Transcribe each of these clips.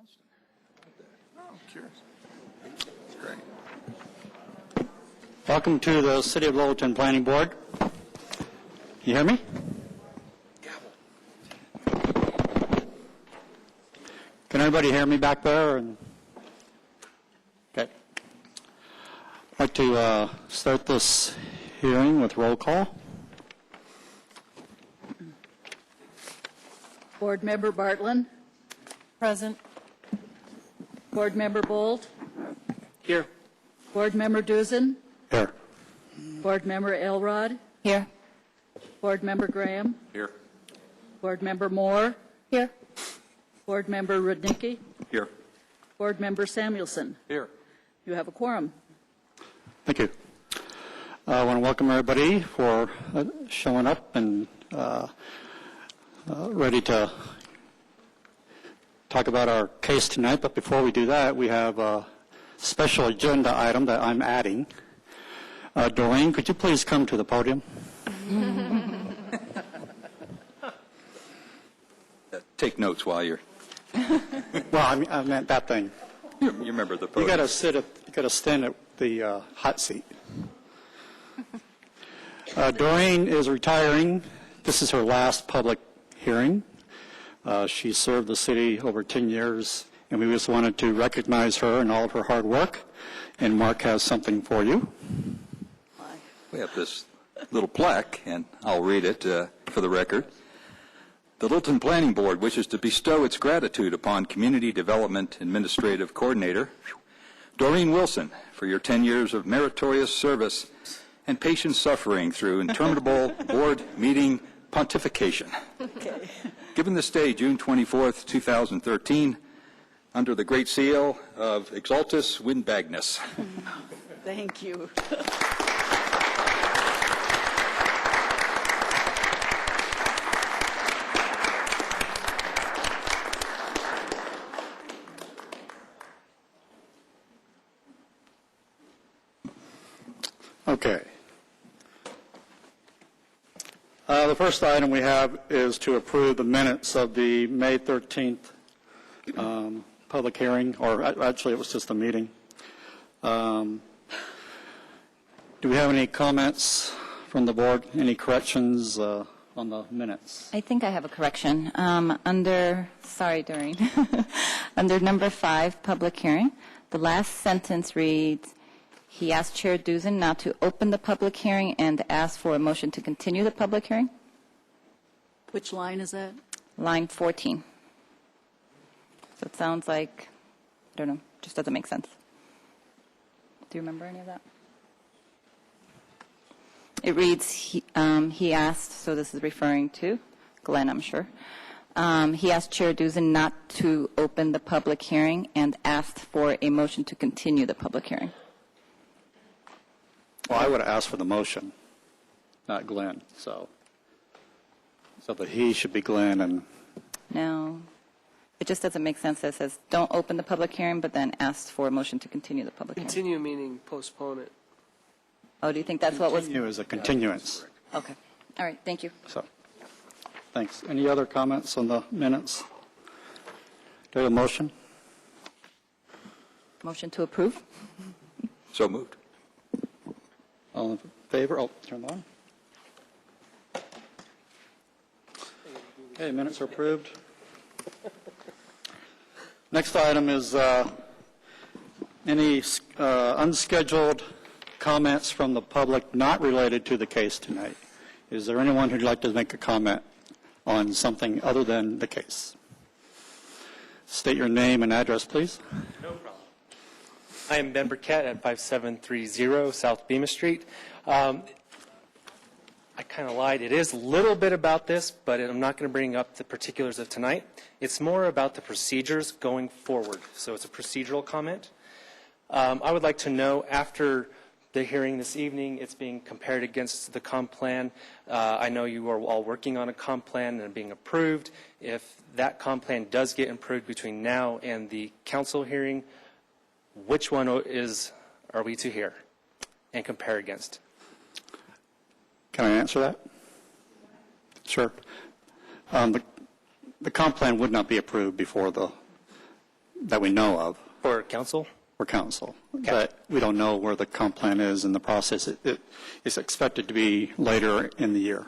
Johnston. Oh, I'm curious. That's great. Welcome to the City of Littleton Planning Board. You hear me? Gavel. Can everybody hear me back there? Okay. I'd like to start this hearing with roll call. Board Member Bartlin. Present. Board Member Bolt. Here. Board Member Dusen. Here. Board Member Elrod. Here. Board Member Graham. Here. Board Member Moore. Here. Board Member Rudnicki. Here. Board Member Samuelson. Here. You have a quorum. Thank you. I want to welcome everybody for showing up and ready to talk about our case tonight. But before we do that, we have a special agenda item that I'm adding. Doreen, could you please come to the podium? Take notes while you're. Well, I meant that thing. You remember the podium. You got to stand at the hot seat. Doreen is retiring. This is her last public hearing. She served the city over 10 years, and we just wanted to recognize her and all of her hard work. And Mark has something for you. We have this little plaque, and I'll read it for the record. The Littleton Planning Board wishes to bestow its gratitude upon Community Development Administrative Coordinator Doreen Wilson for your 10 years of meritorious service and patient suffering through interminable board meeting pontification. Okay. Given this day, June 24th, 2013, under the Great Seal of Exaltus Windbagnus. Thank you. Okay. The first item we have is to approve the minutes of the May 13th public hearing, or actually it was just a meeting. Do we have any comments from the board? Any corrections on the minutes? I think I have a correction. Sorry, Doreen. Under number 5, public hearing, the last sentence reads, he asked Chair Dusen not to open the public hearing and asked for a motion to continue the public hearing. Which line is that? Line 14. So it sounds like, I don't know, just doesn't make sense. Do you remember any of that? It reads, he asked, so this is referring to Glenn, I'm sure. He asked Chair Dusen not to open the public hearing and asked for a motion to continue the public hearing. Well, I would have asked for the motion, not Glenn, so the he should be Glenn and... No, it just doesn't make sense. It says, don't open the public hearing, but then asked for a motion to continue the public hearing. Continue meaning postpone it. Oh, do you think that's what was? Continue is a continuance. Okay. All right, thank you. So, thanks. Any other comments on the minutes? Do I have a motion? Motion to approve? So moved. All in favor? Oh, turn it on. Okay, minutes are approved. Next item is any unscheduled comments from the public not related to the case tonight. Is there anyone who'd like to make a comment on something other than the case? State your name and address, please. No problem. I am Ben Burkett at 5730 South Bemis Street. I kind of lied. It is a little bit about this, but I'm not going to bring up the particulars of tonight. It's more about the procedures going forward. So it's a procedural comment. I would like to know, after the hearing this evening, it's being compared against the comp plan. I know you are all working on a comp plan and being approved. If that comp plan does get approved between now and the council hearing, which one are we to hear and compare against? Can I answer that? Sure. The comp plan would not be approved before the that we know of For council? for council. But we don't know where the comp plan is in the process. It's expected to be later in the year.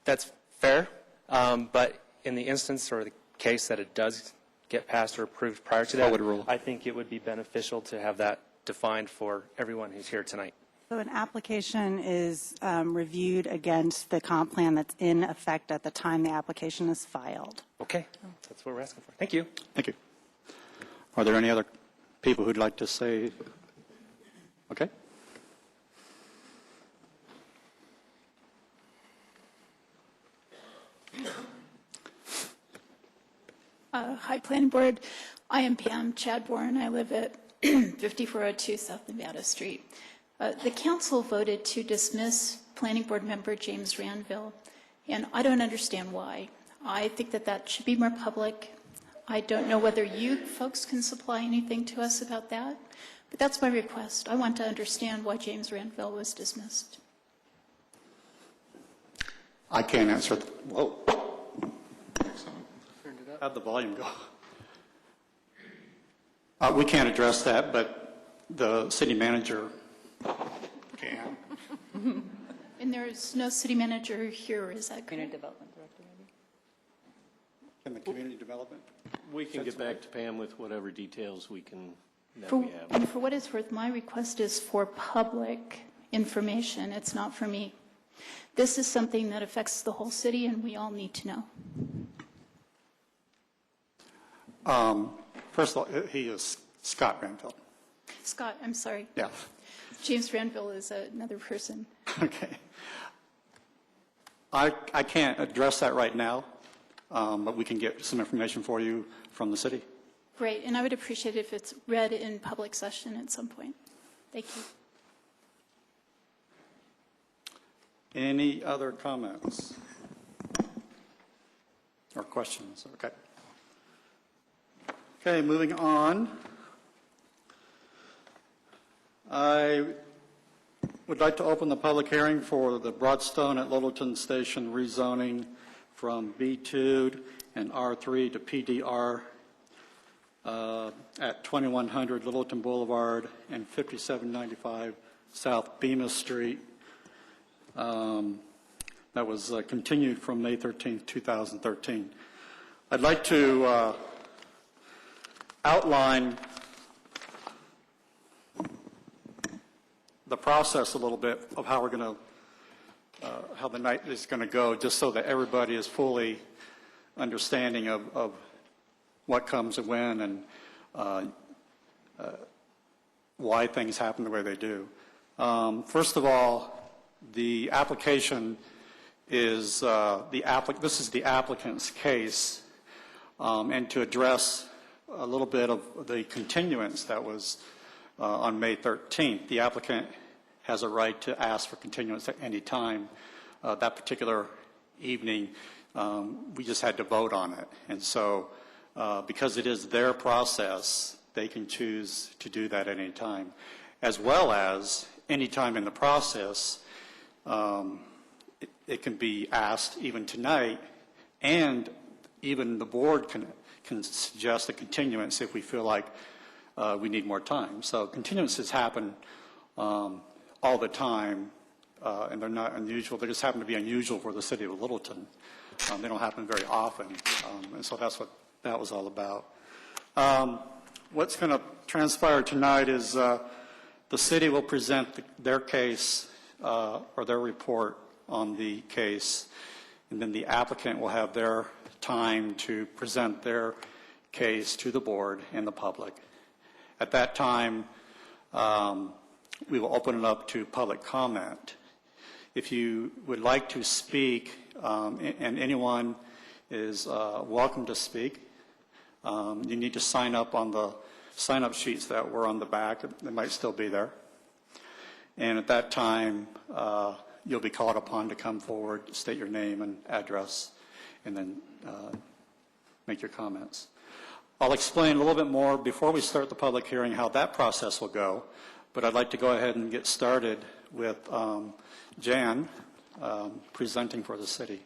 That's fair, but in the instance or the case that it does get passed or approved prior to that, Forward rule. I think it would be beneficial to have that defined for everyone who's here tonight. So an application is reviewed against the comp plan that's in effect at the time the application is filed. Okay, that's what we're asking for. Thank you. Thank you. Are there any other people who'd like to say? Okay. Hi, Planning Board. I am Pam Chadbourne. I live at 5402 South Nevada Street. The council voted to dismiss Planning Board member James Ranville, and I don't understand why. I think that that should be more public. I don't know whether you folks can supply anything to us about that, but that's my request. I want to understand why James Ranville was dismissed. I can't answer. Whoa. How'd the volume go? We can't address that, but the city manager can. And there is no city manager here, is that correct? Development Director, maybe? Can the community development? We can get back to Pam with whatever details we can, that For, we have. and for what it's worth, my request is for public information. It's not for me. This is something that affects the whole city, and we all need to know. First of all, he is Scott Ranville. Scott, I'm sorry. Yeah. James Ranville is another person. Okay. I can't address that right now, but we can get some information for you from the city. Great, and I would appreciate it if it's read in public session at some point. Thank you. Any other comments or questions? Okay. Okay, moving on. I would like to open the public hearing for the Broadstone at Littleton Station rezoning from B2 and R3 to PDR at 2100 Littleton Boulevard and 5795 South Bemis Street. That was continued from May 13th, 2013. I'd like to outline the process a little bit of how we're going to, how the night is going to go, just so that everybody is fully understanding of what comes and when and why things happen the way they do. First of all, the application is this is the applicant's case, and to address a little bit of the continuance that was on May 13th. The applicant has a right to ask for continuance at any time. That particular evening, we just had to vote on it. And so because it is their process, they can choose to do that at any time. As well as any time in the process, it can be asked even tonight, and even the board can suggest a continuance if we feel like we need more time. So continuances happen all the time, and they're not unusual. They just happen to be unusual for the city of Littleton. They don't happen very often, and so that's what that was all about. What's going to transpire tonight is the city will present their case or their report on the case, and then the applicant will have their time to present their case to the board and the public. At that time, we will open it up to public comment. If you would like to speak, and anyone is welcome to speak, you need to sign up on the sign-up sheets that were on the back. They might still be there. And at that time, you'll be called upon to come forward, state your name and address, and then make your comments. I'll explain a little bit more before we start the public hearing how that process will go, but I'd like to go ahead and get started with Jan presenting for the city.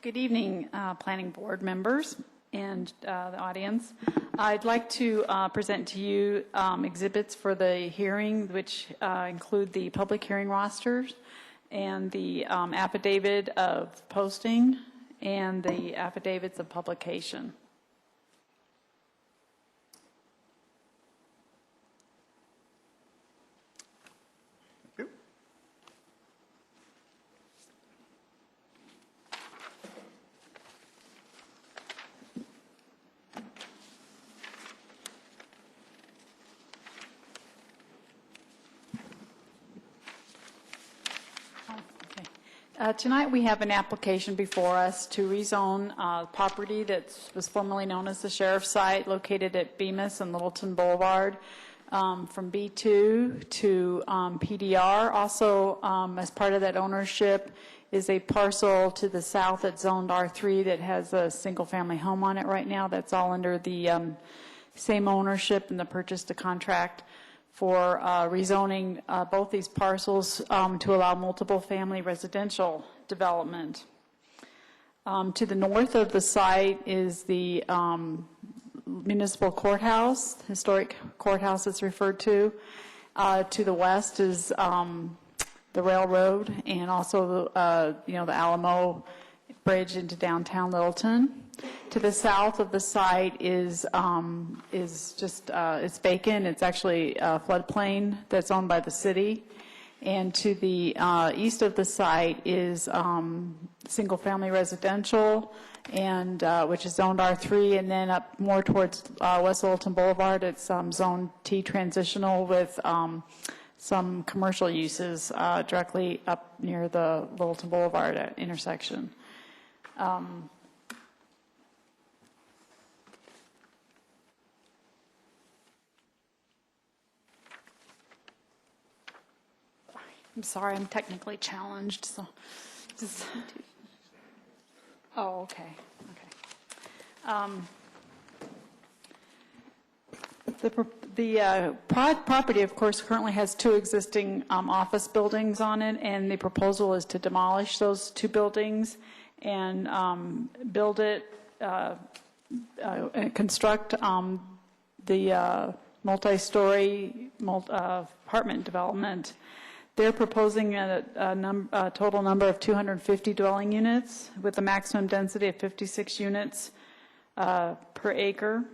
Good evening, Planning Board members and the audience. I'd like to present to you exhibits for the hearing, which include the public hearing rosters and the affidavit of posting and the affidavits of publication. Tonight we have an application before us to rezone property that was formerly known as the Sheriff's Site located at Bemis and Littleton Boulevard from B2 to PDR. Also, as part of that ownership is a parcel to the south that's zoned R3 that has a single-family home on it right now. That's all under the same ownership and the purchase to contract for rezoning both these parcels to allow multiple family residential development. To the north of the site is the municipal courthouse, historic courthouse it's referred to. To the west is the railroad and also the Alamo Bridge into downtown Littleton. To the south of the site is just it's vacant. It's actually a floodplain that's owned by the city. And to the east of the site is single-family residential, and which is zoned R3. And then up more towards West Littleton Boulevard, it's zone T transitional with some commercial uses directly up near the Littleton Boulevard intersection. I'm sorry, I'm technically challenged, so just. Oh, okay. The property, of course, currently has two existing office buildings on it, and the proposal is to demolish those two buildings and build it, construct the multi-story apartment development. They're proposing a total number of 250 dwelling units with a maximum density of 56 units per acre.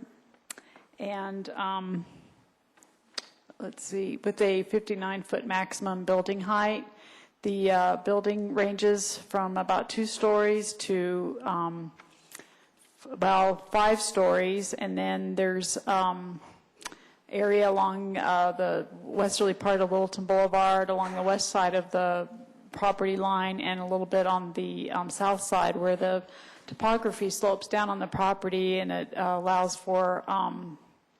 And let's see, with a 59-foot maximum building height. The building ranges from about 2 stories to about 5 stories, and then there's area along the westerly part of Littleton Boulevard, along the west side of the property line, and a little bit on the south side where the topography slopes down on the property, and it allows for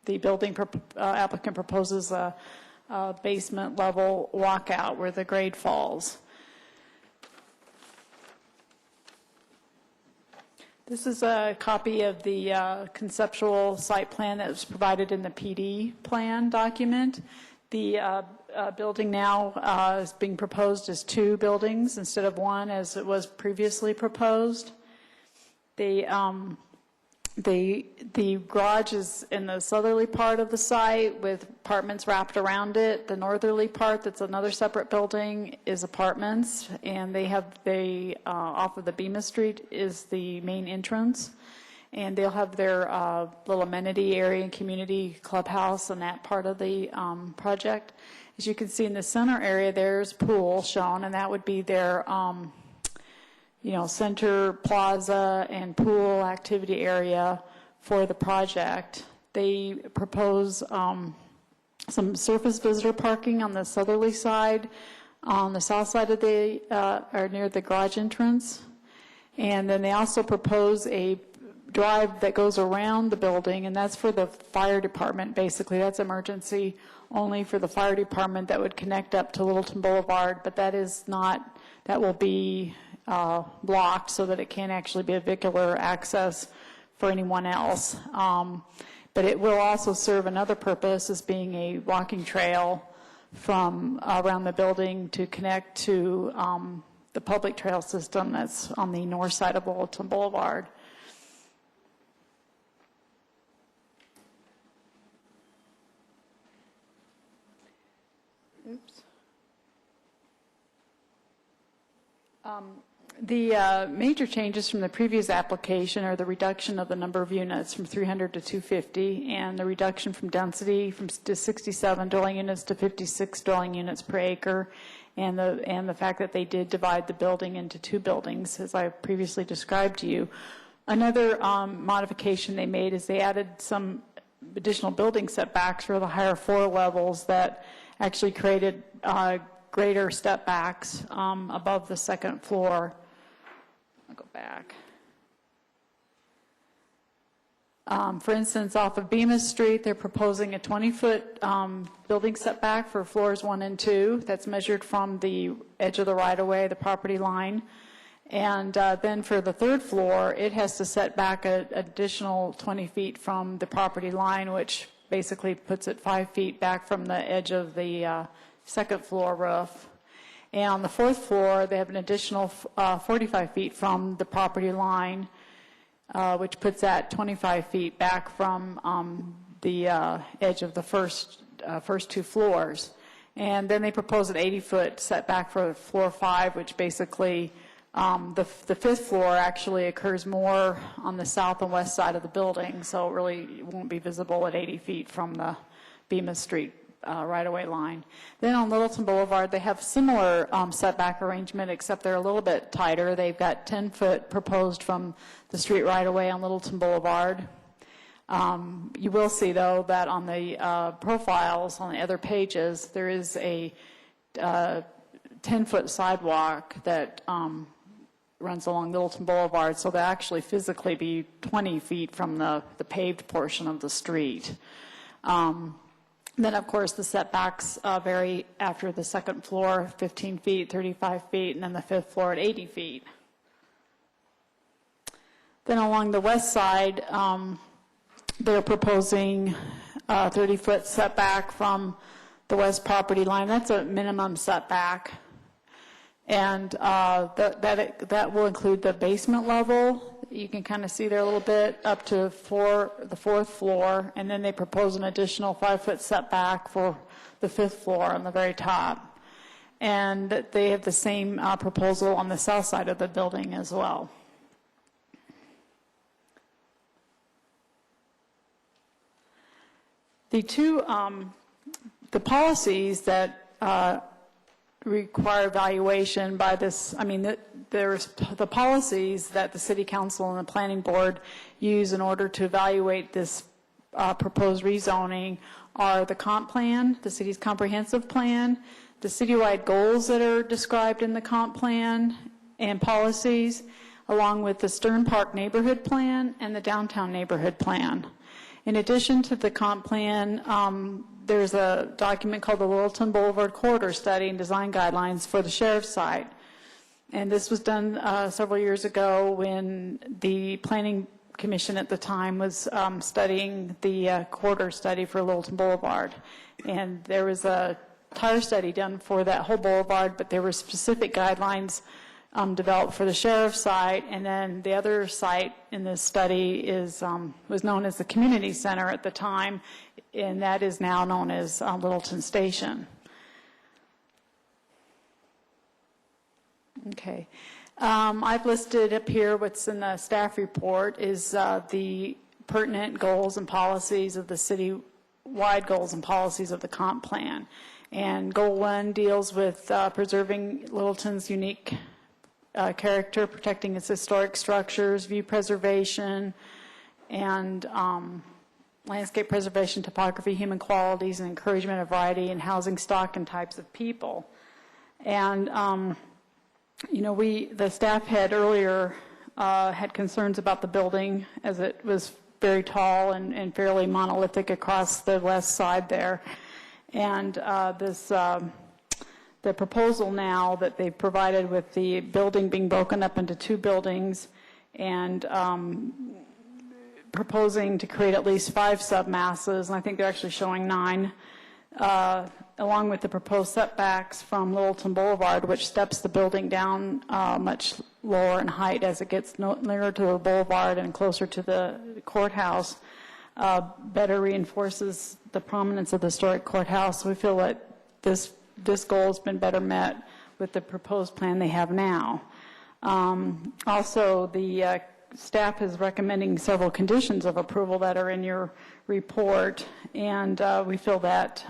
the building applicant proposes a basement level walkout where the grade falls. This is a copy of the conceptual site plan that was provided in the PD plan document. The building now is being proposed as 2 buildings instead of 1 as it was previously proposed. The garage is in the southerly part of the site with apartments wrapped around it. The northerly part, that's another separate building, is apartments, and they off of the Bemis Street is the main entrance, and they'll have their little amenity area and community clubhouse in that part of the project. As you can see in the center area, there's pool shown, and that would be their center plaza and pool activity area for the project. They propose some surface visitor parking on the southerly side, on the south side of or near the garage entrance. And then they also propose a drive that goes around the building, and that's for the fire department, basically. That's emergency only for the fire department that would connect up to Littleton Boulevard, but that will be blocked so that it can't actually be a vehicular access for anyone else. But it will also serve another purpose as being a walking trail from around the building to connect to the public trail system that's on the north side of Littleton Boulevard. Oops. The major changes from the previous application are the reduction of the number of units from 300 to 250, and the reduction from density to 67 dwelling units to 56 dwelling units per acre, and the fact that they did divide the building into two buildings, as I previously described to you. Another modification they made is they added some additional building setbacks for the higher floor levels that actually created greater step backs above the second floor. I'll go back. For instance, off of Bemis Street, they're proposing a 20-foot building setback for floors 1 and 2. That's measured from the edge of the right-of-way, the property line. And then for the third floor, it has to set back an additional 20 feet from the property line, which basically puts it 5 feet back from the edge of the second floor roof. And on the fourth floor, they have an additional 45 feet from the property line, which puts that 25 feet back from the edge of the first two floors. And then they propose an 80-foot setback for floor 5, which basically the fifth floor actually occurs more on the south and west side of the building, so it really won't be visible at 80 feet from the Bemis Street right-of-way line. Then on Littleton Boulevard, they have similar setback arrangement, except they're a little bit tighter. They've got 10-foot proposed from the street right-of-way on Littleton Boulevard. You will see, though, that on the profiles on the other pages, there is a 10-foot sidewalk that runs along Littleton Boulevard, so they'll actually physically be 20 feet from the paved portion of the street. Then, of course, the setbacks vary after the second floor, 15 feet, 35 feet, and then the fifth floor at 80 feet. Then along the west side, they're proposing a 30-foot setback from the west property line. That's a minimum setback. And that will include the basement level. You can kind of see there a little bit up to the fourth floor, and then they propose an additional 5-foot setback for the fifth floor on the very top. And they have the same proposal on the south side of the building as well. The policies that require evaluation by this, there's the policies that the City Council and the Planning Board use in order to evaluate this proposed rezoning are the comp plan, the city's comprehensive plan, the citywide goals that are described in the comp plan and policies, along with the Stern Park neighborhood plan and the downtown neighborhood plan. In addition to the comp plan, there's a document called the Littleton Boulevard Corridor Study and Design Guidelines for the sheriff's site. And this was done several years ago when the Planning Commission at the time was studying the corridor study for Littleton Boulevard. And there was a tire study done for that whole boulevard, but there were specific guidelines developed for the sheriff's site. And then the other site in this study was known as the Community Center at the time, and that is now known as Littleton Station. Okay. I've listed up here what's in the staff report is the pertinent goals and policies of the city-wide goals and policies of the comp plan. And goal 1 deals with preserving Littleton's unique character, protecting its historic structures, view preservation, and landscape preservation, topography, human qualities, and encouragement of variety in housing stock and types of people. And the staff had earlier had concerns about the building as it was very tall and fairly monolithic across the west side there. And the proposal now that they've provided with the building being broken up into 2 buildings and proposing to create at least 5 submasses, and I think they're actually showing 9, along with the proposed setbacks from Littleton Boulevard, which steps the building down much lower in height as it gets nearer to the boulevard and closer to the courthouse, better reinforces the prominence of the historic courthouse. We feel that this goal has been better met with the proposed plan they have now. Also, the staff is recommending several conditions of approval that are in your report, and we feel that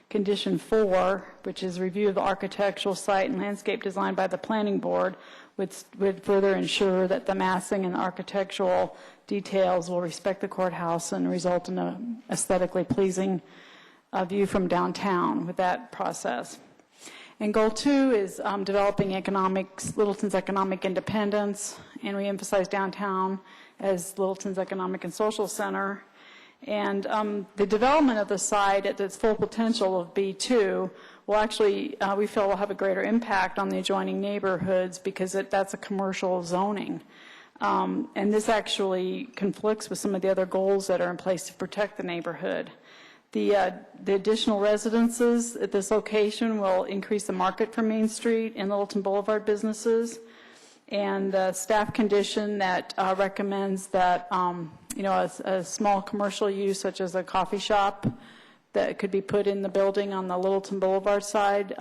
condition 4, which is review of the architectural site and landscape design by the planning board, would further ensure that the massing and architectural details will respect the courthouse and result in an aesthetically pleasing view from downtown with that process. And goal 2 is developing Littleton's economic independence, and we emphasize downtown as Littleton's economic and social center. And the development of the site at its full potential of B2 will actually, we feel, will have a greater impact on the adjoining neighborhoods because that's a commercial zoning. And this actually conflicts with some of the other goals that are in place to protect the neighborhood. The additional residences at this location will increase the market for Main Street and Littleton Boulevard businesses. And staff condition that recommends that, a small commercial use such as a coffee shop that could be put in the building on the Littleton Boulevard side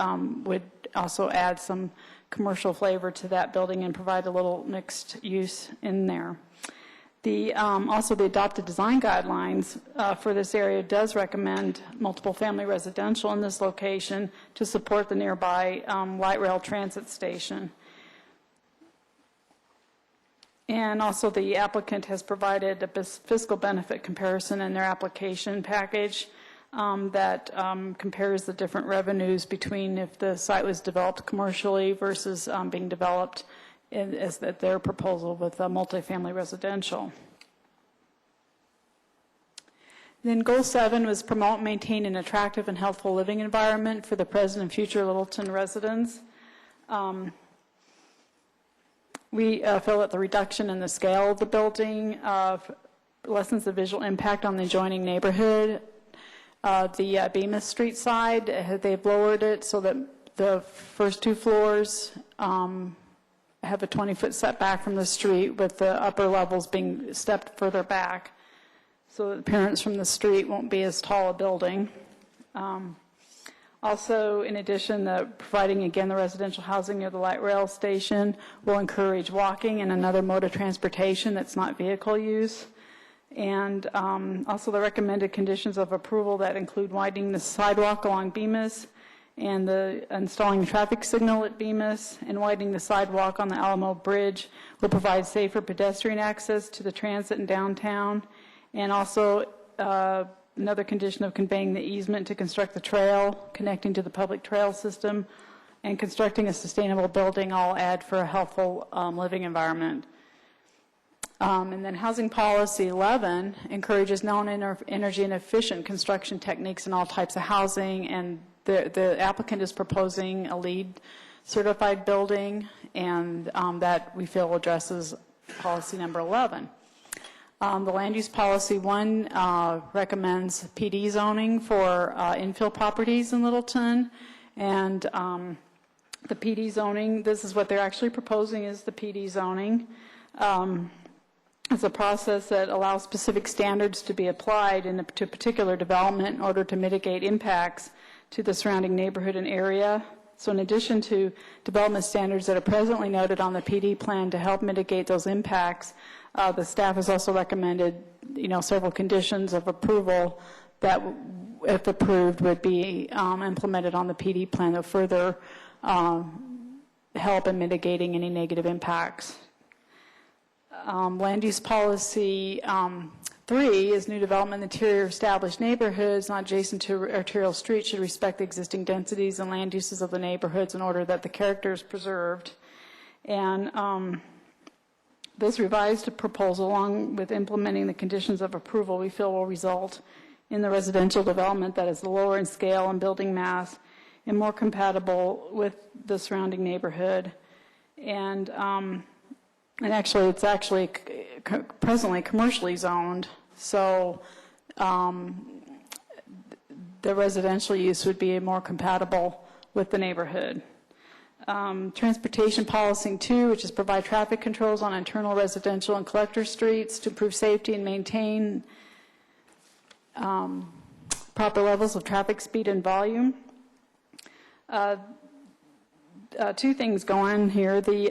would also add some commercial flavor to that building and provide a little mixed use in there. Also, the adopted design guidelines for this area does recommend multiple family residential in this location to support the nearby light rail transit station. And also, the applicant has provided a fiscal benefit comparison in their application package that compares the different revenues between if the site was developed commercially versus being developed as their proposal with multifamily residential. Then goal 7 was promote and maintain an attractive and healthful living environment for the present and future Littleton residents. We feel that the reduction in the scale of the building lessens the visual impact on the adjoining neighborhood. The Bemis Street side, they've lowered it so that the first 2 floors have a 20-foot setback from the street, with the upper levels being stepped further back, so that the appearance from the street won't be as tall a building. Also, in addition, providing again the residential housing near the light rail station will encourage walking and another mode of transportation that's not vehicle use. And also the recommended conditions of approval that include widening the sidewalk along Bemis and installing a traffic signal at Bemis and widening the sidewalk on the Alamo Bridge will provide safer pedestrian access to the transit in downtown. And also another condition of conveying the easement to construct the trail connecting to the public trail system and constructing a sustainable building all add for a healthful living environment. And then housing policy 11 encourages non-energy and efficient construction techniques in all types of housing, and the applicant is proposing a LEED certified building, and that we feel addresses policy number 11. The land use policy 1 recommends PD zoning for infill properties in Littleton, and the PD zoning, this is what they're actually proposing, is the PD zoning. It's a process that allows specific standards to be applied to a particular development in order to mitigate impacts to the surrounding neighborhood and area. So in addition to development standards that are presently noted on the PD plan to help mitigate those impacts, the staff has also recommended, several conditions of approval that, if approved, would be implemented on the PD plan to further help in mitigating any negative impacts. Land use policy 3 is new development in interior established neighborhoods not adjacent to arterial streets should respect the existing densities and land uses of the neighborhoods in order that the character is preserved. And this revised proposal, along with implementing the conditions of approval, we feel will result in the residential development that is lower in scale and building mass and more compatible with the surrounding neighborhood. And actually, it's actually presently commercially zoned. So the residential use would be more compatible with the neighborhood. Transportation policy 2, which is provide traffic controls on internal residential and collector streets to improve safety and maintain proper levels of traffic speed and volume. Two things going here. The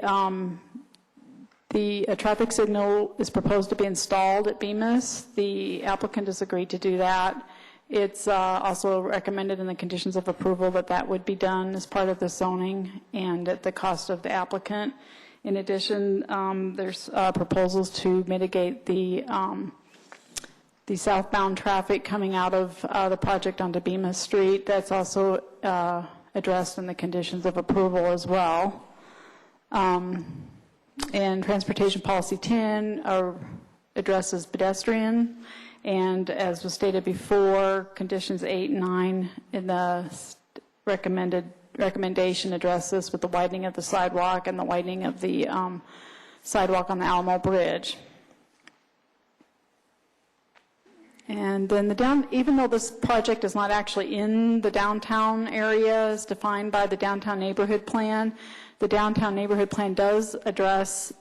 traffic signal is proposed to be installed at Bemis. The applicant has agreed to do that. It's also recommended in the conditions of approval that that would be done as part of the zoning and at the cost of the applicant. In addition, there's proposals to mitigate the southbound traffic coming out of the project onto Bemis Street. That's also addressed in the conditions of approval as well. And Transportation Policy 10 addresses pedestrian. And as was stated before, conditions 8 and 9 in the recommendation address this with the widening of the sidewalk and the widening of the sidewalk on the Alamo Bridge. And then even though this project is not actually in the downtown area as defined by the downtown neighborhood plan, the downtown neighborhood plan does address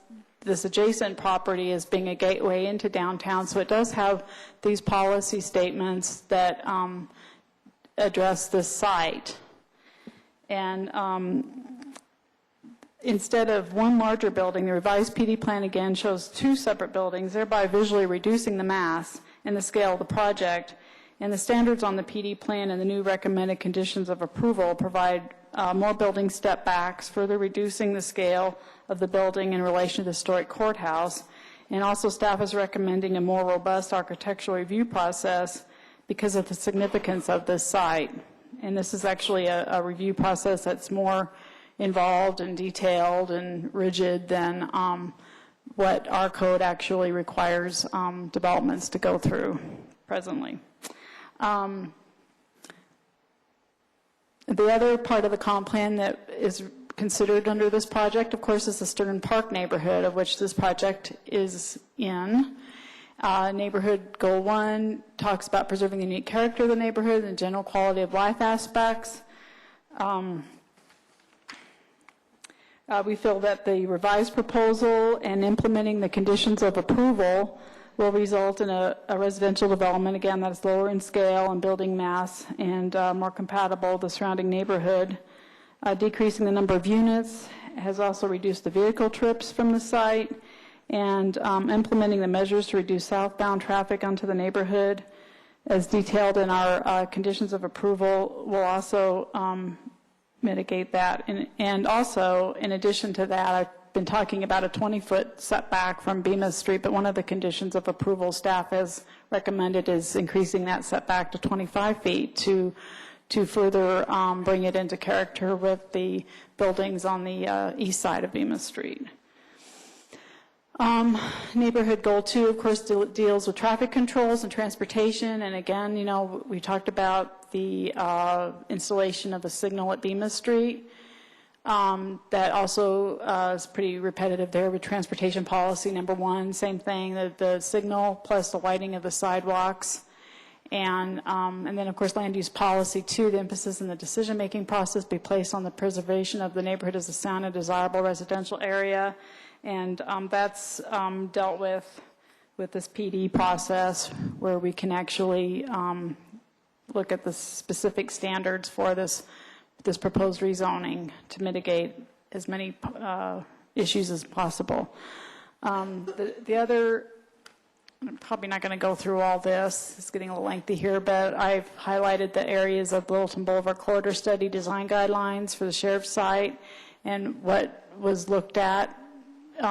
this adjacent property as being a gateway into downtown. So it does have these policy statements that address this site. And instead of one larger building, the revised PD plan again shows 2 separate buildings, thereby visually reducing the mass and the scale of the project. And the standards on the PD plan and the new recommended conditions of approval provide more building step backs, further reducing the scale of the building in relation to the historic courthouse. And also staff is recommending a more robust architectural review process because of the significance of this site. And this is actually a review process that's more involved and detailed and rigid than what our code actually requires developments to go through presently. The other part of the comp plan that is considered under this project, of course, is the Stern Park neighborhood, of which this project is in. Neighborhood Goal 1 talks about preserving the unique character of the neighborhood and general quality of life aspects. We feel that the revised proposal and implementing the conditions of approval will result in a residential development, again, that's lower in scale and building mass and more compatible with the surrounding neighborhood. Decreasing the number of units has also reduced the vehicle trips from the site, and implementing the measures to reduce southbound traffic onto the neighborhood, as detailed in our conditions of approval, will also mitigate that. And also, in addition to that, I've been talking about a 20-foot setback from Bemis Street, but one of the conditions of approval staff has recommended is increasing that setback to 25 feet to further bring it into character with the buildings on the east side of Bemis Street. Neighborhood Goal 2, of course, deals with traffic controls and transportation. And again, you know, we talked about the installation of a signal at Bemis Street. That also is pretty repetitive there with transportation policy number 1, same thing, the signal plus the widening of the sidewalks. And then, of course, land use policy 2, the emphasis in the decision-making process be placed on the preservation of the neighborhood as a sound and desirable residential area. And that's dealt with this PD process where we can actually look at the specific standards for this proposed rezoning to mitigate as many issues as possible. The other, I'm probably not going to go through all this. It's getting a little lengthy here, but I've highlighted the areas of Littleton Boulevard corridor study design guidelines for the sheriff's site and what was looked at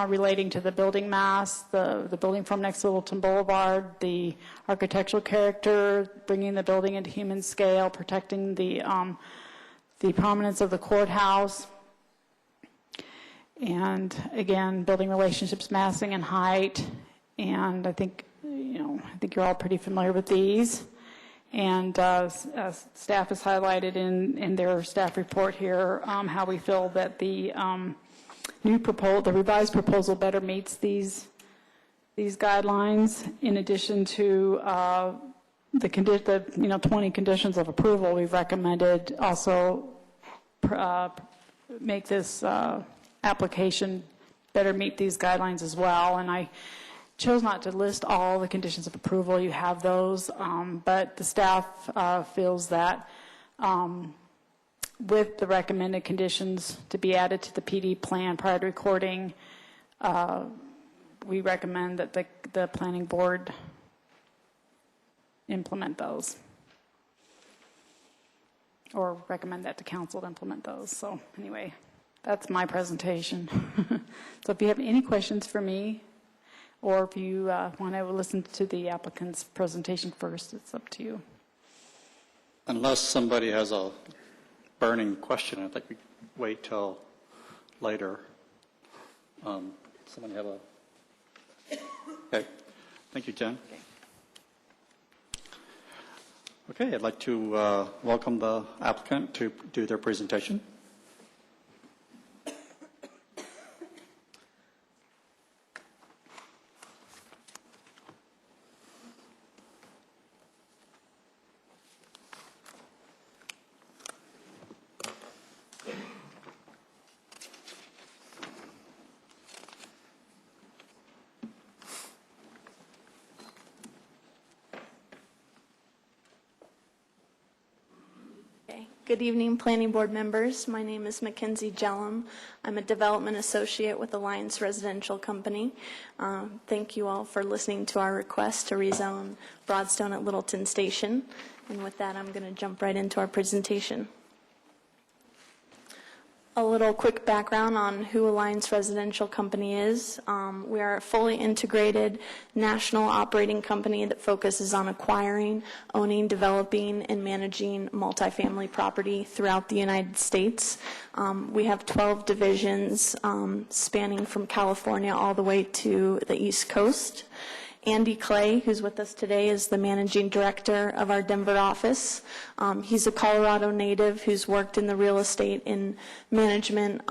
relating to the building mass, the building from next to Littleton Boulevard, the architectural character, bringing the building into human scale, protecting the prominence of the courthouse, and again, building relationships, massing and height. And I think, I think you're all pretty familiar with these. And staff has highlighted in their staff report here how we feel that the the revised proposal better meets these guidelines, in addition to the 20 conditions of approval, we've recommended also make this application better meet these guidelines as well. And I chose not to list all the conditions of approval. You have those, but the staff feels that with the recommended conditions to be added to the PD plan prior to recording, we recommend that the planning board implement those, or recommend that to council to implement those. So anyway, that's my presentation. So if you have any questions for me, or if you want to listen to the applicant's presentation first, it's up to you. Unless somebody has a burning question, I think we wait till later. Somebody have a... Okay. Thank you, Jen. Okay, I'd like to welcome the applicant to do their presentation. Good evening, Planning Board members. My name is Mackenzie Jellum. I'm a Development Associate with Alliance Residential Company. Thank you all for listening to our request to rezone Broadstone at Littleton Station. And with that, I'm going to jump right into our presentation. A little quick background on who Alliance Residential Company is. We are a fully integrated national operating company that focuses on acquiring, owning, developing, and managing multifamily property throughout the United States. We have 12 divisions spanning from California all the way to the East Coast. Andy Clay, who's with us today, is the managing director of our Denver office. He's a Colorado native who's worked in the real estate and management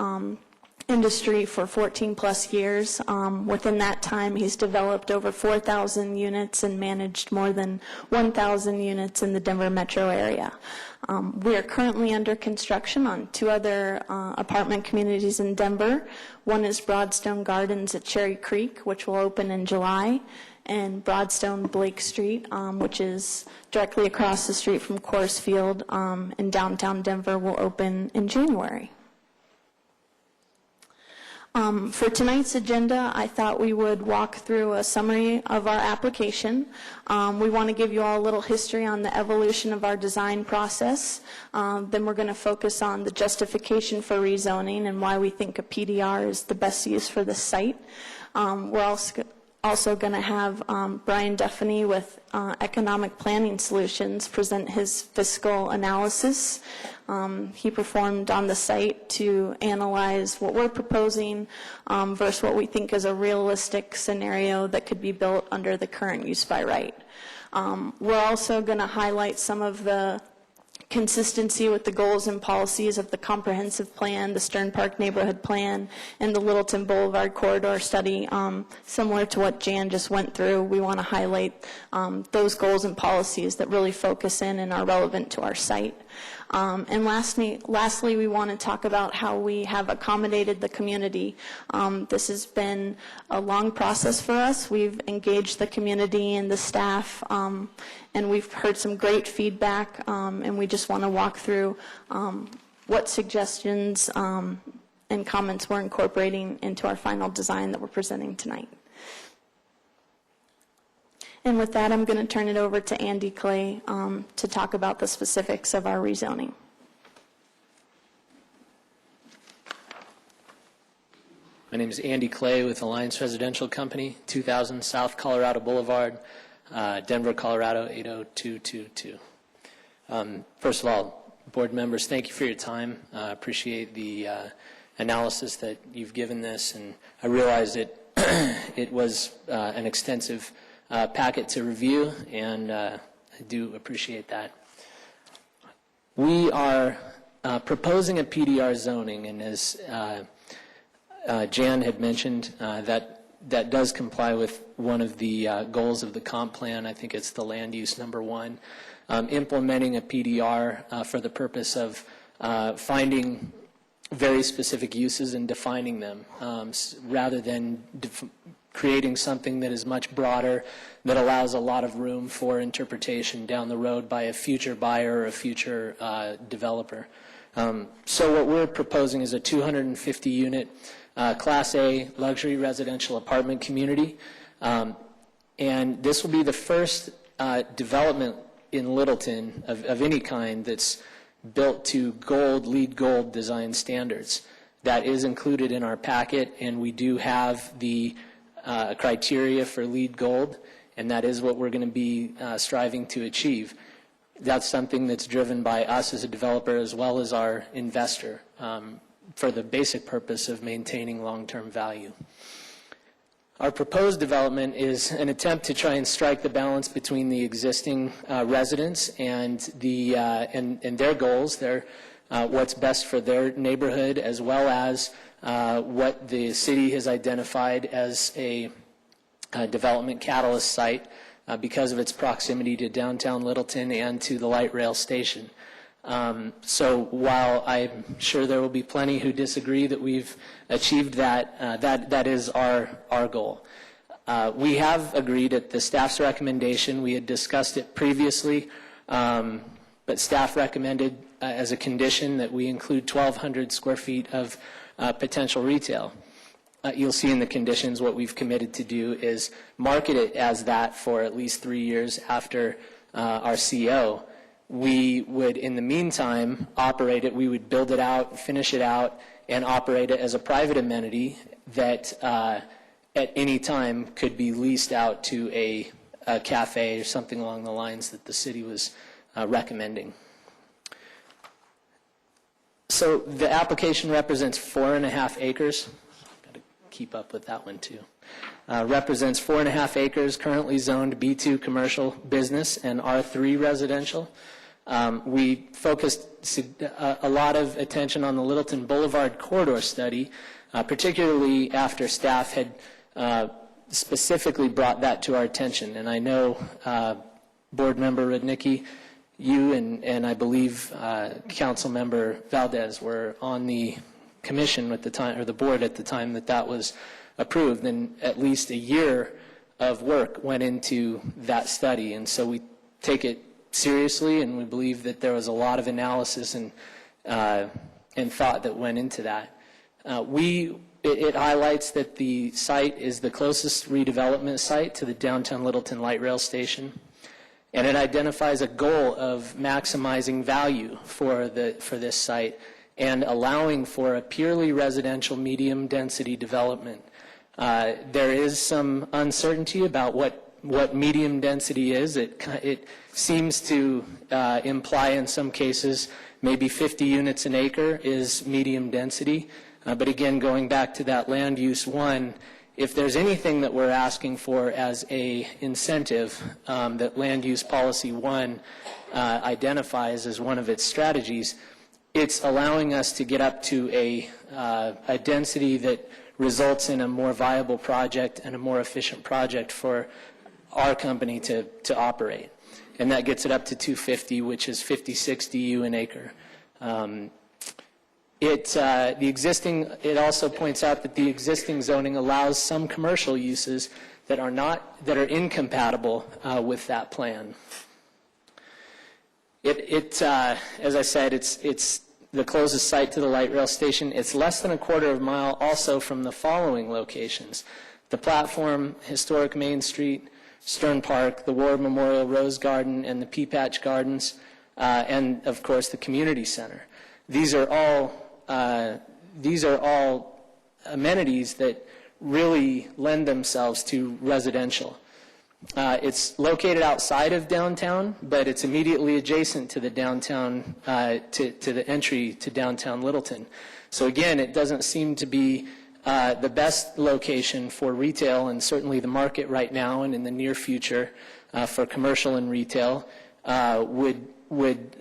industry for 14 plus years. Within that time, he's developed over 4,000 units and managed more than 1,000 units in the Denver metro area. We are currently under construction on 2 other apartment communities in Denver. One is Broadstone Gardens at Cherry Creek, which will open in July, and Broadstone Blake Street, which is directly across the street from Coors Field in downtown Denver, will open in January. For tonight's agenda, I thought we would walk through a summary of our application. We want to give you all a little history on the evolution of our design process. Then we're going to focus on the justification for rezoning and why we think a PDR is the best use for this site. We're also going to have Brian Duffany with Economic Planning Solutions present his fiscal analysis. He performed on the site to analyze what we're proposing versus what we think is a realistic scenario that could be built under the current use by right. We're also going to highlight some of the consistency with the goals and policies of the comprehensive plan, the Stern Park neighborhood plan, and the Littleton Boulevard corridor study. Similar to what Jan just went through, we want to highlight those goals and policies that really focus in and are relevant to our site. And lastly, we want to talk about how we have accommodated the community. This has been a long process for us. We've engaged the community and the staff, and we've heard some great feedback, and we just want to walk through what suggestions and comments we're incorporating into our final design that we're presenting tonight. And with that, I'm going to turn it over to Andy Clay to talk about the specifics of our rezoning. My name is Andy Clay with Alliance Residential Company, 2000 South Colorado Boulevard, Denver, Colorado, 80222. First of all, board members, thank you for your time. I appreciate the analysis that you've given this, and I realize that it was an extensive packet to review, and I do appreciate that. We are proposing a PDR zoning, and as Jan had mentioned, that that does comply with one of the goals of the comp plan. I think it's the land use number 1, implementing a PDR for the purpose of finding very specific uses and defining them, rather than creating something that is much broader, that allows a lot of room for interpretation down the road by a future buyer or a future developer. So what we're proposing is a 250-unit Class A luxury residential apartment community. And this will be the first development in Littleton of any kind that's built to LEED Gold design standards. That is included in our packet, and we do have the criteria for LEED Gold, and that is what we're going to be striving to achieve. That's something that's driven by us as a developer as well as our investor, for the basic purpose of maintaining long-term value. Our proposed development is an attempt to try and strike the balance between the existing residents and their goals, what's best for their neighborhood, as well as what the city has identified as a development catalyst site because of its proximity to downtown Littleton and to the light rail station. So while I'm sure there will be plenty who disagree that we've achieved that, that is our goal. We have agreed at the staff's recommendation. We had discussed it previously, but staff recommended as a condition that we include 1,200 square feet of potential retail. You'll see in the conditions what we've committed to do is market it as that for at least 3 years after our CO. We would, in the meantime, operate it. We would build it out, finish it out, and operate it as a private amenity that at any time could be leased out to a cafe or something along the lines that the city was recommending. So the application represents 4.5 acres. Got to keep up with that one too. Represents 4.5 acres, currently zoned B2 commercial business and R3 residential. We focused a lot of attention on the Littleton Boulevard corridor study, particularly after staff had specifically brought that to our attention. And I know Board Member Rudnicki, you and I believe Council Member Valdez were on the commission at the time, or the board at the time that was approved, and at least a year of work went into that study. And so we take it seriously, and we believe that there was a lot of analysis and thought that went into that. It highlights that the site is the closest redevelopment site to the downtown Littleton light rail station, and it identifies a goal of maximizing value for this site and allowing for a purely residential medium density development. There is some uncertainty about what medium density is. It seems to imply in some cases maybe 50 units an acre is medium density. But again, going back to that land use 1, if there's anything that we're asking for as a incentive that land use policy 1 identifies as one of its strategies, it's allowing us to get up to a density that results in a more viable project and a more efficient project for our company to operate. And that gets it up to 250, which is 56 DU an acre. It also points out that the existing zoning allows some commercial uses that are incompatible with that plan. As I said, it's the closest site to the light rail station. It's less than a quarter of a mile also from the following locations: the platform, historic Main Street, Stern Park, the War Memorial Rose Garden, and the Pea Patch Gardens, and of course the community center. These are all amenities that really lend themselves to residential. It's located outside of downtown, but it's immediately adjacent to the downtown, to the entry to downtown Littleton. So again, it doesn't seem to be the best location for retail, and certainly the market right now and in the near future for commercial and retail would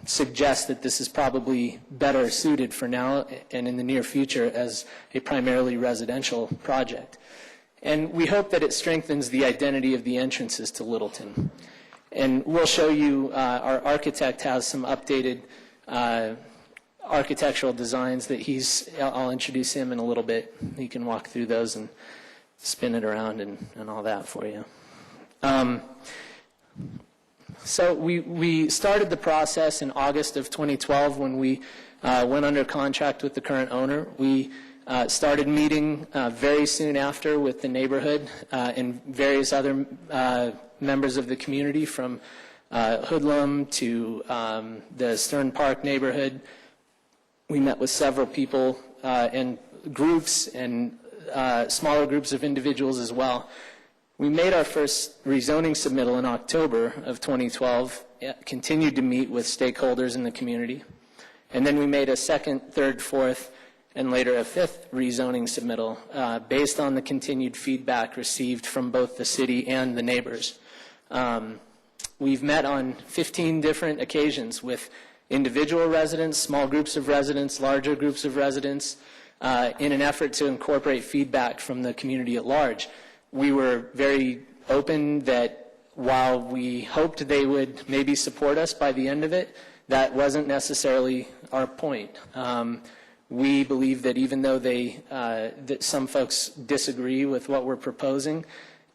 suggest that this is probably better suited for now and in the near future as a primarily residential project. And we hope that it strengthens the identity of the entrances to Littleton. And we'll show you, our architect has some updated architectural designs that I'll introduce him in a little bit. He can walk through those and spin it around and all that for you. So we started the process in August of 2012 when we went under contract with the current owner. We started meeting very soon after with the neighborhood and various other members of the community, from Hoodlum to the Stern Park neighborhood. We met with several people and groups and smaller groups of individuals as well. We made our first rezoning submittal in October of 2012, continued to meet with stakeholders in the community, and then we made a second, third, fourth, and later a fifth rezoning submittal based on the continued feedback received from both the city and the neighbors. We've met on 15 different occasions with individual residents, small groups of residents, larger groups of residents, in an effort to incorporate feedback from the community at large. We were very open that while we hoped they would maybe support us by the end of it, that wasn't necessarily our point. We believe that even though that some folks disagree with what we're proposing,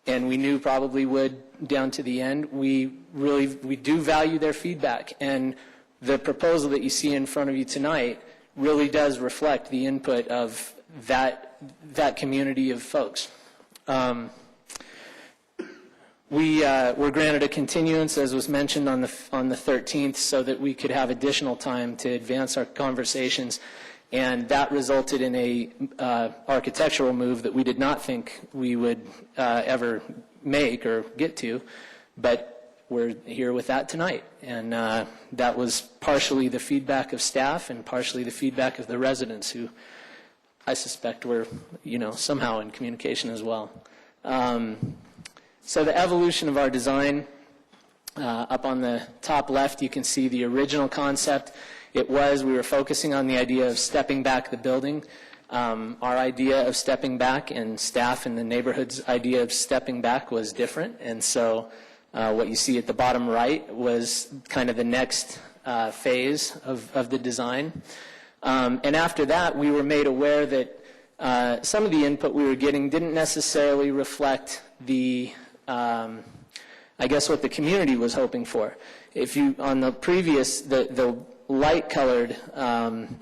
and we knew probably would down to the end, we do value their feedback. And the proposal that you see in front of you tonight really does reflect the input of that community of folks. We were granted a continuance, as was mentioned, on the 13th, so that we could have additional time to advance our conversations, and that resulted in a architectural move that we did not think we would ever make or get to, but we're here with that tonight. And that was partially the feedback of staff and partially the feedback of the residents, who I suspect were, somehow in communication as well. So the evolution of our design, up on the top left, you can see the original concept. We were focusing on the idea of stepping back the building. Our idea of stepping back and staff and the neighborhood's idea of stepping back was different. And so what you see at the bottom right was kind of the next phase of the design. And after that, we were made aware that some of the input we were getting didn't necessarily reflect what the community was hoping for. If you, on the previous, the light-colored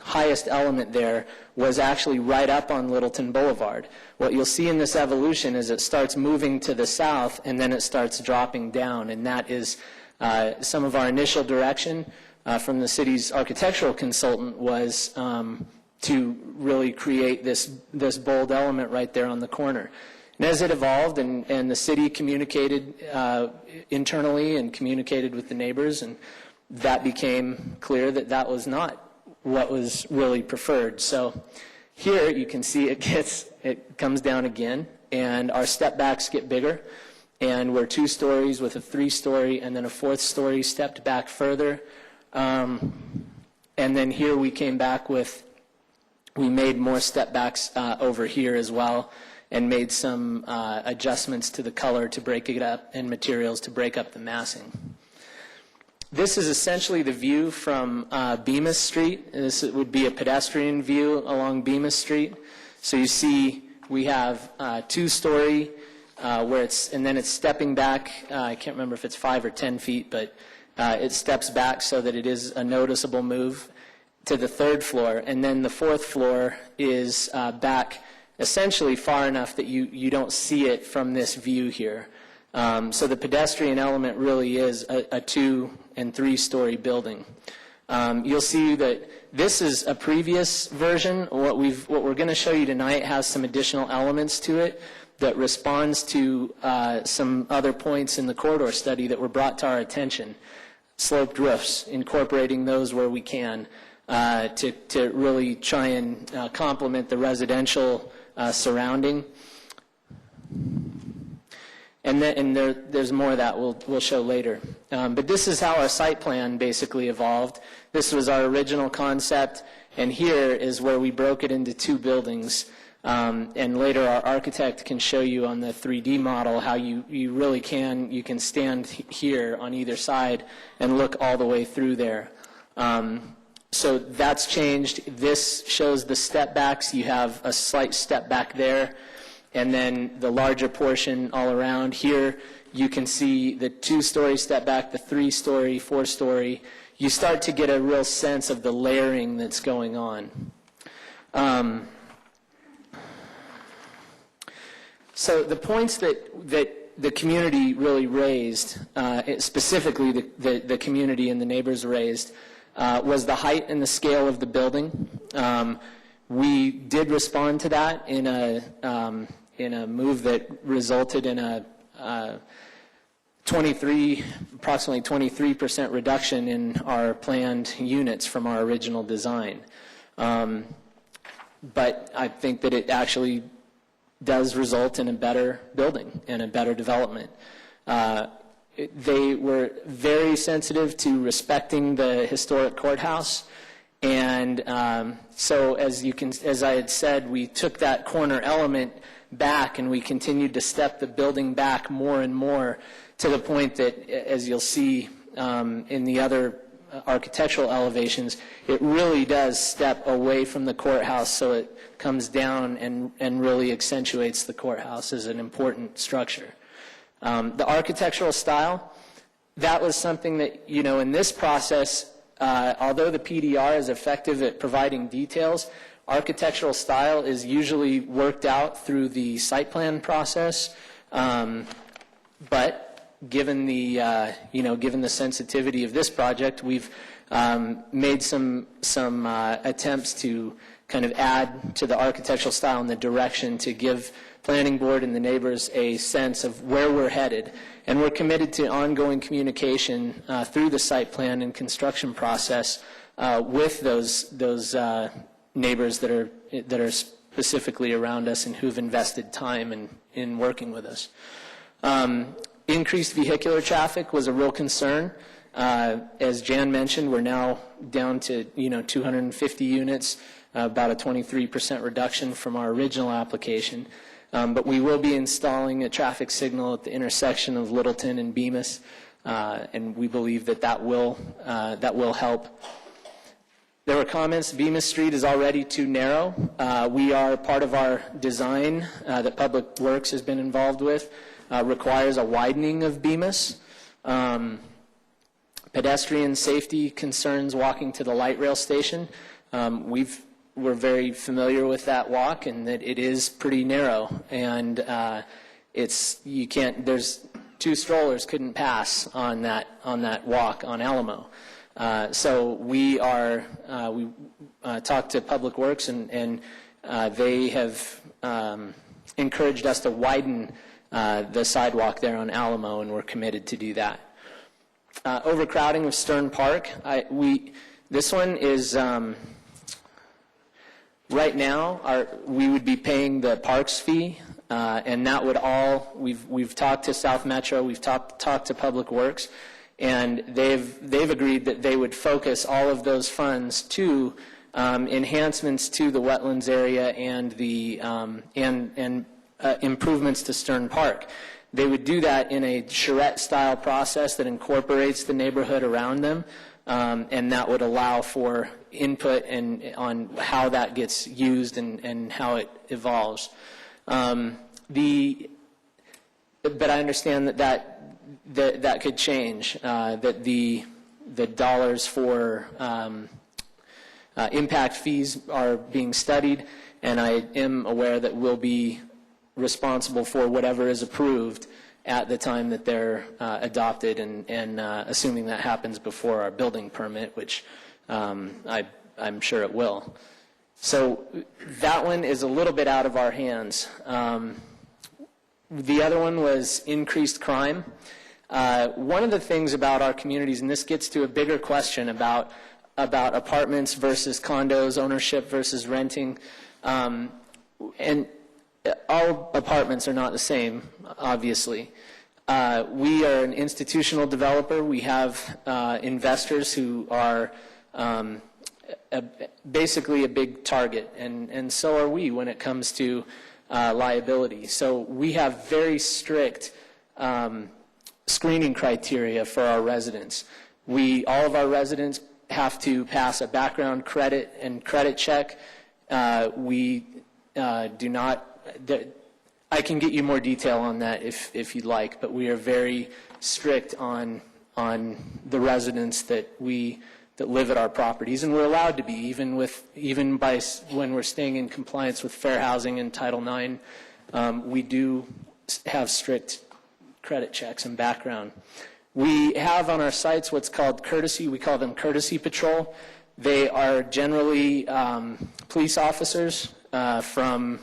highest element there was actually right up on Littleton Boulevard. What you'll see in this evolution is it starts moving to the south, and then it starts dropping down, and that is some of our initial direction from the city's architectural consultant was to really create this bold element right there on the corner. And as it evolved and the city communicated internally and communicated with the neighbors, and that became clear that that was not what was really preferred. So here you can see it comes down again, and our step backs get bigger, and we're 2 stories with a 3-story and then a 4th story stepped back further. And then here we came back we made more step backs over here as well, and made some adjustments to the color to break it up, and materials to break up the massing. This is essentially the view from Bemis Street. This would be a pedestrian view along Bemis Street. So you see we have 2-story and then it's stepping back. I can't remember if it's 5 or 10 feet, but it steps back so that it is a noticeable move to the 3rd floor. And then the 4th floor is back essentially far enough that you don't see it from this view here. So the pedestrian element really is a 2- and 3-story building. You'll see that this is a previous version. What we're going to show you tonight has some additional elements to it that responds to some other points in the corridor study that were brought to our attention. Sloped roofs, incorporating those where we can to really try and complement the residential surrounding. And there's more of that we'll show later. But this is how our site plan basically evolved. This was our original concept, and here is where we broke it into 2 buildings. And later our architect can show you on the 3D model how you really you can stand here on either side and look all the way through there. So that's changed. This shows the step backs. You have a slight step back there, and then the larger portion all around. Here you can see the 2-story step back, the 3-story, 4-story. You start to get a real sense of the layering that's going on. So the points that the community really raised, specifically the community and the neighbors raised, was the height and the scale of the building. We did respond to that in a move that resulted in a approximately 23% reduction in our planned units from our original design. But I think that it actually does result in a better building and a better development. They were very sensitive to respecting the historic courthouse, and so as I had said, we took that corner element back and we continued to step the building back more and more to the point that, as you'll see in the other architectural elevations, it really does step away from the courthouse, so it comes down and really accentuates the courthouse as an important structure. The architectural style, that was something that, in this process, although the PDR is effective at providing details, architectural style is usually worked out through the site plan process. But given the given the sensitivity of this project, we've made some attempts to kind of add to the architectural style and the direction to give planning board and the neighbors a sense of where we're headed. And we're committed to ongoing communication through the site plan and construction process with those neighbors that are specifically around us and who've invested time in working with us. Increased vehicular traffic was a real concern. As Jan mentioned, we're now down to 250 units, about a 23% reduction from our original application. But we will be installing a traffic signal at the intersection of Littleton and Bemis, and we believe that will help. There were comments, Bemis Street is already too narrow. We are part of our design that Public Works has been involved with, requires a widening of Bemis. Pedestrian safety concerns walking to the light rail station. We're very familiar with that walk, and that it is pretty narrow, and there's 2 strollers couldn't pass on that walk on Alamo. So we talked to Public Works, and they have encouraged us to widen the sidewalk there on Alamo, and we're committed to do that. Overcrowding of Stern Park. This one is right now. We would be paying the parks fee, and that would all. We've talked to South Metro. We've talked to Public Works, and they've agreed that they would focus all of those funds to enhancements to the wetlands area and the improvements to Stern Park. They would do that in a charrette-style process that incorporates the neighborhood around them, and that would allow for input on how that gets used and how it evolves. But I understand that could change, that the dollars for impact fees are being studied, and I am aware that we'll be responsible for whatever is approved at the time that they're adopted, and assuming that happens before our building permit, which I'm sure it will. So that one is a little bit out of our hands. The other one was increased crime. One of the things about our communities, and this gets to a bigger question about apartments versus condos, ownership versus renting, and all apartments are not the same, obviously. We are an institutional developer. We have investors who are basically a big target, and so are we when it comes to liability. So we have very strict screening criteria for our residents. All of our residents have to pass a background credit check. We do not. I can get you more detail on that if you'd like, but we are very strict on the residents that live at our properties, and we're allowed to be, even by when we're staying in compliance with fair housing and Title IX. We do have strict credit checks and background. We have on our sites what's called courtesy. We call them courtesy patrol. They are generally police officers from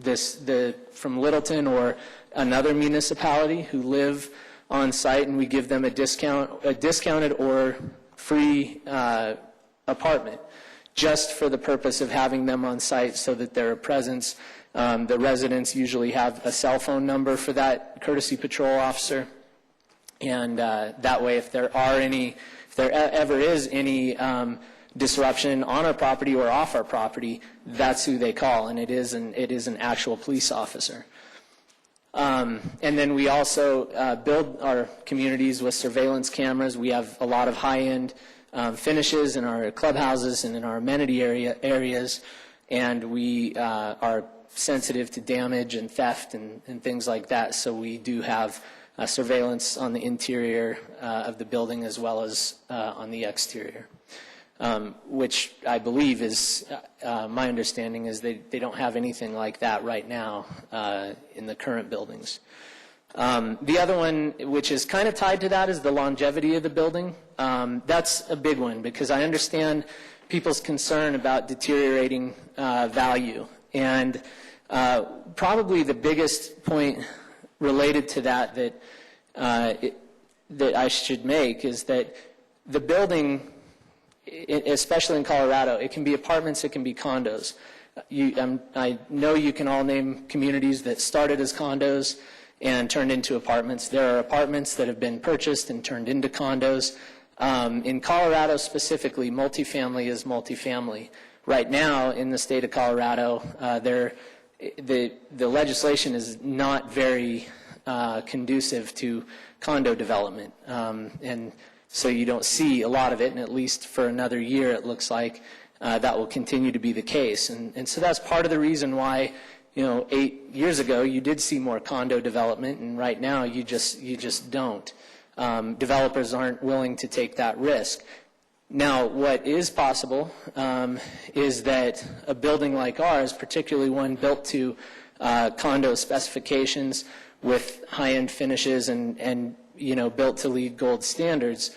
Littleton or another municipality who live on site, and we give them a discounted or free apartment just for the purpose of having them on site so that they're a presence. The residents usually have a cell phone number for that courtesy patrol officer, and that way if there ever is any disruption on our property or off our property, that's who they call, and it is an actual police officer. And then we also build our communities with surveillance cameras. We have a lot of high-end finishes in our clubhouses and in our amenity areas, and we are sensitive to damage and theft and things like that. So we do have surveillance on the interior of the building as well as on the exterior. Which I believe is, my understanding is they don't have anything like that right now in the current buildings. The other one, which is kind of tied to that, is the longevity of the building. That's a big one because I understand people's concern about deteriorating value. And probably the biggest point related to that I should make is that the building, especially in Colorado, it can be apartments, it can be condos. I know you can all name communities that started as condos and turned into apartments. There are apartments that have been purchased and turned into condos. In Colorado specifically, multifamily is multifamily. Right now, in the state of Colorado, the legislation is not very conducive to condo development. And so you don't see a lot of it, and at least for another year it looks like that will continue to be the case. And so that's part of the reason why, 8 years ago you did see more condo development, and right now you just don't. Developers aren't willing to take that risk. Now, what is possible is that a building like ours, particularly one built to condo specifications with high-end finishes and built to LEED Gold standards,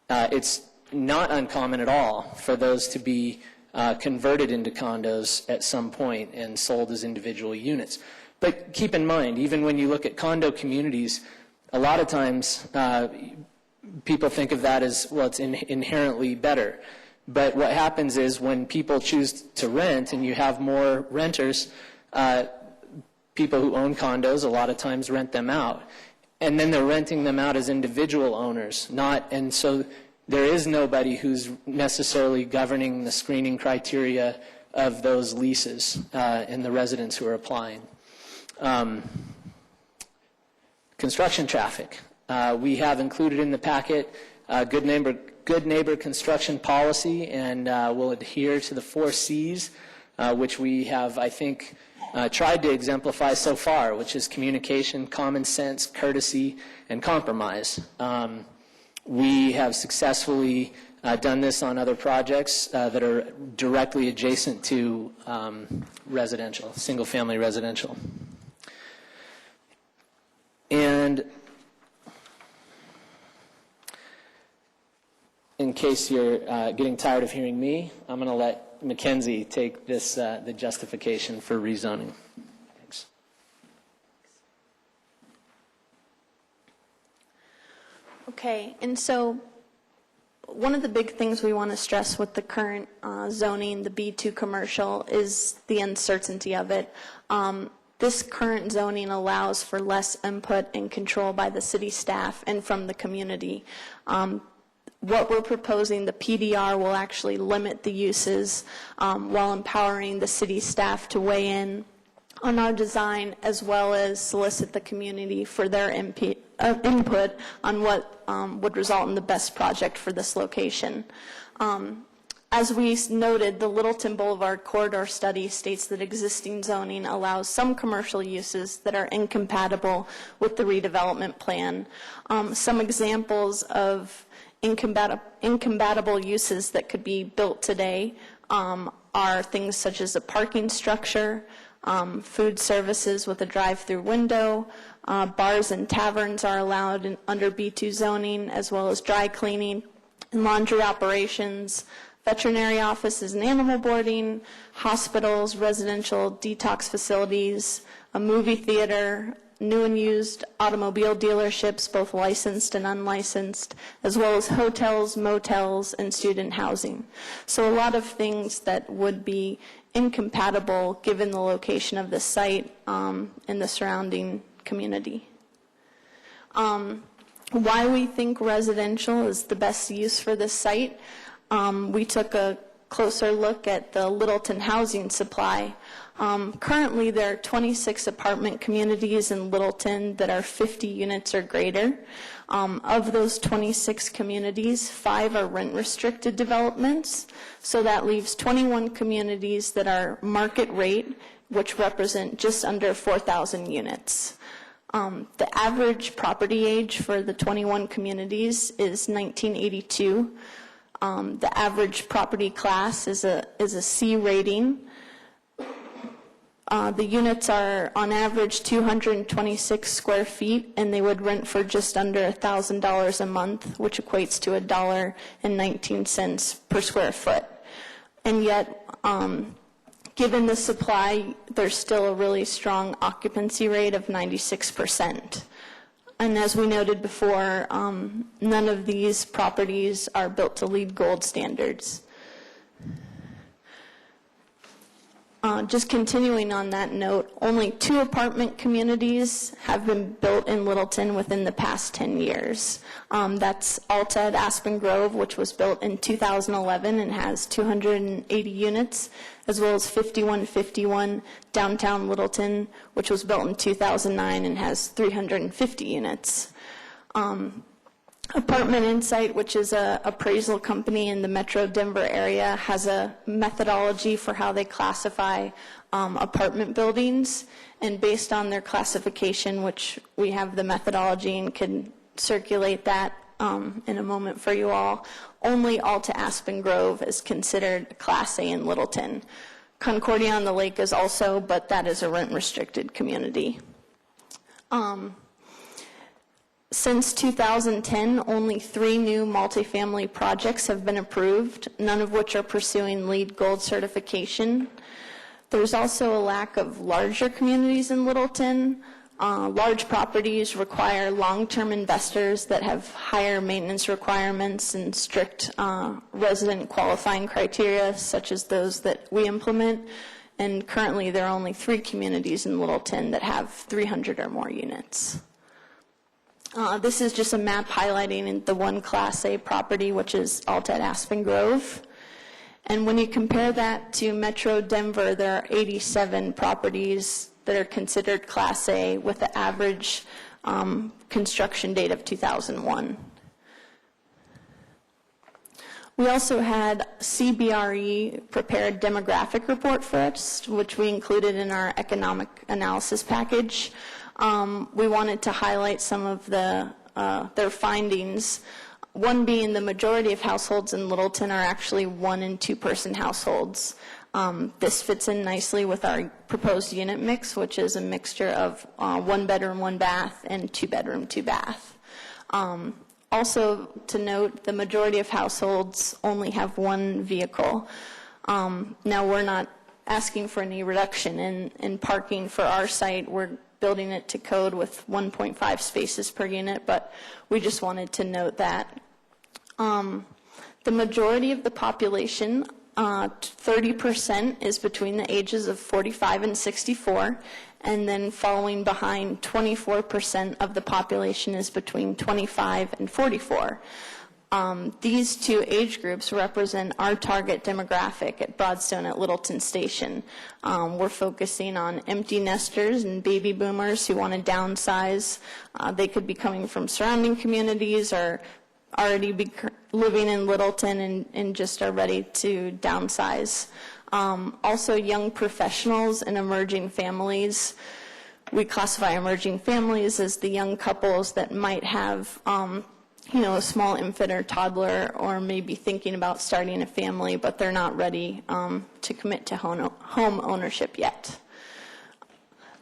it's not uncommon at all for those to be converted into condos at some point and sold as individual units. But keep in mind, even when you look at condo communities, a lot of times people think of that as, well, it's inherently better. But what happens is when people choose to rent and you have more renters, people who own condos a lot of times rent them out. And then they're renting them out as individual owners, and so there is nobody who's necessarily governing the screening criteria of those leases and the residents who are applying. Construction traffic. We have included in the packet good neighbor construction policy, and we'll adhere to the 4 C's, which we have, I think, tried to exemplify so far, which is communication, common sense, courtesy, and compromise. We have successfully done this on other projects that are directly adjacent to residential, single-family residential. And in case you're getting tired of hearing me, I'm going to let Mackenzie take this, the justification for rezoning. Thanks. Okay, and so one of the big things we want to stress with the current zoning, the B2 commercial, is the uncertainty of it. This current zoning allows for less input and control by the city staff and from the community. what we're proposing, the PDR will actually limit the uses while empowering the city staff to weigh in on our design, as well as solicit the community for their input on what would result in the best project for this location. As we noted, the Littleton Boulevard Corridor Study states that existing zoning allows some commercial uses that are incompatible with the redevelopment plan. Some examples of incompatible uses that could be built today are things such as a parking structure, food services with a drive-through window, bars and taverns are allowed under B2 zoning, as well as dry cleaning and laundry operations, veterinary offices and animal boarding, hospitals, residential detox facilities, a movie theater, new and used automobile dealerships, both licensed and unlicensed, as well as hotels, motels, and student housing. So a lot of things that would be incompatible given the location of the site and the surrounding community. Why we think residential is the best use for this site. We took a closer look at the Littleton housing supply. Currently, there are 26 apartment communities in Littleton that are 50 units or greater. Of those 26 communities, 5 are rent-restricted developments, so that leaves 21 communities that are market rate, which represent just under 4,000 units. The average property age for the 21 communities is 1982. The average property class is a C rating. The units are on average 226 square feet, and they would rent for just under $1,000 a month, which equates to $1.19 per square foot. And yet, given the supply, there's still a really strong occupancy rate of 96%. And as we noted before, none of these properties are built to LEED Gold standards. Just continuing on that note, only 2 apartment communities have been built in Littleton within the past 10 years. That's Alta at Aspen Grove, which was built in 2011 and has 280 units, as well as 5151 downtown Littleton, which was built in 2009 and has 350 units. Apartment Insight, which is an appraisal company in the Metro Denver area, has a methodology for how they classify apartment buildings. And based on their classification, which we have the methodology and can circulate that in a moment for you all, only Alta Aspen Grove is considered Class A in Littleton. Concordia on the Lake is also, but that is a rent-restricted community. Since 2010, only 3 new multifamily projects have been approved, none of which are pursuing LEED Gold certification. There's also a lack of larger communities in Littleton. Large properties require long-term investors that have higher maintenance requirements and strict resident qualifying criteria, such as those that we implement. And currently, there are only 3 communities in Littleton that have 300 or more units. This is just a map highlighting the one Class A property, which is Alta at Aspen Grove. And when you compare that to Metro Denver, there are 87 properties that are considered Class A with the average construction date of 2001. We also had CBRE prepare a demographic report for us, which we included in our economic analysis package. We wanted to highlight some of their findings. One being the majority of households in Littleton are actually 1- and 2-person households. This fits in nicely with our proposed unit mix, which is a mixture of 1 bedroom, 1 bath, and 2 bedroom, 2 bath. Also to note, the majority of households only have 1 vehicle. Now, we're not asking for any reduction in parking for our site. We're building it to code with 1.5 spaces per unit, but we just wanted to note that. The majority of the population, 30%, is between the ages of 45 and 64, and then following behind, 24% of the population is between 25 and 44. These two age groups represent our target demographic at Broadstone at Littleton Station. We're focusing on empty nesters and baby boomers who want to downsize. They could be coming from surrounding communities or already be living in Littleton and just are ready to downsize. Also young professionals and emerging families. We classify emerging families as the young couples that might have a small infant or toddler, or maybe thinking about starting a family, but they're not ready to commit to home ownership yet.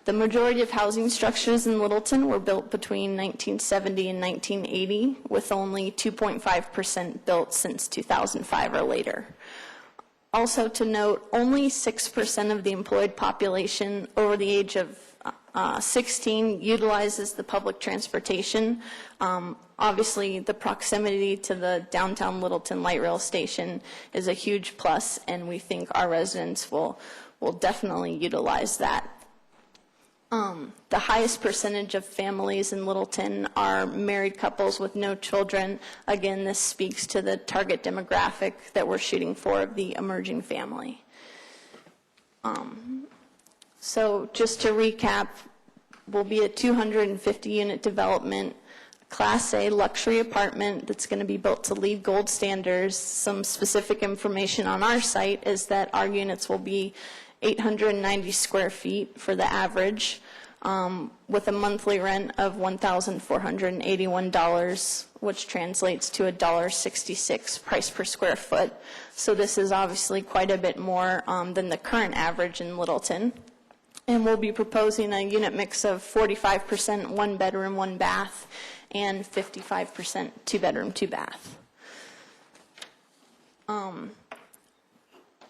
The majority of housing structures in Littleton were built between 1970 and 1980, with only 2.5% built since 2005 or later. Also to note, only 6% of the employed population over the age of 16 utilizes the public transportation. Obviously, the proximity to the downtown Littleton light rail station is a huge plus, and we think our residents will definitely utilize that. The highest percentage of families in Littleton are married couples with no children. Again, this speaks to the target demographic that we're shooting for of the emerging family. So just to recap, we'll be a 250-unit development, Class A luxury apartment that's going to be built to LEED Gold standards. Some specific information on our site is that our units will be 890 square feet for the average, with a monthly rent of $1,481, which translates to $1.66 price per square foot. So this is obviously quite a bit more than the current average in Littleton. And we'll be proposing a unit mix of 45% one bedroom, one bath, and 55% two bedroom, two bath.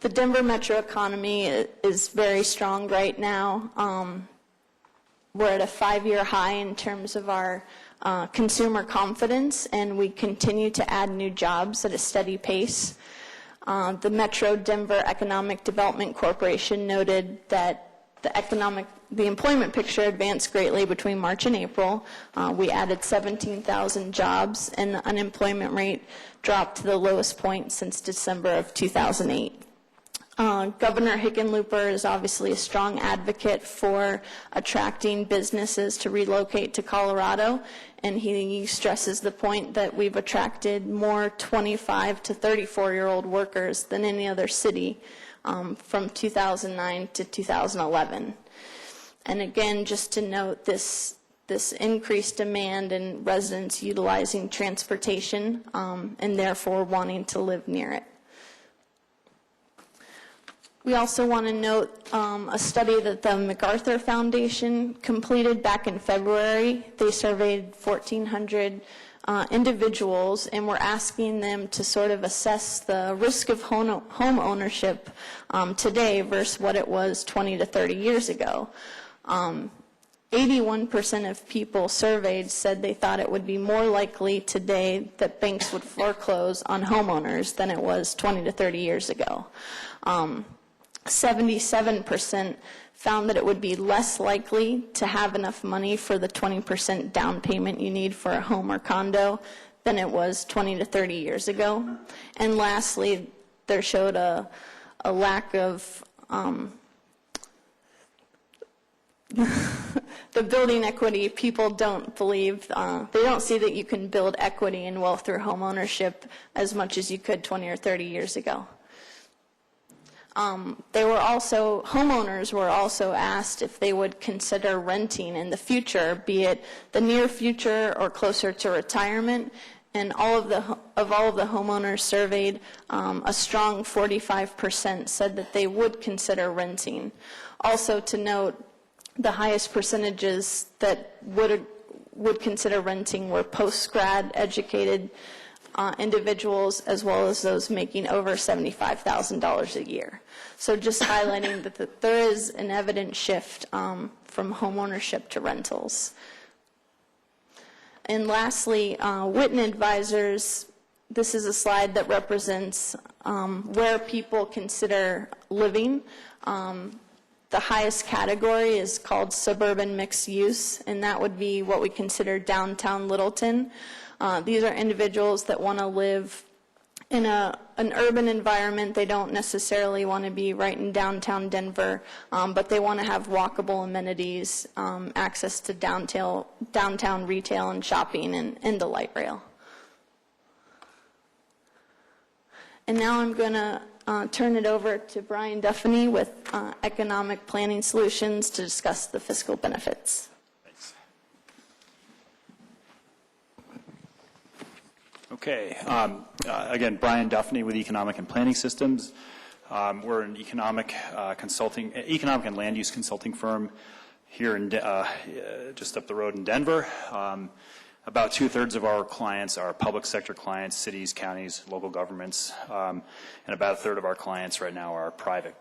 The Denver metro economy is very strong right now. We're at a 5-year high in terms of our consumer confidence, and we continue to add new jobs at a steady pace. The Metro Denver Economic Development Corporation noted that the employment picture advanced greatly between March and April. We added 17,000 jobs, and the unemployment rate dropped to the lowest point since December of 2008. Governor Hickenlooper is obviously a strong advocate for attracting businesses to relocate to Colorado, and he stresses the point that we've attracted more 25 to 34-year-old workers than any other city from 2009 to 2011. And again, just to note this increased demand and residents utilizing transportation and therefore wanting to live near it. We also want to note a study that the MacArthur Foundation completed back in February. They surveyed 1,400 individuals, and we're asking them to sort of assess the risk of home ownership today versus what it was 20 to 30 years ago. 81% of people surveyed said they thought it would be more likely today that banks would foreclose on homeowners than it was 20 to 30 years ago. 77% found that it would be less likely to have enough money for the 20% down payment you need for a home or condo than it was 20 to 30 years ago. And lastly, there showed a lack of the building equity. People don't believe, they don't see that you can build equity and wealth through home ownership as much as you could 20 or 30 years ago. Homeowners were also asked if they would consider renting in the future, be it the near future or closer to retirement. And all of the homeowners surveyed, a strong 45% said that they would consider renting. Also to note, the highest percentages that would consider renting were post-grad educated individuals, as well as those making over $75,000 a year. So just highlighting that there is an evident shift from homeownership to rentals. And lastly, Witten Advisors, this is a slide that represents where people consider living. The highest category is called suburban mixed use, and that would be what we consider downtown Littleton. These are individuals that want to live in an urban environment. They don't necessarily want to be right in downtown Denver, but they want to have walkable amenities, access to downtown retail and shopping, and the light rail. And now I'm going to turn it over to Brian Duffany with Economic Planning Solutions to discuss the fiscal benefits. Okay. Again, Brian Duffany with Economic and Planning Systems. We're an economic and land use consulting firm here in just up the road in Denver. About 2/3 of our clients are public sector clients, cities, counties, local governments, and about 1/3 of our clients right now are private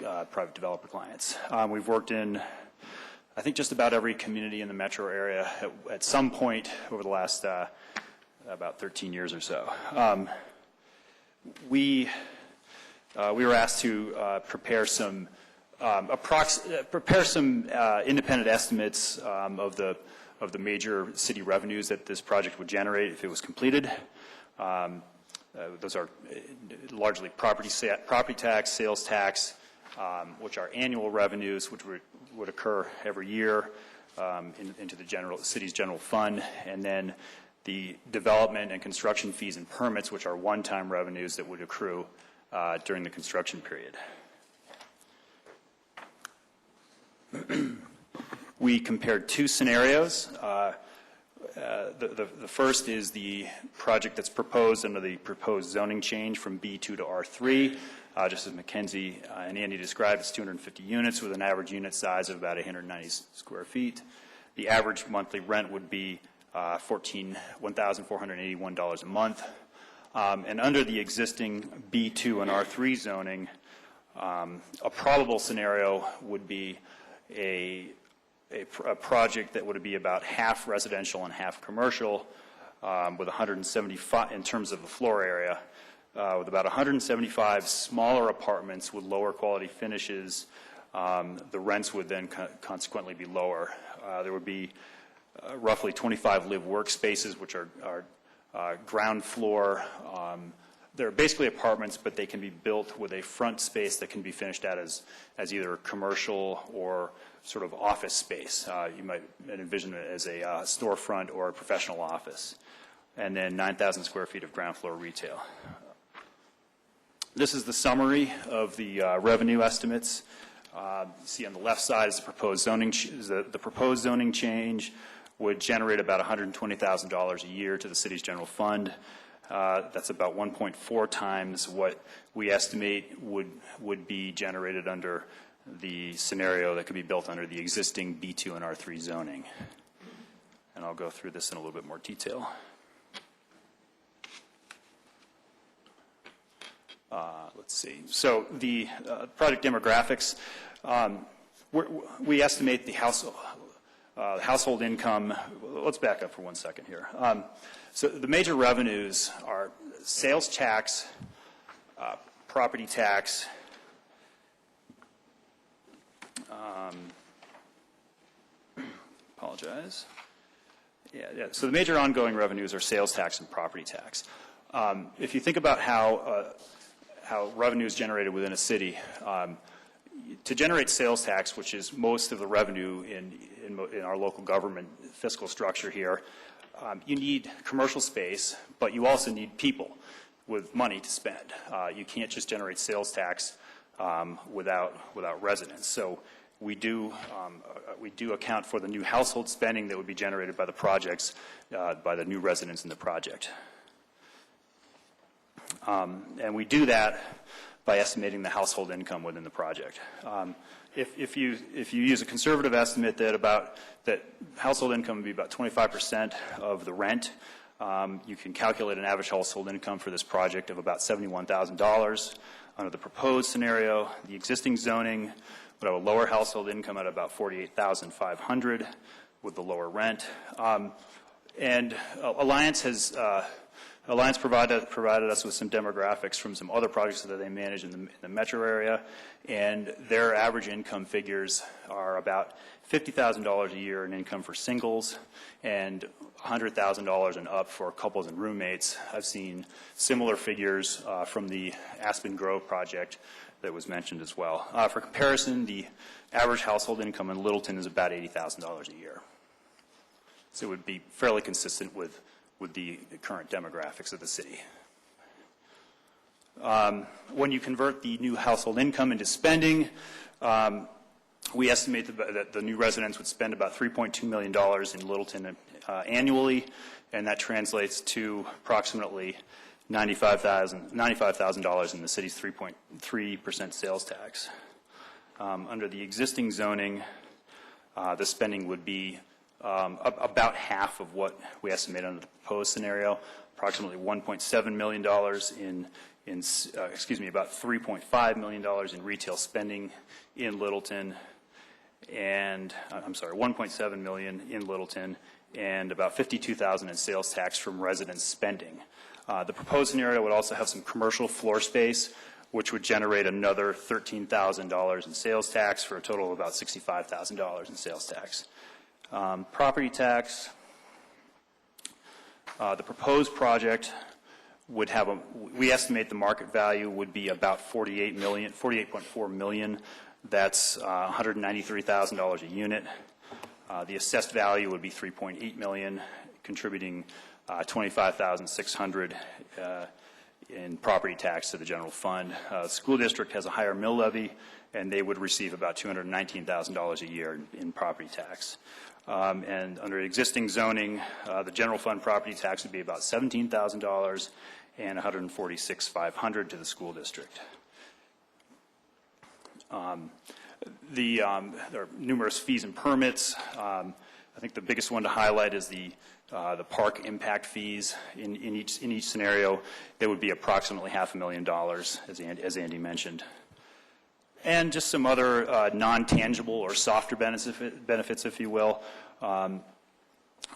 developer clients. We've worked in, I think, just about every community in the metro area at some point over the last about 13 years or so. We were asked to prepare some independent estimates of the major city revenues that this project would generate if it was completed. Those are largely property tax, sales tax, which are annual revenues, which would occur every year into the city's general fund, and then the development and construction fees and permits, which are one-time revenues that would accrue during the construction period. We compared two scenarios. The first is the project that's proposed under the proposed zoning change from B2 to R3. Just as Mackenzie and Andy described, it's 250 units with an average unit size of about 890 square feet. The average monthly rent would be $1,481 a month. And under the existing B2 and R3 zoning, a probable scenario would be a project that would be about half residential and half commercial, with 175 in terms of the floor area, with about 175 smaller apartments with lower quality finishes. The rents would then consequently be lower. There would be roughly 25 live workspaces, which are ground floor. They're basically apartments, but they can be built with a front space that can be finished out as either commercial or sort of office space. You might envision it as a storefront or a professional office. And then 9,000 square feet of ground floor retail. This is the summary of the revenue estimates. You see on the left side is the proposed zoning. The proposed zoning change would generate about $120,000 a year to the city's general fund. That's about 1.4 times what we estimate would be generated under the scenario that could be built under the existing B2 and R3 zoning. And I'll go through this in a little bit more detail. Let's see. So the project demographics, we estimate the household income. Let's back up for 1 second here. So the major revenues are sales tax, property tax, apologize. Yeah. So the major ongoing revenues are sales tax and property tax. If you think about how revenue is generated within a city, to generate sales tax, which is most of the revenue in our local government fiscal structure here, you need commercial space, but you also need people with money to spend. You can't just generate sales tax without residents. So we do account for the new household spending that would be generated by the projects, by the new residents in the project. And we do that by estimating the household income within the project. If you use a conservative estimate that household income would be about 25% of the rent, you can calculate an average household income for this project of about $71,000. Under the proposed scenario, the existing zoning would have a lower household income at about $48,500 with the lower rent. And Alliance has Alliance provided us with some demographics from some other projects that they manage in the metro area, and their average income figures are about $50,000 a year in income for singles and $100,000 and up for couples and roommates. I've seen similar figures from the Aspen Grove project that was mentioned as well. For comparison, the average household income in Littleton is about $80,000 a year. So it would be fairly consistent with the current demographics of the city. When you convert the new household income into spending, we estimate that the new residents would spend about $3.2 million in Littleton annually, and that translates to approximately $95,000 in the city's 3.3% sales tax. Under the existing zoning, the spending would be about half of what we estimate under the proposed scenario, approximately $1.7 million about $3.5 million in retail spending in Littleton, and $1.7 million in Littleton, and about $52,000 in sales tax from residents spending. The proposed scenario would also have some commercial floor space, which would generate another $13,000 in sales tax for a total of about $65,000 in sales tax. Property tax, the proposed project would have we estimate the market value would be about $48.4 million. That's $193,000 a unit. The assessed value would be $3.8 million, contributing $25,600 in property tax to the general fund. The school district has a higher mill levy, and they would receive about $219,000 a year in property tax. And under existing zoning, the general fund property tax would be about $17,000 and $146,500 to the school district. There are numerous fees and permits. I think the biggest one to highlight is the park impact fees. In each scenario, they would be approximately $500,000, as Andy mentioned. And just some other non-tangible or softer benefits, if you will.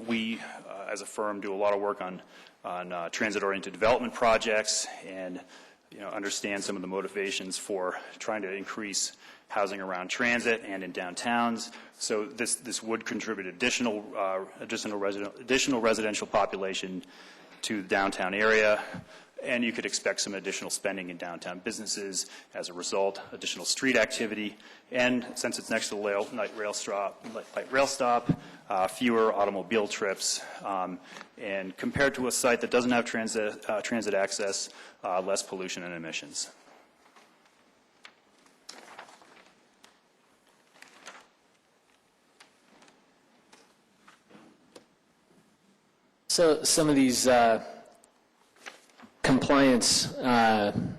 We, as a firm, do a lot of work on transit-oriented development projects, and understand some of the motivations for trying to increase housing around transit and in downtowns. So this would contribute additional residential population to the downtown area. And you could expect some additional spending in downtown businesses as a result, additional street activity, and since it's next to the light rail stop, fewer automobile trips, and compared to a site that doesn't have transit access, less pollution and emissions. So some of these compliance and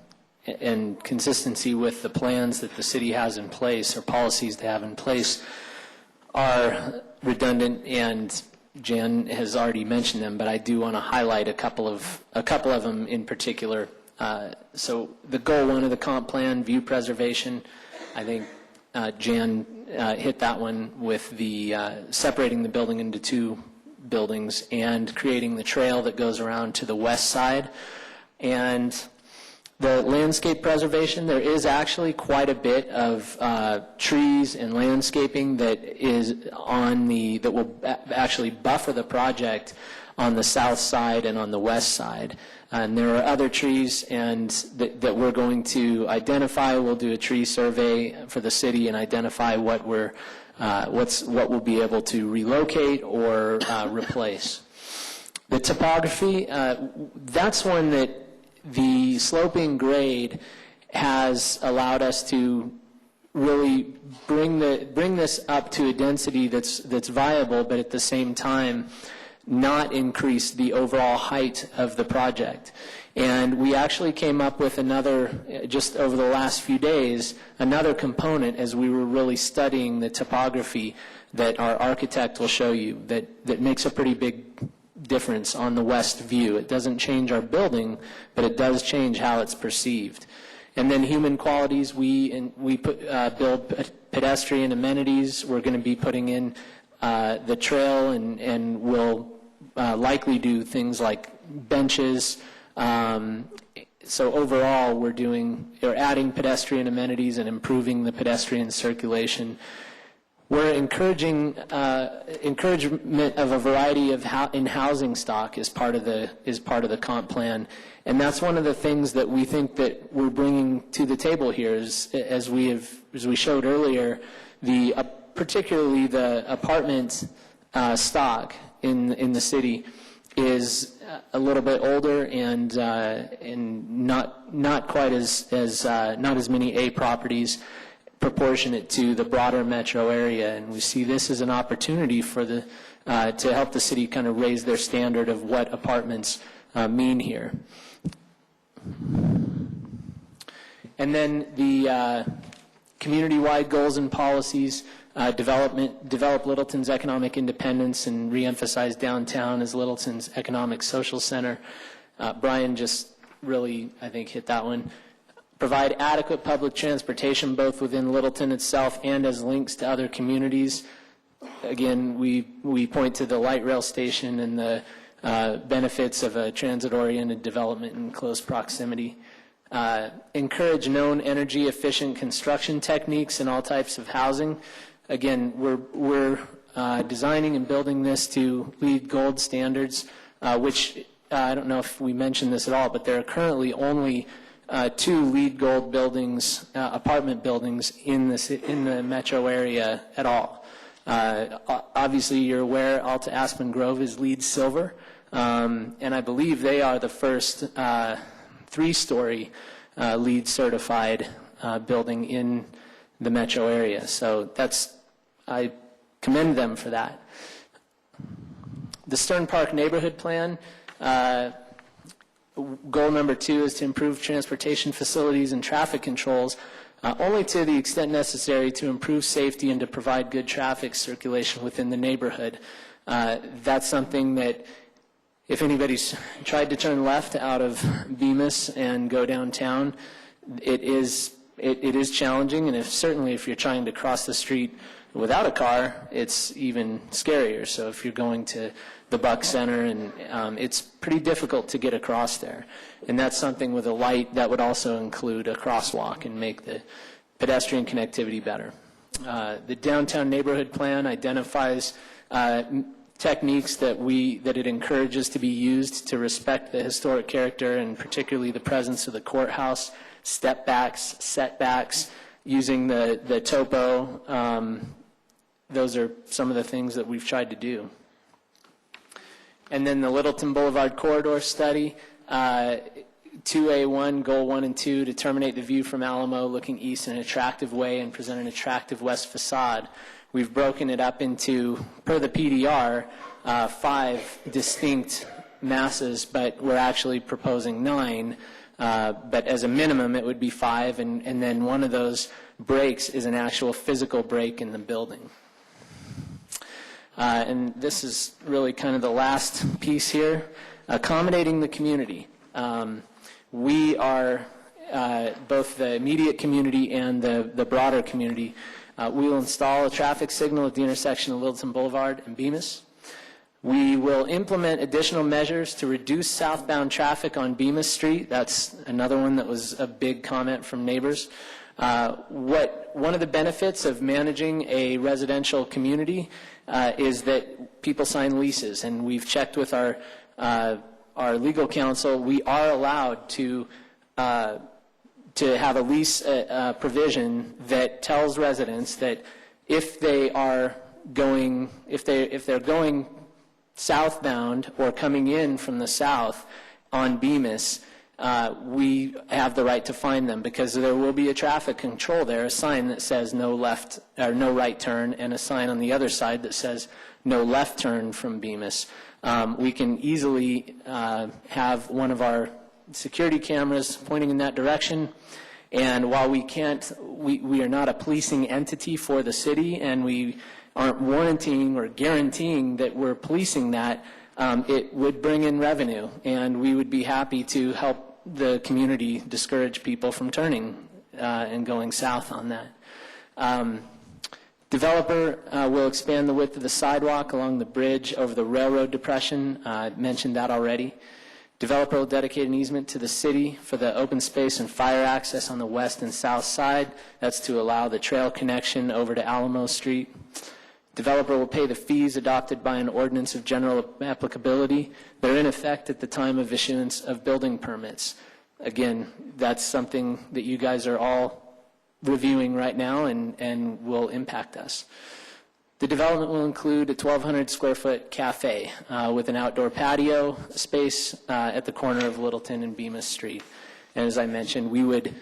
consistency with the plans that the city has in place or policies they have in place are redundant, and Jan has already mentioned them, but I do want to highlight a couple of them in particular. So the goal one of the comp plan, view preservation, I think Jan hit that one with the separating the building into two buildings and creating the trail that goes around to the west side. And the landscape preservation, there is actually quite a bit of trees and landscaping that will actually buffer the project on the south side and on the west side. And there are other trees that we're going to identify. We'll do a tree survey for the city and identify what we'll be able to relocate or replace. The topography, that's one that the sloping grade has allowed us to really bring this up to a density that's viable, but at the same time not increase the overall height of the project. And we actually came up with just over the last few days, another component as we were really studying the topography that our architect will show you that makes a pretty big difference on the west view. It doesn't change our building, but it does change how it's perceived. And then human qualities, we build pedestrian amenities. We're going to be putting in the trail, and we'll likely do things like benches. So overall, we're adding pedestrian amenities and improving the pedestrian circulation. We're encouragement of a variety of in housing stock is part of the comp plan, and that's one of the things that we think that we're bringing to the table here. As we showed earlier, particularly the apartment stock in the city is a little bit older and not quite not as many A properties proportionate to the broader metro area, and we see this as an opportunity for to help the city kind of raise their standard of what apartments mean here. And then the community-wide goals and policies. Develop Littleton's economic independence and reemphasize downtown as Littleton's economic social center. Brian just really, I think, hit that one. Provide adequate public transportation both within Littleton itself and as links to other communities. Again, we point to the light rail station and the benefits of a transit-oriented development in close proximity. Encourage known energy-efficient construction techniques in all types of housing. Again, we're designing and building this to LEED Gold standards, which I don't know if we mentioned this at all, but there are currently only 2 LEED Gold buildings, apartment buildings in the metro area at all. Obviously, you're aware Alta Aspen Grove is LEED Silver, and I believe they are the first 3-story LEED certified building in the metro area. So I commend them for that. The Stern Park Neighborhood Plan, goal number 2 is to improve transportation facilities and traffic controls only to the extent necessary to improve safety and to provide good traffic circulation within the neighborhood. That's something that if anybody's tried to turn left out of Bemis and go downtown, it is challenging, and certainly if you're trying to cross the street without a car, it's even scarier. So if you're going to the Buck Center, and it's pretty difficult to get across there. And that's something with a light that would also include a crosswalk and make the pedestrian connectivity better. The Downtown Neighborhood Plan identifies techniques that it encourages to be used to respect the historic character and particularly the presence of the courthouse, step backs, setbacks, using the topo. Those are some of the things that we've tried to do. And then the Littleton Boulevard Corridor Study, 2A1, Goal 1 and 2, to terminate the view from Alamo looking east in an attractive way and present an attractive west facade. We've broken it up into, per the PDR, 5 distinct masses, but we're actually proposing 9. But as a minimum, it would be 5, and then one of those breaks is an actual physical break in the building. And this is really kind of the last piece here, accommodating the community. We are, both the immediate community and the broader community, we will install a traffic signal at the intersection of Littleton Boulevard and Bemis. We will implement additional measures to reduce southbound traffic on Bemis Street. That's another one that was a big comment from neighbors. One of the benefits of managing a residential community is that people sign leases, and we've checked with our legal counsel. We are allowed to have a lease provision that tells residents that if they're going southbound or coming in from the south on Bemis, we have the right to fine them because there will be a traffic control there, a sign that says no left or no right turn, and a sign on the other side that says no left turn from Bemis. We can easily have one of our security cameras pointing in that direction, and while we are not a policing entity for the city, and we aren't warranting or guaranteeing that we're policing that, it would bring in revenue, and we would be happy to help the community discourage people from turning and going south on that. Developer will expand the width of the sidewalk along the bridge over the railroad depression. I mentioned that already. Developer will dedicate an easement to the city for the open space and fire access on the west and south side. That's to allow the trail connection over to Alamo Street. Developer will pay the fees adopted by an ordinance of general applicability that are in effect at the time of issuance of building permits. Again, that's something that you guys are all reviewing right now and will impact us. The development will include a 1,200 square foot cafe with an outdoor patio space at the corner of Littleton and Bemis Street. And as I mentioned, we would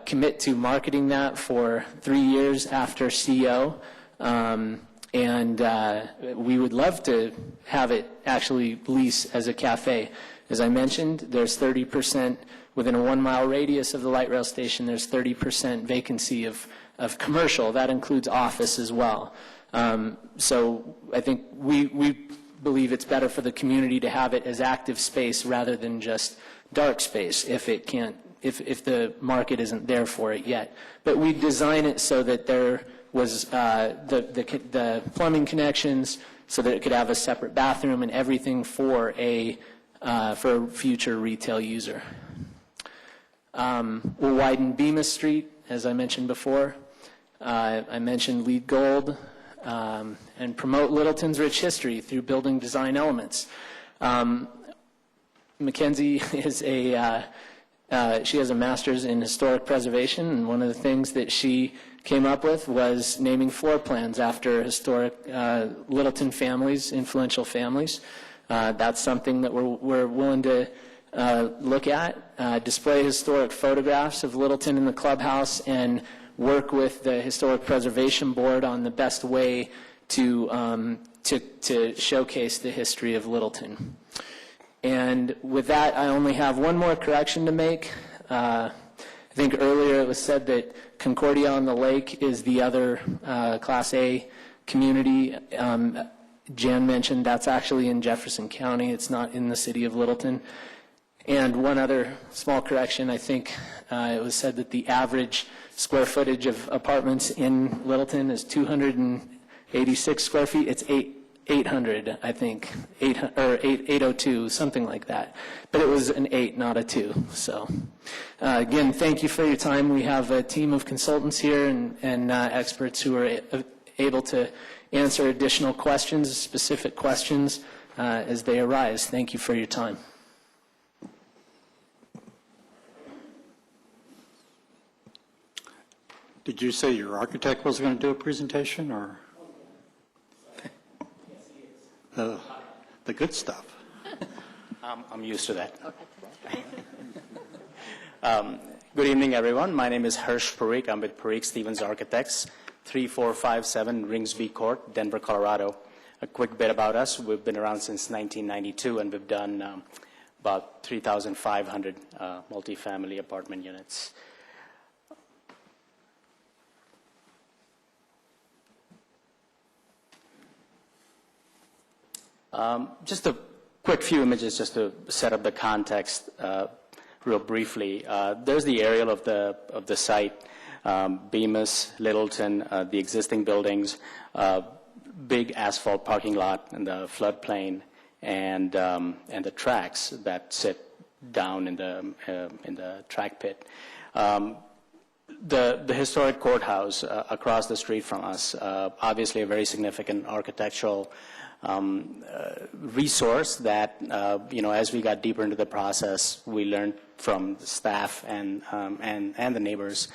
commit to marketing that for 3 years after CO. And we would love to have it actually lease as a cafe. As I mentioned, there's 30% within a 1 mile radius of the light rail station. There's 30% vacancy of commercial. That includes office as well. So I think we believe it's better for the community to have it as active space rather than just dark space if the market isn't there for it yet. But we design it so that there was the plumbing connections so that it could have a separate bathroom and everything for a future retail user. We'll widen Bemis Street, as I mentioned before. I mentioned LEED Gold, and promote Littleton's rich history through building design elements. Mackenzie is she has a master's in historic preservation, and one of the things that she came up with was naming floor plans after historic Littleton families, influential families. That's something that we're willing to look at, display historic photographs of Littleton in the clubhouse, and work with the Historic Preservation Board on the best way to showcase the history of Littleton. And with that, I only have one more correction to make. I think earlier it was said that Concordia on the Lake is the other Class A community. Jan mentioned that's actually in Jefferson County. It's not in the city of Littleton. And one other small correction, I think it was said that the average square footage of apartments in Littleton is 286 square feet. It's 800, I think, 802, something like that. But it was an 8, not a 2. So, again, thank you for your time. We have a team of consultants here and experts who are able to answer additional questions, specific questions, as they arise. Thank you for your time. Did you say your architect was going to do a presentation, or the good stuff? I'm used to that. Good evening, everyone. My name is Harsh Parikh. I'm with Parikh Stevens Architects, 3457 Ringsby Court, Denver, Colorado. A quick bit about us. We've been around since 1992, and we've done about 3,500 multifamily apartment units. Just a quick few images just to set up the context real briefly. There's the aerial of the site, Bemis, Littleton, the existing buildings, big asphalt parking lot in the floodplain, and the tracks that sit down in the track pit. The historic courthouse across the street from us, obviously a very significant architectural resource that, as we got deeper into the process, we learned from the staff and the neighbors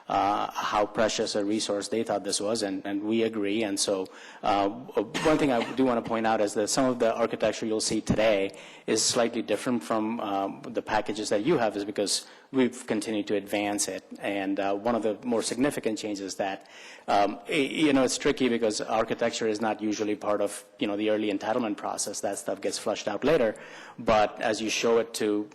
how precious a resource they thought this was, and we agree. And so one thing I do want to point out is that some of the architecture you'll see today is slightly different from the packages that you have, is because we've continued to advance it. And one of the more significant changes that, it's tricky because architecture is not usually part of, the early entitlement process. That stuff gets flushed out later. But as you show it to,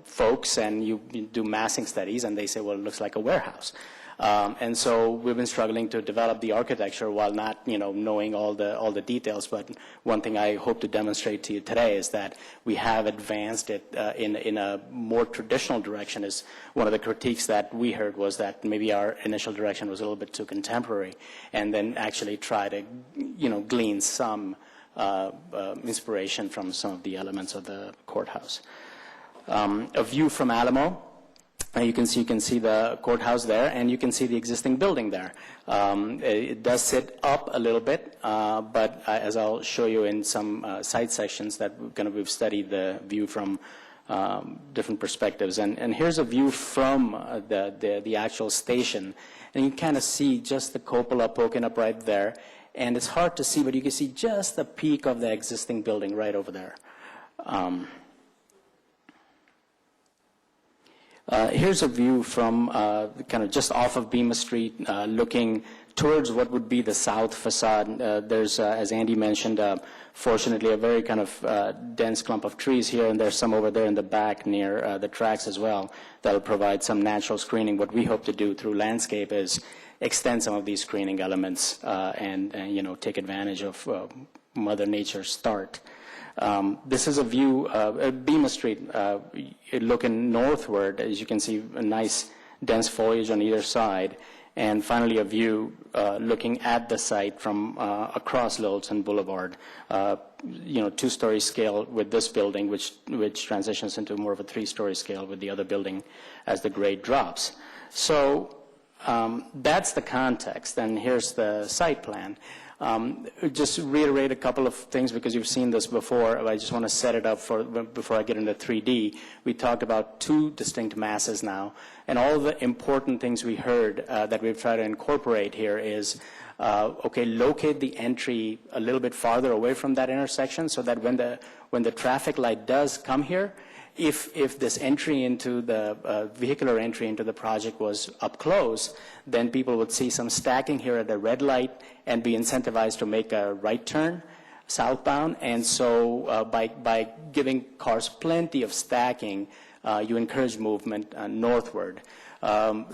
folks and you do massing studies and they say, well, it looks like a warehouse. And so we've been struggling to develop the architecture while not, knowing all the details. But one thing I hope to demonstrate to you today is that we have advanced it in a more traditional direction. Is one of the critiques that we heard was that maybe our initial direction was a little bit too contemporary, and then actually try to, glean some inspiration from some of the elements of the courthouse. A view from Alamo. You can see the courthouse there, and you can see the existing building there. It does sit up a little bit, but as I'll show you in some side sections that we've studied the view from different perspectives. And here's a view from the actual station, and you kind of see just the cupola poking up right there. And it's hard to see, but you can see just the peak of the existing building right over there. Here's a view from kind of just off of Bemis Street, looking towards what would be the south facade. There's, as Andy mentioned, fortunately a very kind of dense clump of trees here, and there's some over there in the back near the tracks as well that will provide some natural screening. What we hope to do through landscape is extend some of these screening elements and take advantage of Mother Nature's start. This is a view of Bemis Street, looking northward. As you can see, a nice dense foliage on either side. And finally, a view looking at the site from across Littleton Boulevard, two-story scale with this building, which transitions into more of a three-story scale with the other building as the grade drops. So that's the context, and here's the site plan. Just reiterate a couple of things because you've seen this before. I just want to set it up before I get into 3D. We talked about two distinct masses now, and all the important things we heard that we've tried to incorporate here is, locate the entry a little bit farther away from that intersection so that when the traffic light does come here, if this entry into the vehicular entry into the project was up close, then people would see some stacking here at the red light and be incentivized to make a right turn southbound. And so by giving cars plenty of stacking, you encourage movement northward.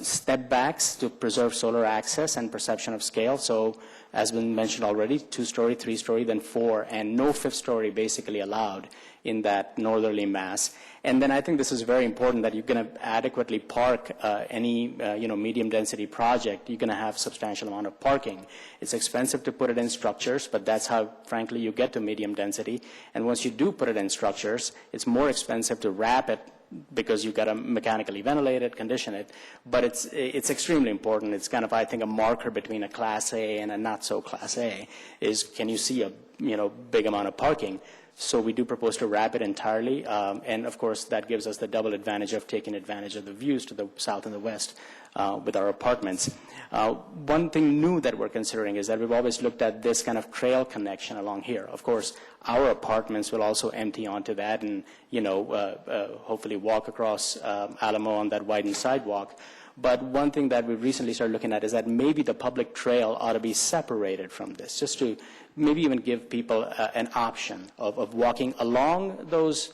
Step backs to preserve solar access and perception of scale. So as been mentioned already, 2-story, 3-story, then 4, and no 5th story basically allowed in that northerly mass. And then I think this is very important that you're going to adequately park any medium density project. You're going to have substantial amount of parking. It's expensive to put it in structures, but that's how, frankly, you get to medium density. And once you do put it in structures, it's more expensive to wrap it because you've got to mechanically ventilate it, condition it. But it's extremely important. It's kind of, I think, a marker between a Class A and a not so Class A is, can you see a big amount of parking? So we do propose to wrap it entirely, and of course that gives us the double advantage of taking advantage of the views to the south and the west with our apartments. One thing new that we're considering is that we've always looked at this kind of trail connection along here. Of course, our apartments will also empty onto that and hopefully walk across Alamo on that widened sidewalk. But one thing that we recently started looking at is that maybe the public trail ought to be separated from this, just to maybe even give people an option of walking along those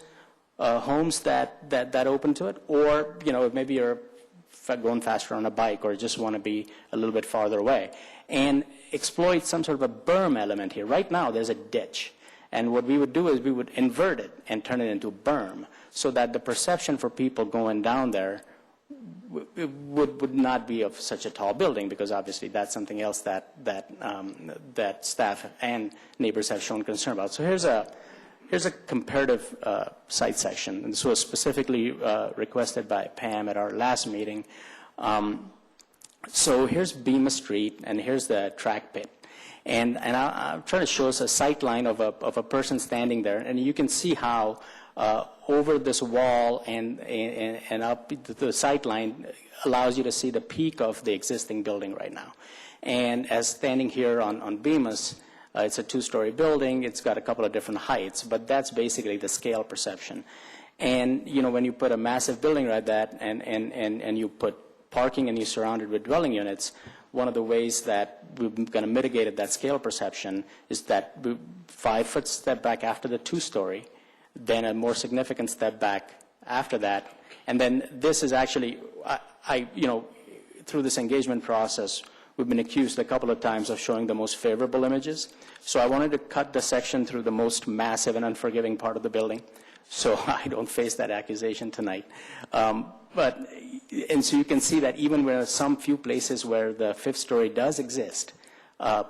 homes that open to it, or if maybe you're going faster on a bike or just want to be a little bit farther away, and exploit some sort of a berm element here. Right now, there's a ditch. And what we would do is we would invert it and turn it into berm so that the perception for people going down there would not be of such a tall building, because obviously that's something else that staff and neighbors have shown concern about. So here's a comparative site section, and this was specifically requested by Pam at our last meeting. So here's Bemis Street, and here's the track pit. And I'm trying to show us a sight line of a person standing there, and you can see how over this wall and up the sight line allows you to see the peak of the existing building right now. And as standing here on Bemis, it's a 2-story building. It's got a couple of different heights, but that's basically the scale perception. And when you put a massive building like that and you put parking and you surround it with dwelling units, one of the ways that we're going to mitigate that scale perception is that 5-foot step back after the 2-story, then a more significant step back after that. And then this is actually, through this engagement process, we've been accused a couple of times of showing the most favorable images. So I wanted to cut the section through the most massive and unforgiving part of the building, so I don't face that accusation tonight. And so you can see that even where some few places where the 5th story does exist,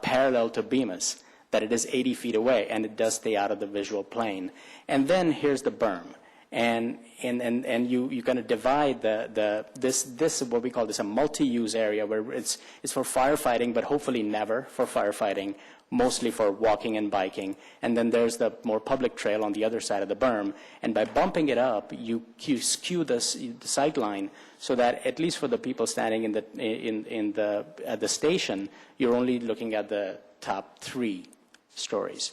parallel to Bemis, that it is 80 feet away, and it does stay out of the visual plane. And then here's the berm. and you kind of divide this what we call this a multi-use area where it's for firefighting, but hopefully never for firefighting, mostly for walking and biking. And then there's the more public trail on the other side of the berm. And by bumping it up, you skew the sight line so that at least for the people standing at the station, you're only looking at the top 3 stories.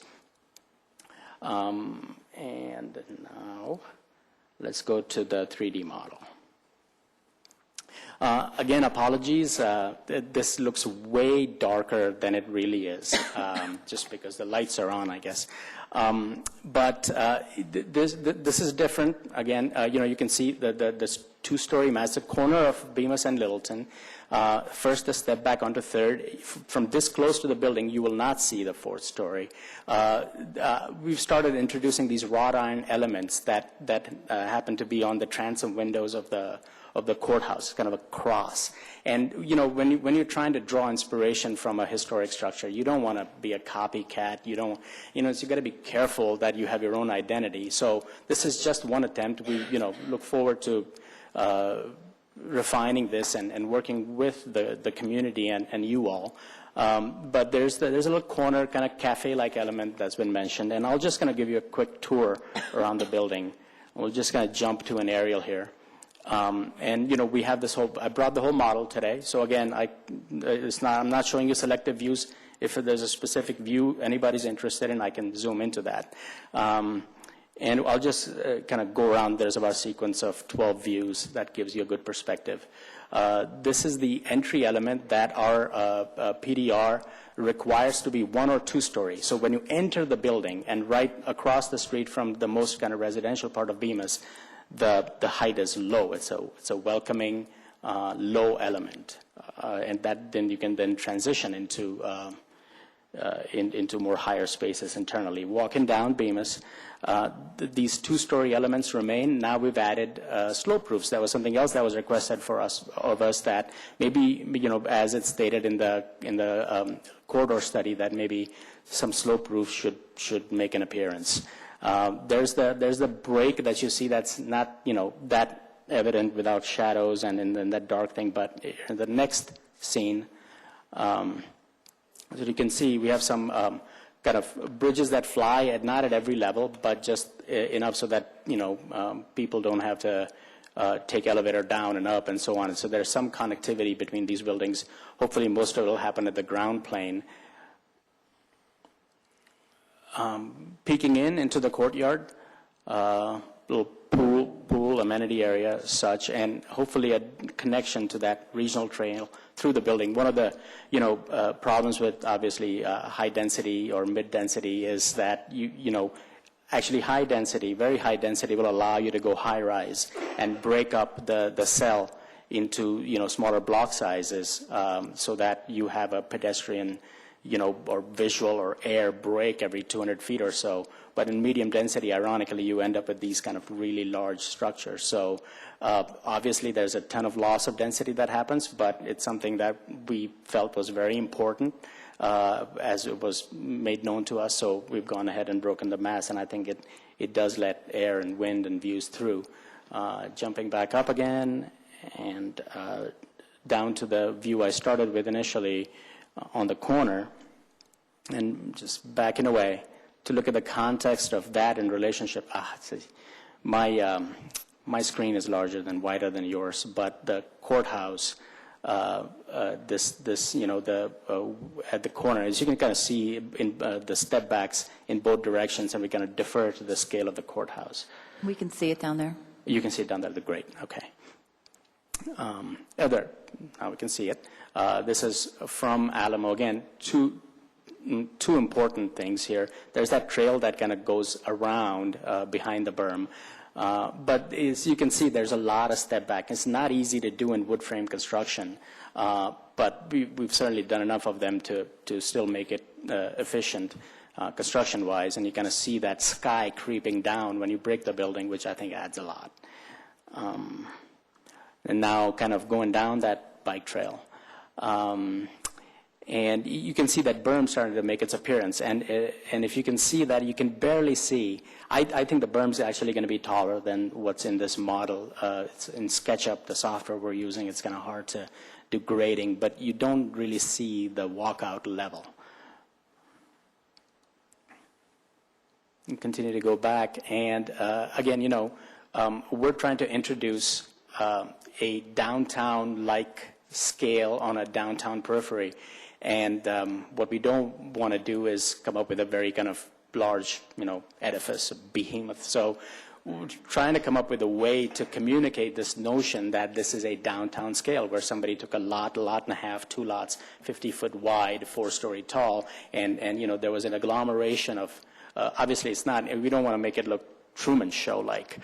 And now let's go to the 3D model. Again, apologies. This looks way darker than it really is, just because the lights are on, I guess. But this is different. Again, you can see the 2-story mass, the corner of Bemis and Littleton. First, a step back onto 3rd. From this close to the building, you will not see the 4th story. We've started introducing these wrought iron elements that happen to be on the transom windows of the courthouse, kind of a cross. And when you're trying to draw inspiration from a historic structure, you don't want to be a copycat. You got to be careful that you have your own identity. So this is just one attempt. We look forward to refining this and working with the community and you all. But there's a little corner kind of cafe-like element that's been mentioned, and I'll just kind of give you a quick tour around the building. We'll just kind of jump to an aerial here. And we have this I brought the whole model today. So again, I'm not showing you selective views. If there's a specific view anybody's interested in, I can zoom into that. And I'll just kind of go around. There's about a sequence of 12 views that gives you a good perspective. This is the entry element that our PDR requires to be 1 or 2 story. So when you enter the building and right across the street from the most kind of residential part of Bemis, the height is low. It's a welcoming low element, and that then you can then transition into more higher spaces internally. Walking down Bemis, these 2-story elements remain. Now we've added slope roofs. That was something else that was requested of us that maybe as it's stated in the corridor study that maybe some slope roofs should make an appearance. There's the break that you see that's not that evident without shadows and in that dark thing, but in the next scene, so you can see we have some kind of bridges that fly not at every level, but just enough so that people don't have to take elevator down and up and so on. And so there's some connectivity between these buildings. Hopefully most of it will happen at the ground plane. Peeking into the courtyard, little pool amenity area, such, and hopefully a connection to that regional trail through the building. One of the problems with obviously high density or mid density is that actually high density, very high density, will allow you to go high rise and break up the cell into smaller block sizes, so that you have a pedestrian or visual or air break every 200 feet or so. But in medium density, ironically, you end up with these kind of really large structures. So obviously there's a ton of loss of density that happens, but it's something that we felt was very important as it was made known to us. So we've gone ahead and broken the mass, and I think it does let air and wind and views through. Jumping back up again and down to the view I started with initially, on the corner, and just backing away to look at the context of that in relationship. My screen is larger than wider than yours, but the courthouse, at the corner, as you can kind of see in the step backs in both directions, and we kind of defer to the scale of the courthouse. We can see it down there. You can see it down there. Great. Okay. There. Now we can see it. This is from Alamo. Again, two important things here. There's that trail that kind of goes around behind the berm. But as you can see, there's a lot of step back. It's not easy to do in wood frame construction, but we've certainly done enough of them to still make it efficient construction-wise. And you kind of see that sky creeping down when you break the building, which I think adds a lot. And now kind of going down that bike trail. And you can see that berm starting to make its appearance. And if you can see that, you can barely see. I think the berm's actually going to be taller than what's in this model. It's in SketchUp, the software we're using, it's kind of hard to do grading, but you don't really see the walkout level. And continue to go back. And again, you know, we're trying to introduce a downtown-like scale on a downtown periphery. And what we don't want to do is come up with a very kind of large, you know, edifice, a behemoth. So we're trying to come up with a way to communicate this notion that this is a downtown scale, where somebody took a lot and a half, 2 lots, 50-foot wide, 4-story tall, and you know, there was an agglomeration of, obviously it's not, we don't want to make it look Truman Show-like.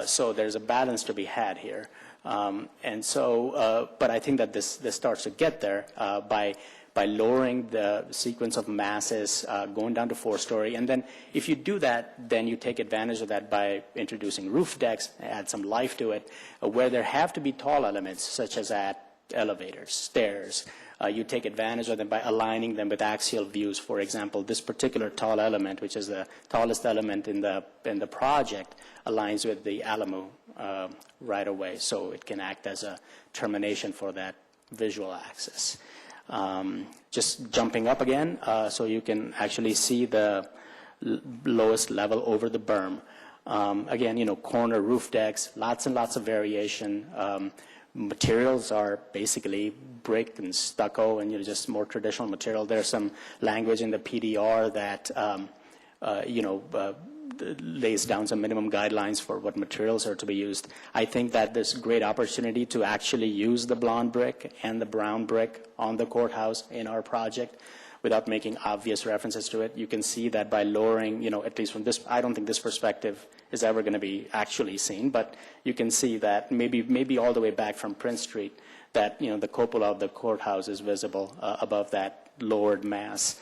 So there's a balance to be had here. And so, but I think that this starts to get there by lowering the sequence of masses, going down to 4-story. And then if you do that, then you take advantage of that by introducing roof decks, add some life to it, where there have to be tall elements, such as at elevators, stairs. You take advantage of them by aligning them with axial views. For example, this particular tall element, which is the tallest element in the project, aligns with the Alamo right away, so it can act as a termination for that visual axis. Just jumping up again, so you can actually see the lowest level over the berm. Again, you know, corner roof decks, lots and lots of variation. Materials are basically brick and stucco, and you know, just more traditional material. There's some language in the PDR that you know, lays down some minimum guidelines for what materials are to be used. I think that there's great opportunity to actually use the blonde brick and the brown brick on the courthouse in our project without making obvious references to it. You can see that by lowering, you know, at least from this, I don't think this perspective is ever going to be actually seen, but you can see that maybe all the way back from Prince Street, that, you know, the cupola of the courthouse is visible above that lowered mass.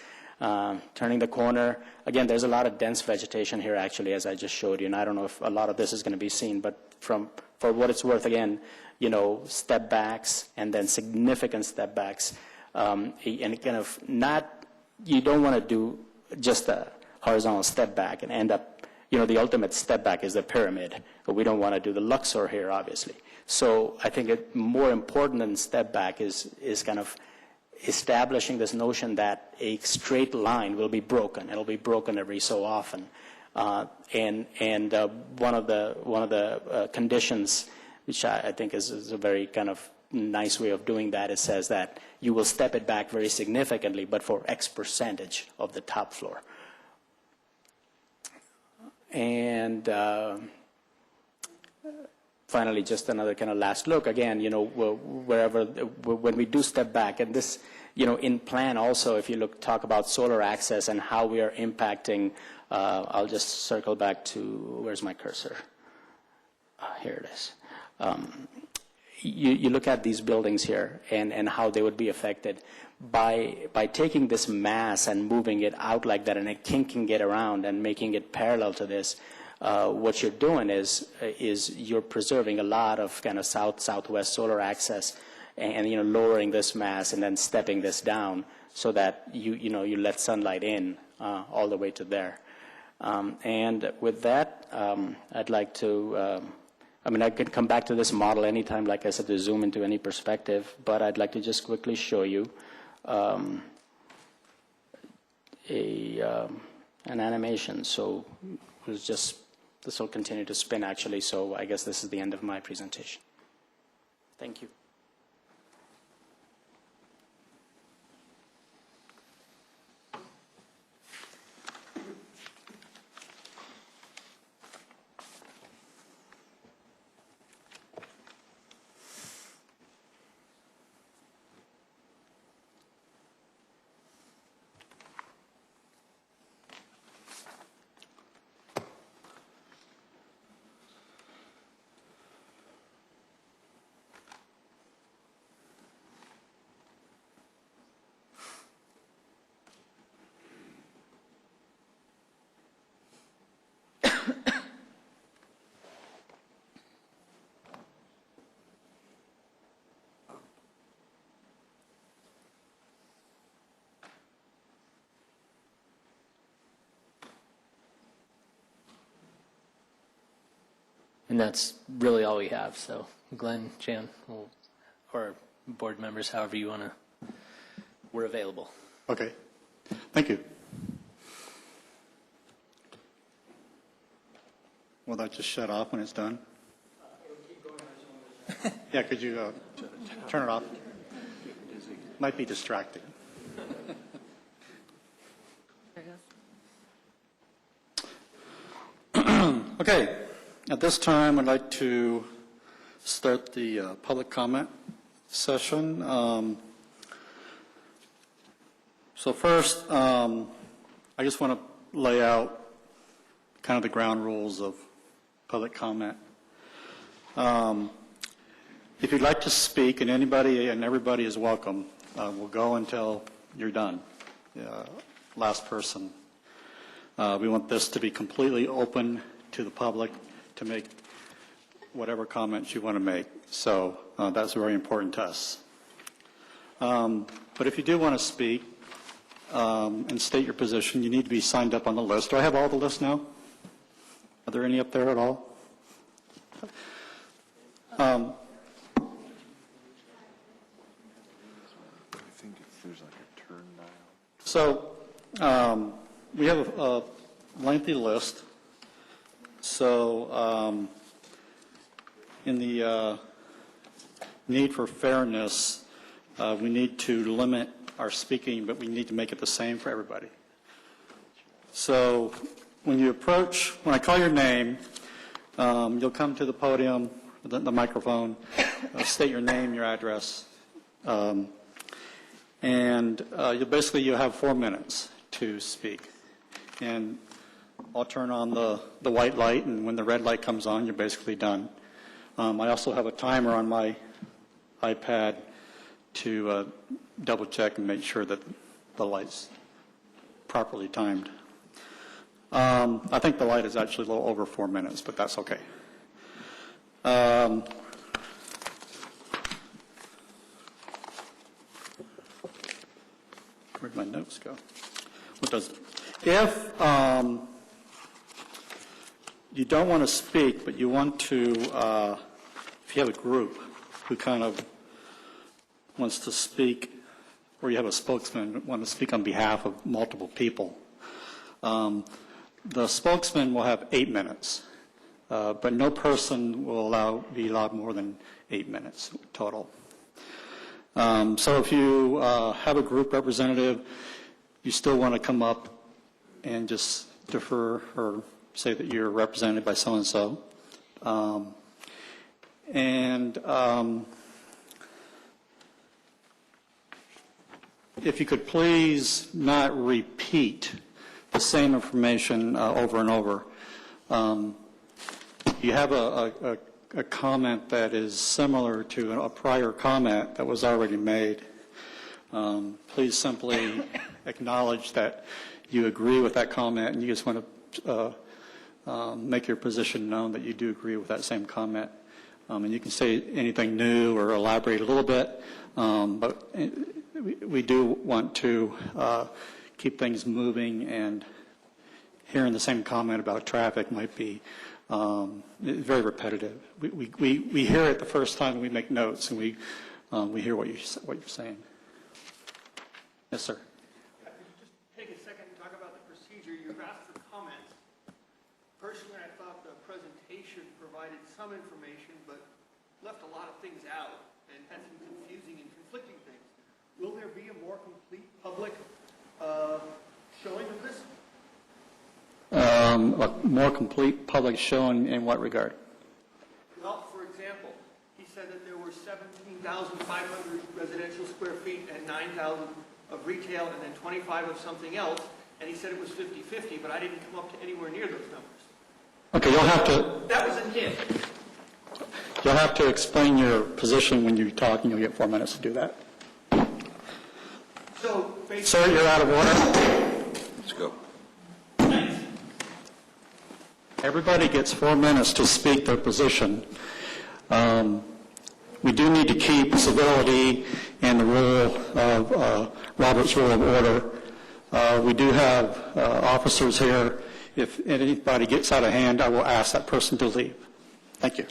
Turning the corner, again, there's a lot of dense vegetation here, actually, as I just showed you, and I don't know if a lot of this is going to be seen, but for what it's worth, again, you know, step backs and then significant step backs, and kind of not, you don't want to do just a horizontal step back and end up, you know, the ultimate step back is the pyramid, but we don't want to do the Luxor here, obviously. So I think more important than step back is kind of establishing this notion that a straight line will be broken. It'll be broken every so often. And one of the conditions, which I think is a very kind of nice way of doing that, it says that you will step it back very significantly, but for X percentage of the top floor. And finally, just another kind of last look. Again, you know, when we do step back, and this, you know, in plan also, if you talk about solar access and how we are impacting, I'll just circle back to, where's my cursor? Here it is. You look at these buildings here and how they would be affected by taking this mass and moving it out like that, and it kinking it around and making it parallel to this. What you're doing is you're preserving a lot of kind of southwest solar access, and you know, lowering this mass and then stepping this down so that you let sunlight in all the way to there. And with that, I'd like to. I mean, I could come back to this model anytime, like I said, to zoom into any perspective, but I'd like to just quickly show you an animation. So this will continue to spin, actually, so I guess this is the end of my presentation. Thank you. And that's really all we have. So Glenn, Jan, or board members, however you want to, we're available. Okay. Thank you. Will that just shut off when it's done? Yeah, could you turn it off? Might be distracting. Okay, at this time, I'd like to start the public comment session. So first, I just want to lay out kind of the ground rules of public comment. If you'd like to speak, and anybody and everybody is welcome, we'll go until you're done. Last person. We want this to be completely open to the public to make whatever comments you want to make. So that's very important to us. But if you do want to speak and state your position, you need to be signed up on the list. Do I have all the lists now? Are there any up there at all? I think there's like a turn dial. So we have a lengthy list. So in the need for fairness, we need to limit our speaking, but we need to make it the same for everybody. So when I call your name, you'll come to the podium, the microphone, state your name, your address, and you'll have 4 minutes to speak. And I'll turn on the white light, and when the red light comes on, you're basically done. I also have a timer on my iPad to double check and make sure that the light's properly timed. I think the light is actually a little over 4 minutes, but that's okay. Where'd my notes go? What does it? If you don't want to speak, but you want to, if you have a group who kind of wants to speak, or you have a spokesman who wants to speak on behalf of multiple people, the spokesman will have 8 minutes, but no person will be allowed more than 8 minutes total. So if you have a group representative, you still want to come up and just defer or say that you're represented by so-and-so. If you could please not repeat the same information over and over. You have a comment that is similar to a prior comment that was already made. Please simply acknowledge that you agree with that comment, and you just want to make your position known that you do agree with that same comment. And you can say anything new or elaborate a little bit, but we do want to keep things moving, and hearing the same comment about traffic might be very repetitive. We hear it the first time, and we make notes, and we hear what you're saying. Yes, sir. Just take a second and talk about the procedure. You've asked for comments. Personally, I thought the presentation provided some information, but left a lot of things out and had some confusing and conflicting things. Will there be a more complete public showing of this? A more complete public showing in what regard? Well, for example, he said that there were 17,500 residential square feet and 9,000 of retail and then 25 of something else, and he said it was 50-50, but I didn't come up to anywhere near those numbers. Okay, you'll have to... That was a hint. You'll have to explain your position when you talk, and you'll get 4 minutes to do that. So, sir, you're out of order. Let's go. Everybody gets 4 minutes to speak their position. We do need to keep civility and the rule of Robert's Rule of Order. We do have officers here. If anybody gets out of hand, I will ask that person to leave. Thank you.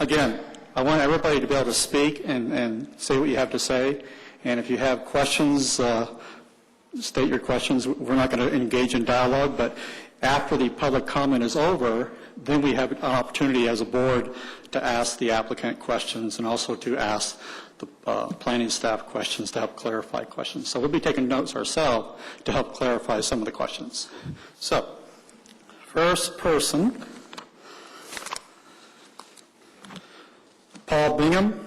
Again, I want everybody to be able to speak and say what you have to say. And if you have questions, state your questions. We're not going to engage in dialogue, but after the public comment is over, then we have an opportunity as a board to ask the applicant questions and also to ask the planning staff questions to help clarify questions. So we'll be taking notes ourselves to help clarify some of the questions. So, first person, Paul Bingham.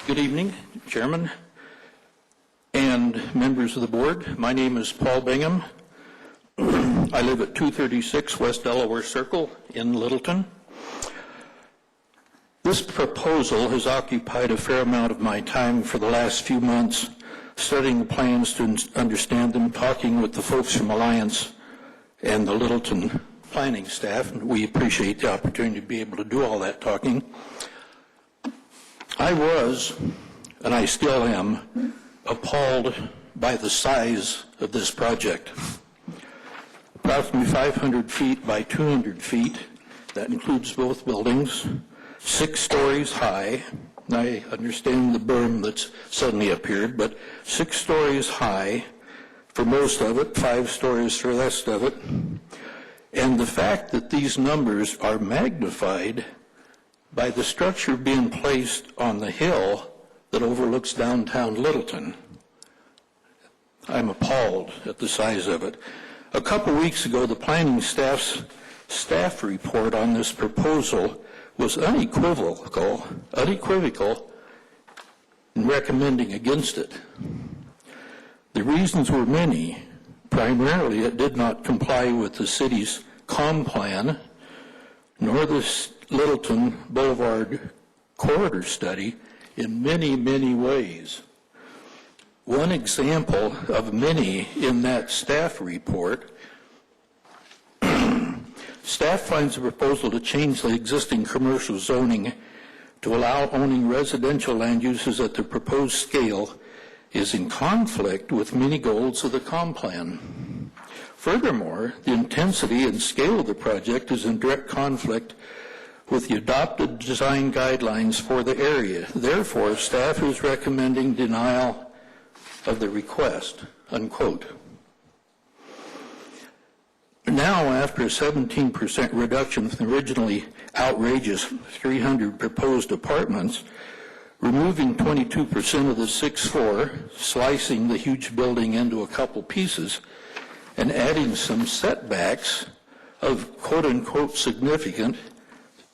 Good evening, Chairman and members of the board. My name is Paul Bingham. I live at 236 West Delaware Circle in Littleton. This proposal has occupied a fair amount of my time for the last few months, studying the plans to understand them, talking with the folks from Alliance and the Littleton planning staff, and we appreciate the opportunity to be able to do all that talking. I was, and I still am, appalled by the size of this project. Approximately 500 feet by 200 feet, that includes both buildings, 6 stories high. I understand the berm that's suddenly appeared, but 6 stories high for most of it, 5 stories for the rest of it. And the fact that these numbers are magnified by the structure being placed on the hill that overlooks downtown Littleton. I'm appalled at the size of it. A couple weeks ago, the planning staff's staff report on this proposal was unequivocal in recommending against it. The reasons were many. Primarily, it did not comply with the city's comm plan, nor the Littleton Boulevard corridor study in many, many ways. One example of many in that staff report, staff finds a proposal to change the existing commercial zoning to allow owning residential land uses at the proposed scale is in conflict with many goals of the comm plan. Furthermore, the intensity and scale of the project is in direct conflict with the adopted design guidelines for the area. Therefore, staff is recommending denial of the request, unquote. Now, after a 17% reduction from the originally outrageous 300 proposed apartments, removing 22% of the 6th floor, slicing the huge building into a couple pieces, and adding some setbacks of quote-unquote significant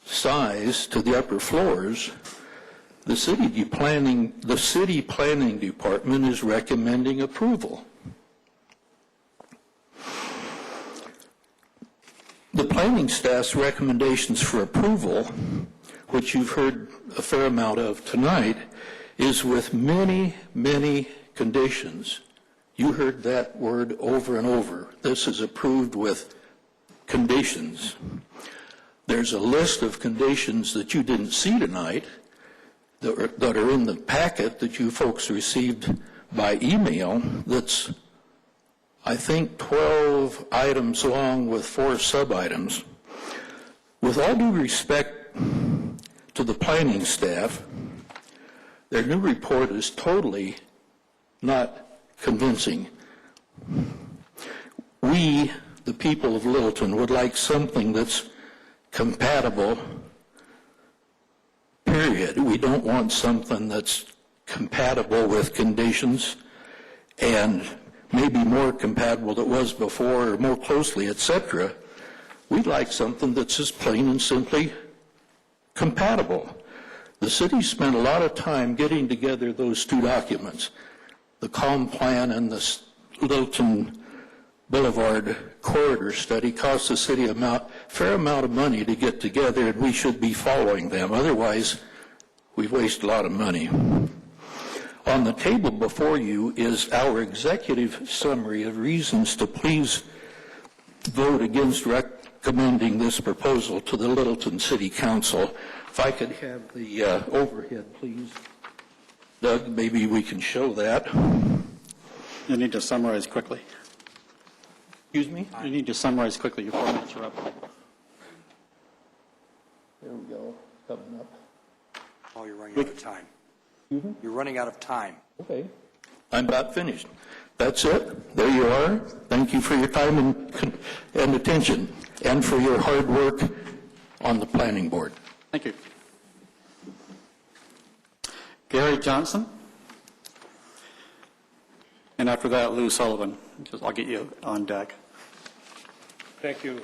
size to the upper floors, the city planning department is recommending approval. The planning staff's recommendations for approval, which you've heard a fair amount of tonight, is with many, many conditions. You heard that word over and over. This is approved with conditions. There's a list of conditions that you didn't see tonight that are in the packet that you folks received by email that's, I think, 12 items long with 4 sub-items. With all due respect to the planning staff, their new report is totally not convincing. We, the people of Littleton, would like something that's compatible, period. We don't want something that's compatible with conditions and maybe more compatible than it was before or more closely, etc. We'd like something that's just plain and simply compatible. The city spent a lot of time getting together those 2 documents. the COM plan and the Littleton Boulevard corridor study cost the city a fair amount of money to get together, and we should be following them. Otherwise, we waste a lot of money. On the table before you is our executive summary of reasons to please vote against recommending this proposal to the Littleton City Council. If I could have the overhead, please. Doug, maybe we can show that. You need to summarize quickly. Excuse me? You need to summarize quickly. Your 4 minutes are up. There we go. Coming up. Oh, you're running out of time. You're running out of time. Okay. I'm about finished. That's it. There you are. Thank you for your time and attention, and for your hard work on the planning board. Thank you. Gary Johnson. And after that, Lou Sullivan. I'll get you on deck. Thank you,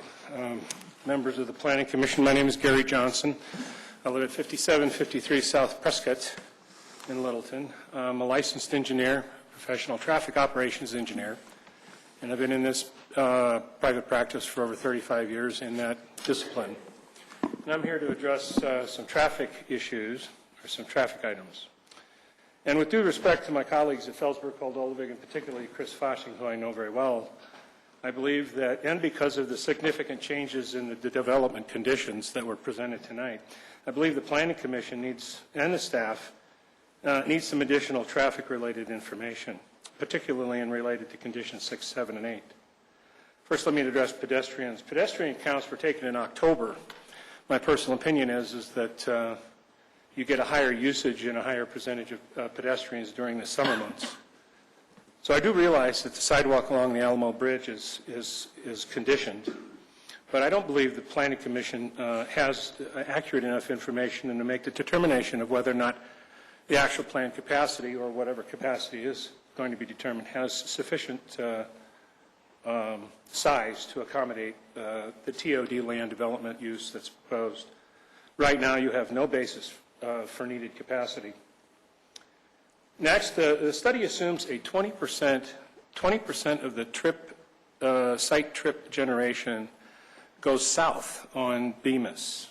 members of the Planning Commission. My name is Gary Johnson. I live at 5753 South Prescott in Littleton. I'm a licensed engineer, professional traffic operations engineer, and I've been in this private practice for over 35 years in that discipline. And I'm here to address some traffic issues, or some traffic items. And with due respect to my colleagues at Felsberg, Holdovig, and particularly Chris Foshing, who I know very well, I believe that, and because of the significant changes in the development conditions that were presented tonight, I believe the Planning Commission needs, and the staff, needs some additional traffic-related information, particularly in related to conditions 6, 7, and 8. First, let me address pedestrians. Pedestrian counts were taken in October. My personal opinion is that you get a higher usage and a higher percentage of pedestrians during the summer months. So I do realize that the sidewalk along the Alamo Bridge is conditioned, but I don't believe the Planning Commission has accurate enough information to make the determination of whether or not the actual planned capacity, or whatever capacity is going to be determined, has sufficient size to accommodate the TOD land development use that's proposed. Right now, you have no basis for needed capacity. Next, the study assumes a 20% of the trip, site trip generation goes south on Bemis.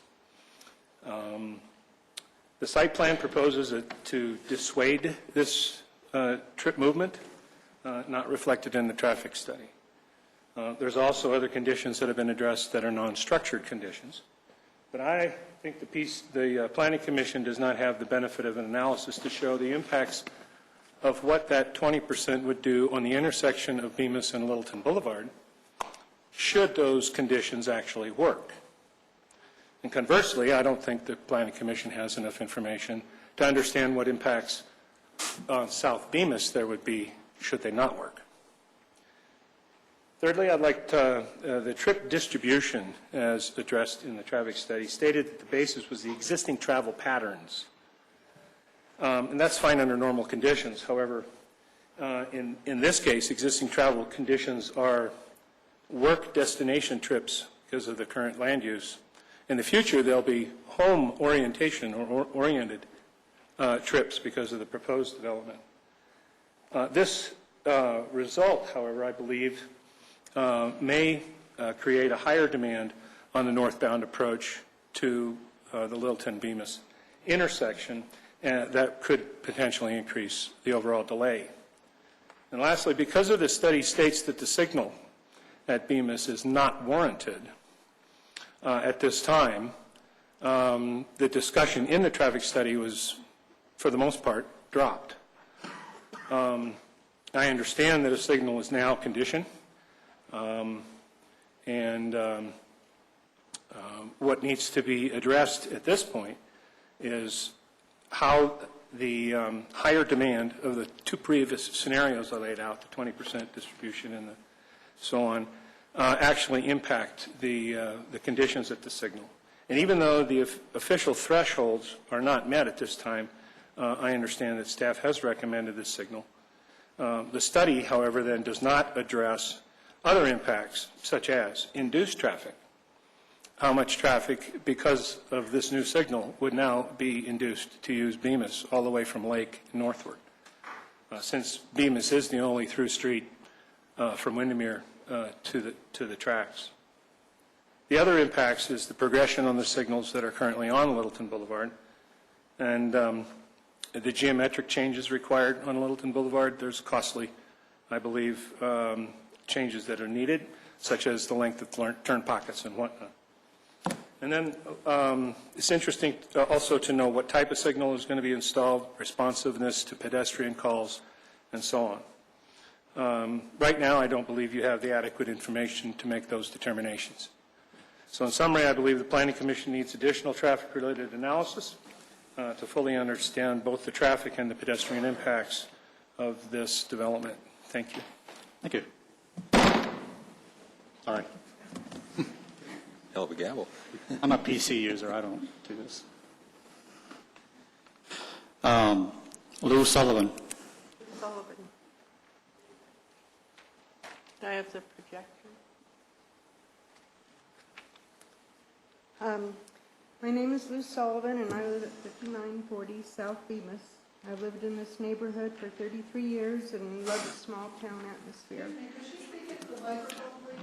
The site plan proposes to dissuade this trip movement, not reflected in the traffic study. There's also other conditions that have been addressed that are non-structured conditions. But I think the Planning Commission does not have the benefit of an analysis to show the impacts of what that 20% would do on the intersection of Bemis and Littleton Boulevard, should those conditions actually work. And conversely, I don't think the Planning Commission has enough information to understand what impacts on South Bemis there would be should they not work. Thirdly, I'd like the trip distribution, as addressed in the traffic study, stated that the basis was the existing travel patterns. And that's fine under normal conditions. However, in this case, existing travel conditions are work destination trips because of the current land use. In the future, there'll be home orientation or oriented trips because of the proposed development. This result, however, I believe, may create a higher demand on the northbound approach to the Littleton-Bemis intersection, and that could potentially increase the overall delay. And lastly, because of the study states that the signal at Bemis is not warranted at this time, the discussion in the traffic study was, for the most part, dropped. I understand that a signal is now conditioned, and what needs to be addressed at this point is how the higher demand of the two previous scenarios I laid out, the 20% distribution and so on, actually impact the conditions at the signal. And even though the official thresholds are not met at this time, I understand that staff has recommended this signal. The study, however, then does not address other impacts, such as induced traffic. How much traffic, because of this new signal, would now be induced to use Bemis all the way from Lake northward. since Bemis is the only through street from Windermere to the tracks. The other impacts is the progression on the signals that are currently on Littleton Boulevard, and the geometric changes required on Littleton Boulevard. There's costly, I believe, changes that are needed, such as the length of turn pockets and whatnot. And then it's interesting also to know what type of signal is going to be installed, responsiveness to pedestrian calls, and so on. Right now, I don't believe you have the adequate information to make those determinations. So in summary, I believe the Planning Commission needs additional traffic-related analysis to fully understand both the traffic and the pedestrian impacts of this development. Thank you. Thank you. All right. Hell of a gavel. I'm a PC user. I don't do this. Lou Sullivan. Sullivan. Do I have the projector? My name is Lou Sullivan, and I live at 5940 South Bemis. I've lived in this neighborhood for 33 years and love the small town atmosphere.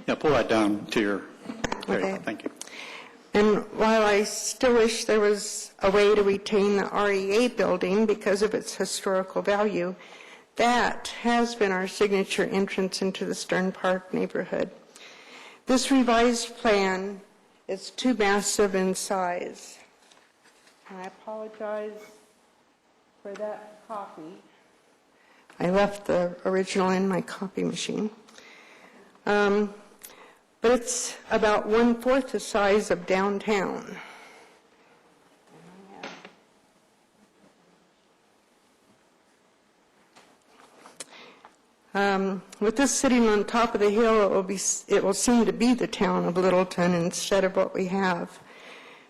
Yeah, pull that down to your. There you Okay. go. Thank you. And while I still wish there was a way to retain the REA building because of its historical value, that has been our signature entrance into the Stern Park neighborhood. This revised plan is too massive in size. And I apologize for that copy. I left the original in my copy machine. But it's about 1/4 the size of downtown. With this sitting on top of the hill, it will seem to be the town of Littleton instead of what we have.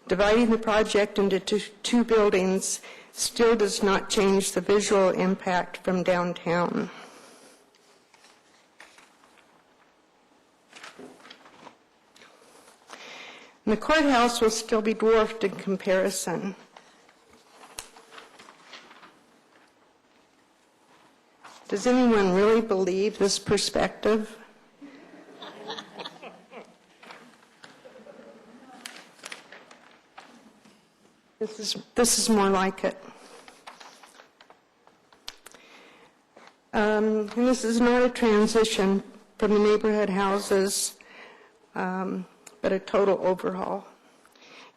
Dividing the project into two buildings still does not change the visual impact from downtown. And the courthouse will still be dwarfed in comparison. Does anyone really believe this perspective? This is more like it. And this is not a transition from the neighborhood houses, but a total overhaul.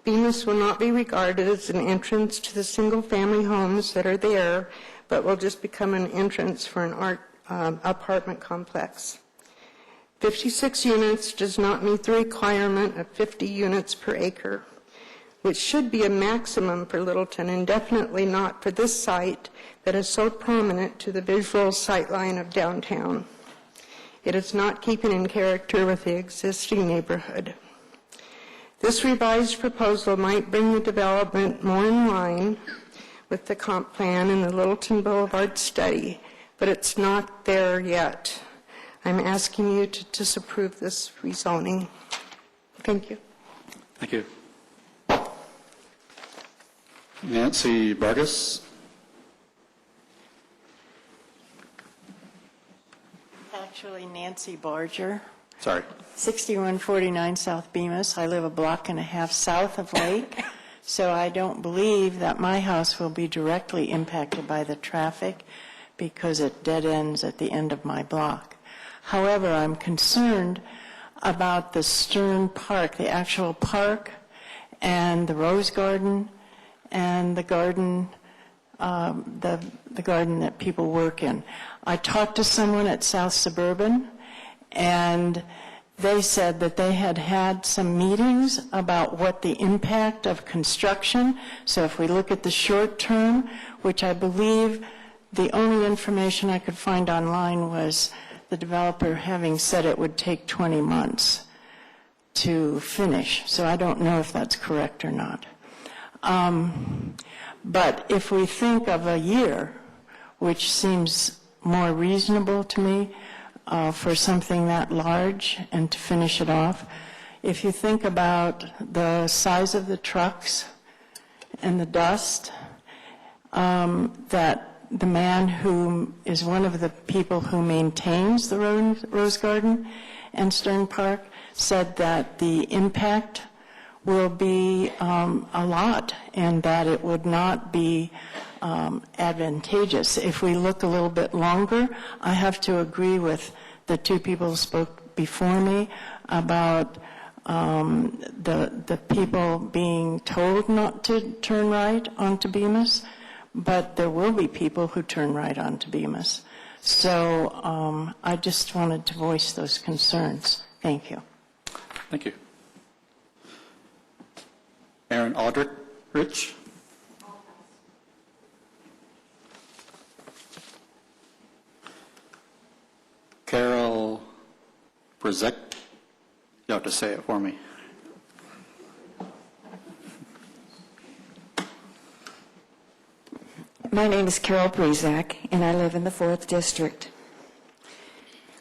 Bemis will not be regarded as an entrance to the single-family homes that are there, but will just become an entrance for an apartment complex. 56 units does not meet the requirement of 50 units per acre, which should be a maximum for Littleton and definitely not for this site that is so prominent to the visual sightline of downtown. It is not keeping in character with the existing neighborhood. This revised proposal might bring the development more in line with the comp plan and the Littleton Boulevard study, but it's not there yet. I'm asking you to disapprove this rezoning. Thank you. Thank you. Nancy Vargas. Actually, Nancy Barger. Sorry. 6149 South Bemis. I live a block and a half south of Lake, so I don't believe that my house will be directly impacted by the traffic because it dead ends at the end of my block. However, I'm concerned about the Stern Park, the actual park, and the Rose Garden, and the garden, the garden that people work in. I talked to someone at South Suburban, and they said that they had had some meetings about what the impact of construction, so if we look at the short term, which I believe the only information I could find online was the developer having said it would take 20 months to finish, so I don't know if that's correct or not. But if we think of a year, which seems more reasonable to me for something that large and to finish it off, if you think about the size of the trucks and the dust that the man who is one of the people who maintains the Rose Garden and Stern Park said that the impact will be a lot and that it would not be advantageous. If we look a little bit longer, I have to agree with the two people who spoke before me about the people being told not to turn right onto Bemis, but there will be people who turn right onto Bemis. So I just wanted to voice those concerns. Thank you. Thank you. Aaron Aldrich, Rich. Carol Brzezek. You have to say it for me. My name is Carol Brzezek, and I live in the 4th District.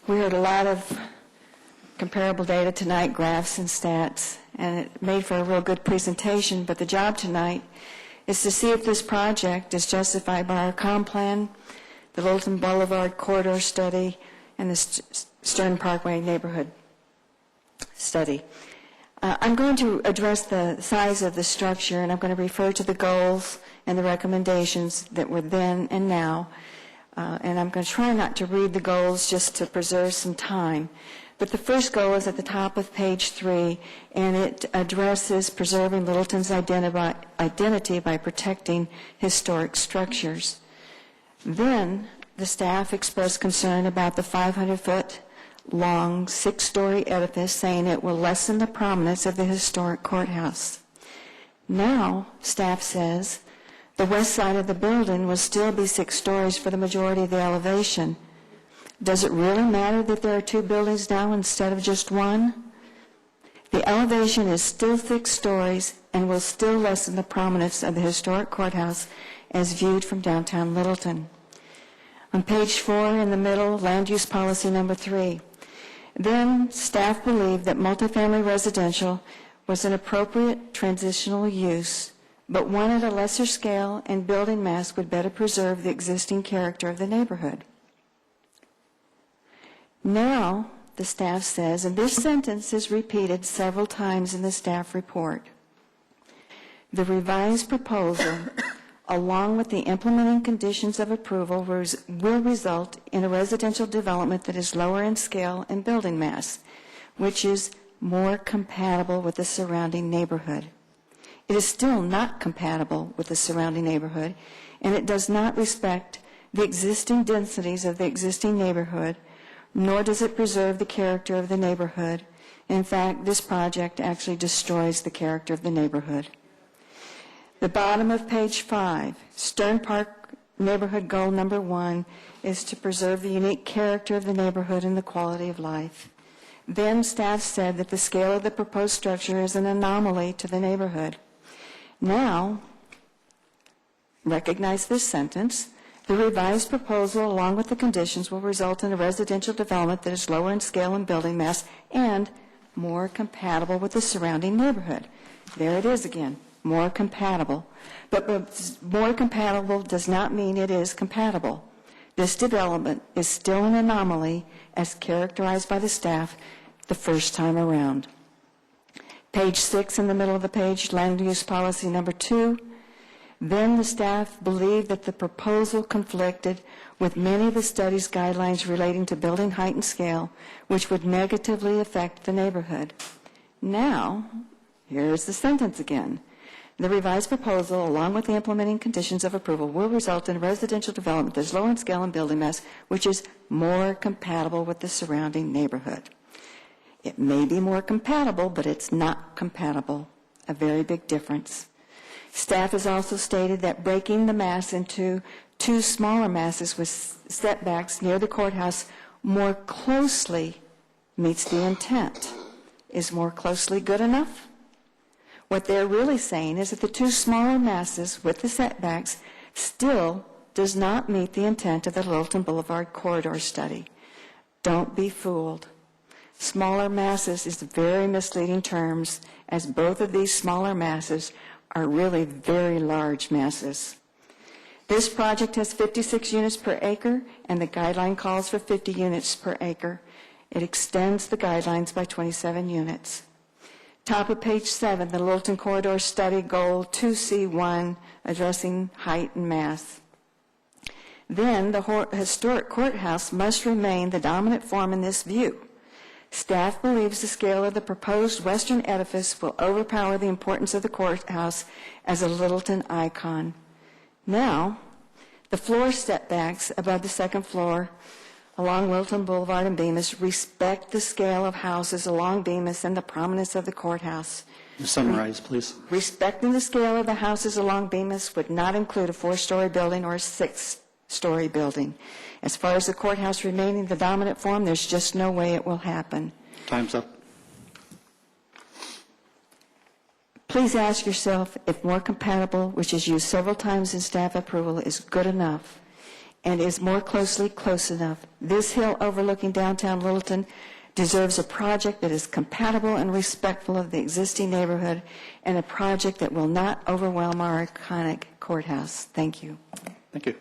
We heard a lot of comparable data tonight, graphs and stats, and it made for a real good presentation, but the job tonight is to see if this project is justified by our comp plan, the Littleton Boulevard corridor study, and the Stern Parkway neighborhood study. I'm going to address the size of the structure, and I'm going to refer to the goals and the recommendations that were then and now. And I'm going to try not to read the goals just to preserve some time. But the first goal is at the top of page 3, and it addresses preserving Littleton's identity by protecting historic structures. Then the staff expressed concern about the 500-foot long 6-story edifice, saying it will lessen the prominence of the historic courthouse. Now, staff says the west side of the building will still be 6 stories for the majority of the elevation. Does it really matter that there are 2 buildings now instead of just 1? The elevation is still 6 stories and will still lessen the prominence of the historic courthouse as viewed from downtown Littleton. On page 4 in the middle, land use policy number 3. Then staff believed that multifamily residential was an appropriate transitional use, but one at a lesser scale and building mass would better preserve the existing character of the neighborhood. Now, the staff says, and this sentence is repeated several times in the staff report, the revised proposal, along with the implementing conditions of approval, will result in a residential development that is lower in scale and building mass, which is more compatible with the surrounding neighborhood. It is still not compatible with the surrounding neighborhood, and it does not respect the existing densities of the existing neighborhood, nor does it preserve the character of the neighborhood. In fact, this project actually destroys the character of the neighborhood. The bottom of page 5, Stern Park neighborhood goal number 1 is to preserve the unique character of the neighborhood and the quality of life. Then staff said that the scale of the proposed structure is an anomaly to the neighborhood. Now, recognize this sentence. The revised proposal, along with the conditions, will result in a residential development that is lower in scale and building mass and more compatible with the surrounding neighborhood. There it is again, more compatible. But more compatible does not mean it is compatible. This development is still an anomaly as characterized by the staff the first time around. Page 6 in the middle of the page, land use policy number 2. Then the staff believed that the proposal conflicted with many of the study's guidelines relating to building height and scale, which would negatively affect the neighborhood. Now, here's the sentence again. The revised proposal, along with the implementing conditions of approval, will result in a residential development that is lower in scale and building mass, which is more compatible with the surrounding neighborhood. It may be more compatible, but it's not compatible. A very big difference. Staff has also stated that breaking the mass into 2 smaller masses with setbacks near the courthouse more closely meets the intent. Is more closely good enough? What they're really saying is that the 2 smaller masses with the setbacks still does not meet the intent of the Littleton Boulevard corridor study. Don't be fooled. Smaller masses is very misleading terms, as both of these smaller masses are really very large masses. This project has 56 units per acre, and the guideline calls for 50 units per acre. It extends the guidelines by 27 units. Top of page 7, the Littleton Corridor Study Goal 2C1, addressing height and mass. Then, the historic courthouse must remain the dominant form in this view. Staff believes the scale of the proposed western edifice will overpower the importance of the courthouse as a Littleton icon. Now, the floor setbacks above the second floor along Littleton Boulevard and Bemis respect the scale of houses along Bemis and the prominence of the courthouse. Summarize, please. Respecting the scale of the houses along Bemis would not include a 4-story building or a 6-story building. As far as the courthouse remaining the dominant form, there's just no way it will happen. Time's up. Please ask yourself if more compatible, which is used several times in staff approval, is good enough and is more closely close enough. This hill overlooking downtown Littleton deserves a project that is compatible and respectful of the existing neighborhood and a project that will not overwhelm our iconic courthouse. Thank you. Thank you.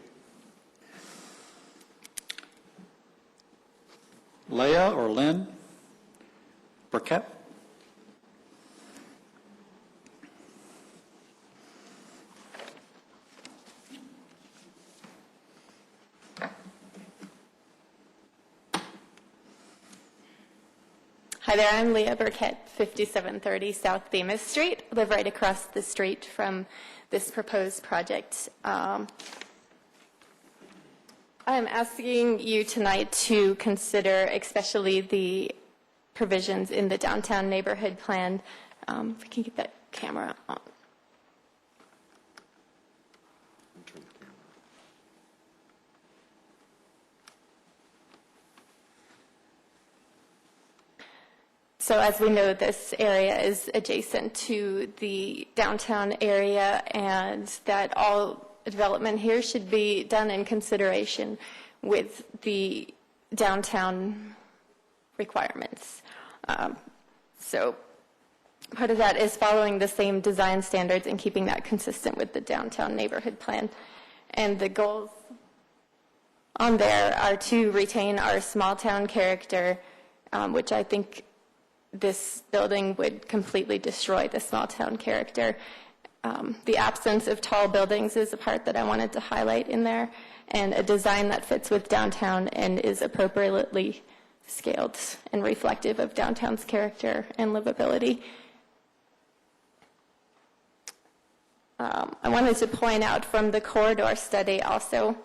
Leah or Lynn Burkett? Hi there, I'm Leah Burkett, 5730 South Bemis Street. I live right across the street from this proposed project. I'm asking you tonight to consider especially the provisions in the downtown neighborhood plan. If we can get that camera on. So as we know, this area is adjacent to the downtown area, and that all development here should be done in consideration with the downtown requirements. So part of that is following the same design standards and keeping that consistent with the downtown neighborhood plan. And the goals on there are to retain our small town character, which I think this building would completely destroy the small town character. The absence of tall buildings is a part that I wanted to highlight in there, and a design that fits with downtown and is appropriately scaled and reflective of downtown's character and livability. I wanted to point out from the corridor study also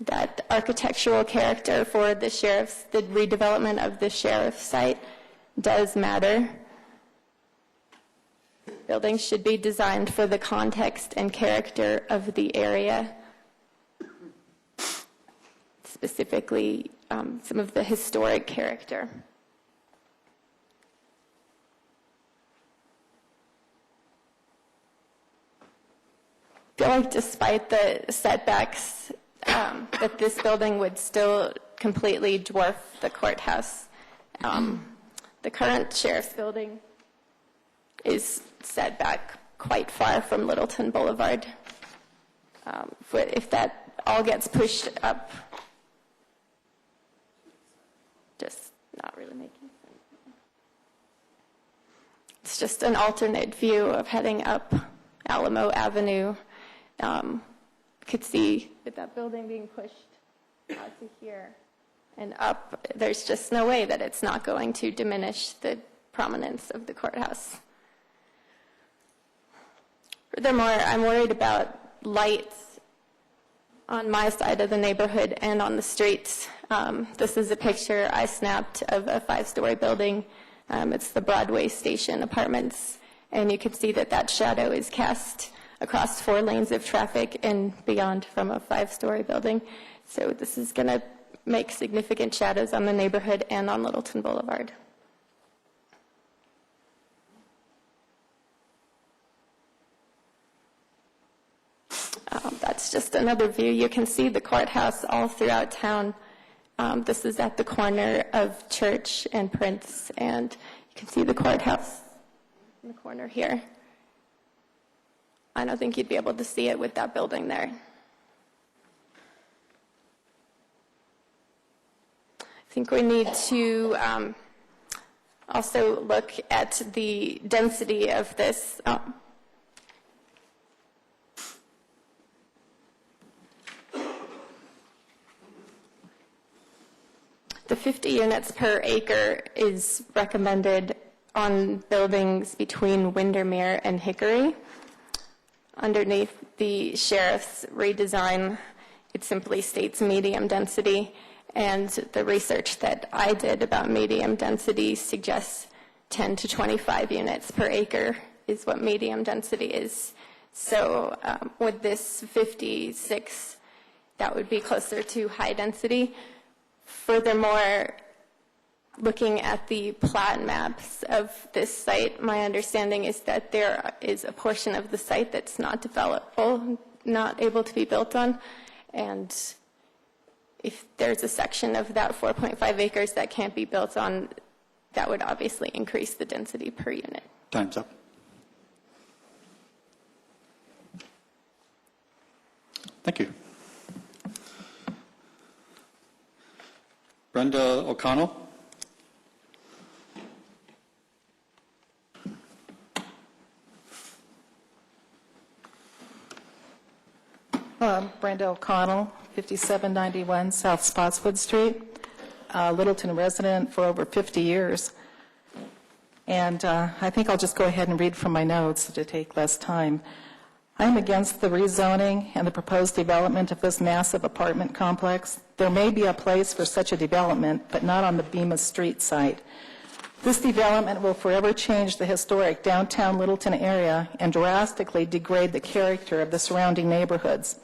that architectural character for the redevelopment of the sheriff's site does matter. Buildings should be designed for the context and character of the area, specifically some of the historic character. I feel like despite the setbacks, that this building would still completely dwarf the courthouse. The current sheriff's building is set back quite far from Littleton Boulevard. But if that all gets pushed up, just not really making sense. It's just an alternate view of heading up Alamo Avenue. Could see with that building being pushed out to here and up, there's just no way that it's not going to diminish the prominence of the courthouse. Furthermore, I'm worried about lights on my side of the neighborhood and on the streets. This is a picture I snapped of a 5-story building. It's the Broadway Station Apartments, and you can see that that shadow is cast across 4 lanes of traffic and beyond from a 5-story building. So this is going to make significant shadows on the neighborhood and on Littleton Boulevard. That's just another view. You can see the courthouse all throughout town. This is at the corner of Church and Prince, and you can see the courthouse in the corner here. I don't think you'd be able to see it with that building there. I think we need to also look at the density of this. The 50 units per acre is recommended on buildings between Windermere and Hickory. Underneath the sheriff's redesign, it simply states medium density, and the research that I did about medium density suggests 10 to 25 units per acre is what medium density is. So with this 56, that would be closer to high density. Furthermore, looking at the plat maps of this site, my understanding is that there is a portion of the site that's not developable, not able to be built on, and if there's a section of that 4.5 acres that can't be built on, that would obviously increase the density per unit. Time's up. Thank you. Brenda O'Connell. Brenda O'Connell, 5791 South Spotswood Street, Littleton resident for over 50 years. And I think I'll just go ahead and read from my notes to take less time. I'm against the rezoning and the proposed development of this massive apartment complex. There may be a place for such a development, but not on the Bemis Street site. This development will forever change the historic downtown Littleton area and drastically degrade the character of the surrounding neighborhoods.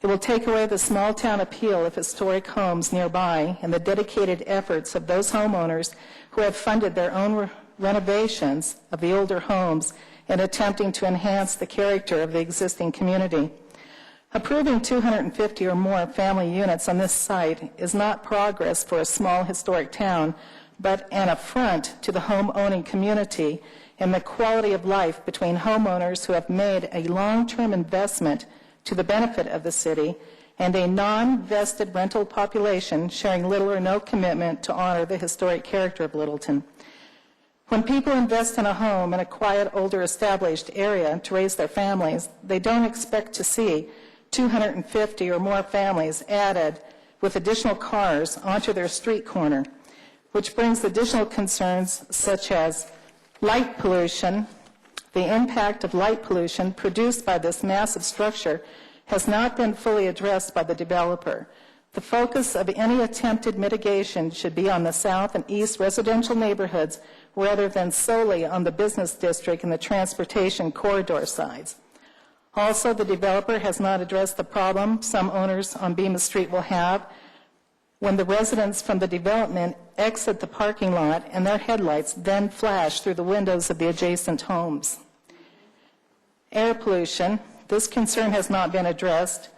It will take away the small town appeal of historic homes nearby and the dedicated efforts of those homeowners who have funded their own renovations of the older homes in attempting to enhance the character of the existing community. Approving 250 or more family units on this site is not progress for a small historic town, but an affront to the home-owning community and the quality of life between homeowners who have made a long-term investment to the benefit of the city and a non-vested rental population sharing little or no commitment to honor the historic character of Littleton. When people invest in a home in a quiet, older, established area to raise their families, they don't expect to see 250 or more families added with additional cars onto their street corner, which brings additional concerns such as light pollution. The impact of light pollution produced by this massive structure has not been fully addressed by the developer. The focus of any attempted mitigation should be on the south and east residential neighborhoods rather than solely on the business district and the transportation corridor sides. Also, the developer has not addressed the problem some owners on Bemis Street will have when the residents from the development exit the parking lot and their headlights then flash through the windows of the adjacent homes. Air pollution. This concern has not been addressed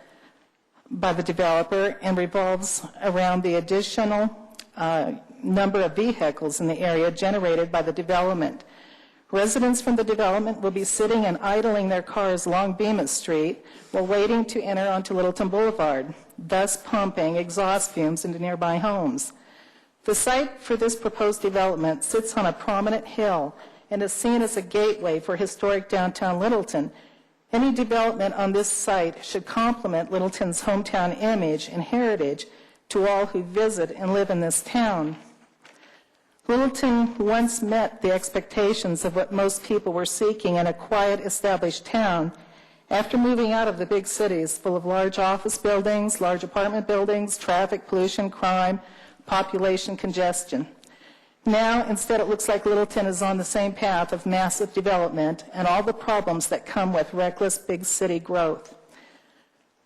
by the developer and revolves around the additional number of vehicles in the area generated by the development. Residents from the development will be sitting and idling their cars along Bemis Street while waiting to enter onto Littleton Boulevard, thus pumping exhaust fumes into nearby homes. The site for this proposed development sits on a prominent hill and is seen as a gateway for historic downtown Littleton. Any development on this site should complement Littleton's hometown image and heritage to all who visit and live in this town. Littleton once met the expectations of what most people were seeking in a quiet, established town after moving out of the big cities full of large office buildings, large apartment buildings, traffic, pollution, crime, population congestion. Now, instead, it looks like Littleton is on the same path of massive development and all the problems that come with reckless big city growth.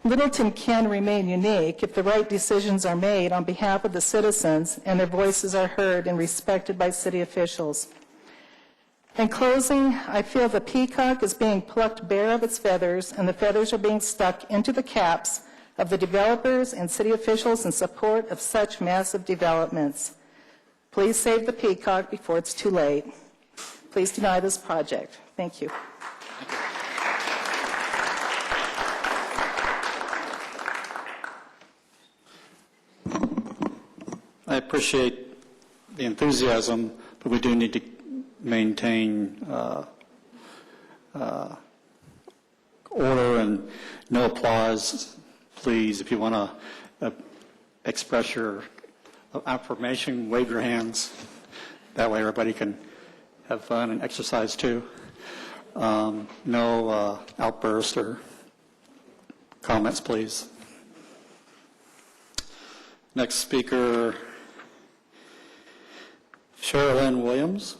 Littleton can remain unique if the right decisions are made on behalf of the citizens and their voices are heard and respected by city officials. In closing, I feel the peacock is being plucked bare of its feathers and the feathers are being stuck into the caps of the developers and city officials in support of such massive developments. Please save the peacock before it's too late. Please deny this project. Thank you. appreciate the enthusiasm, but we do need to maintain order and no applause. Please, if you want to express your affirmation, wave your hands. That way everybody can have fun and exercise too. No outbursts or comments, please. Next speaker, Sherilyn Williams.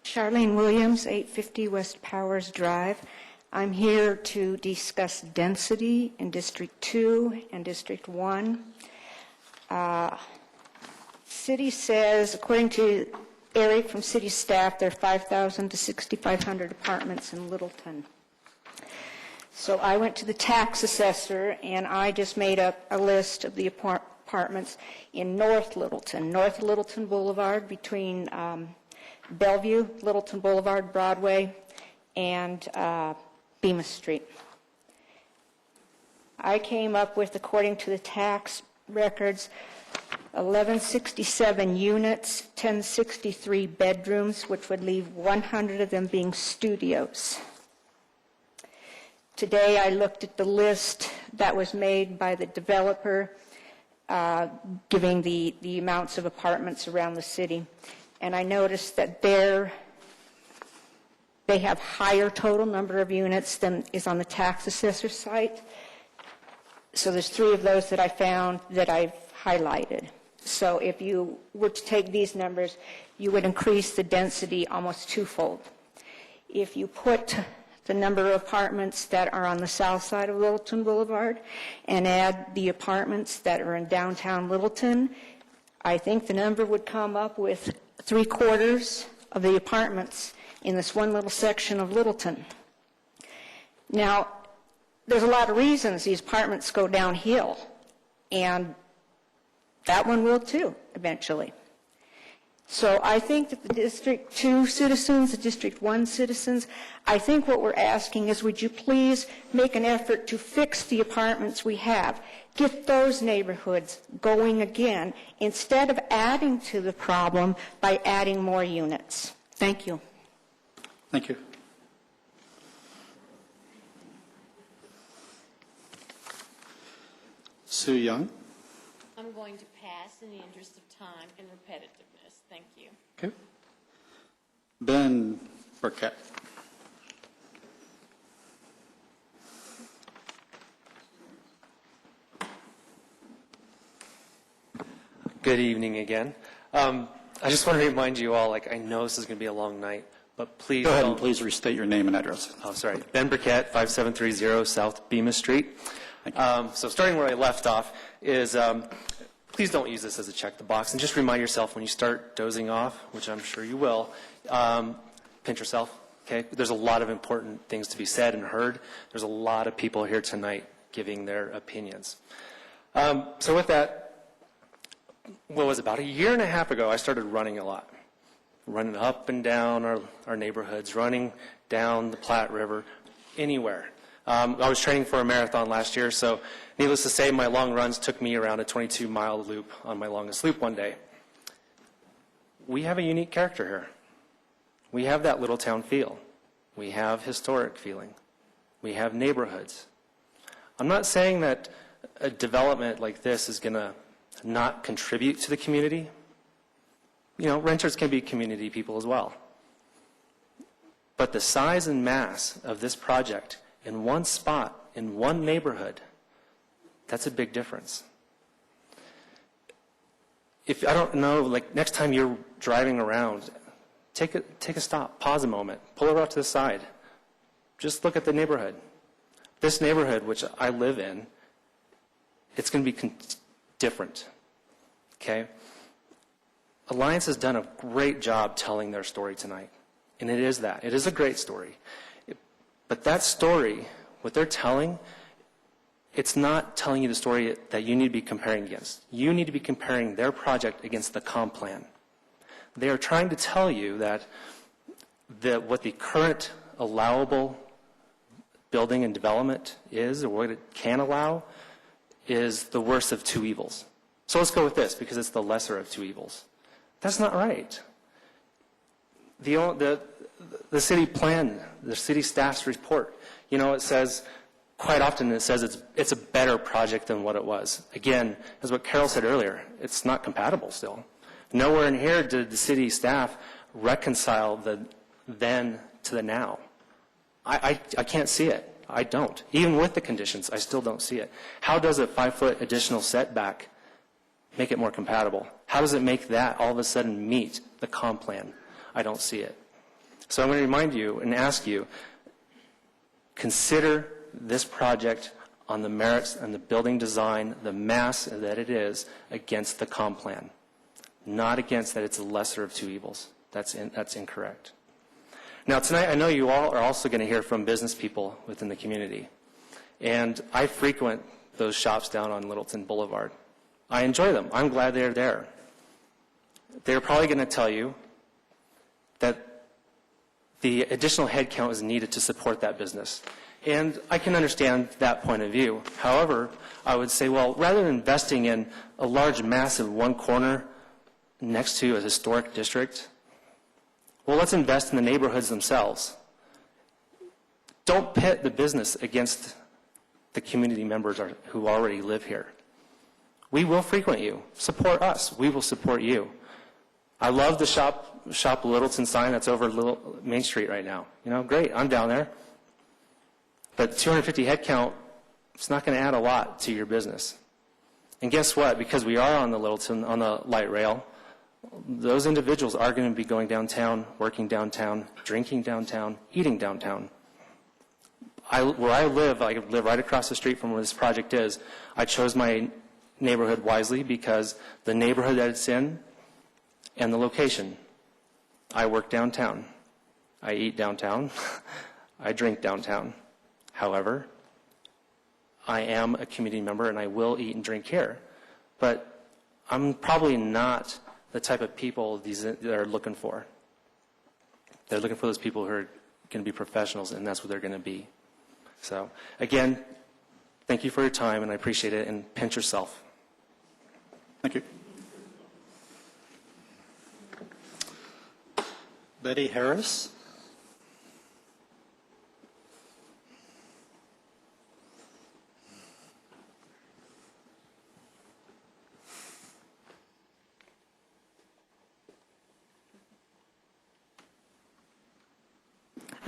Charlene Williams, 850 West Powers Drive. I'm here to discuss density in District 2 and District 1. City says, according to Eric from city staff, there are 5,000 to 6,500 apartments in Littleton. So I went to the tax assessor and I just made up a list of the apartments in North Littleton Boulevard between Bellevue, Littleton Boulevard, Broadway, and Bemis Street. I came up with, according to the tax records, 1167 units, 1063 bedrooms, which would leave 100 of them being studios. Today I looked at the list that was made by the developer, giving the amounts of apartments around the city. And I noticed that they have higher total number of units than is on the tax assessor site. So there's 3 of those that I found that I've highlighted. So if you were to take these numbers, you would increase the density almost twofold. If you put the number of apartments that are on the south side of Littleton Boulevard and add the apartments that are in downtown Littleton, I think the number would come up with 3/4 of the apartments in this one little section of Littleton. Now, there's a lot of reasons these apartments go downhill, and that one will too, eventually. So I think that the District 2 citizens, the District 1 citizens, I think what we're asking is, would you please make an effort to fix the apartments we have? Get those neighborhoods going again, instead of adding to the problem by adding more units. Thank you. Thank you. Sue Young. I'm going to pass in the interest of time and repetitiveness. Thank you. Okay. Ben Burkett. Good evening again. I just want to remind you all, I know this is going to be a long night, but please Go ahead don't. and please restate your name and address. Oh, sorry. Ben Burkett, 5730 South Bemis Street. So starting where I left off is, please don't use this as a check the box, and just remind yourself when you start dozing off, which I'm sure you will, pinch yourself, okay? There's a lot of important things to be said and heard. There's a lot of people here tonight giving their opinions. So with that, what was it, about a year and a half ago, I started running a lot. Running up and down our neighborhoods, running down the Platte River, anywhere. I was training for a marathon last year, so needless to say, my long runs took me around a 22-mile loop on my longest loop one day. We have a unique character here. We have that little town feel. We have historic feeling. We have neighborhoods. I'm not saying that a development like this is going to not contribute to the community. You know, renters can be community people as well. But the size and mass of this project in one spot, in one neighborhood, that's a big difference. If, I don't know, next time you're driving around, take a stop, pause a moment, pull over out to the side. Just look at the neighborhood. This neighborhood, which I live in, it's going to be different, okay? Alliance has done a great job telling their story tonight, and it is that. It is a great story. But that story, what they're telling, it's not telling you the story that you need to be comparing against. You need to be comparing their project against the comp plan. They are trying to tell you that what the current allowable building and development is, or what it can allow, is the worst of two evils. So let's go with this, because it's the lesser of two evils. That's not right. The city plan, the city staff's report, it says, quite often it says it's a better project than what it was. Again, as what Carol said earlier, it's not compatible still. Nowhere in here did the city staff reconcile the then to the now. I can't see it. I don't. Even with the conditions, I still don't see it. How does a 5-foot additional setback make it more compatible? How does it make that all of a sudden meet the comp plan? I don't see it. So I'm going to remind you and ask you, consider this project on the merits and the building design, the mass that it is, against the comp plan. Not against that it's a lesser of two evils. That's incorrect. Now, tonight, I know you all are also going to hear from business people within the community. And I frequent those shops down on Littleton Boulevard. I enjoy them. I'm glad they're there. They're probably going to tell you that the additional headcount is needed to support that business. And I can understand that point of view. However, I would say, well, rather than investing in a large, massive one corner next to a historic district, well, let's invest in the neighborhoods themselves. Don't pit the business against the community members who already live here. We will frequent you. Support us. We will support you. I love the Shop Littleton sign that's over Main Street right now. Great, I'm down there. But 250 head count, it's not going to add a lot to your business. And guess what? Because we are on the Littleton, on the light rail, those individuals are going to be going downtown, working downtown, drinking downtown, eating downtown. Where I live right across the street from where this project is. I chose my neighborhood wisely because the neighborhood that it's in and the location. I work downtown. I eat downtown. I drink downtown. However, I am a community member and I will eat and drink here. But I'm probably not the type of people they're looking for. They're looking for those people who are going to be professionals, and that's what they're going to be. So, again, thank you for your time, and I appreciate it, and pinch yourself. Thank you. Betty Harris.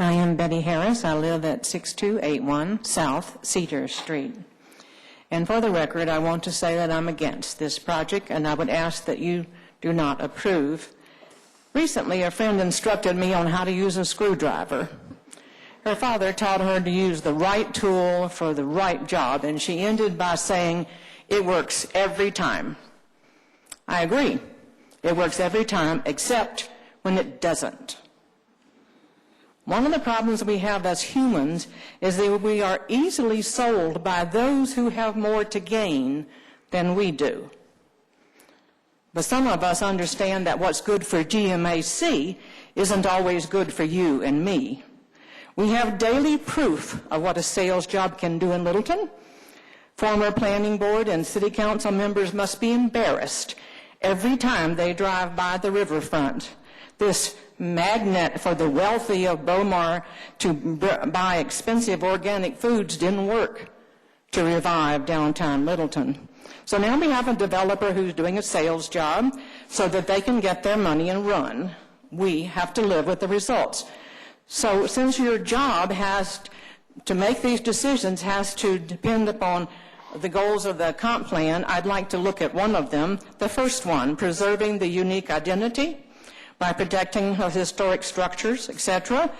I am Betty Harris. I live at 6281 South Cedar Street. And for the record, I want to say that I'm against this project, and I would ask that you do not approve. Recently, a friend instructed me on how to use a screwdriver. Her father taught her to use the right tool for the right job, and she ended by saying, "It works every time." I agree. It works every time, except when it doesn't. One of the problems we have as humans is that we are easily sold by those who have more to gain than we do. But some of us understand that what's good for GMAC isn't always good for you and me. We have daily proof of what a sales job can do in Littleton. Former planning board and city council members must be embarrassed every time they drive by the riverfront. This magnet for the wealthy of Beaumar to buy expensive organic foods didn't work to revive downtown Littleton. So now we have a developer who's doing a sales job so that they can get their money and run. We have to live with the results. So since your job to make these decisions has to depend upon the goals of the comp plan, I'd like to look at one of them. The first one, preserving the unique identity by protecting historic structures, etc.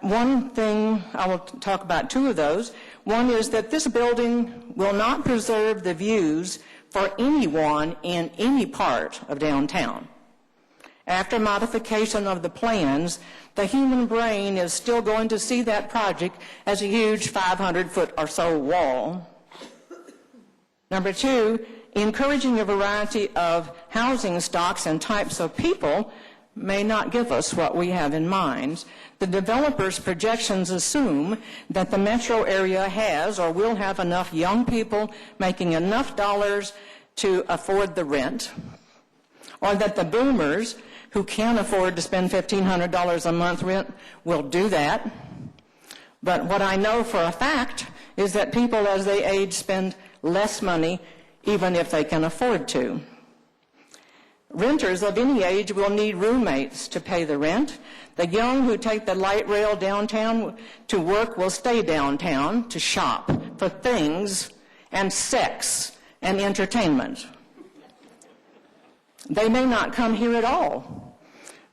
One thing, I will talk about two of those. One is that this building will not preserve the views for anyone in any part of downtown. After modification of the plans, the human brain is still going to see that project as a huge 500-foot or so wall. Number two, encouraging a variety of housing stocks and types of people may not give us what we have in mind. The developers' projections assume that the metro area has or will have enough young people making enough dollars to afford the rent, or that the boomers who can afford to spend $1,500 a month rent will do that. But what I know for a fact is that people as they age spend less money even if they can afford to. Renters of any age will need roommates to pay the rent. The young who take the light rail downtown to work will stay downtown to shop for things and sex and entertainment. They may not come here at all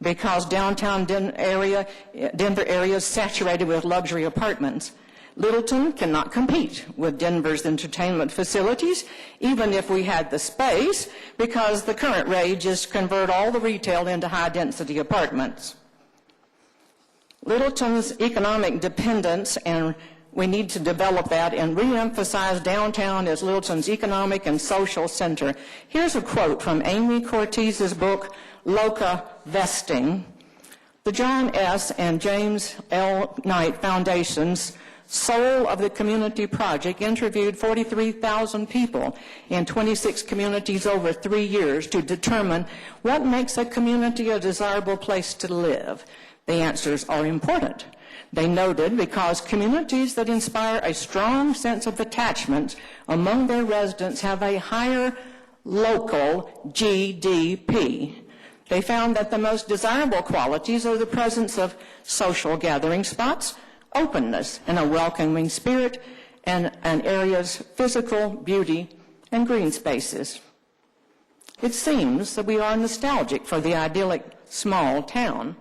because downtown Denver area is saturated with luxury apartments. Littleton cannot compete with Denver's entertainment facilities, even if we had the space, because the current rage is to convert all the retail into high-density apartments. Littleton's economic dependence, and we need to develop that and re-emphasize downtown as Littleton's economic and social center. Here's a quote from Amy Cortez's book, Loca Vesting. The John S. and James L. Knight Foundation's Soul of the Community Project interviewed 43,000 people in 26 communities over 3 years to determine what makes a community a desirable place to live. The answers are important. They noted because communities that inspire a strong sense of attachment among their residents have a higher local GDP. They found that the most desirable qualities are the presence of social gathering spots, openness and a welcoming spirit, and an area's physical beauty and green spaces. It seems that we are nostalgic for the idyllic small town.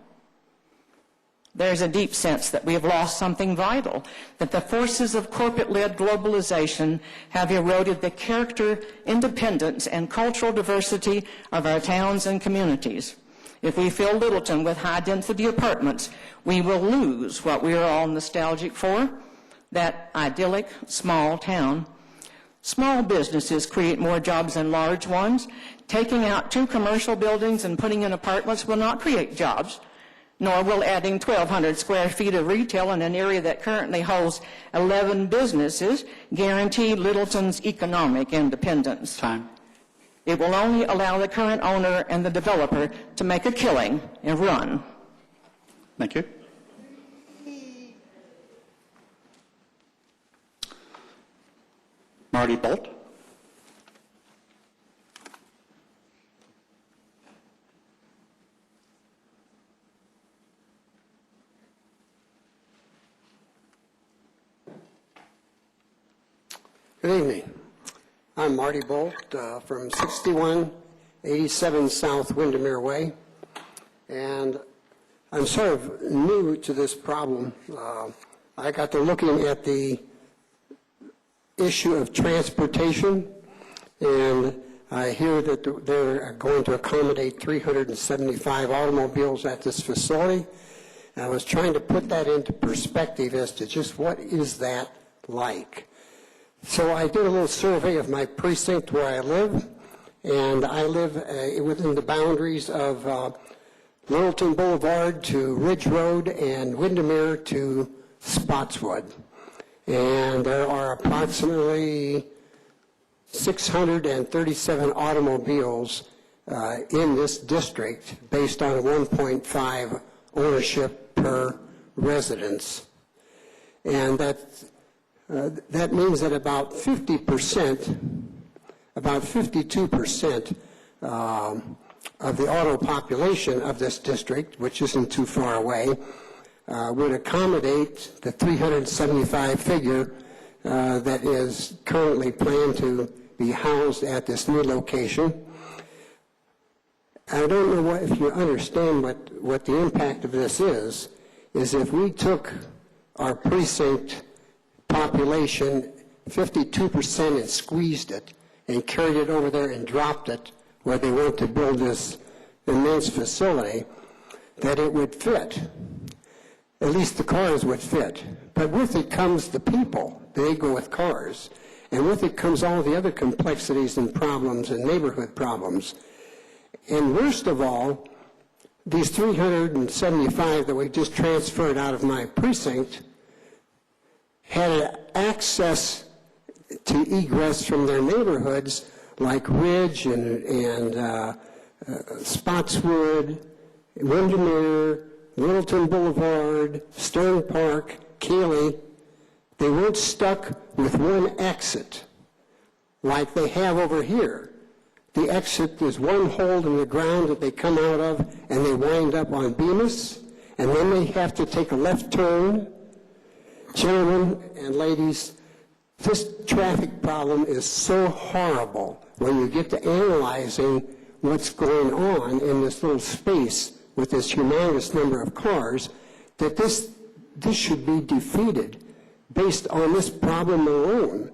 There's a deep sense that we have lost something vital, that the forces of corporate-led globalization have eroded the character, independence, and cultural diversity of our towns and communities. If we fill Littleton with high-density apartments, we will lose what we are all nostalgic for, that idyllic small town. Small businesses create more jobs than large ones. Taking out 2 commercial buildings and putting in apartments will not create jobs, nor will adding 1,200 square feet of retail in an area that currently holds 11 businesses guarantee Littleton's economic independence. Time. It will only allow the current owner and the developer to make a killing and run. Thank you. Marty Bolt. Good evening. I'm Marty Bolt from 6187 South Windermere Way, and I'm sort of new to this problem. I got to looking at the issue of transportation, and I hear that they're going to accommodate 375 automobiles at this facility. And I was trying to put that into perspective as to just what is that like. So I did a little survey of my precinct where I live, and I live within the boundaries of Littleton Boulevard to Ridge Road and Windermere to Spotswood. And there are approximately 637 automobiles in this district based on 1.5 ownership per residence. And that means that about 50%, about 52% of the auto population of this district, which isn't too far away, would accommodate the 375 figure that is currently planned to be housed at this new location. I don't know if you understand what the impact of this is if we took our precinct population 52% and squeezed it and carried it over there and dropped it where they want to build this immense facility, that it would fit. At least the cars would fit. But with it comes the people. They go with cars. and with it comes all the other complexities and problems and neighborhood problems. And worst of all, these 375 that we just transferred out of my precinct had access to egress from their neighborhoods like Ridge and Spotswood, Windermere, Littleton Boulevard, Stern Park, Cayley. They weren't stuck with one exit like they have over here. The exit is one hole in the ground that they come out of, and they wind up on Bemis, and then they have to take a left turn. Gentlemen and ladies, this traffic problem is so horrible when you get to analyzing what's going on in this little space with this humongous number of cars, that this should be defeated based on this problem alone.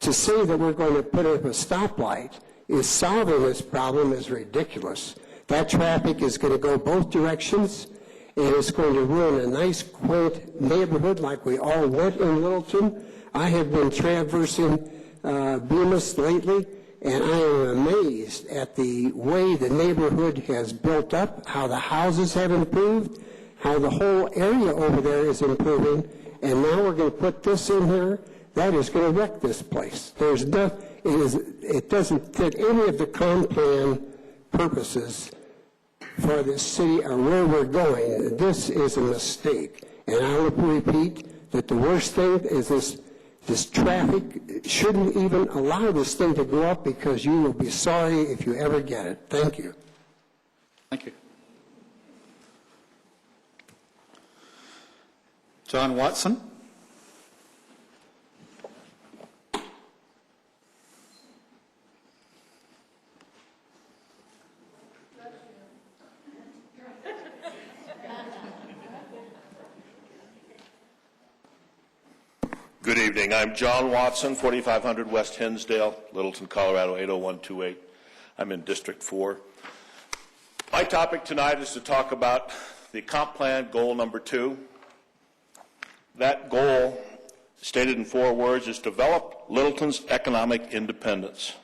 To say that we're going to put up a stoplight is solving this problem is ridiculous. That traffic is going to go both directions, and it's going to ruin a nice, quaint neighborhood like we all want in Littleton. I have been traversing Bemis lately, and I am amazed at the way the neighborhood has built up, how the houses have improved, how the whole area over there is improving, and now we're going to put this in here. That is going to wreck this place. It doesn't fit any of the comp plan purposes for this city or where we're going. This is a mistake. And I will repeat that the worst thing is this traffic shouldn't even allow this thing to go up, because you will be sorry if you ever get it. Thank you. Thank you. John Watson. Good evening. I'm John Watson, 4500 West Hinsdale, Littleton, Colorado, 80128. I'm in District 4. My topic tonight is to talk about the comp plan goal number 2. That goal, stated in 4 words, is develop Littleton's economic independence.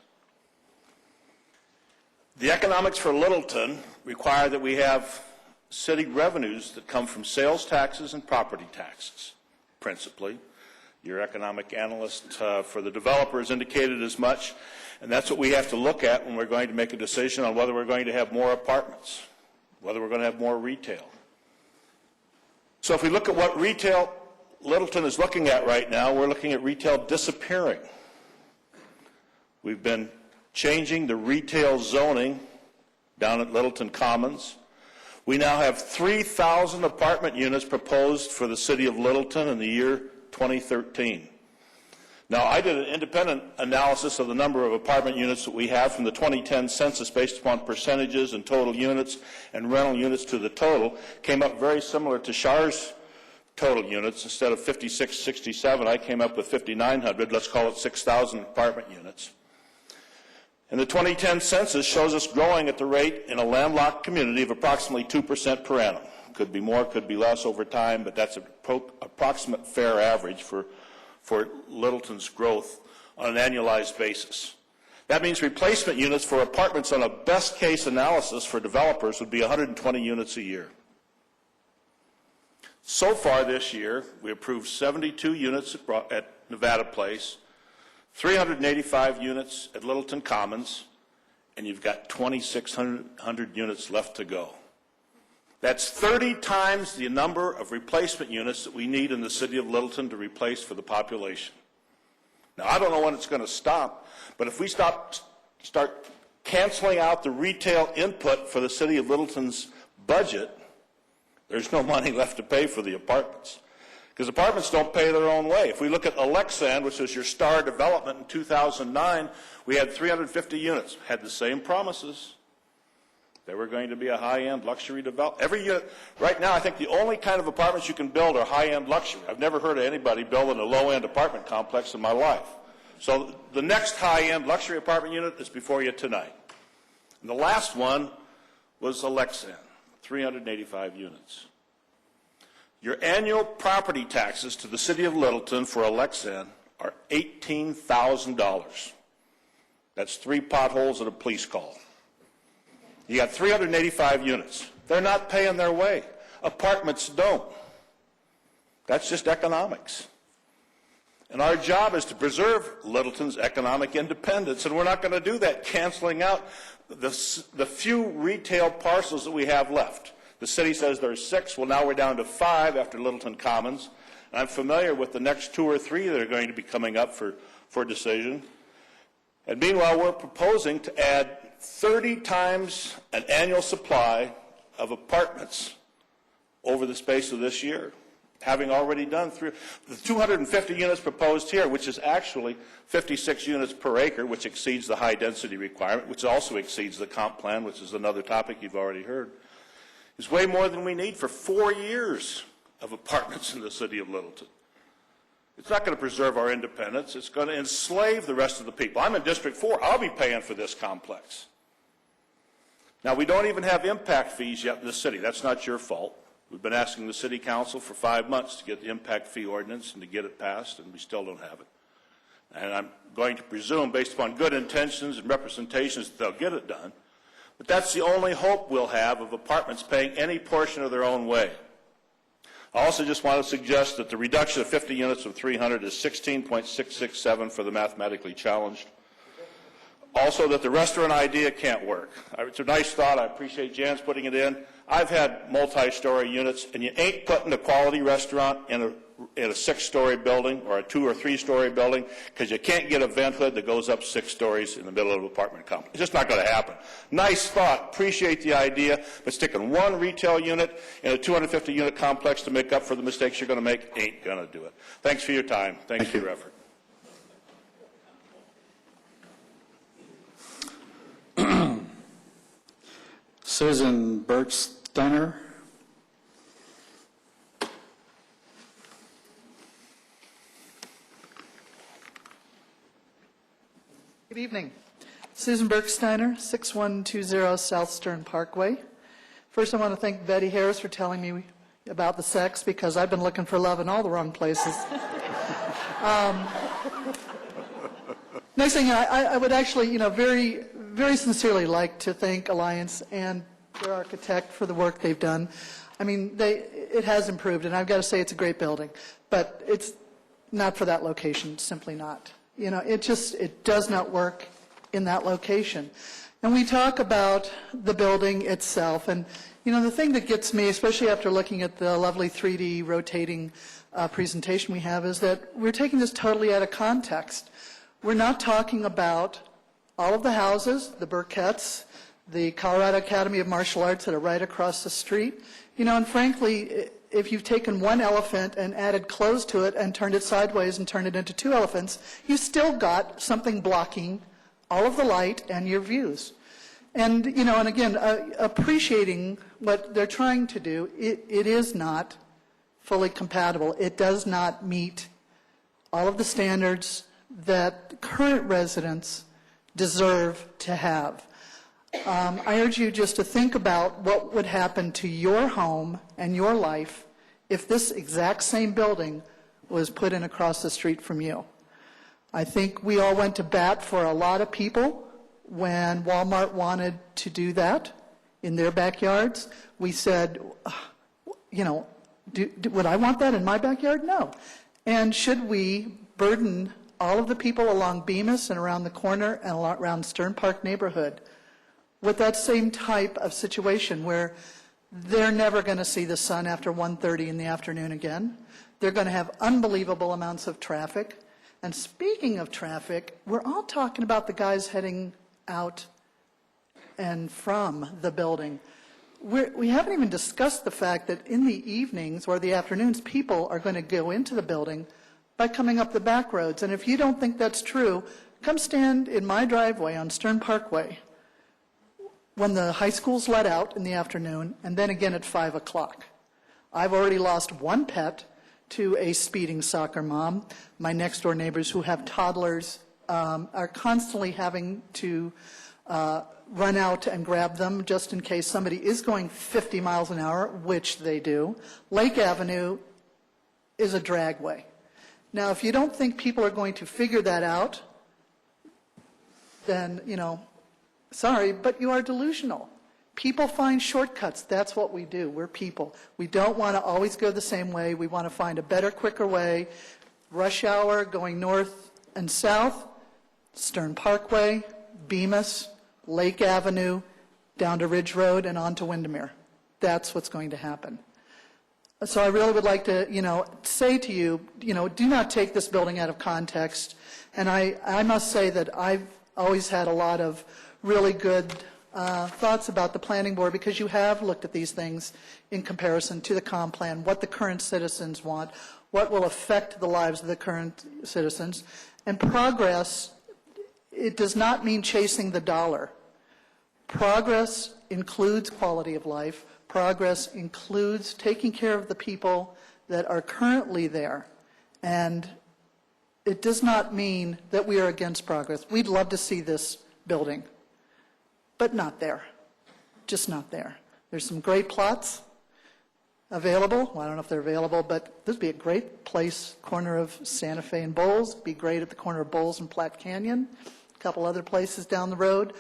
The economics for Littleton require that we have city revenues that come from sales taxes and property taxes, principally. Your economic analyst for the developer has indicated as much, and that's what we have to look at when we're going to make a decision on whether we're going to have more apartments, whether we're going to have more retail. So if we look at what retail Littleton is looking at right now, we're looking at retail disappearing. We've been changing the retail zoning down at Littleton Commons. We now have 3,000 apartment units proposed for the city of Littleton in the year 2013. Now, I did an independent analysis of the number of apartment units that we have from the 2010 census based upon percentages and total units and rental units to the total. Came up very similar to Shar's total units. Instead of 5667, I came up with 5,900. Let's call it 6,000 apartment units. And the 2010 census shows us growing at the rate in a landlocked community of approximately 2% per annum. Could be more, could be less over time, but that's an approximate fair average for Littleton's growth on an annualized basis. That means replacement units for apartments on a best case analysis for developers would be 120 units a year. So far this year, we approved 72 units at Nevada Place, 385 units at Littleton Commons, and you've got 2,600 units left to go. That's 30 times the number of replacement units that we need in the city of Littleton to replace for the population. Now, I don't know when it's going to stop, but if we start canceling out the retail input for the city of Littleton's budget, there's no money left to pay for the apartments. Because apartments don't pay their own way. If we look at Alexand, which was your star development in 2009, we had 350 units, had the same promises. They were going to be a high-end luxury development. Every unit, right now, I think the only kind of apartments you can build are high-end luxury. I've never heard of anybody building a low-end apartment complex in my life. So the next high-end luxury apartment unit is before you tonight. And the last one was Alexand, 385 units. Your annual property taxes to the city of Littleton for Alexand are $18,000. That's 3 potholes and a police call. You got 385 units. They're not paying their way. Apartments don't. That's just economics. And our job is to preserve Littleton's economic independence, and we're not going to do that canceling out the few retail parcels that we have left. The city says there's 6. Well, now we're down to 5 after Littleton Commons. And I'm familiar with the next 2 or 3 that are going to be coming up for decision. And meanwhile, we're proposing to add 30 times an annual supply of apartments over the space of this year, having already done the 250 units proposed here, which is actually 56 units per acre, which exceeds the high density requirement, which also exceeds the comp plan, which is another topic you've already heard, is way more than we need for 4 years of apartments in the city of Littleton. It's not going to preserve our independence. It's going to enslave the rest of the people. I'm in District 4. I'll be paying for this complex. Now, we don't even have impact fees yet in the city. That's not your fault. We've been asking the city council for 5 months to get the impact fee ordinance and to get it passed, and we still don't have it. And I'm going to presume, based upon good intentions and representations, that they'll get it done. But that's the only hope we'll have of apartments paying any portion of their own way. I also just want to suggest that the reduction of 50 units from 300 is 16.667 for the mathematically challenged. Also, that the restaurant idea can't work. It's a nice thought. I appreciate Jan's putting it in. I've had multi-story units, and you ain't putting a quality restaurant in a 6-story building or a 2 or 3-story building because you can't get a vent hood that goes up 6 stories in the middle of an apartment complex. It's just not going to happen. Nice thought. Appreciate the idea, but sticking one retail unit in a 250-unit complex to make up for the mistakes you're going to make ain't going to do it. Thanks for your time. Thanks for your effort. Susan Bergsteiner. Good evening. Susan Bergsteiner, 6120 South Stern Parkway. First, I want to thank Betty Harris for telling me about the sex, because I've been looking for love in all the wrong places. Next thing, I would actually, very, very sincerely like to thank Alliance and their architect for the work they've done. I mean, it has improved, and I've got to say it's a great building, but it's not for that location, simply not. It does not work in that location. And we talk about the building itself, and, the thing that gets me, especially after looking at the lovely 3D rotating presentation we have, is that we're taking this totally out of context. We're not talking about all of the houses, the Burketts, the Colorado Academy of Martial Arts that are right across the street. And frankly, if you've taken one elephant and added clothes to it and turned it sideways and turned it into 2 elephants, you've still got something blocking all of the light and your views. And, and again, appreciating what they're trying to do, it is not fully compatible. It does not meet all of the standards that current residents deserve to have. I urge you just to think about what would happen to your home and your life if this exact same building was put in across the street from you. I think we all went to bat for a lot of people when Walmart wanted to do that in their backyards. We said, would I want that in my backyard? No. And should we burden all of the people along Bemis and around the corner and around Stern Park neighborhood with that same type of situation where they're never going to see the sun after 1:30 in the afternoon again? They're going to have unbelievable amounts of traffic. And speaking of traffic, we're all talking about the guys heading out and from the building. We haven't even discussed the fact that in the evenings or the afternoons, people are going to go into the building by coming up the back roads. And if you don't think that's true, come stand in my driveway on Stern Parkway when the high school's let out in the afternoon, and then again at 5 o'clock. I've already lost one pet to a speeding soccer mom. My next door neighbors who have toddlers are constantly having to run out and grab them just in case somebody is going 50 miles an hour, which they do. Lake Avenue is a dragway. Now, if you don't think people are going to figure that out, then, sorry, but you are delusional. People find shortcuts. That's what we do. We're people. We don't want to always go the same way. We want to find a better, quicker way. Rush hour going north and south, Stern Parkway, Bemis, Lake Avenue, down to Ridge Road and on to Windermere. That's what's going to happen. So I really would like to, say to you, do not take this building out of context. And I must say that I've always had a lot of really good thoughts about the planning board, because you have looked at these things in comparison to the comp plan, what the current citizens want, what will affect the lives of the current citizens. And progress, it does not mean chasing the dollar. Progress includes quality of life. Progress includes taking care of the people that are currently there. And it does not mean that we are against progress. We'd love to see this building, but not there. Just not there. There's some great plots available. Well, I don't know if they're available, but this would be a great place, corner of Santa Fe and Bowles. Be great at the corner of Bowles and Platte Canyon. A couple other places down the road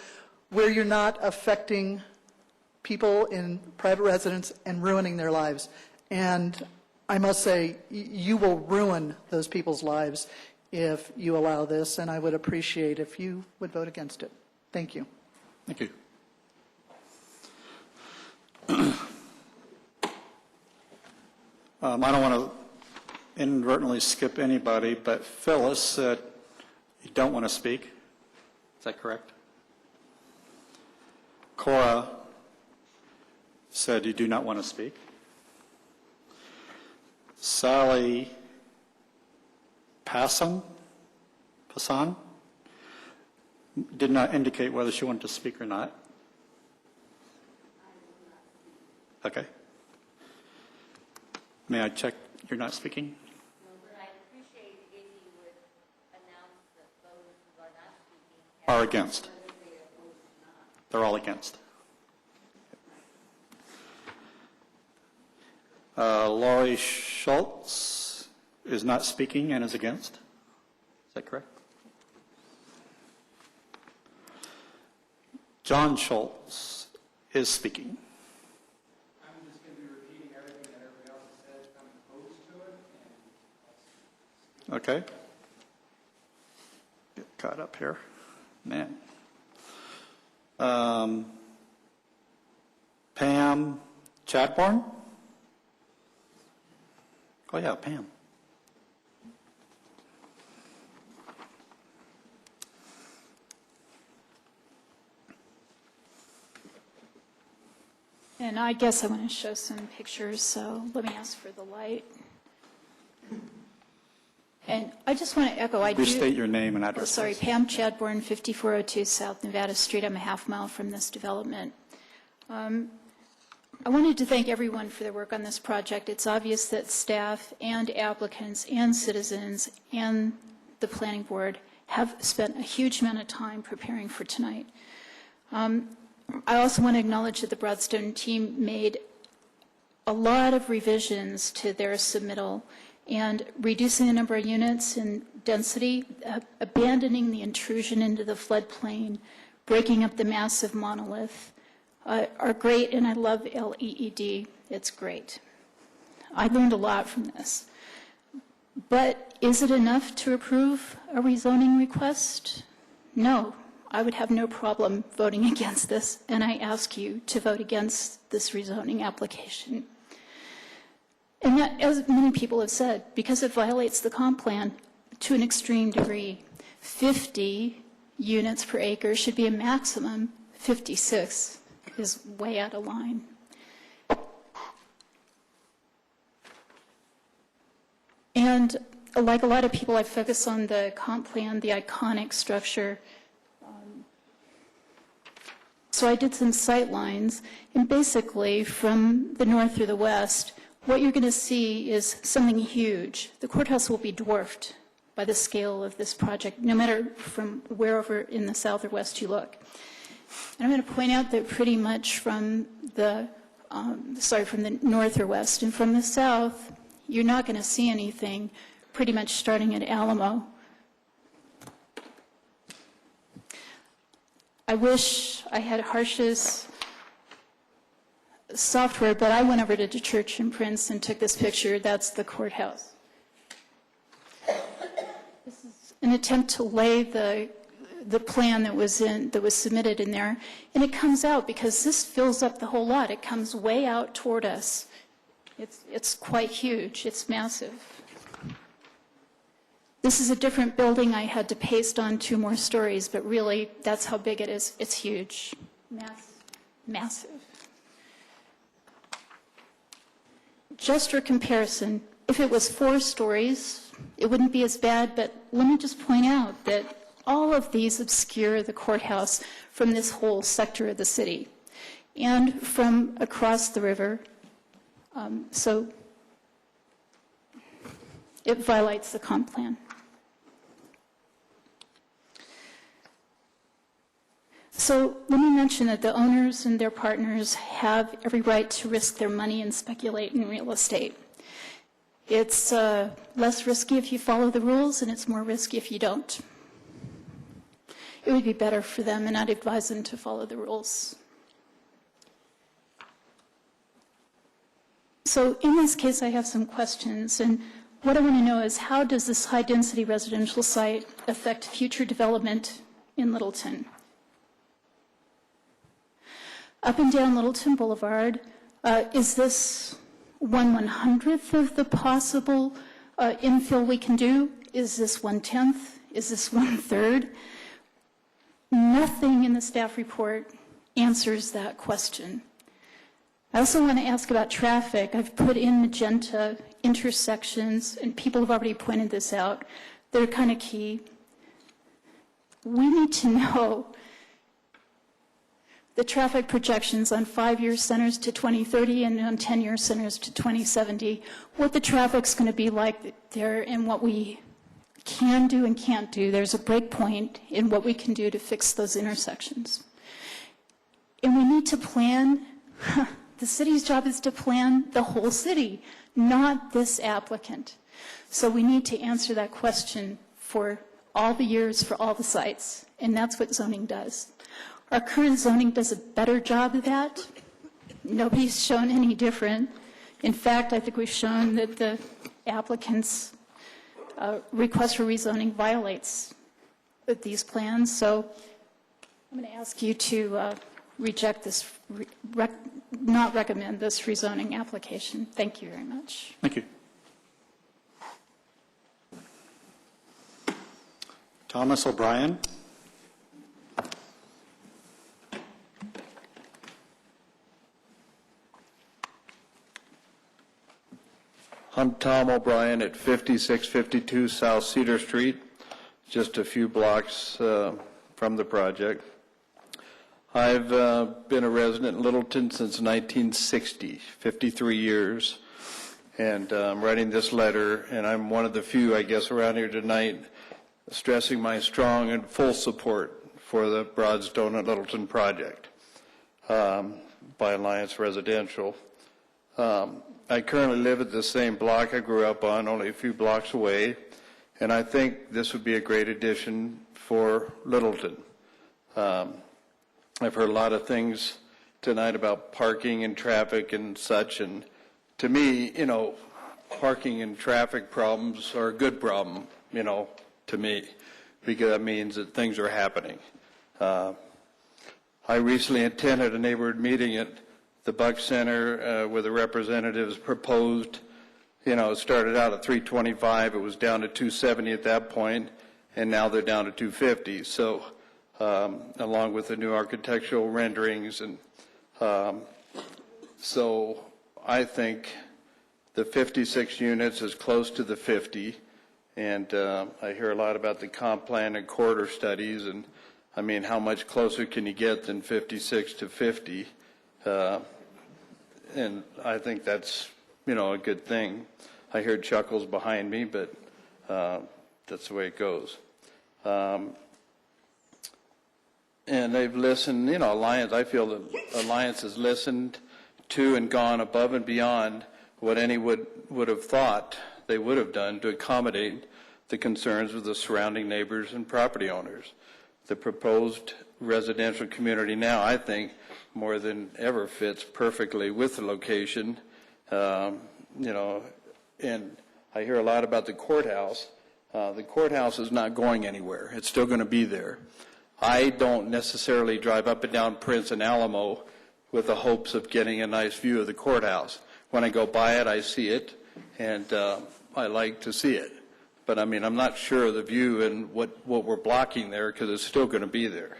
where you're not affecting people in private residence and ruining their lives. And I must say, you will ruin those people's lives if you allow this, and I would appreciate if you would vote against it. Thank you. Thank you. I don't want to inadvertently skip anybody, but Phyllis said you don't want to speak. Is that correct? Cora said you do not want to speak. Sally Passan did not indicate whether she wanted to speak or not. Okay. May I check you're not speaking? No, but I'd appreciate if you would announce that those who are not speaking Are against. They're all against. Laurie Schultz is not speaking and is against. Is that correct? John Schultz is speaking. I'm just going to be repeating everything that everybody else has said. I'm opposed to it. Okay. Get caught up here. Man. Pam Chadbourne? Oh, yeah, Pam. And I guess I want to show some pictures, so let me ask for the light. And I just want to echo, Restate your name and address. Sorry, Pam Chadbourne, 5402 South Nevada Street. I'm a half mile from this development. I wanted to thank everyone for their work on this project. It's obvious that staff and applicants and citizens and the planning board have spent a huge amount of time preparing for tonight. I also want to acknowledge that the Broadstone team made a lot of revisions to their submittal, and reducing the number of units and density, abandoning the intrusion into the floodplain, breaking up the massive monolith, are great, and I love LEED. It's great. I learned a lot from this. But is it enough to approve a rezoning request? No. I would have no problem voting against this, and I ask you to vote against this rezoning application. And that, as many people have said, because it violates the comp plan to an extreme degree. 50 units per acre should be a maximum. 56 is way out of line. And like a lot of people, I focus on the comp plan, the iconic structure. So I did some sight lines, and basically from the north or the west, what you're going to see is something huge. The courthouse will be dwarfed by the scale of this project, no matter from wherever in the south or west you look. And I'm going to point out that pretty much from the, from the north or west, and from the south, you're not going to see anything pretty much starting at Alamo. I wish I had Harsh's software, but I went over to the church in Prince and took this picture. That's the courthouse. This is an attempt to lay the plan that was submitted in there, and it comes out because this fills up the whole lot. It comes way out toward us. It's quite huge. It's massive. This is a different building. I had to paste on 2 more stories, but really, that's how big it is. It's huge. Massive. Just for comparison, if it was 4 stories, it wouldn't be as bad, but let me just point out that all of these obscure the courthouse from this whole sector of the city and from across the river. So it violates the comp plan. So let me mention that the owners and their partners have every right to risk their money and speculate in real estate. It's less risky if you follow the rules, and it's more risky if you don't. It would be better for them, and I'd advise them to follow the rules. So in this case, I have some questions, and what I want to know is how does this high-density residential site affect future development in Littleton? Up and down Littleton Boulevard, is this 1/100th of the possible infill we can do? Is this 1/10th? Is this 1/3? Nothing in the staff report answers that question. I also want to ask about traffic. I've put in magenta intersections, and people have already pointed this out. They're kind of key. We need to know the traffic projections on 5-year centers to 2030 and on 10-year centers to 2070, what the traffic's going to be like there and what we can do and can't do. There's a break point in what we can do to fix those intersections. And we need to plan. The city's job is to plan the whole city, not this applicant. So we need to answer that question for all the years, for all the sites, and that's what zoning does. Our current zoning does a better job of that. Nobody's shown any different. In fact, I think we've shown that the applicant's request for rezoning violates these plans. So I'm going to ask you to reject this, not recommend this rezoning application. Thank you very much. Thank you. Thomas O'Brien. I'm Tom O'Brien at 5652 South Cedar Street, just a few blocks from the project. I've been a resident in Littleton since 1960, 53 years, and I'm writing this letter, and I'm one of the few, I guess, around here tonight stressing my strong and full support for the Broadstone and Littleton project by Alliance Residential. I currently live at the same block I grew up on, only a few blocks away, and I think this would be a great addition for Littleton. I've heard a lot of things tonight about parking and traffic and such, and to me, you know, parking and traffic problems are a good problem, you know, to me, because that means that things are happening. I recently attended a neighborhood meeting at the Buck Center where the representatives proposed, you know, it started out at 325, it was down to 270 at that point, and now they're down to 250. So along with the new architectural renderings, and so I think the 56 units is close to the 50, and I hear a lot about the comp plan and corridor studies, and I mean, how much closer can you get than 56 to 50? And I think that's, you know, a good thing. I hear chuckles behind me, but that's the way it goes. And they've listened, you know, Alliance, I feel that Alliance has listened to and gone above and beyond what any would have thought they would have done to accommodate the concerns of the surrounding neighbors and property owners. The proposed residential community now, I think, more than ever fits perfectly with the location. And I hear a lot about the courthouse. The courthouse is not going anywhere. It's still going to be there. I don't necessarily drive up and down Prince and Alamo with the hopes of getting a nice view of the courthouse. When I go by it, I see it, and I like to see it. But, I mean, I'm not sure of the view and what we're blocking there, because it's still going to be there.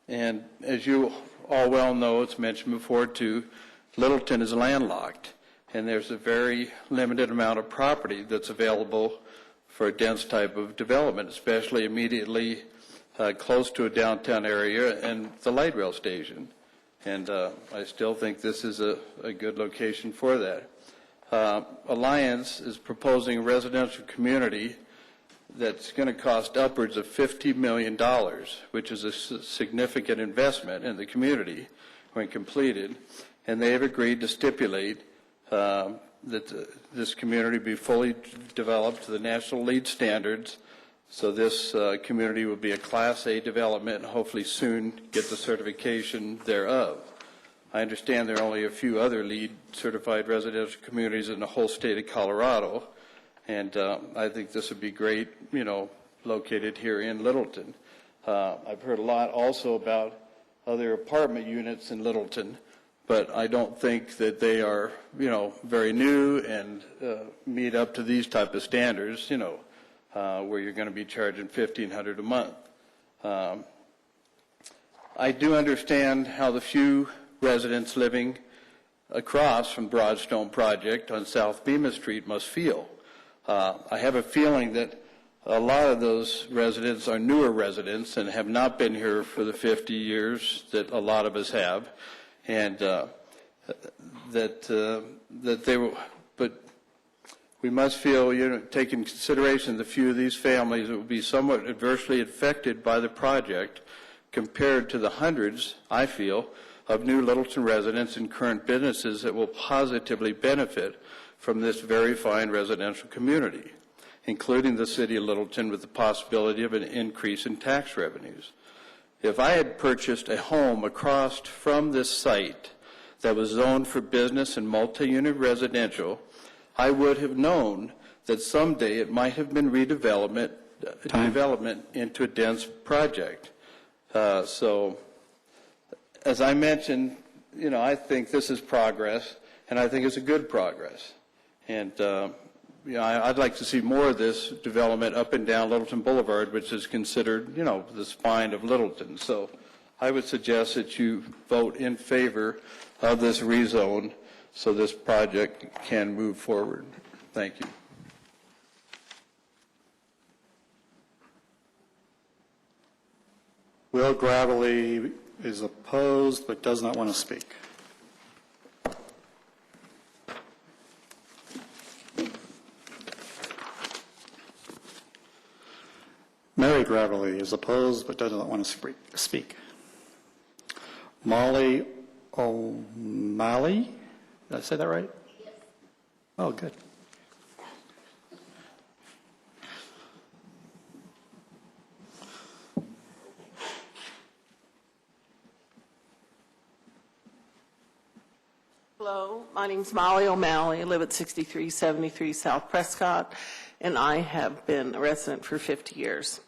And as you all well know, it's mentioned before, too, Littleton is landlocked, and there's a very limited amount of property that's available for a dense type of development, especially immediately close to a downtown area and the light rail station. And I still think this is a good location for that. Alliance is proposing a residential community that's going to cost upwards of $50 million, which is a significant investment in the community when completed. And they have agreed to stipulate that this community be fully developed to the national LEED standards. So this community will be a Class A development and hopefully soon get the certification thereof. I understand there are only a few other LEED certified residential communities in the whole state of Colorado. And I think this would be great, located here in Littleton. I've heard a lot also about other apartment units in Littleton, but I don't think that they are, very new and meet up to these type of standards, where you're going to be charging $1,500 a month. I do understand how the few residents living across from Broadstone Project on South Bemis Street must feel. I have a feeling that a lot of those residents are newer residents and have not been here for the 50 years that a lot of us have, and that they will. But we must feel, take in consideration the few of these families that will be somewhat adversely affected by the project, compared to the hundreds, I feel, of new Littleton residents and current businesses that will positively benefit from this very fine residential community, including the city of Littleton, with the possibility of an increase in tax revenues. If I had purchased a home across from this site that was zoned for business and multi-unit residential, I would have known that someday it might have been development into a dense project. So, as I mentioned, I think this is progress, and I think it's a good progress. And, I'd like to see more of this development up and down Littleton Boulevard, which is considered, the spine of Littleton. So I would suggest that you vote in favor of this rezone so this project can move forward. Thank you. Will Gravely is opposed but does not want to speak. Mary Gravely is opposed but does not want to speak. Molly O'Malley, did I say that right? Yes. Oh, good. Hello, my name's Molly O'Malley. I live at 6373 South Prescott, and I have been a resident for 50 years.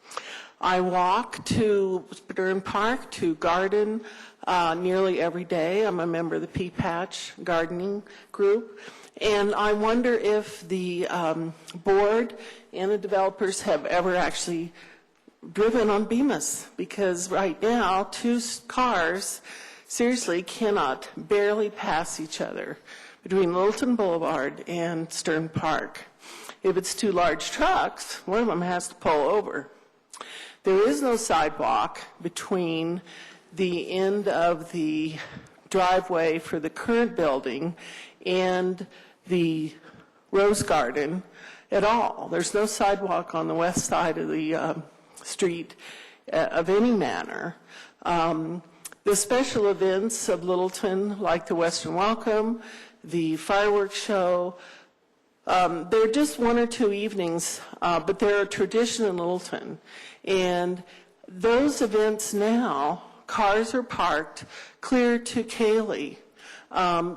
I walk to Stern Park to garden nearly every day. I'm a member of the Pea Patch gardening group, and I wonder if the board and the developers have ever actually driven on Bemis, because right now, two cars seriously cannot barely pass each other between Littleton Boulevard and Stern Park. If it's two large trucks, one of them has to pull over. There is no sidewalk between the end of the driveway for the current building and the rose garden at all. There's no sidewalk on the west side of the street of any manner. The special events of Littleton, like the Western Welcome, the fireworks show, they're just 1 or 2 evenings, but they're a tradition in Littleton. And those events now, cars are parked clear to Cayley.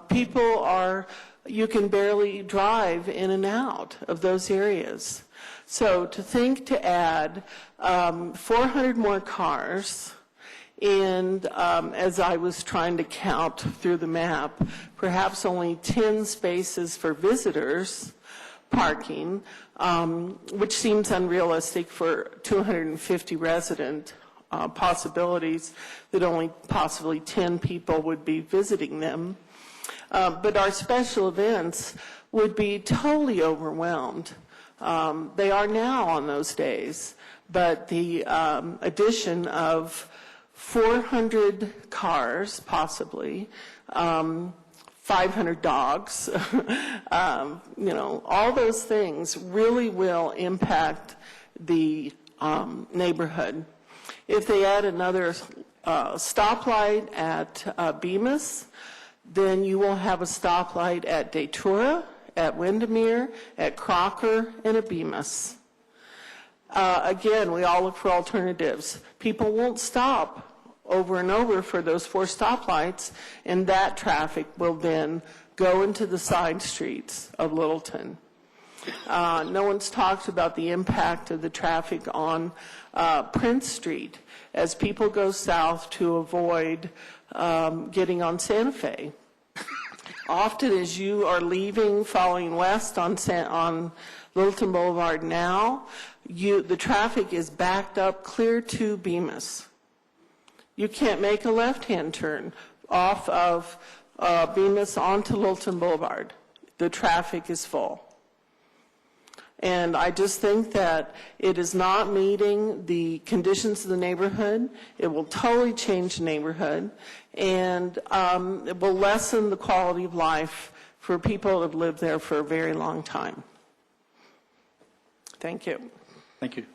People are, you can barely drive in and out of those areas. So to think to add 400 more cars, and as I was trying to count through the map, perhaps only 10 spaces for visitors parking, which seems unrealistic for 250 resident possibilities that only possibly 10 people would be visiting them. But our special events would be totally overwhelmed. They are now on those days, but the addition of 400 cars, possibly, 500 dogs, all those things really will impact the neighborhood. If they add another stoplight at Bemis, then you will have a stoplight at Datura, at Windermere, at Crocker, and at Bemis. Again, we all look for alternatives. People won't stop over and over for those 4 stoplights, and that traffic will then go into the side streets of Littleton. No one's talked about the impact of the traffic on Prince Street as people go south to avoid getting on Santa Fe. Often as you are leaving, following west on Littleton Boulevard now, the traffic is backed up clear to Bemis. You can't make a left-hand turn off of Bemis onto Littleton Boulevard. The traffic is full. And I just think that it is not meeting the conditions of the neighborhood. It will totally change the neighborhood, and it will lessen the quality of life for people that have lived there for a very long time. Thank you. Thank you.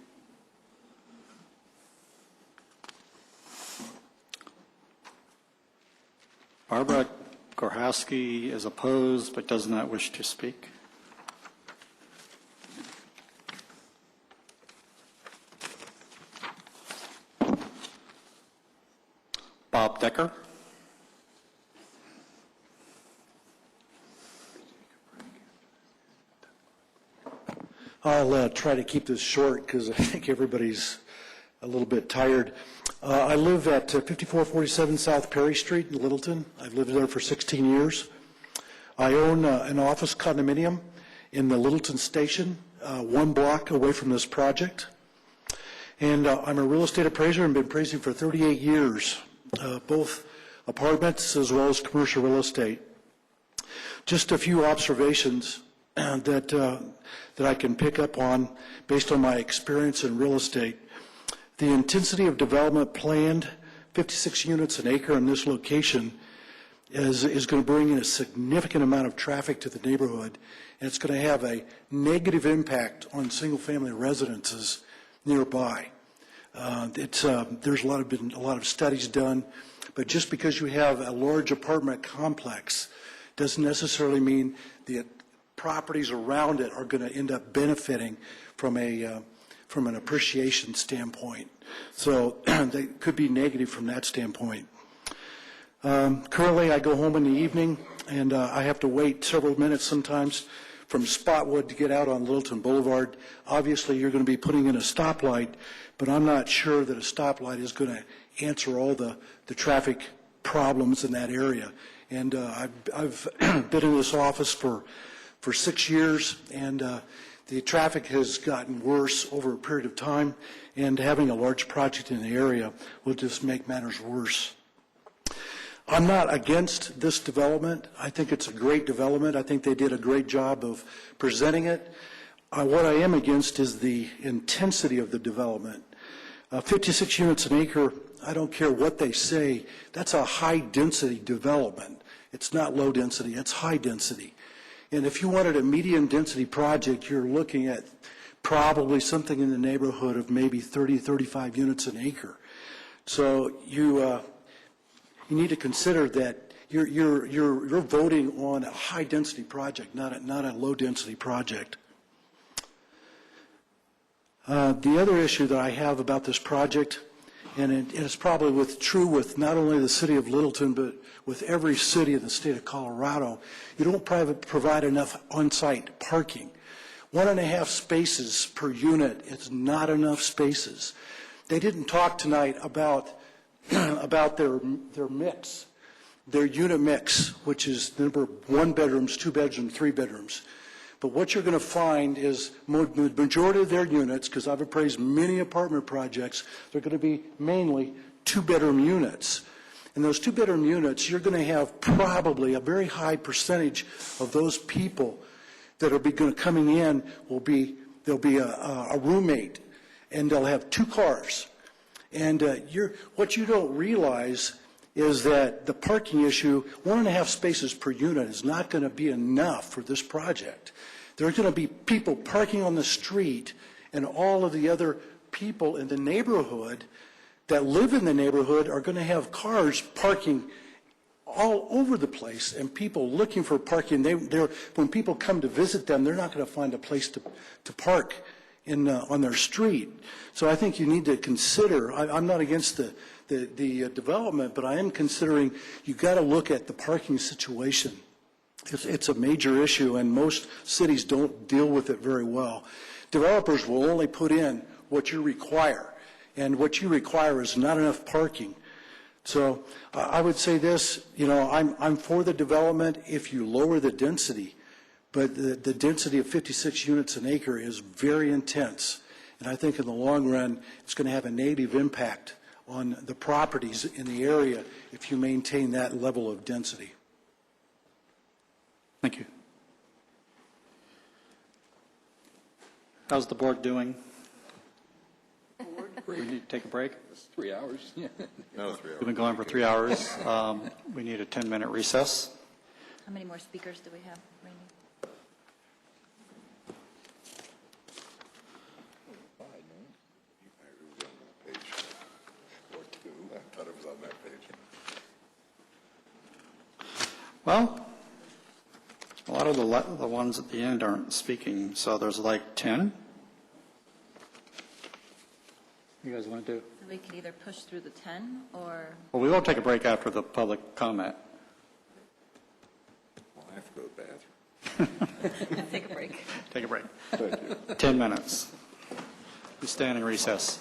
Barbara Gorhowski is opposed but does not wish to speak. Bob Decker. I'll try to keep this short because I think everybody's a little bit tired. I live at 5447 South Perry Street in Littleton. I've lived there for 16 years. I own an office condominium in the Littleton Station, 1 block away from this project. And I'm a real estate appraiser and been appraising for 38 years, both apartments as well as commercial real estate. Just a few observations that I can pick up on based on my experience in real estate. The intensity of development planned, 56 units an acre in this location, is going to bring in a significant amount of traffic to the neighborhood, and it's going to have a negative impact on single-family residences nearby. There's been a lot of studies done, but just because you have a large apartment complex doesn't necessarily mean the properties around it are going to end up benefiting from an appreciation standpoint. So they could be negative from that standpoint. Currently, I go home in the evening, and I have to wait several minutes sometimes from Spotwood to get out on Littleton Boulevard. Obviously, you're going to be putting in a stoplight, but I'm not sure that a stoplight is going to answer all the traffic problems in that area. And I've been in this office for 6 years, and the traffic has gotten worse over a period of time, and having a large project in the area will just make matters worse. I'm not against this development. I think it's a great development. I think they did a great job of presenting it. What I am against is the intensity of the development. 56 units an acre, I don't care what they say, that's a high-density development. It's not low density, it's high density. And if you wanted a medium density project, you're looking at probably something in the neighborhood of maybe 30, 35 units an acre. So you need to consider that you're voting on a high-density project, not a low-density project. The other issue that I have about this project, and it's probably true with not only the city of Littleton, but with every city in the state of Colorado, you don't provide enough on-site parking. 1.5 spaces per unit is not enough spaces. They didn't talk tonight about their mix, their unit mix, which is number 1 bedrooms, 2 bedrooms, 3 bedrooms. But what you're going to find is the majority of their units, because I've appraised many apartment projects, they're going to be mainly 2-bedroom units. In those 2-bedroom units, you're going to have probably a very high percentage of those people that are coming in there'll be a roommate, and they'll have 2 cars. And what you don't realize is that the parking issue, 1.5 spaces per unit is not going to be enough for this project. There are going to be people parking on the street, and all of the other people in the neighborhood that live in the neighborhood are going to have cars parking all over the place, and people looking for parking. When people come to visit them, they're not going to find a place to park on their street. So I think you need to consider, I'm not against the development, but I am considering you've got to look at the parking situation. It's a major issue, and most cities don't deal with it very well. Developers will only put in what you require, and what you require is not enough parking. So I would say this, I'm for the development if you lower the density, but the density of 56 units an acre is very intense, and I think in the long run it's going to have a negative impact on the properties in the area if you maintain that level of density. Thank you. How's the board doing? We need to take a break? It's 3 hours. Yeah. No, 3 hours. We've been going for 3 hours. We need a 10-minute recess. How many more speakers do we have, Randy? I thought it was on that page. Well, a lot of the ones at the end aren't speaking, so there's like 10. You guys want to do? So we can either push through the 10 or... Well, we will take a break after the public comment. Well, I have to go to the bathroom. Take a break. Take a break. Thank you. 10 minutes. We stand in recess.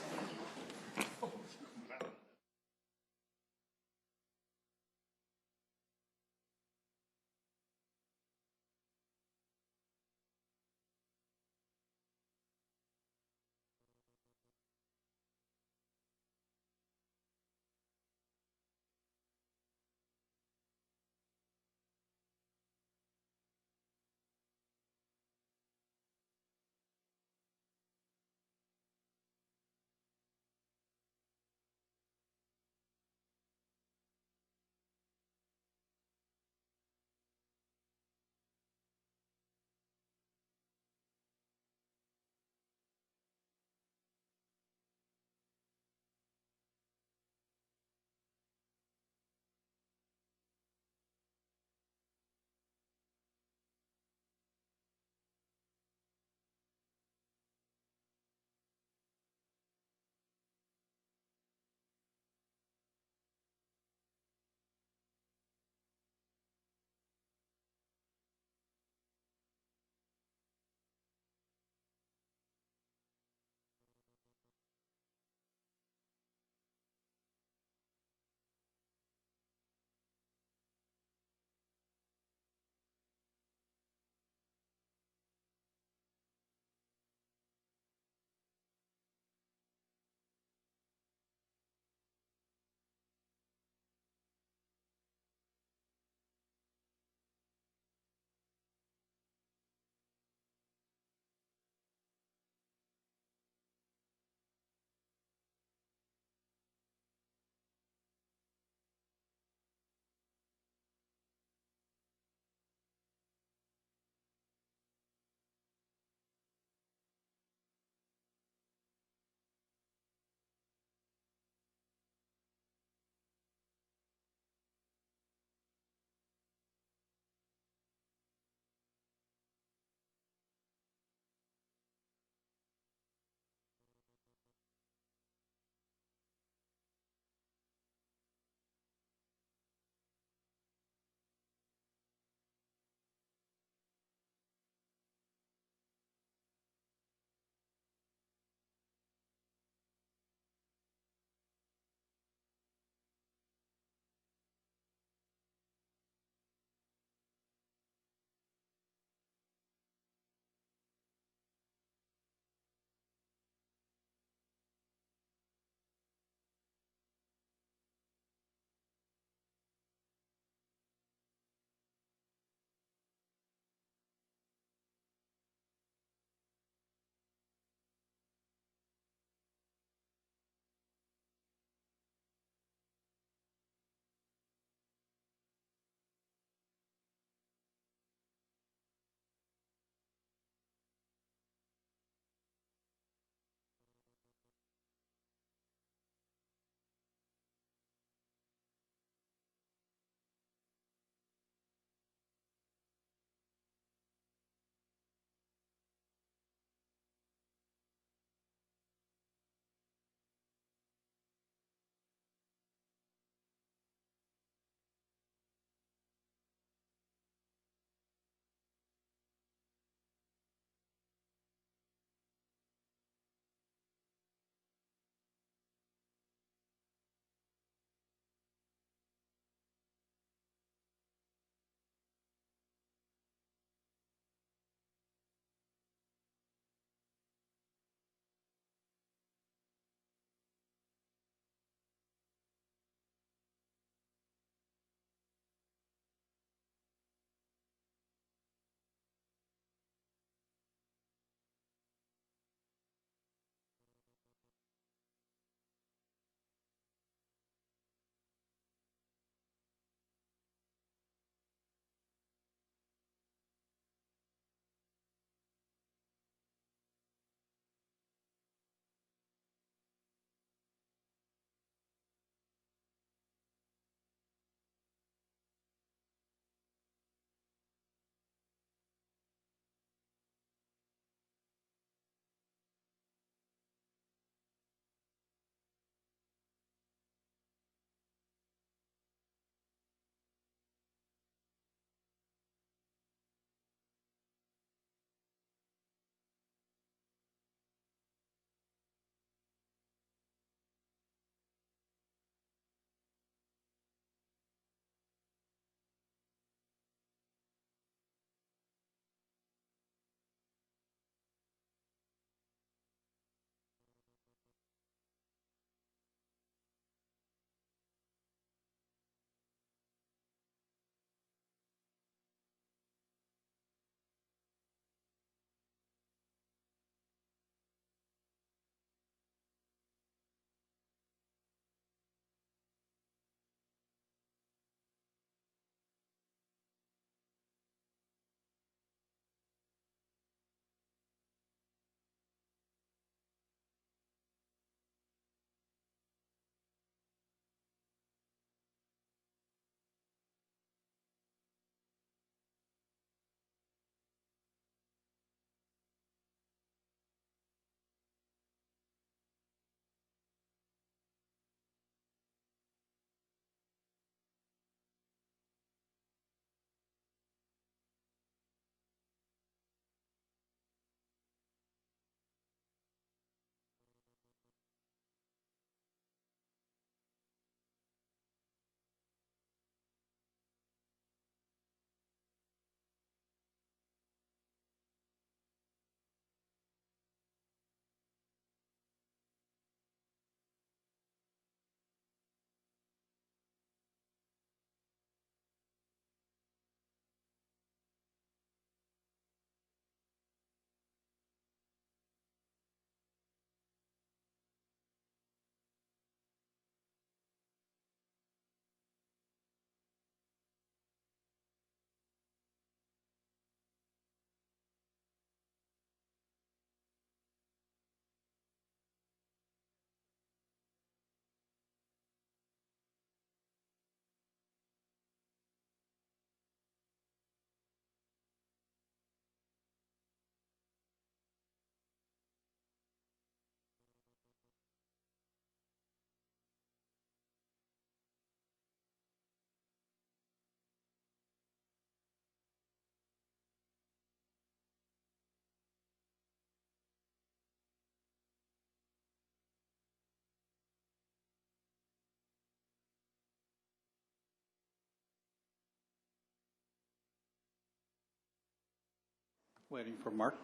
Waiting for Mark.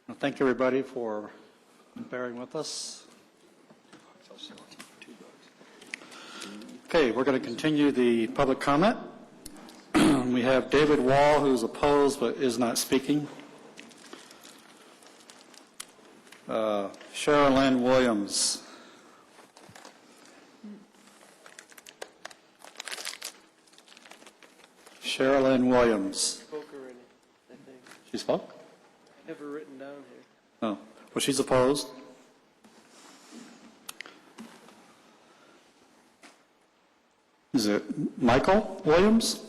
Well, thank you, everybody, for bearing with us. Okay, we're going to continue the public comment. We have David Wall, who's opposed but is not speaking. Sherilyn Williams. Sherilyn Williams. Spoke already, I think. She spoke? Never written down here. No. Well, she's opposed. Is it Michael Williams?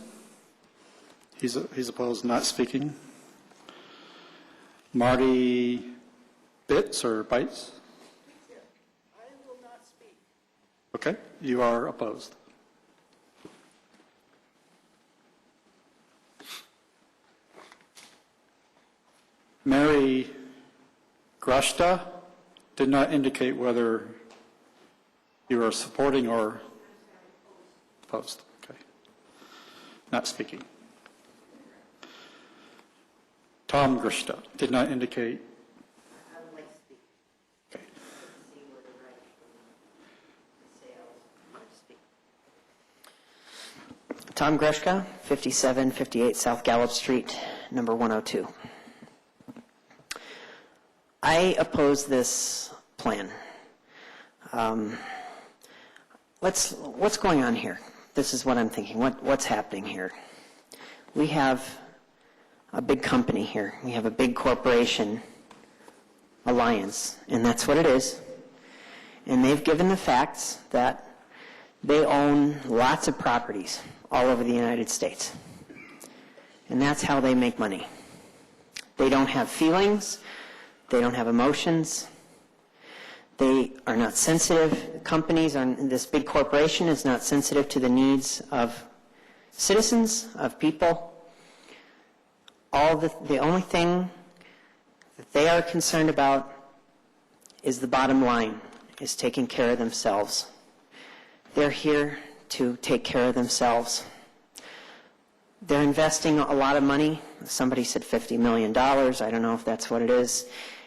He's opposed, not speaking. Marty Bitts or Bites? I will not speak. Okay, you are opposed. Mary Grashta did not indicate whether you are supporting or opposed. Okay. Not speaking. Tom Grishta did not indicate. I would like to speak. Okay. See where the right from the sales. Tom Greshka, 5758 South Gallup Street, number 102. I oppose this plan. What's going on here? This is what I'm thinking. What's happening here? We have a big company here. We have a big corporation alliance, and that's what it is. And they've given the facts that they own lots of properties all over the United States. And that's how they make money. They don't have feelings. They don't have emotions. They are not sensitive. Companies, this big corporation is not sensitive to the needs of citizens, of people. The only thing that they are concerned about is the bottom line, is taking care of themselves. They're here to take care of themselves. They're investing a lot of money. Somebody said $50 million. I don't know if that's what it is.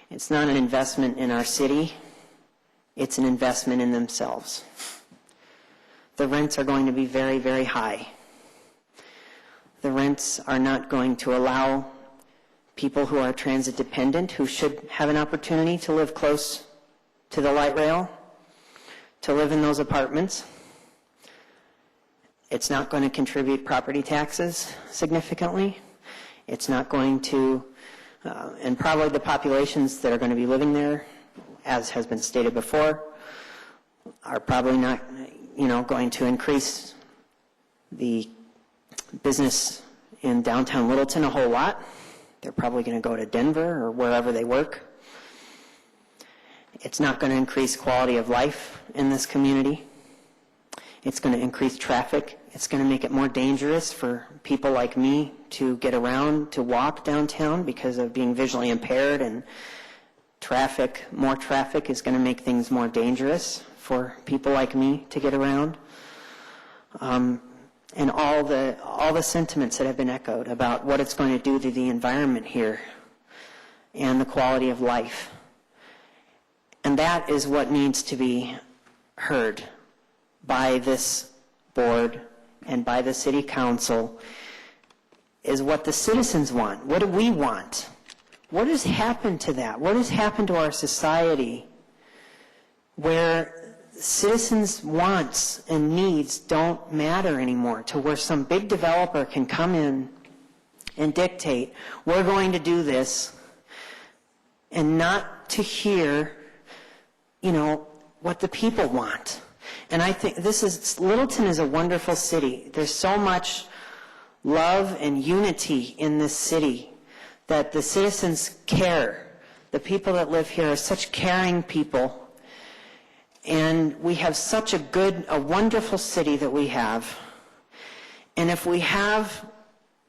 It's not an investment in our city. It's an investment in themselves. The rents are going to be very, very high. The rents are not going to allow people who are transit dependent, who should have an opportunity to live close to the light rail, to live in those apartments. It's not going to contribute property taxes significantly. It's not going to, and probably the populations that are going to be living there, as has been stated before, are probably not, going to increase the business in downtown Littleton a whole lot. They're probably going to go to Denver or wherever they work. It's not going to increase quality of life in this community. It's going to increase traffic. It's going to make it more dangerous for people like me to get around, to walk downtown because of being visually impaired, and more traffic is going to make things more dangerous for people like me to get around. And all the sentiments that have been echoed about what it's going to do to the environment here and the quality of life. And that is what needs to be heard by this board and by the city council, is what the citizens want. What do we want? What has happened to that? What has happened to our society where citizens' wants and needs don't matter anymore, to where some big developer can come in and dictate, we're going to do this, and not to hear, what the people want. And I think Littleton is a wonderful city. There's so much love and unity in this city that the citizens care. The people that live here are such caring people. And we have such a wonderful city that we have. And if we have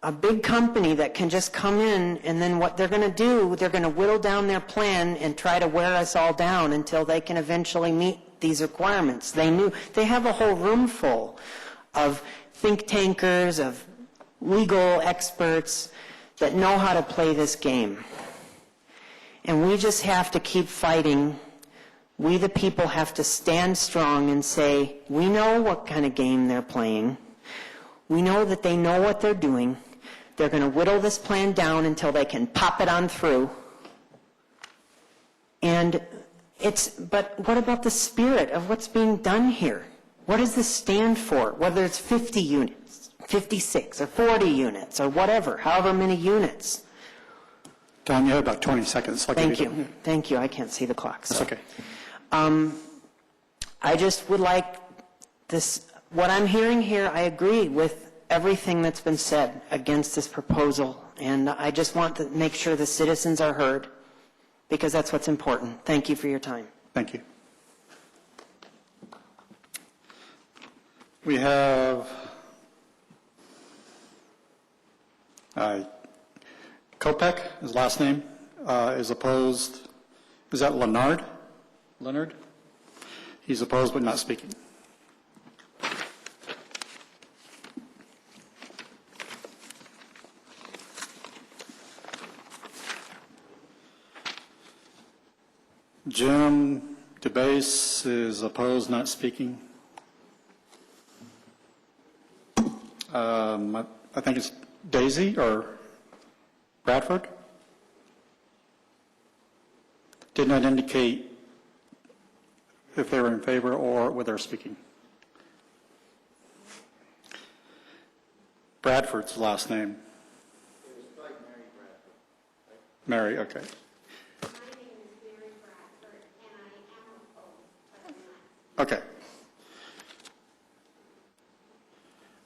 a big company that can just come in, and then what they're going to do, they're going to whittle down their plan and try to wear us all down until they can eventually meet these requirements. They have a whole room full of think tankers, of legal experts that know how to play this game. And we just have to keep fighting. We, the people, have to stand strong and say, we know what kind of game they're playing. We know that they know what they're doing. They're going to whittle this plan down until they can pop it on through. But what about the spirit of what's being done here? What does this stand for? Whether it's 50 units, 56, or 40 units, or whatever, however many units. Don, you have about 20 seconds. Thank you. Thank you. I can't see the clock. That's okay. I just would like this, what I'm hearing here, I agree with everything that's been said against this proposal, and I just want to make sure the citizens are heard, because that's what's important. Thank you for your time. Thank you. We have Kopek, his last name, is opposed. Is that Leonard? Leonard? He's opposed but not speaking. Jim DeBase is opposed, not speaking. I think it's Daisy or Bradford. Did not indicate if they were in favor or whether they're speaking. Bradford's last name. It was like Mary Bradford. Mary, okay. My name is Mary Bradford, and I am opposed, but I'm not. Okay.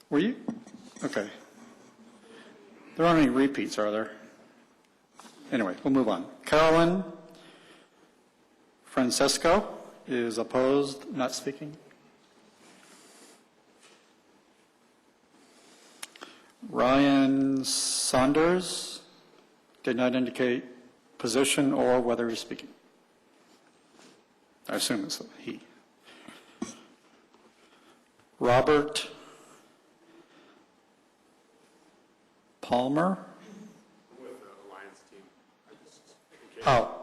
Were you? Okay. There aren't any repeats, are there? Anyway, we'll move on. Carolyn Francesco is opposed, not speaking. Ryan Saunders did not indicate position or whether he's speaking. I assume it's he. Robert Palmer. With the Alliance team. Oh.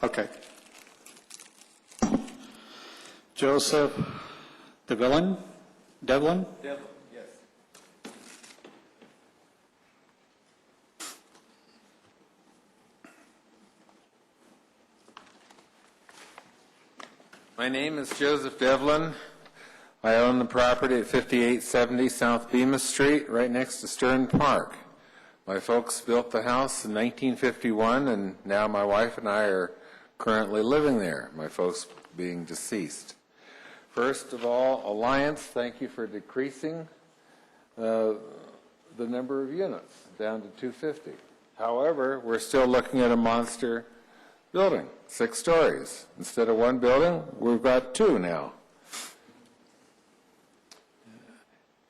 Okay. Joseph Devlin? Devlin, yes. My name is Joseph Devlin. I own the property at 5870 South Bemis Street, right next to Stern Park. My folks built the house in 1951, and now my wife and I are currently living there, my folks being deceased. First of all, Alliance, thank you for decreasing the number of units down to 250. However, we're still looking at a monster building, 6 stories. Instead of 1 building, we've got 2 now.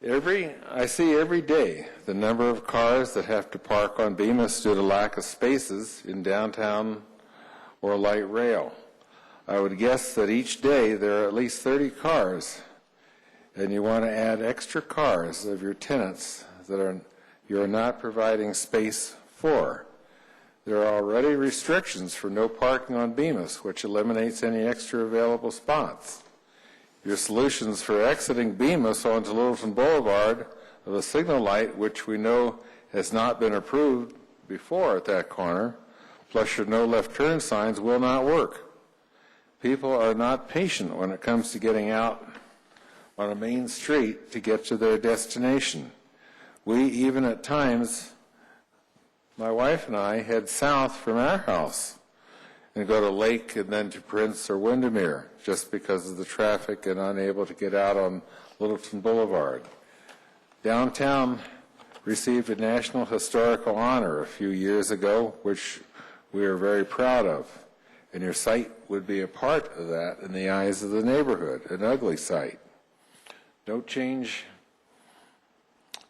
I see every day the number of cars that have to park on Bemis due to lack of spaces in downtown or light rail. I would guess that each day there are at least 30 cars, and you want to add extra cars of your tenants that you are not providing space for. There are already restrictions for no parking on Bemis, which eliminates any extra available spots. Your solutions for exiting Bemis onto Littleton Boulevard of a signal light, which we know has not been approved before at that corner, plus your no left turn signs will not work. People are not patient when it comes to getting out on a main street to get to their destination. We even at times, my wife and I, head south from our house and go to Lake and then to Prince or Windermere just because of the traffic and unable to get out on Littleton Boulevard. Downtown received a National Historical Honor a few years ago, which we are very proud of. And your site would be a part of that in the eyes of the neighborhood, an ugly site. Don't change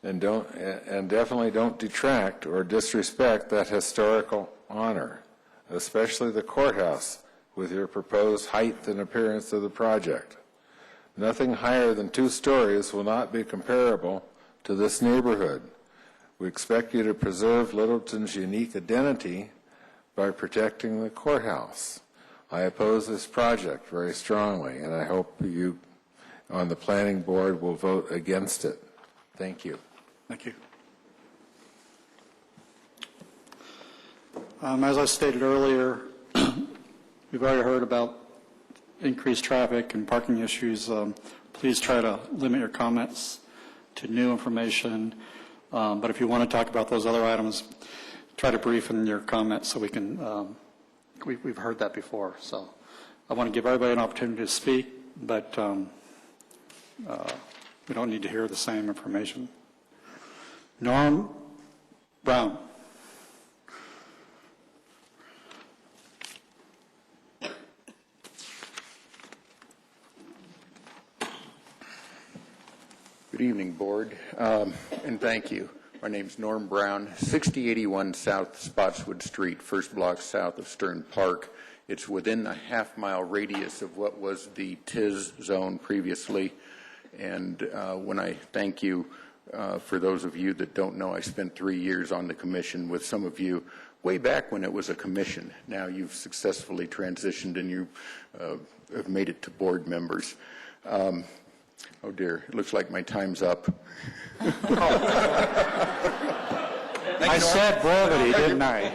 and definitely don't detract or disrespect that historical honor, especially the courthouse with your proposed height and appearance of the project. Nothing higher than 2 stories will not be comparable to this neighborhood. We expect you to preserve Littleton's unique identity by protecting the courthouse. I oppose this project very strongly, and I hope you on the planning board will vote against it. Thank you. Thank you. As I stated earlier, we've already heard about increased traffic and parking issues. Please try to limit your comments to new information. But if you want to talk about those other items, try to brief in your comments so we can, we've heard that before. So I want to give everybody an opportunity to speak, but we don't need to hear the same information. Norm Brown. Good evening, Board, and thank you. My name's Norm Brown, 6081 South Spotswood Street, first block south of Stern Park. It's within a half-mile radius of what was the TIZ zone previously. And when I thank you, for those of you that don't know, I spent 3 years on the commission with some of you way back when it was a commission. Now you've successfully transitioned and you have made it to board members. Oh dear, it looks like my time's up. I said brevity, didn't I?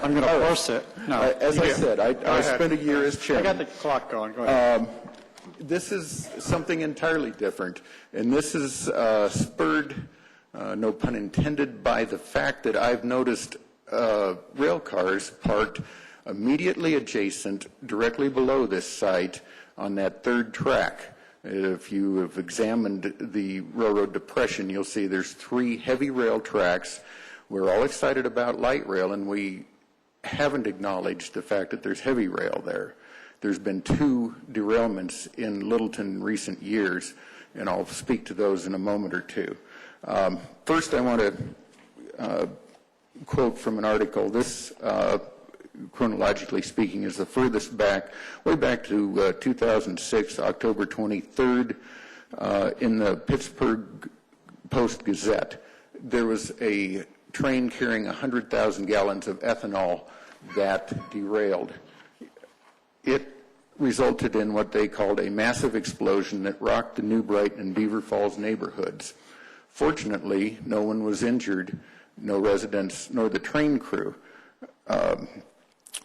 I'm going to force it. No. As I said, I spent a year as chairman. I got the clock going. Go ahead. This is something entirely different, and this is spurred, no pun intended, by the fact that I've noticed rail cars parked immediately adjacent, directly below this site, on that third track. If you have examined the railroad depression, you'll see there's 3 heavy rail tracks. We're all excited about light rail, and we haven't acknowledged the fact that there's heavy rail there. There's been 2 derailments in Littleton in recent years, and I'll speak to those in a moment or two. First, I want to quote from an article. This, chronologically speaking, is the furthest back, way back to 2006, October 23rd, in the Pittsburgh Post-Gazette. There was a train carrying 100,000 gallons of ethanol that derailed. It resulted in what they called a massive explosion that rocked the New Brighton and Beaver Falls neighborhoods. Fortunately, no one was injured, no residents, nor the train crew.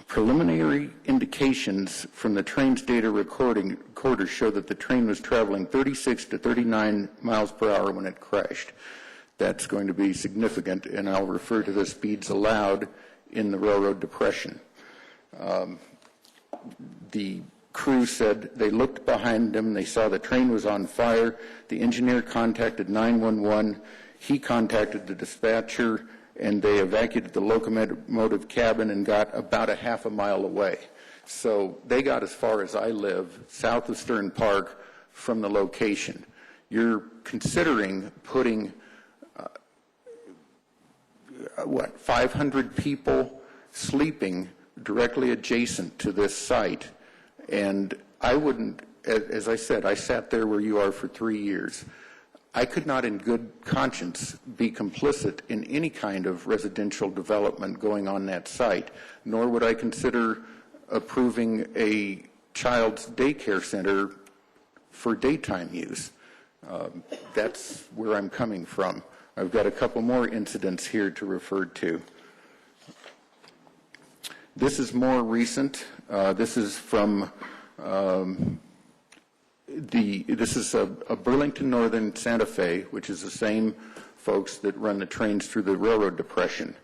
Preliminary indications from the train's data recorder show that the train was traveling 36 to 39 miles per hour when it crashed. That's going to be significant, and I'll refer to the speeds allowed in the railroad depression. The crew said they looked behind them, they saw the train was on fire. The engineer contacted 911. He contacted the dispatcher, and they evacuated the locomotive cabin and got about a half a mile away. So they got as far as I live, south of Stern Park, from the location. You're considering putting, 500 people sleeping directly adjacent to this site. And I wouldn't, as I said, I sat there where you are for 3 years. I could not in good conscience be complicit in any kind of residential development going on that site, nor would I consider approving a child's daycare center for daytime use. That's where I'm coming from. I've got a couple more incidents here to refer to. This is more recent. This is from this is a Burlington Northern Santa Fe, which is the same folks that run the trains through the railroad depression.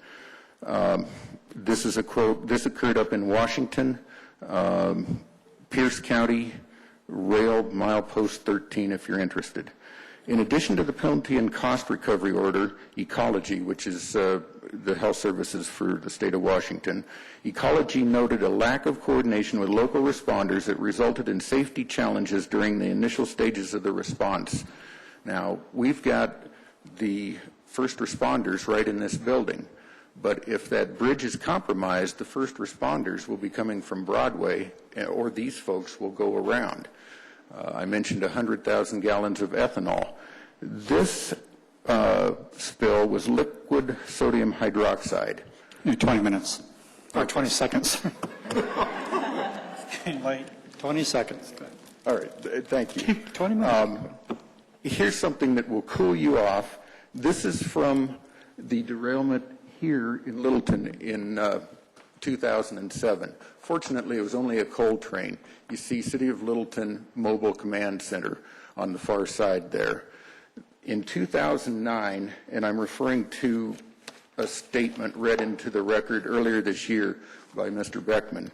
This is a quote. This occurred up in Washington, Pierce County, Rail Milepost 13, if you're interested. In addition to the penalty and cost recovery order, Ecology, which is the health services for the state of Washington, Ecology noted a lack of coordination with local responders that resulted in safety challenges during the initial stages of the response. Now, we've got the first responders right in this building, but if that bridge is compromised, the first responders will be coming from Broadway, or these folks will go around. I mentioned 100,000 gallons of ethanol. This spill was liquid sodium hydroxide. 20 minutes, or 20 seconds. Getting late. 20 seconds. All right, thank you. 20 minutes. Here's something that will cool you off. This is from the derailment here in Littleton in 2007. Fortunately, it was only a coal train. You see City of Littleton Mobile Command Center on the far side there. In 2009, and I'm referring to a statement read into the record earlier this year by Mr. Beckman,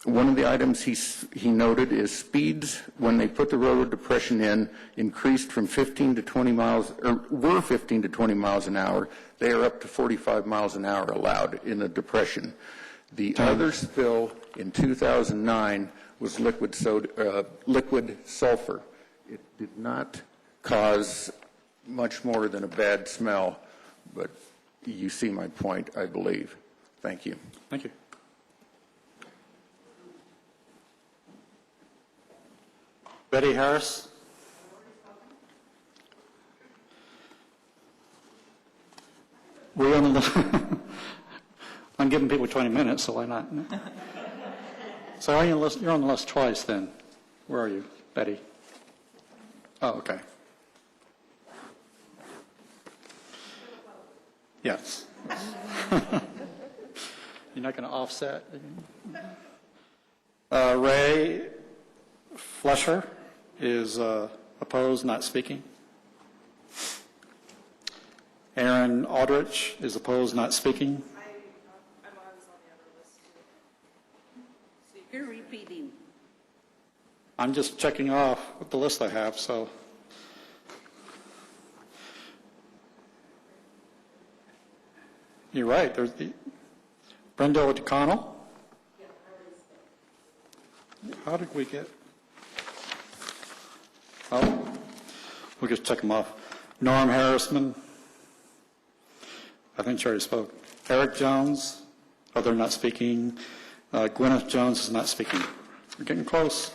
one of the items he noted is speeds when they put the railroad depression in increased from 15 to 20 miles, or were 15 to 20 miles an hour. They are up to 45 miles an hour allowed in the depression. The other spill in 2009 was liquid sulfur. It did not cause much more than a bad smell, but you see my point, I believe. Thank you. Thank you. Betty Harris. We're on the I'm giving people 20 minutes, so why not? So you're on the list twice then. Where are you, Betty? Oh, okay. Yes. You're not going to offset? Ray Flesher is opposed, not speaking. Aaron Aldrich is opposed, not speaking. I was on the other list too. So you're repeating. I'm just checking off what the list I have, so. You're right. There's the Brenda O'Connell. How did we get? Oh, we'll just check them off. Norm Harrisman. I think she already spoke. Eric Jones. Oh, they're not speaking. Gwyneth Jones is not speaking. We're getting close.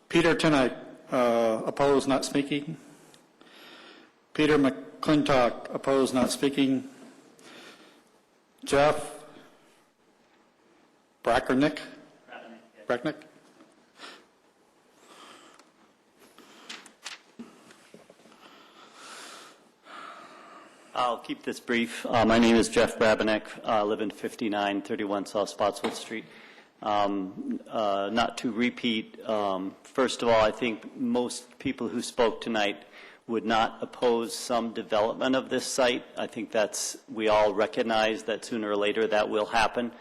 Peter Tenight, opposed, not speaking. Peter McClintock, opposed, not speaking. Jeff Brackernick. Bracknick. I'll keep this brief. My name is Jeff Brabenek. I live in 5931 South Spotswood Street. Not to repeat, first of all, I think most people who spoke tonight would not oppose some development of this site. I think we all recognize that sooner or later that will happen.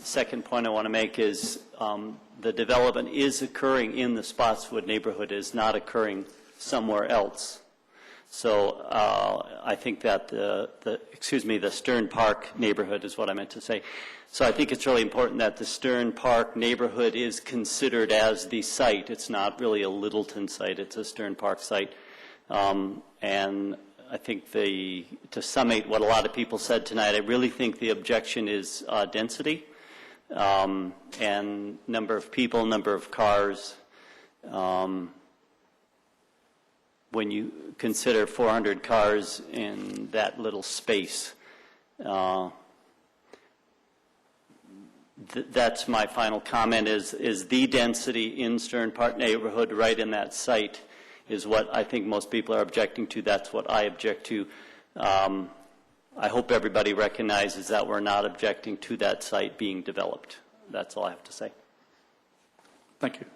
Second point I want to make is the development is occurring in the Spotswood neighborhood, is not occurring somewhere else. So I think that the Stern Park neighborhood is what I meant to say. So I think it's really important that the Stern Park neighborhood is considered as the site. It's not really a Littleton site, it's a Stern Park site. And I think to summate what a lot of people said tonight, I really think the objection is density and number of people, number of cars. When you consider 400 cars in that little space, that's my final comment, is the density in Stern Park neighborhood right in that site is what I think most people are objecting to. That's what I object to. I hope everybody recognizes that we're not objecting to that site being developed. That's all I have to say. Thank you.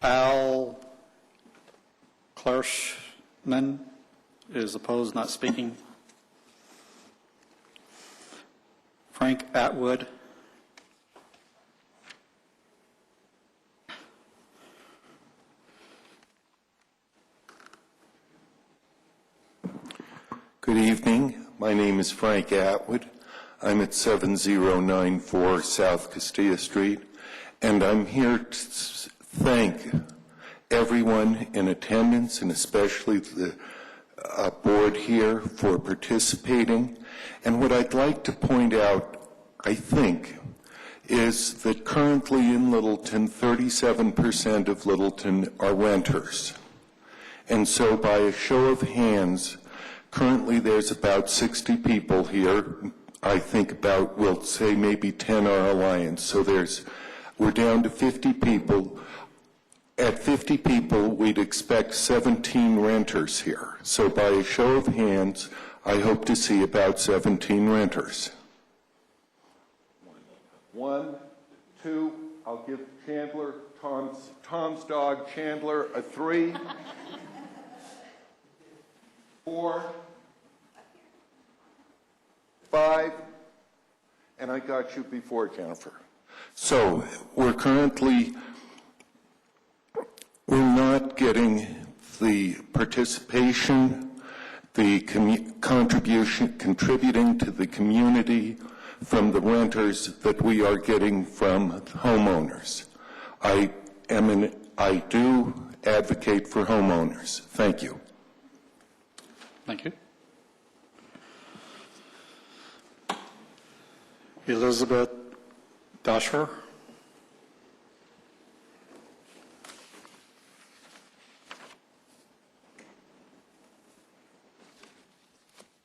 Al Klarschman is opposed, not speaking. Frank Atwood. Good evening. My name is Frank Atwood. I'm at 7094 South Castilla Street, and I'm here to thank everyone in attendance, and especially the board here for participating. And what I'd like to point out, I think, is that currently in Littleton, 37% of Littleton are renters. And so by a show of hands, currently there's about 60 people here. I think about, we'll say maybe 10 are Alliance. So we're down to 50 people. At 50 people, we'd expect 17 renters here. So by a show of hands, I hope to see about 17 renters. 1, 2, I'll give Chandler, Tom's dog, Chandler, a 3. 4, 5, and I got you before, Jennifer. So we're not getting the participation, the contributing to the community from the renters that we are getting from homeowners. I do advocate for homeowners. Thank you. Thank you. Elizabeth Dosher.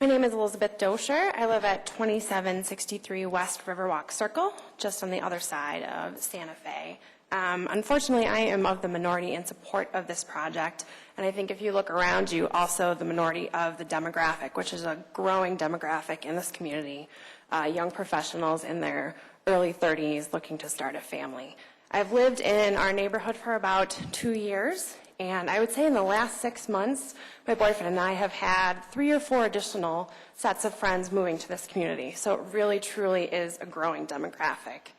My name is Elizabeth Dosher. I live at 2763 West Riverwalk Circle, just on the other side of Santa Fe. Unfortunately, I am of the minority in support of this project, and I think if you look around you, also the minority of the demographic, which is a growing demographic in this community, young professionals in their early 30s looking to start a family. I've lived in our neighborhood for about 2 years, and I would say in the last 6 months, my boyfriend and I have had 3 or 4 additional sets of friends moving to this community. So it really, truly is a growing demographic.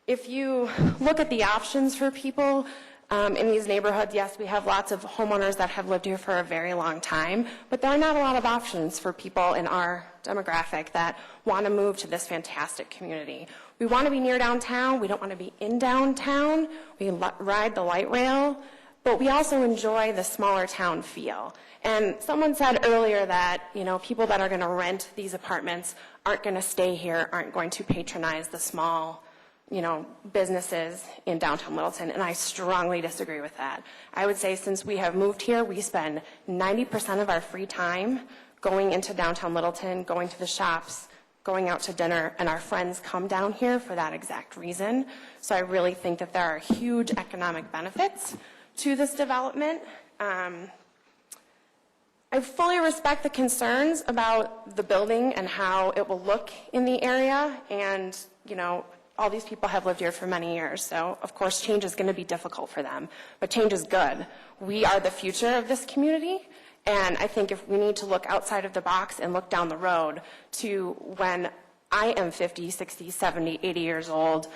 If you look at the options for people in these neighborhoods, yes, we have lots of homeowners that have lived here for a very long time, but there are not a lot of options for people in our demographic that want to move to this fantastic community. We want to be near downtown. We don't want to be in downtown. We ride the light rail, but we also enjoy the smaller town feel. And someone said earlier that, people that are going to rent these apartments aren't going to stay here, aren't going to patronize the small businesses in downtown Littleton, and I strongly disagree with that. I would say since we have moved here, we spend 90% of our free time going into downtown Littleton, going to the shops, going out to dinner, and our friends come down here for that exact reason. So I really think that there are huge economic benefits to this development. I fully respect the concerns about the building and how it will look in the area, and, all these people have lived here for many years, so of course change is going to be difficult for them, but change is good. We are the future of this community, and I think if we need to look outside of the box and look down the road to when I am 50, 60, 70, 80 years old,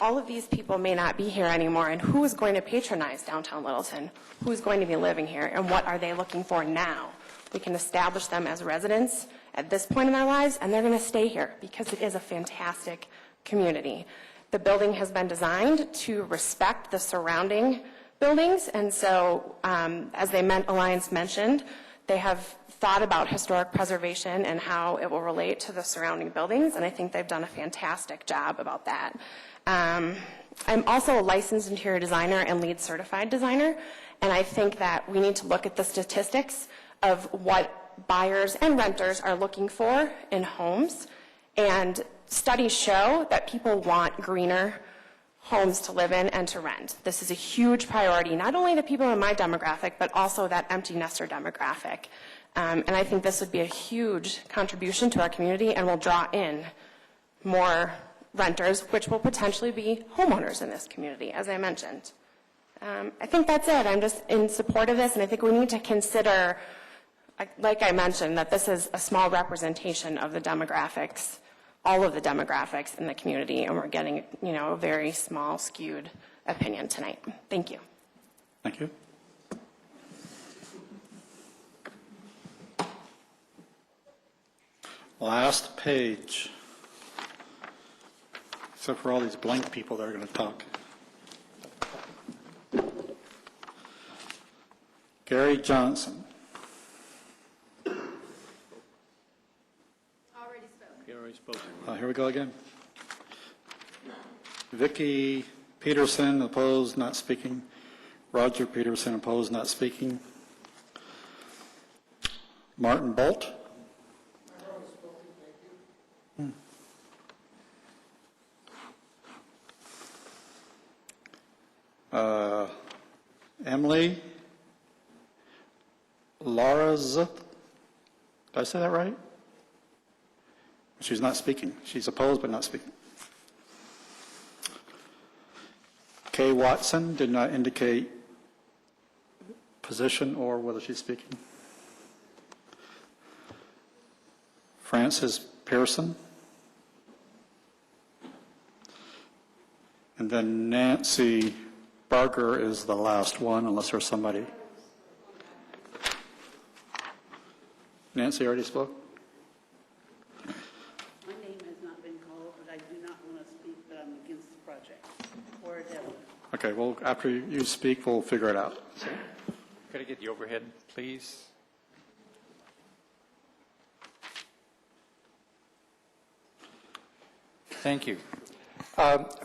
all of these people may not be here anymore, and who is going to patronize downtown Littleton? Who's going to be living here, and what are they looking for now? We can establish them as residents at this point in their lives, and they're going to stay here because it is a fantastic community. The building has been designed to respect the surrounding buildings, and so as Alliance mentioned, they have thought about historic preservation and how it will relate to the surrounding buildings, and I think they've done a fantastic job about that. I'm also a licensed interior designer and LEED certified designer, and I think that we need to look at the statistics of what buyers and renters are looking for in homes, and studies show that people want greener homes to live in and to rent. This is a huge priority, not only to people in my demographic, but also that empty nester demographic. And I think this would be a huge contribution to our community and will draw in more renters, which will potentially be homeowners in this community, as I mentioned. I think that's it. I'm just in support of this, and I think we need to consider, like I mentioned, that this is a small representation of the demographics, all of the demographics in the community, and we're getting, a very small, skewed opinion tonight. Thank you. Thank you. Last page. Except for all these blank people that are going to talk. Gary Johnson. already spoken. Here we go again. Vicky Peterson, opposed, not speaking. Roger Peterson, opposed, not speaking. Martin Bolt. Emily Laraz. Did I say that right? She's not speaking. She's opposed but not speaking. Kay Watson did not indicate position or whether she's speaking. Frances Pearson. And then Nancy Barker is the last one, unless there's somebody. Nancy already spoke? My name has not been called, but I do not want to speak that I'm against the project or a deadline. Okay, well, after you speak, we'll figure it out. Could I get the overhead, please? Thank you.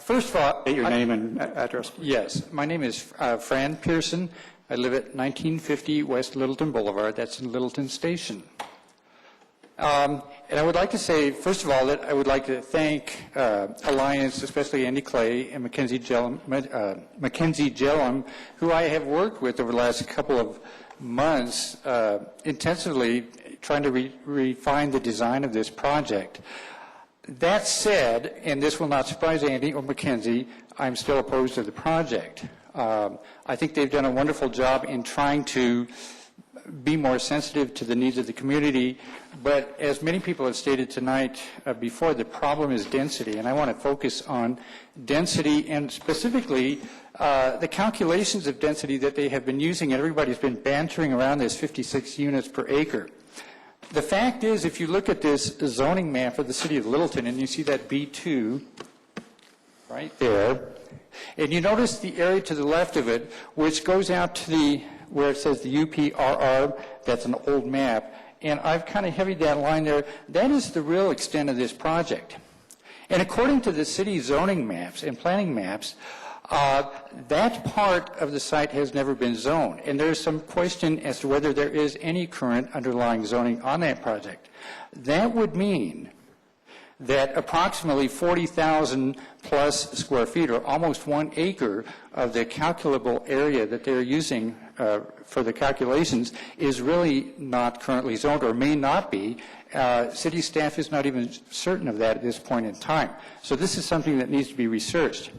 First of all, State your name and address. Yes, my name is Fran Pearson. I live at 1950 West Littleton Boulevard. That's in Littleton Station. And I would like to say, first of all, that I would like to thank Alliance, especially Andy Clay and Mackenzie Jellum, who I have worked with over the last couple of months intensively trying to refine the design of this project. That said, and this will not surprise Andy or Mackenzie, I'm still opposed to the project. I think they've done a wonderful job in trying to be more sensitive to the needs of the community, but as many people have stated tonight before, the problem is density, and I want to focus on density and specifically the calculations of density that they have been using, and everybody's been bantering around this 56 units per acre. The fact is, if you look at this zoning map of the city of Littleton, and you see that B2 right there, and you notice the area to the left of it, which goes out to the, where it says the UPRR, that's an old map, and I've kind of heavied that line there. That is the real extent of this project. And according to the city zoning maps and planning maps, that part of the site has never been zoned, and there's some question as to whether there is any current underlying zoning on that project. That would mean that approximately 40,000 plus square feet, or almost 1 acre of the calculable area that they're using for the calculations is really not currently zoned or may not be. City staff is not even certain of that at this point in time. So this is something that needs to be researched.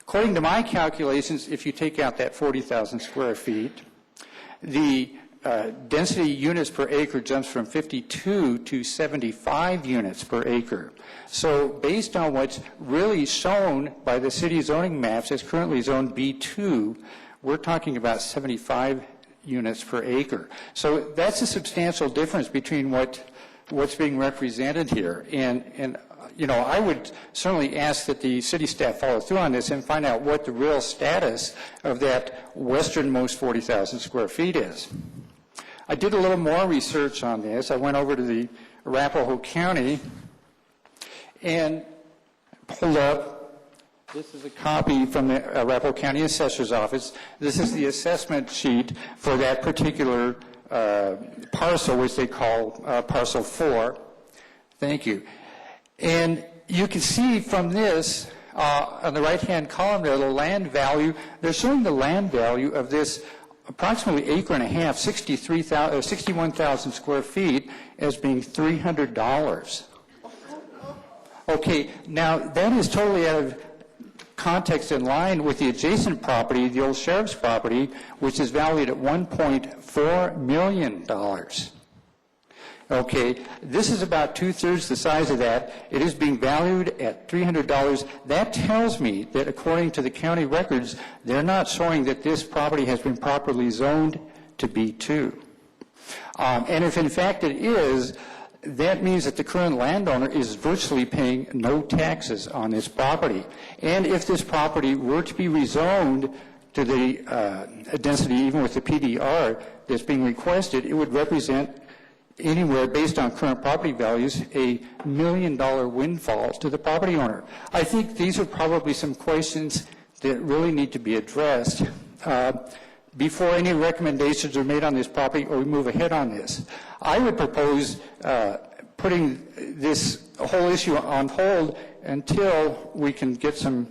According to my calculations, if you take out that 40,000 square feet, the density units per acre jumps from 52 to 75 units per acre. So based on what's really shown by the city zoning maps as currently zoned B2, we're talking about 75 units per acre. So that's a substantial difference between what's being represented here. And you know, I would certainly ask that the city staff follow through on this and find out what the real status of that westernmost 40,000 square feet is. I did a little more research on this. I went over to the Arapahoe County and pulled up, this is a copy from the Arapahoe County Assessor's Office. This is the assessment sheet for that particular parcel, which they call Parcel 4. Thank you. And you can see from this, on the right-hand column there, the land value. They're showing the land value of this approximately acre and a half, 61,000 square feet, as being $300. Okay, now that is totally out of context in line with the adjacent property, the old sheriff's property, which is valued at $1.4 million. Okay, this is about 2/3 the size of that. It is being valued at $300. That tells me that according to the county records, they're not showing that this property has been properly zoned to B2. And if in fact it is, that means that the current landowner is virtually paying no taxes on this property. And if this property were to be rezoned to the density, even with the PDR that's being requested, it would represent anywhere, based on current property values, a $1 million windfall to the property owner. I think these are probably some questions that really need to be addressed before any recommendations are made on this property or we move ahead on this. I would propose putting this whole issue on hold until we can get some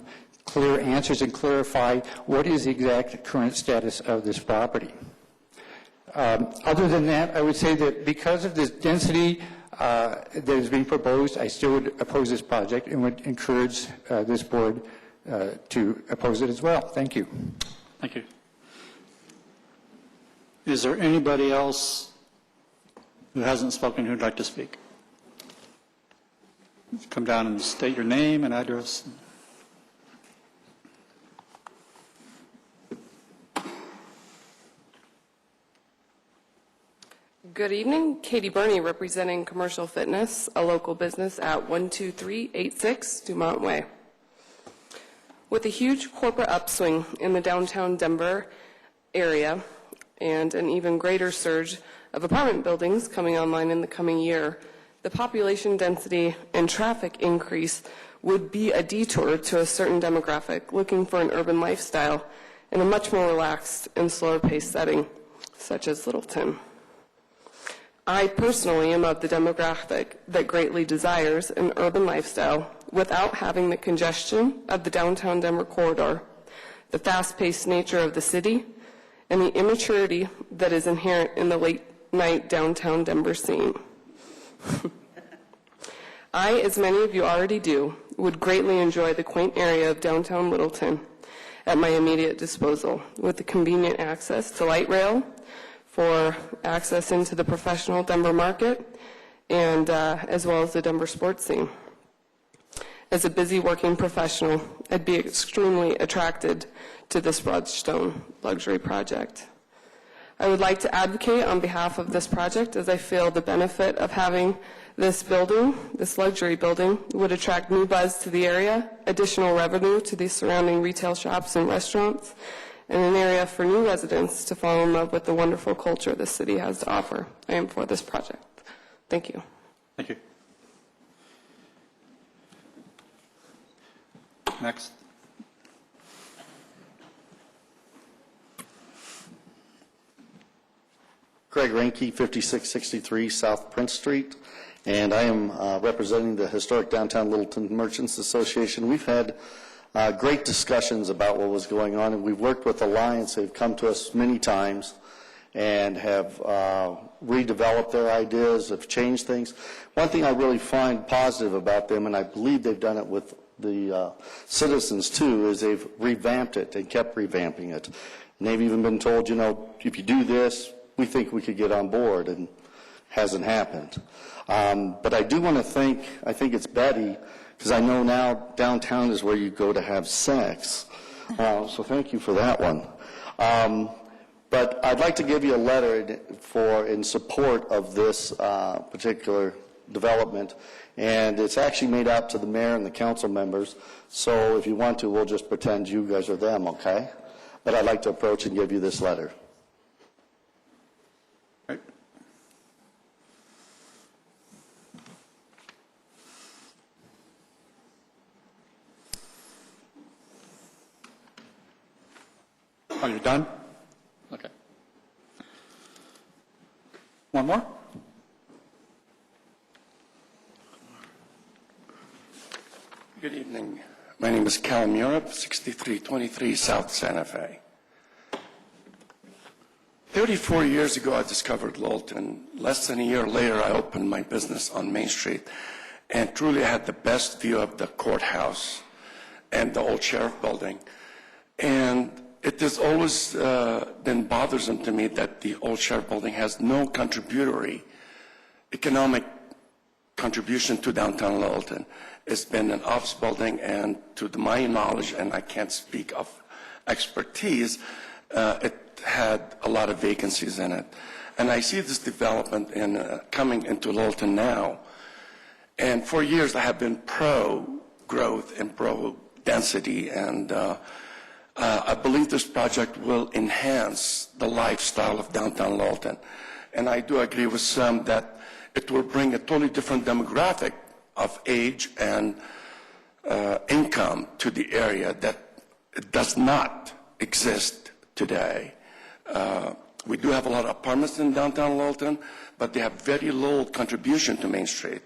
clear answers and clarify what is the exact current status of this property. Other than that, I would say that because of this density that is being proposed, I still would oppose this project and would encourage this board to oppose it as well. Thank you. Thank you. Is there anybody else who hasn't spoken who'd like to speak? Come down and state your name and address. Good evening. Katie Burney, representing Commercial Fitness, a local business at 12386 Dumont Way. With a huge corporate upswing in the downtown Denver area and an even greater surge of apartment buildings coming online in the coming year, the population density and traffic increase would be a detour to a certain demographic looking for an urban lifestyle in a much more relaxed and slower paced setting, such as Littleton. I personally am of the demographic that greatly desires an urban lifestyle without having the congestion of the downtown Denver corridor, the fast-paced nature of the city, and the immaturity that is inherent in the late-night downtown Denver scene. I, as many of you already do, would greatly enjoy the quaint area of downtown Littleton at my immediate disposal, with the convenient access to light rail, for access into the professional Denver market, and as well as the Denver sports scene. As a busy working professional, I'd be extremely attracted to this Broadstone luxury project. I would like to advocate on behalf of this project, as I feel the benefit of having this building, this luxury building, would attract new buzz to the area, additional revenue to the surrounding retail shops and restaurants, and an area for new residents to fall in love with the wonderful culture this city has to offer. I am for this project. Thank you. Thank you. Next. Craig Ranke, 5663 South Prince Street, and I am representing the Historic Downtown Littleton Merchants Association. We've had great discussions about what was going on, and we've worked with Alliance. They've come to us many times and have redeveloped their ideas, have changed things. One thing I really find positive about them, and I believe they've done it with the citizens too, is they've revamped it and kept revamping it. And they've even been told, you know, if you do this, we think we could get on board, and hasn't happened. But I do want to thank, I think it's Betty, because I know now downtown is where you go to have sex. So thank you for that one. But I'd like to give you a letter in support of this particular development, and it's actually made out to the mayor and the council members. So if you want to, we'll just pretend you guys are them, okay? But I'd like to approach and give you this letter. Are you done? Okay. One more? Good evening. My name is Callum Europe, 6323 South Santa Fe. 34 years ago, I discovered Littleton. Less than a year later, I opened my business on Main Street and truly had the best view of the courthouse and the old sheriff building. And it has always been bothersome to me that the old sheriff building has no contributory economic contribution to downtown Littleton. It's been an office building, and to my knowledge, and I can't speak of expertise, it had a lot of vacancies in it. And I see this development coming into Littleton now. And for years, I have been pro-growth and pro-density, and I believe this project will enhance the lifestyle of downtown Littleton. and I do agree with some that it will bring a totally different demographic of age and income to the area that does not exist today. We do have a lot of apartments in downtown Littleton, but they have very low contribution to Main Street.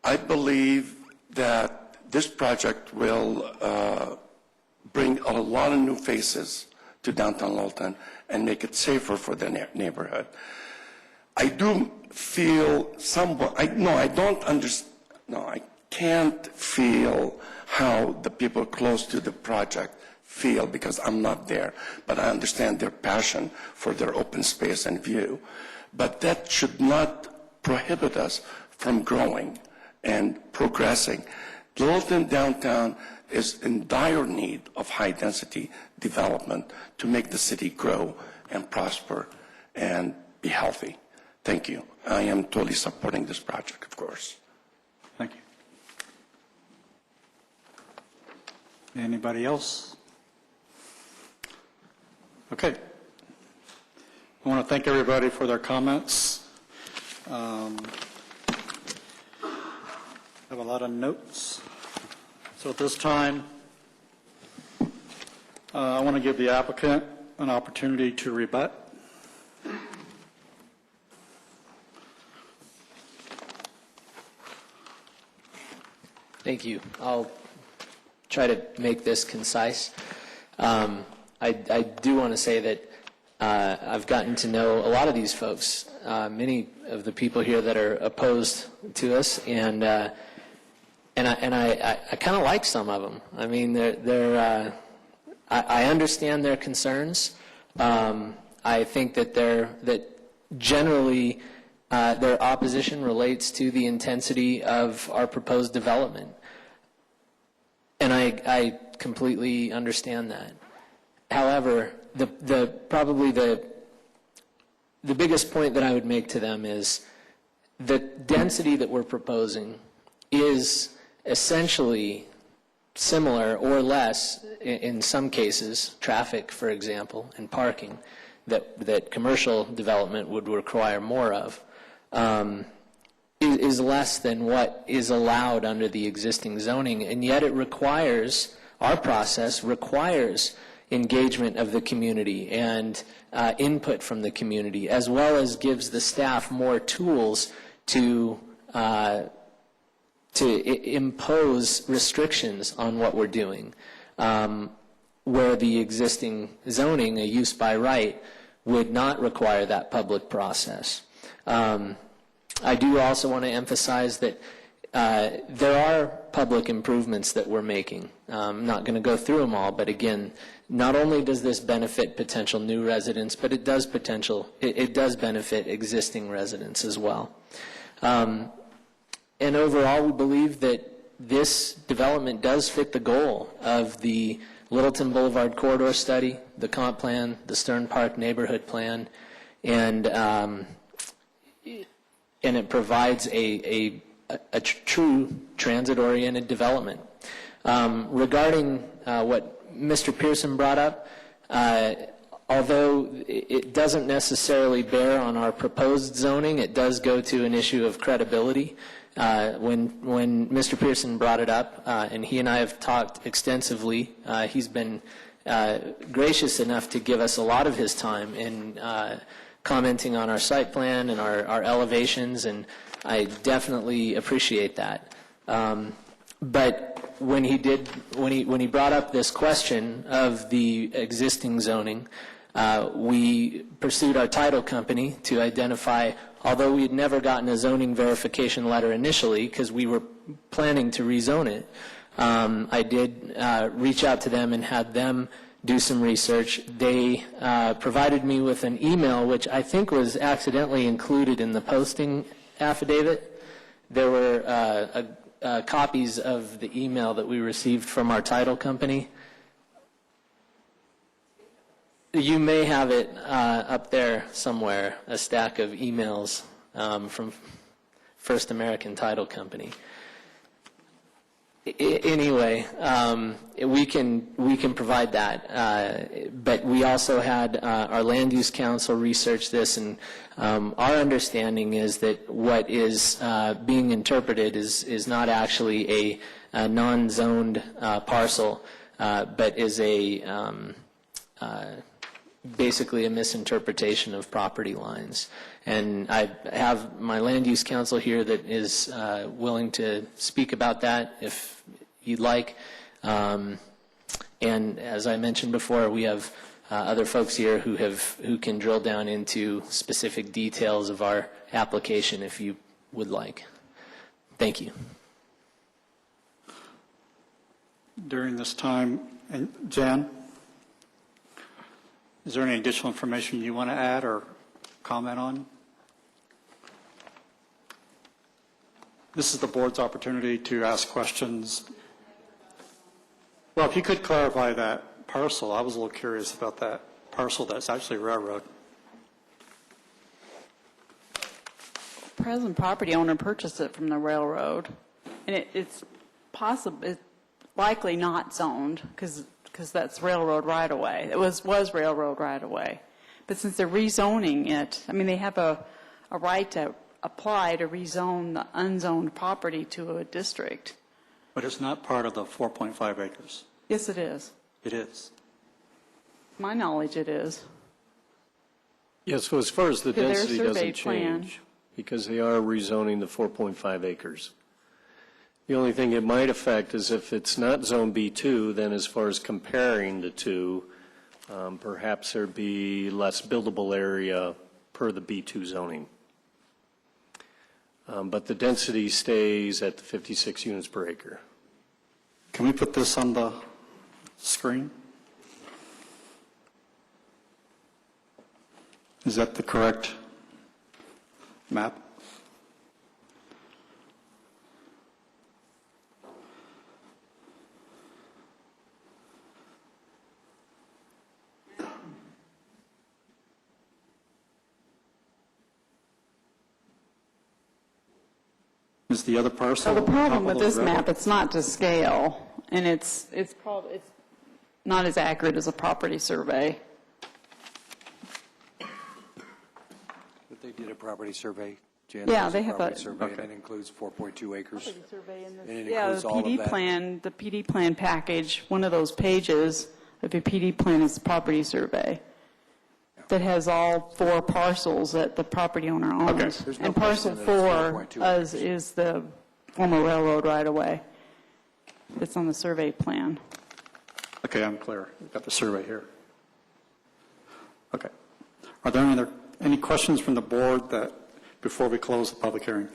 I believe that this project will bring a lot of new faces to downtown Littleton and make it safer for the neighborhood. I do feel somewhat, I don't understand, I can't feel how the people close to the project feel because I'm not there, but I understand their passion for their open space and view. But that should not prohibit us from growing and progressing. Littleton downtown is in dire need of high-density development to make the city grow and prosper and be healthy. Thank you. I am totally supporting this project, of course. Thank you. Anybody else? Okay. I want to thank everybody for their comments. I have a lot of notes. So at this time, I want to give the applicant an opportunity to rebut. Thank you. I'll try to make this concise. I do want to say that I've gotten to know a lot of these folks, many of the people here that are opposed to us, and I kind of like some of them. I mean, I understand their concerns. I think that generally their opposition relates to the intensity of our proposed development, and I completely understand that. However, probably the biggest point that I would make to them is the density that we're proposing is essentially similar or less, in some cases, traffic, for example, and parking, that commercial development would require more of, is less than what is allowed under the existing zoning, and yet it requires, our process requires engagement of the community and input from the community, as well as gives the staff more tools to impose restrictions on what we're doing, where the existing zoning, a use by right, would not require that public process. I do also want to emphasize that there are public improvements that we're making. I'm not going to go through them all, but again, not only does this benefit potential new residents, but it does benefit existing residents as well. And overall, we believe that this development does fit the goal of the Littleton Boulevard Corridor Study, the comp plan, the Stern Park Neighborhood Plan, and it provides a true transit-oriented development. Regarding what Mr. Pearson brought up, although it doesn't necessarily bear on our proposed zoning, it does go to an issue of credibility. When Mr. Pearson brought it up, and he and I have talked extensively, he's been gracious enough to give us a lot of his time in commenting on our site plan and our elevations, and I definitely appreciate that. But when he brought up this question of the existing zoning, we pursued our title company to identify, although we had never gotten a zoning verification letter initially because we were planning to rezone it, I did reach out to them and had them do some research. They provided me with an email, which I think was accidentally included in the posting affidavit. There were copies of the email that we received from our title company. You may have it up there somewhere, a stack of emails from First American Title Company. Anyway, we can provide that, but we also had our land use council research this, and our understanding is that what is being interpreted is not actually a non-zoned parcel, but is basically a misinterpretation of property lines. And I have my land use council here that is willing to speak about that if you'd like. And as I mentioned before, we have other folks here who can drill down into specific details of our application if you would like. Thank you. During this time, and Jan, is there any additional information you want to add or comment on? This is the board's opportunity to ask questions. Well, if you could clarify that parcel, I was a little curious about that parcel that's actually railroad. Present property owner purchased it from the railroad, and it's likely not zoned because that's railroad right of way. It was railroad right of way, but since they're rezoning it, I mean they have a right to apply to rezone the unzoned property to a district. But it's not part of the 4.5 acres. Yes, it is. It is. To my knowledge, it is. Yes, so as far as the To their density survey doesn't plan. change, because they are rezoning the 4.5 acres. The only thing it might affect is if it's not Zone B2, then as far as comparing the two, perhaps there'd be less buildable area per the B2 zoning. But the density stays at the 56 units per acre. Can we put this on the screen? Is that the correct map? Is the other parcel? So the problem with top of this the map, road? it's not to scale, and it's not as accurate as a property survey. But they did a property survey, Jan. Yeah, does they have property a- survey, Okay. and it includes 4.2 acres. Property survey in this- And it Yeah, includes the all of PD that. plan, the PD plan package, one of those pages of your PD plan is the property survey that has all 4 parcels that the property owner owns. There's no And parcel question that it's 4 4.2 is the former railroad right-of-way that's on the survey plan. Okay, I'm clear. We've got the survey here. Okay. Are there any questions from the board before we close the public hearing?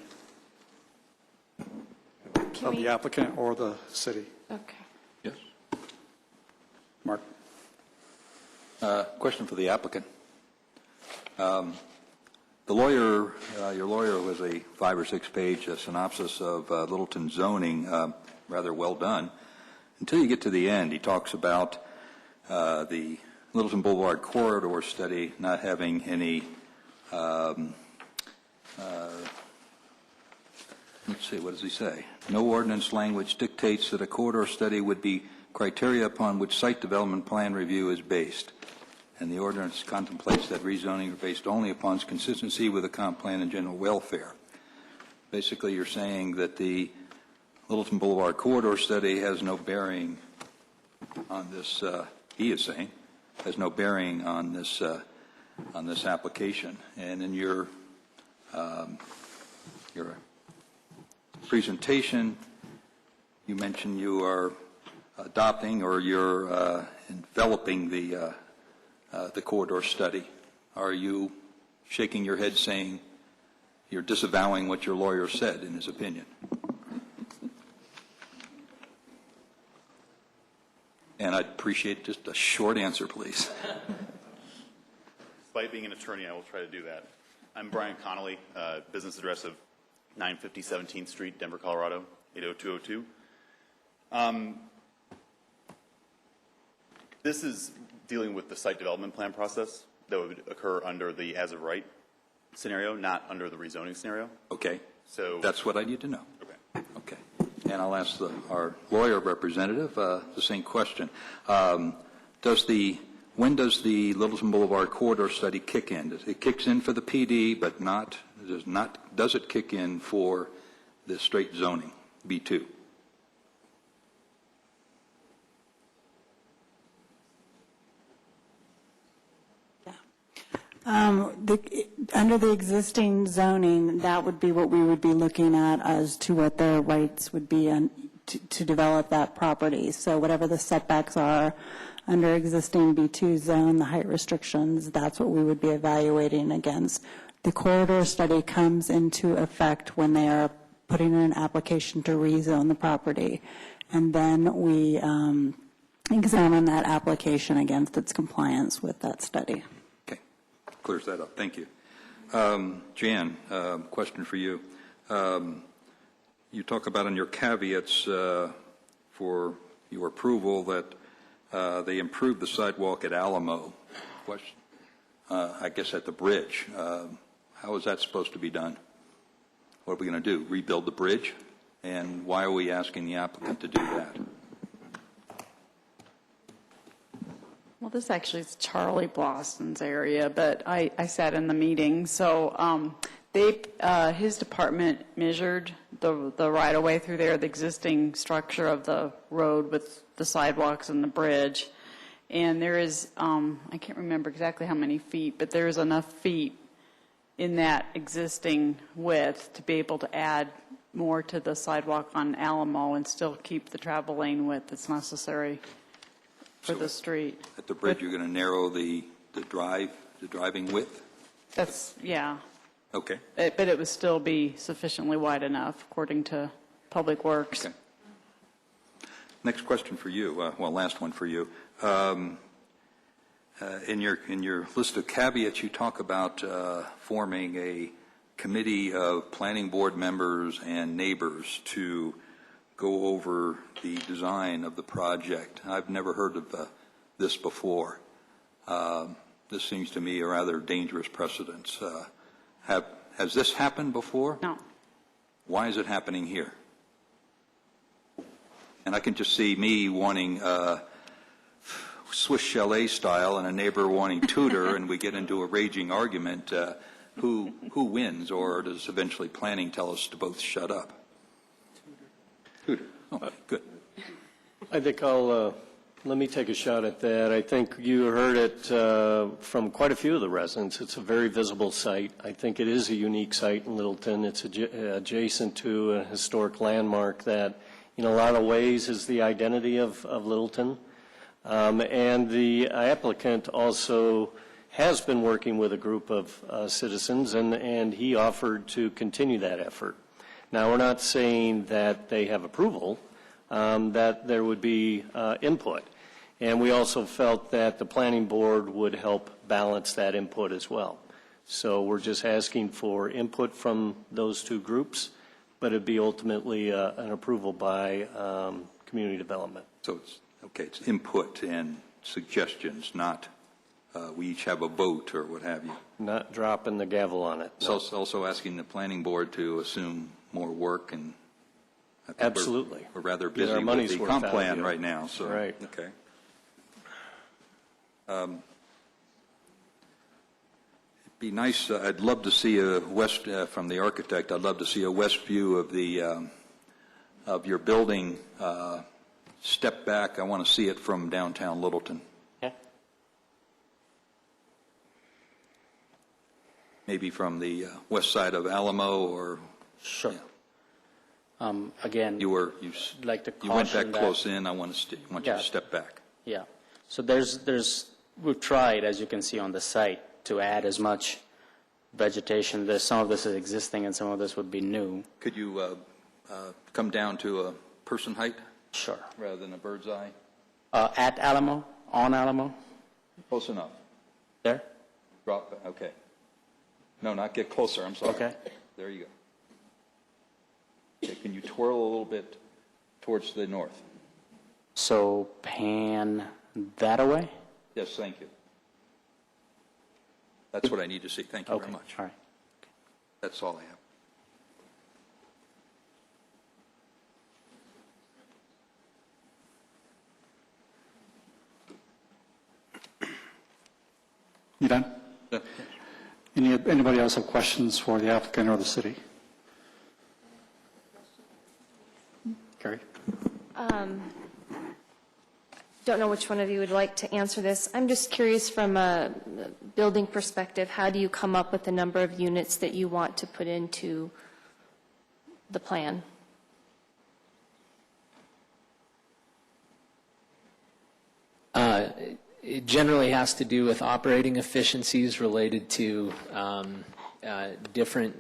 Of the applicant or the city? Okay. Yes. Mark? Question for the applicant. The lawyer, your lawyer was a 5 or 6 page synopsis of Littleton zoning, rather well done. Until you get to the end, he talks about the Littleton Boulevard corridor study not having any, let's see, what does he say? No ordinance language dictates that a corridor study would be criteria upon which site development plan review is based. And the ordinance contemplates that rezoning is based only upon consistency with the comp plan and general welfare. Basically, you're saying that the Littleton Boulevard corridor study has no bearing on this, he is saying, has no bearing on this application. And in your presentation, you mentioned you are adopting or you're enveloping the corridor study. Are you shaking your head saying you're disavowing what your lawyer said in his opinion? And I'd appreciate just a short answer, please. Despite being an attorney, I will try to do that. I'm Brian Connolly, business address of 950 17th Street, Denver, Colorado, 80202. This is dealing with the site development plan process that would occur under the as-of-right scenario, not under the rezoning scenario. Okay. So that's what I need to know. Okay. Okay. and I'll ask our lawyer representative the same question. When does the Littleton Boulevard corridor study kick in? It kicks in for the PD, but does it kick in for the straight zoning, B2? Under the existing zoning, that would be what we would be looking at as to what their rights would be to develop that property. So whatever the setbacks are under existing B2 zone, the height restrictions, that's what we would be evaluating against. The corridor study comes into effect when they are putting in an application to rezone the property. And then we examine that application against its compliance with that study. Clears that up. Thank you. Jan, question for you. You talk about in your caveats for your approval that they improved the sidewalk at Alamo. Question, I guess at the bridge. How is that supposed to be done? What are we going to do? Rebuild the bridge? And why are we asking the applicant to do that? Well, this actually is Charlie Blossom's area, but I sat in the meeting. So his department measured the right-of-way through there, the existing structure of the road with the sidewalks and the bridge. And there is, I can't remember exactly how many feet, but there is enough feet in that existing width to be able to add more to the sidewalk on Alamo and still keep the travel lane width that's necessary for the street. At the bridge, you're going to narrow the driving width? That's, yeah. Okay. But it would still be sufficiently wide enough, according to Public Works. Okay. Next question for you. Last one for you. In your list of caveats, you talk about forming a committee of planning board members and neighbors to go over the design of the project. I've never heard of this before. This seems to me a rather dangerous precedent. Has this happened before? No. Why is it happening here? And I can just see me wanting Swiss chalet style and a neighbor wanting Tudor, and we get into a raging argument. Who wins, or does eventually planning tell us to both shut up? Tudor. Oh, good. I think let me take a shot at that. I think you heard it from quite a few of the residents. It's a very visible site. I think it is a unique site in Littleton. It's adjacent to a historic landmark that, in a lot of ways, is the identity of Littleton. And the applicant also has been working with a group of citizens, and he offered to continue that effort. Now, we're not saying that they have approval, that there would be input. And we also felt that the planning board would help balance that input as well. So we're just asking for input from those two groups, but it'd be ultimately an approval by community development. So it's input and suggestions, not we each have a vote or what have you. Not dropping the gavel on it. No. So also asking the planning board to assume more work, and I think absolutely. We're rather busy with the comp plan right now. So right. Okay. It'd be nice. I'd love to see a west from the architect. I'd love to see a west view of the of your building. Step back. I want to see it from downtown Littleton. Okay. Maybe from the west side of Alamo, or sure. Yeah. Again, you like to you went that caution close in. I want you to step back. Yeah. So we've tried, as you can see on the site, to add as much vegetation. There's some of this is existing, and some of this would be new. Could you come down to a person height? Sure. Rather than a bird's eye? At Alamo? On Alamo? Close enough. There? Drop, okay. No, not get closer, I'm sorry. Okay. There you go. Okay, can you twirl a little bit towards the north? So pan that away? Yes, thank you. That's what I need to see. Thank you very much. All right. That's all I have. You done? Anybody else have questions for the applicant or the city? Carrie? Don't know which one of you would like to answer this. I'm just curious from a building perspective, how do you come up with the number of units that you want to put into the plan? It generally has to do with operating efficiencies related to different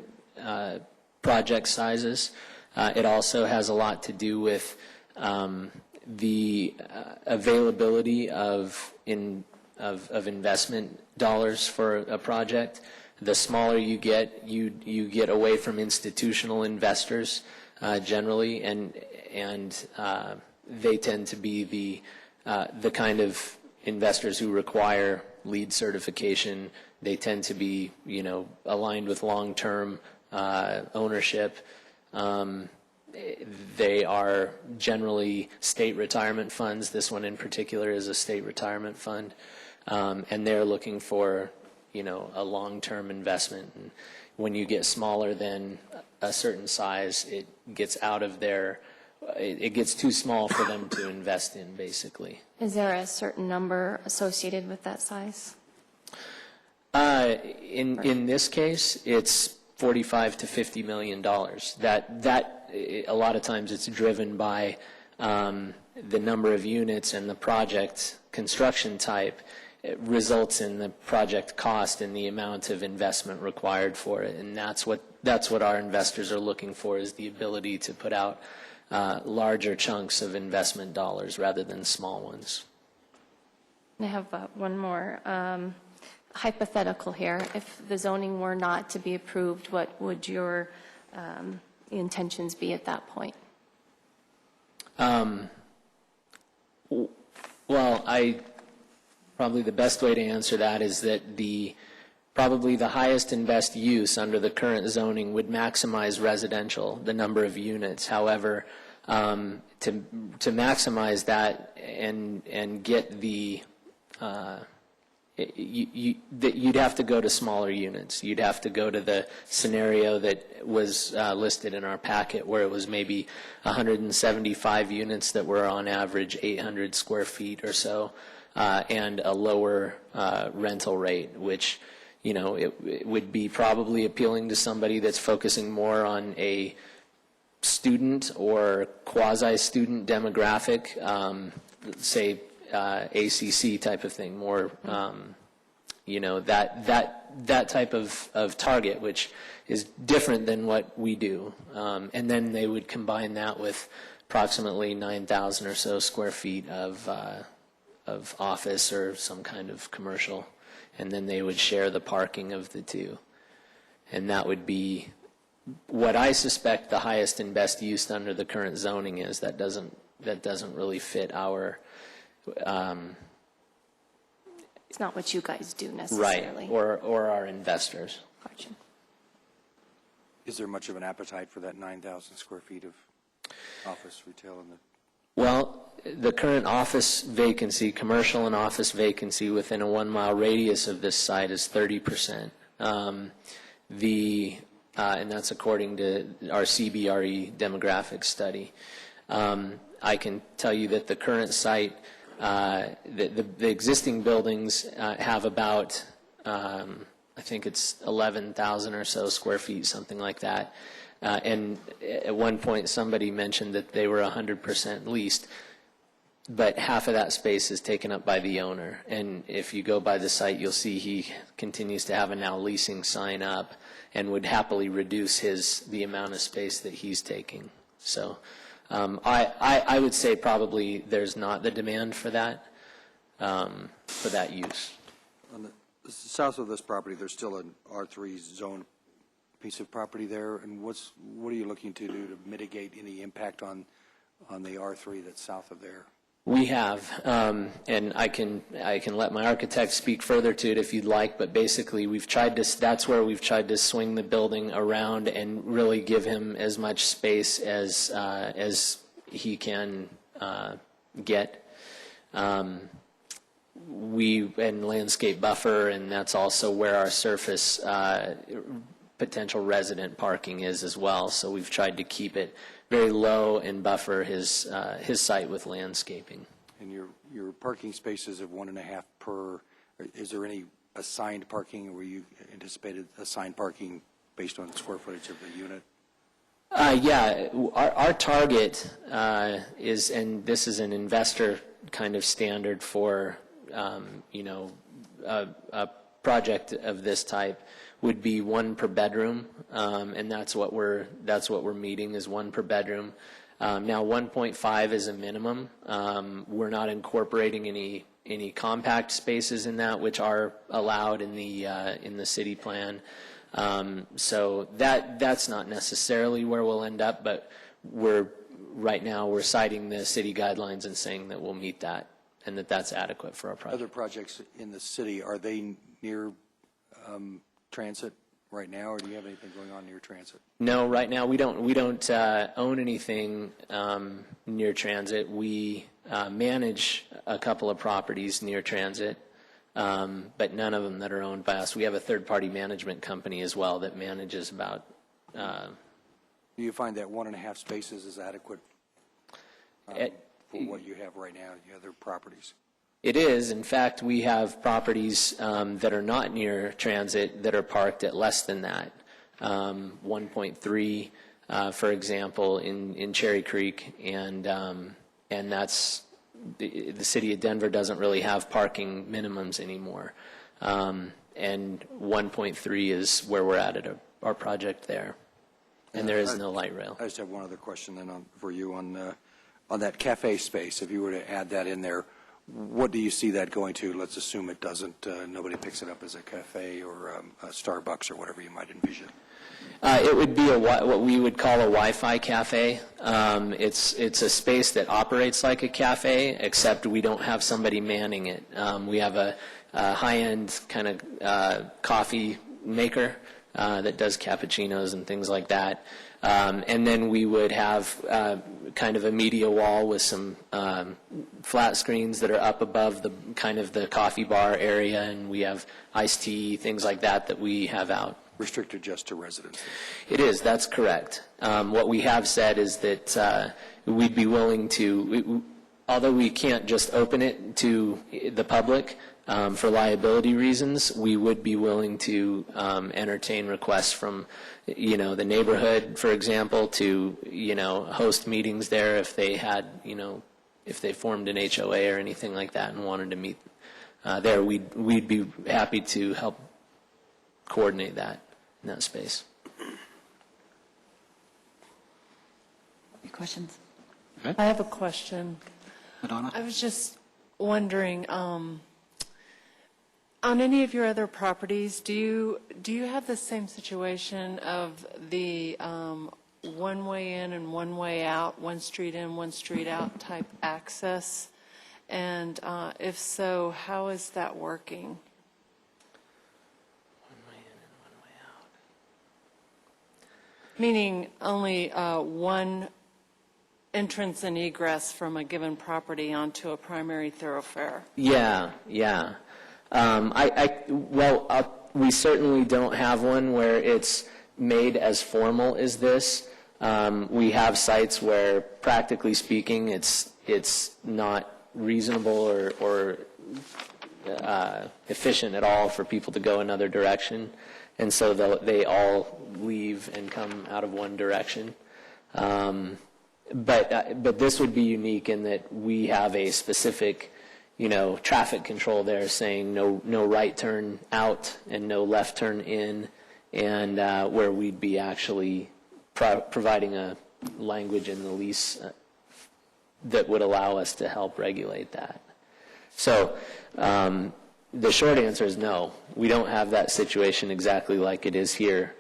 project sizes. It also has a lot to do with the availability of investment dollars for a project. The smaller you get away from institutional investors generally, and they tend to be the kind of investors who require LEED certification. They tend to be, aligned with long-term ownership. They are generally state retirement funds. This one in particular is a state retirement fund, and they're looking for, a long-term investment. And when you get smaller than a certain size, it gets out of their. It gets too small for them to invest in, basically. Is there a certain number associated with that size? In this case, it's $45 to $50 million. That a lot of times it's driven by the number of units and the project construction type. It results in the project cost and the amount of investment required for it, and that's what our investors are looking for, is the ability to put out larger chunks of investment dollars rather than small ones. I have one more hypothetical here. If the zoning were not to be approved, what would your intentions be at that point? Well, probably the best way to answer that is that probably the highest and best use under the current zoning would maximize residential, the number of units. However, to maximize that and get you'd have to go to smaller units. You'd have to go to the scenario that was listed in our packet, where it was maybe 175 units that were on average 800 square feet or so, and a lower rental rate, which, it would be probably appealing to somebody that's focusing more on a student or quasi-student demographic, say ACC type of thing, more, that type of target, which is different than what we do. And then they would combine that with approximately 9,000 or so square feet of office or some kind of commercial, and then they would share the parking of the two. And that would be what I suspect the highest and best use under the current zoning is. That doesn't really fit our it's not what you guys do necessarily. Right, or our investors. Gotcha. Is there much of an appetite for that 9,000 square feet of office retail in the? Well, the current office vacancy, commercial and office vacancy within a 1 mile radius of this site is 30%. And that's according to our CBRE demographic study. I can tell you that the current site, the existing buildings have about, I think it's 11,000 or so square feet, something like that. And at one point somebody mentioned that they were 100% leased, but half of that space is taken up by the owner. And if you go by the site, you'll see he continues to have a now leasing sign up and would happily reduce the amount of space that he's taking. So I would say probably there's not the demand for that use. On the south of this property, there's still an R3 zone piece of property there, and what are you looking to do to mitigate any impact on the R3 that's south of there? We have, and I can let my architect speak further to it if you'd like, but basically that's where we've tried to swing the building around and really give him as much space as he can get. and landscape buffer, and that's also where our surface potential resident parking is as well. So we've tried to keep it very low and buffer his site with landscaping. And your parking spaces of 1.5 per, is there any assigned parking, or were you anticipated assigned parking based on the square footage of the unit? Yeah, our target is, and this is an investor kind of standard for, a project of this type, would be 1 per bedroom, and that's what we're meeting, is 1 per bedroom. Now 1.5 is a minimum. We're not incorporating any compact spaces in that, which are allowed in the city plan. So that's not necessarily where we'll end up, but right now we're citing the city guidelines and saying that we'll meet that and that's adequate for our project. Other projects in the city, are they near transit right now, or do you have anything going on near transit? No, right now we don't own anything near transit. We manage a couple of properties near transit, but none of them that are owned by us. We have a third-party management company as well that manages about. Do you find that 1.5 spaces is adequate for what you have right now, the other properties? It is. In fact, we have properties that are not near transit that are parked at less than that. 1.3, for example, in Cherry Creek, and that's the city of Denver doesn't really have parking minimums anymore. And 1.3 is where we're at our project there, and there is no light rail. I just have one other question then for you on that cafe space. If you were to add that in there, what do you see that going to? Let's assume it doesn't, nobody picks it up as a cafe or a Starbucks or whatever you might envision. It would be what we would call a Wi-Fi cafe. It's a space that operates like a cafe, except we don't have somebody manning it. We have a high-end kind of coffee maker that does cappuccinos and things like that. And then we would have kind of a media wall with some flat screens that are up above the kind of the coffee bar area, and we have iced tea, things like that we have out. Restricted just to residents? It is, that's correct. What we have said is that we'd be willing to, although we can't just open it to the public for liability reasons, we would be willing to entertain requests from, the neighborhood, for example, to, host meetings there if they had, if they formed an HOA or anything like that and wanted to meet there. We'd be happy to help coordinate that in that space. Any questions? I have a question. Madonna? I was just wondering, on any of your other properties, do you have the same situation of the one way in and one way out, one street in, one street out type access? And if so, how is that working? Meaning only one entrance and egress from a given property onto a primary thoroughfare. Yeah. We certainly don't have one where it's made as formal as this. We have sites where, practically speaking, it's not reasonable or efficient at all for people to go another direction. And so they all leave and come out of one direction. But this would be unique in that we have a specific, traffic control there saying no right turn out and no left turn in, and where we'd be actually providing a language in the lease that would allow us to help regulate that. So the short answer is no. We don't have that situation exactly like it is here.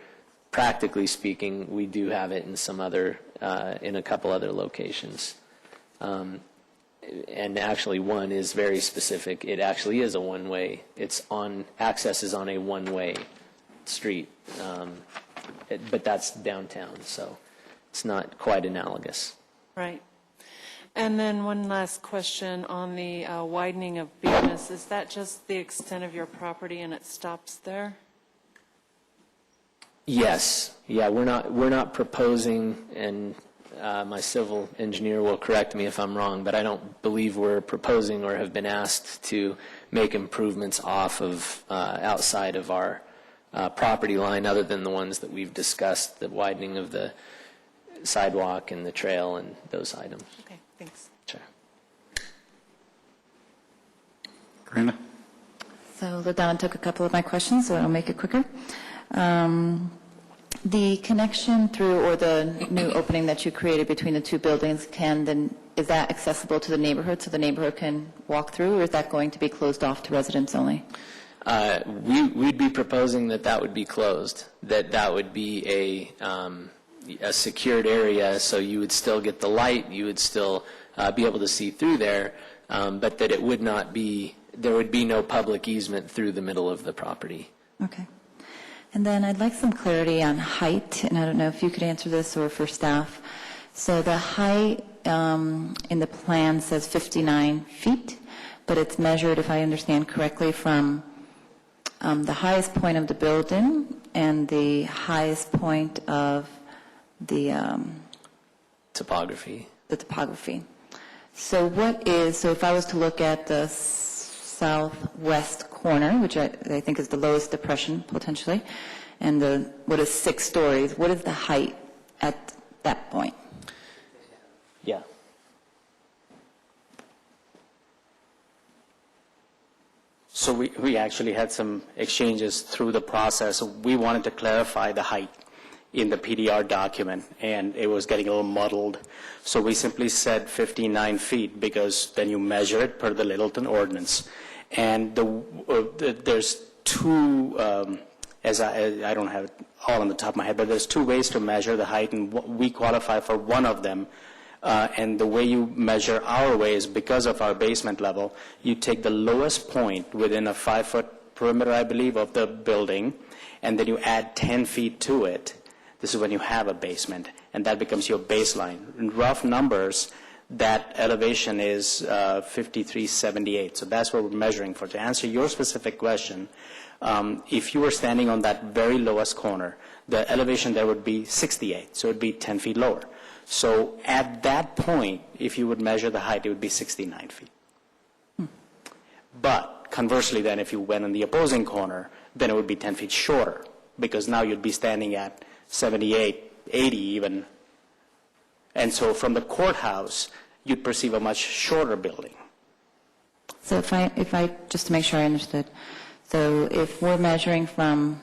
Practically speaking, we do have it in some other, in a couple other locations. And actually one is very specific. It actually is a one-way. Access is on a one-way street. But that's downtown, so it's not quite analogous. Right. And then one last question on the widening of Bemis. Is that just the extent of your property and it stops there? Yes. Yeah, we're not proposing, and my civil engineer will correct me if I'm wrong, but I don't believe we're proposing or have been asked to make improvements off of outside of our property line, other than the ones that we've discussed, the widening of the sidewalk and the trail and those items. Okay, thanks. Sure. Karina? So LaDonna took a couple of my questions, so I'll make it quicker. The connection through, or the new opening that you created between the two buildings, is that accessible to the neighborhood so the neighborhood can walk through, or is that going to be closed off to residents only? We'd be proposing that would be closed, that would be a secured area, so you would still get the light, you would still be able to see through there, but that it would not be, there would be no public easement through the middle of the property. Okay. And then I'd like some clarity on height, and I don't know if you could answer this or for staff. So the height in the plan says 59 feet, but it's measured, if I understand correctly, from the highest point of the building and the highest point of the topography. The topography. So so if I was to look at the southwest corner, which I think is the lowest depression potentially, and what is 6 stories, what is the height at that point? Yeah. So we actually had some exchanges through the process. We wanted to clarify the height in the PDR document, and it was getting a little muddled. So we simply said 59 feet because then you measure it per the Littleton ordinance. And there's two, I don't have it all on the top of my head, but there's 2 ways to measure the height, and we qualify for one of them. And the way you measure our way is because of our basement level. You take the lowest point within a 5-foot perimeter, I believe, of the building, and then you add 10 feet to it. This is when you have a basement, and that becomes your baseline. In rough numbers, that elevation is 5378. So that's what we're measuring for. To answer your specific question, if you were standing on that very lowest corner, the elevation there would be 68, so it would be 10 feet lower. So at that point, if you would measure the height, it would be 69 feet. But conversely then, if you went on the opposing corner, then it would be 10 feet shorter, because now you'd be standing at 78, 80 even. And so from the courthouse, you'd perceive a much shorter building. So if I just to make sure I understood, so if we're measuring from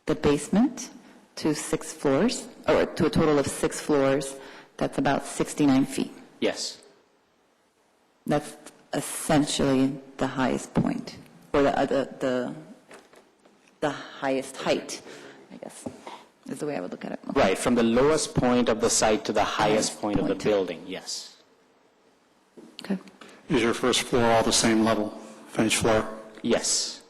the basement to 6 floors, or to a total of 6 floors, that's about 69 feet. Yes. That's essentially the highest point, or the highest height, I guess, is the way I would look at it. Okay. Right, from the lowest point of the site to the highest point of the building, yes. Okay. Is your first floor all the same level, finished floor? Yes.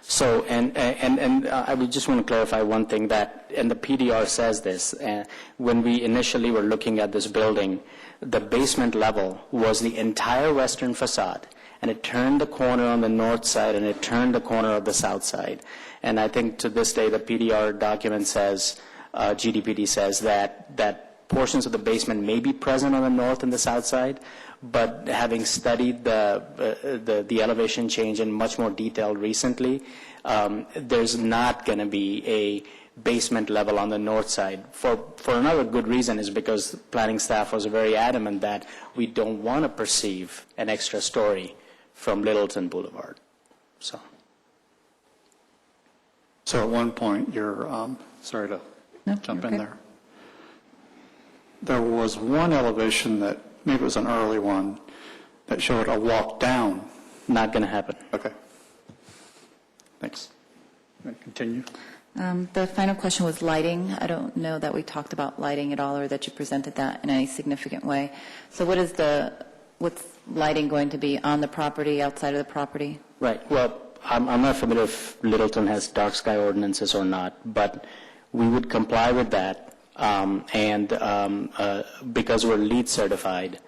So, and I would just want to clarify one thing, that, and the PDR says this, when we initially were looking at this building, the basement level was the entire western facade, and it turned the corner on the north side, and it turned the corner of the south side. And I think to this day, the PDR document says, GDPD says that portions of the basement may be present on the north and the south side, but having studied the elevation change in much more detail recently, there's not going to be a basement level on the north side. For another good reason is because planning staff was very adamant that we don't want to perceive an extra story from Littleton Boulevard. So at one point, sorry to jump in there. There was one elevation that, maybe it was an early one, that showed a walk down. Not going to happen. Okay. Thanks. Continue. The final question was lighting. I don't know that we talked about lighting at all, or that you presented that in any significant way. So what's lighting going to be on the property, outside of the property? Right. Well, I'm not familiar if Littleton has dark sky ordinances or not, but we would comply with that. And because we're LEED certified,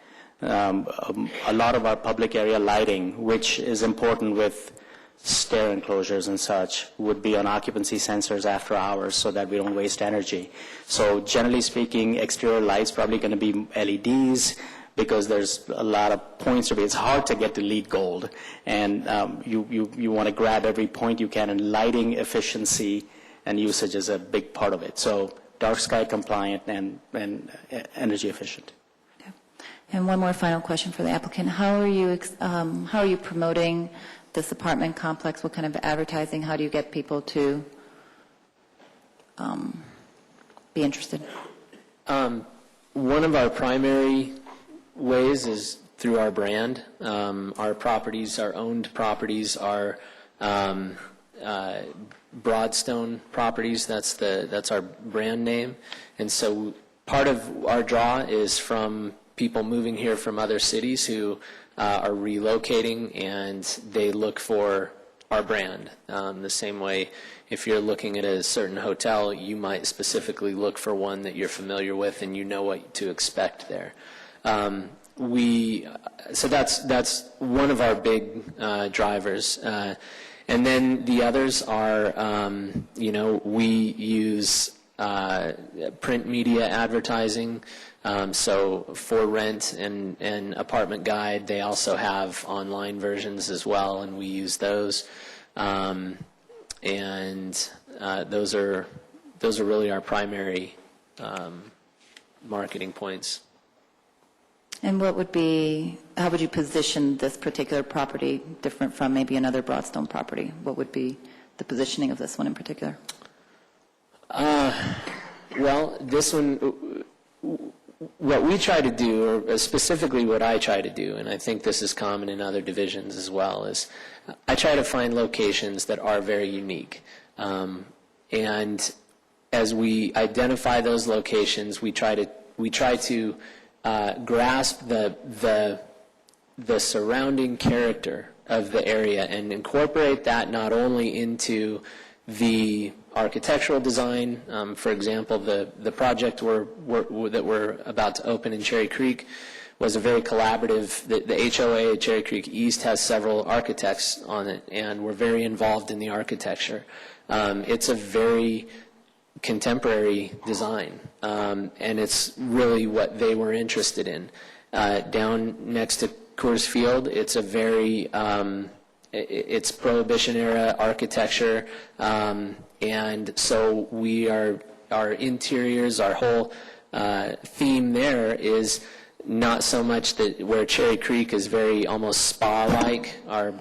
a lot of our public area lighting, which is important with stair enclosures and such, would be on occupancy sensors after hours so that we don't waste energy. So generally speaking, exterior lights probably going to be LEDs because there's a lot of points to be. It's hard to get to LEED Gold, and you want to grab every point you can, and lighting efficiency and usage is a big part of it. So dark sky compliant and energy efficient. And one more final question for the applicant. How are you promoting this apartment complex? What kind of advertising? How do you get people to be interested? One of our primary ways is through our brand. Our properties, our owned properties, are Broadstone Properties. That's our brand name. And so part of our draw is from people moving here from other cities who are relocating, and they look for our brand. The same way, if you're looking at a certain hotel, you might specifically look for one that you're familiar with and you know what to expect there. So that's one of our big drivers. And then the others are, we use print media advertising. So For Rent and Apartment Guide, they also have online versions as well, and we use those. Those are really our primary marketing points. And how would you position this particular property different from maybe another Broadstone property? What would be the positioning of this one in particular? Well, this one, what we try to do, or specifically what I try to do, and I think this is common in other divisions as well, is I try to find locations that are very unique. And as we identify those locations, we try to grasp the surrounding character of the area and incorporate that not only into the architectural design. For example, the project that we're about to open in Cherry Creek was a very collaborative. The HOA at Cherry Creek East has several architects on it, and we're very involved in the architecture. It's a very contemporary design, and it's really what they were interested in. Down next to Coors Field, it's a very it's Prohibition-era architecture, and so our interiors, our whole theme there is not so much that where Cherry Creek is very almost spa-like, our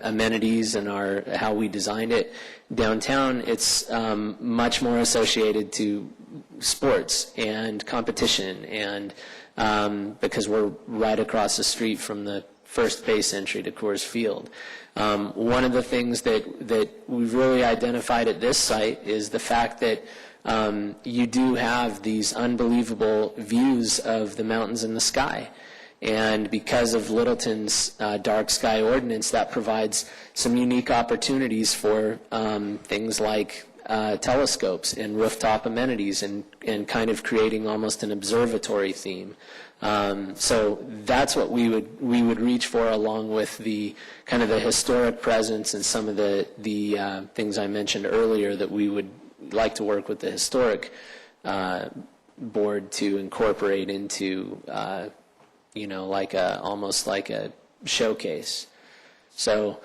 amenities and how we designed it. Downtown, it's much more associated to sports and competition, and because we're right across the street from the first base entry to Coors Field. One of the things that we've really identified at this site is the fact that you do have these unbelievable views of the mountains and the sky. And because of Littleton's dark sky ordinance, that provides some unique opportunities for things like telescopes and rooftop amenities and kind of creating almost an observatory theme. So that's what we would reach for, along with the kind of the historic presence and some of the things I mentioned earlier that we would like to work with the historic board to incorporate into almost like a showcase. So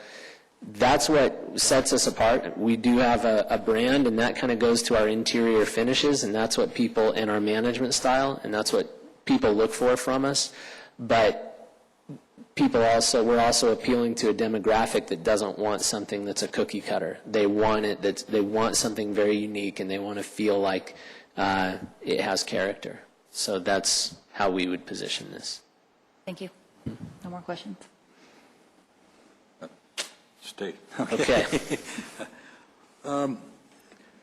that's what sets us apart. We do have a brand, and that kind of goes to our interior finishes, and that's what people in our management style, and that's what people look for from us. But we're also appealing to a demographic that doesn't want something that's a cookie cutter. They want they want something very unique, and they want to feel like it has character. So that's how we would position this. Thank you. No more questions? Stay. Okay.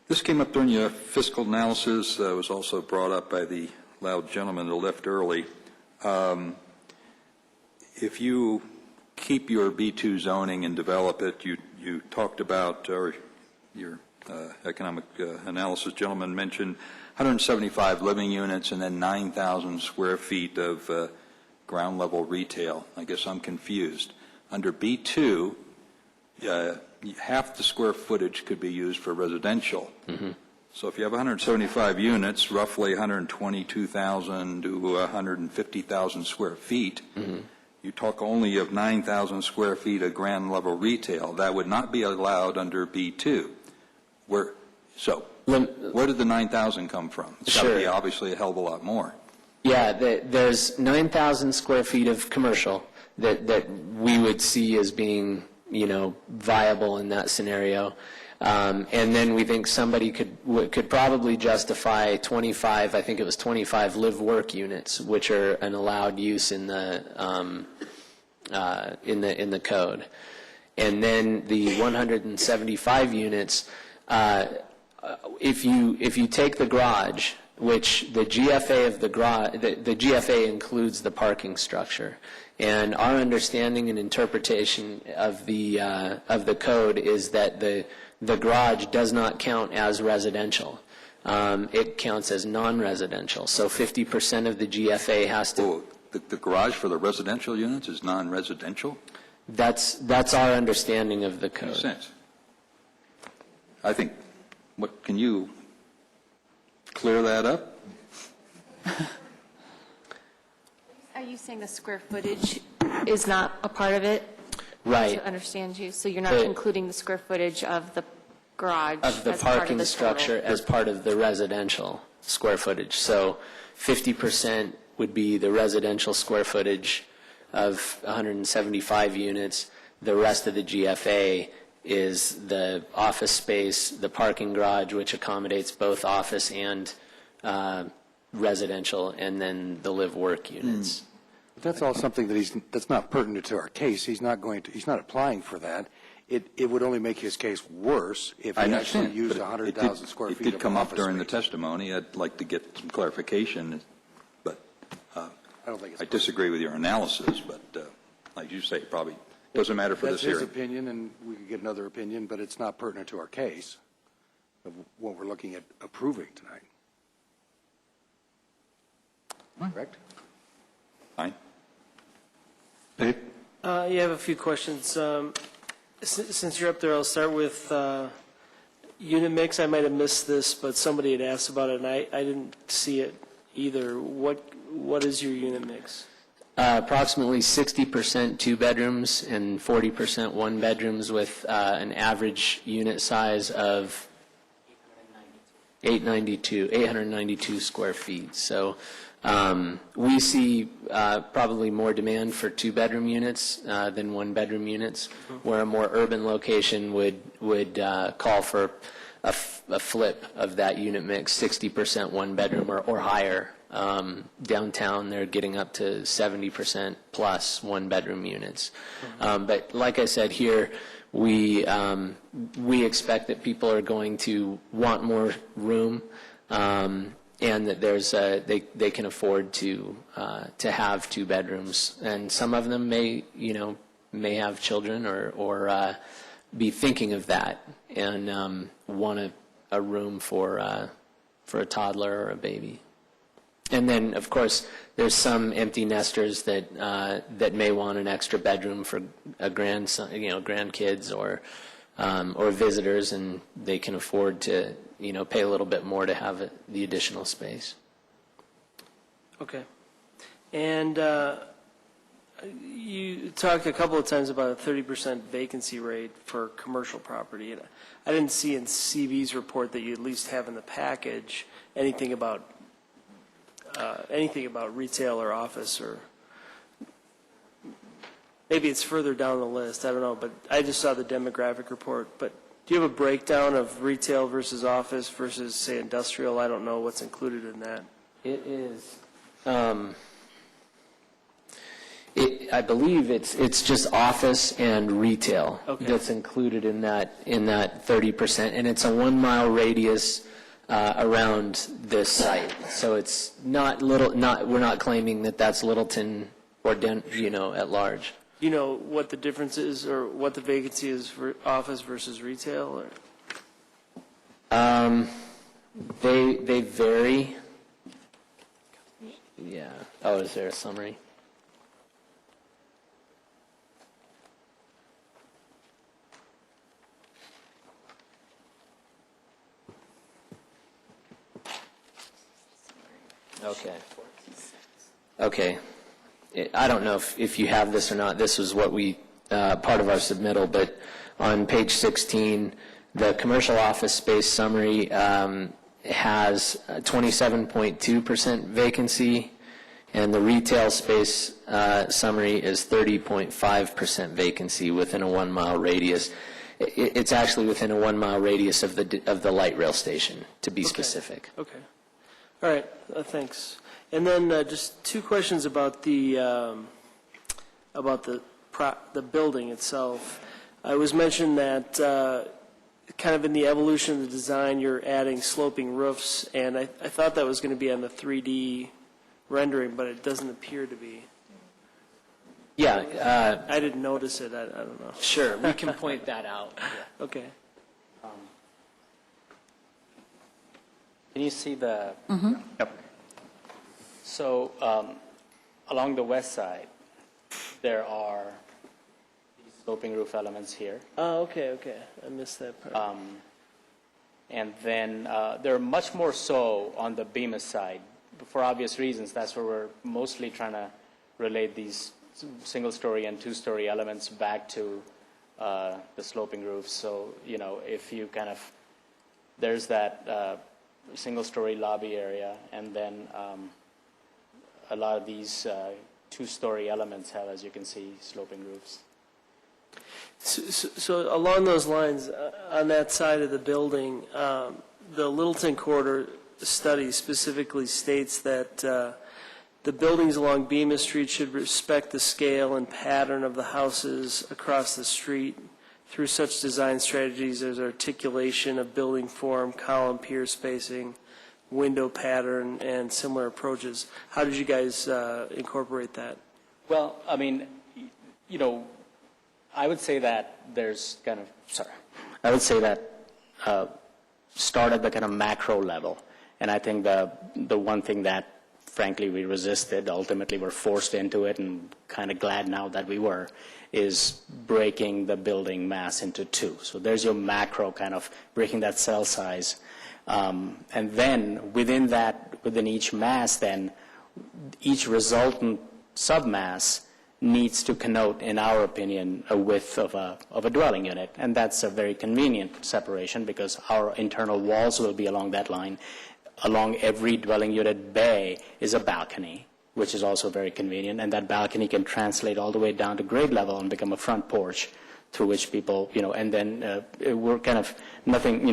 This came up during your fiscal analysis. Was also brought up by the loud gentleman that left early. If you keep your B2 zoning and develop it, you talked about, or your economic analysis gentleman mentioned 175 living units and then 9,000 square feet of ground level retail. I guess I'm confused. Under B2, half the square footage could be used for residential. So if you have 175 units, roughly 122,000 to 150,000 square feet, you talk only of 9,000 square feet of ground level retail. That would not be allowed under B2. Where did the 9,000 come from? It's got to be obviously a hell of a lot more. Yeah, there's 9,000 square feet of commercial that we would see as being, viable in that scenario. And then we think somebody could probably justify 25, I think it was 25 live-work units, which are an allowed use in the code. And then the 175 units, if you take the garage, which the GFA of the garage, the GFA includes the parking structure. And our understanding and interpretation of the code is that the garage does not count as residential. It counts as non-residential. So 50% of the GFA has to... The garage for the residential units is non-residential? That's our understanding of the code. Makes sense. I think, can you clear that up? Are you saying the square footage is not a part of it? Right. To understand you, so you're not including the square footage of the garage of the as part parking of the structure total. as part of the residential square footage. So 50% would be the residential square footage of 175 units. The rest of the GFA is the office space, the parking garage, which accommodates both office and residential, and then the live-work units. That's all something that's not pertinent to our case. He's not applying for that. It would only make his case worse if he actually used 100,000 square feet of office space. It did come up during the testimony. I'd like to get some clarification, but I disagree with your analysis, but like you say, it probably doesn't matter for this hearing. That's his opinion, and we could get another opinion, but it's not pertinent to our case of what we're looking at approving tonight. Correct? Fine. You have a few questions. Since you're up there, I'll start with unit mix. I might have missed this, but somebody had asked about it, and I didn't see it either. What is your unit mix? Approximately 60% two bedrooms and 40% one bedrooms, with an average unit size of 892 square feet. So we see probably more demand for two-bedroom units than one-bedroom units, where a more urban location would call for a flip of that unit mix, 60% one-bedroom or higher. Downtown, they're getting up to 70% plus one-bedroom units. But like I said here, we expect that people are going to want more room, and that they can afford to have two bedrooms, and some of them may have children or be thinking of that and want a room for a toddler or a baby. And then, of course, there's some empty nesters that may want an extra bedroom for a grandson, grandkids or visitors, and they can afford to pay a little bit more to have the additional space. Okay. And you talked a couple of times about a 30% vacancy rate for commercial property. And I didn't see in CV's report that you at least have in the package anything about retail or office, or maybe it's further down the list. I don't know, but I just saw the demographic report. But do you have a breakdown of retail versus office versus, say, industrial? I don't know what's included in that. It is. I believe it's just office and retail that's included in that 30%, and it's a 1 mile radius around this site. So it's not we're not claiming that that's Littleton or at large. Do you know what the difference is, or what the vacancy is for office versus retail? Or? They vary. Yeah. Oh, is there a summary? Okay. Okay. I don't know if you have this or not. This was what we, part of our submittal, but on page 16, the commercial office space summary has 27.2% vacancy, and the retail space summary is 30.5% vacancy within a 1 mile radius. It's actually within a 1 mile radius of the light rail station, to be specific. Okay. All right, thanks. And then just two questions about the building itself. It was mentioned that kind of in the evolution of the design, you're adding sloping roofs, and I thought that was going to be on the 3D rendering, but it doesn't appear to be. Yeah. I didn't notice it. I don't know. Sure, we can point that out. Okay. Can you see the? Mm-hmm. Yep. So along the west side, there are these sloping roof elements here. Oh, okay. I missed that part. And then there are much more so on the Bemis side. For obvious reasons, that's where we're mostly trying to relate these single-story and two-story elements back to the sloping roofs. So, if you kind of, there's that single-story lobby area, and then a lot of these two-story elements have, as you can see, sloping roofs. So along those lines, on that side of the building, the Littleton Corridor study specifically states that the buildings along Bemis Street should respect the scale and pattern of the houses across the street through such design strategies as articulation of building form, column pier spacing, window pattern, and similar approaches. How did you guys incorporate that? Well, I mean, I would say that start at the kind of macro level. And I think the one thing that, frankly, we resisted, ultimately we're forced into it, and kind of glad now that we were, is breaking the building mass into two. So there's your macro kind of breaking that cell size. And then within each mass, then each resultant submass needs to connote, in our opinion, a width of a dwelling unit. And that's a very convenient separation because our internal walls will be along that line. Along every dwelling unit bay is a balcony, which is also very convenient. And that balcony can translate all the way down to grade level and become a front porch through which people, and then we're kind of nothing,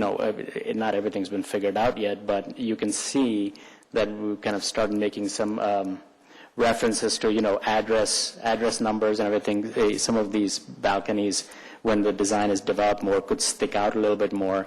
not everything's been figured out yet, but you can see that we kind of started making some references to, address numbers and everything. Some of these balconies, when the design is developed more, could stick out a little bit more.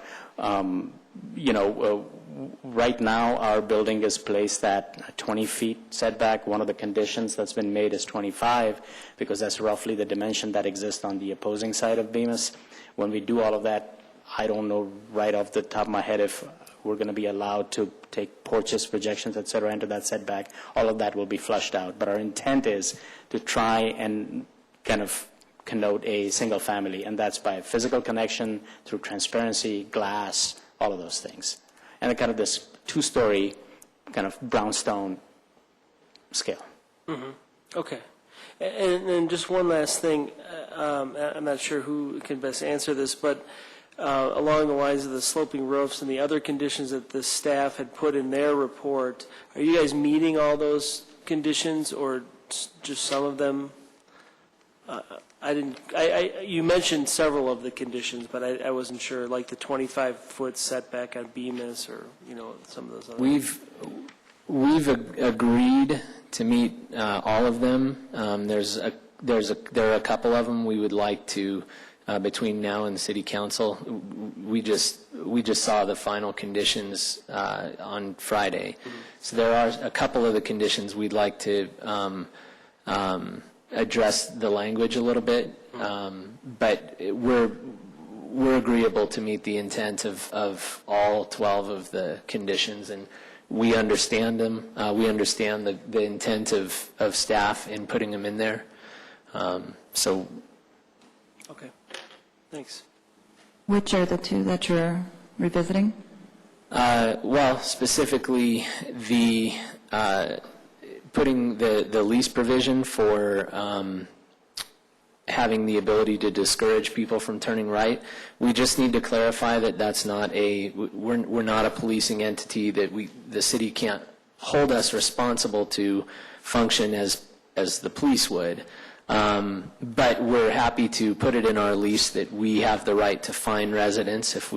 Right now, our building is placed at 20 feet setback. One of the conditions that's been made is 25, because that's roughly the dimension that exists on the opposing side of Bemis. When we do all of that, I don't know right off the top of my head if we're going to be allowed to take porches, projections, et cetera, into that setback. All of that will be flushed out. But our intent is to try and kind of connote a single family, and that's by physical connection, through transparency, glass, all of those things. And kind of this two-story kind of brownstone scale. Mm-hmm. Okay. And just one last thing. I'm not sure who can best answer this, but along the lines of the sloping roofs and the other conditions that the staff had put in their report, are you guys meeting all those conditions or just some of them? You mentioned several of the conditions, but I wasn't sure, like the 25-foot setback on Bemis or, some of those others. We've agreed to meet all of them. There are a couple of them we would like to, between now and City Council. We just saw the final conditions on Friday. Mm-hmm. So there are a couple of the conditions we'd like to address the language a little bit, but we're agreeable to meet the intent of all 12 of the conditions, and we understand them. We understand the intent of staff in putting them in there. So. Okay. Thanks. Which are the two that you're revisiting? Well, specifically the putting the lease provision for having the ability to discourage people from turning right. We just need to clarify that that's not we're not a policing entity, that the city can't hold us responsible to function as the police would. But we're happy to put it in our lease that we have the right to fine residents if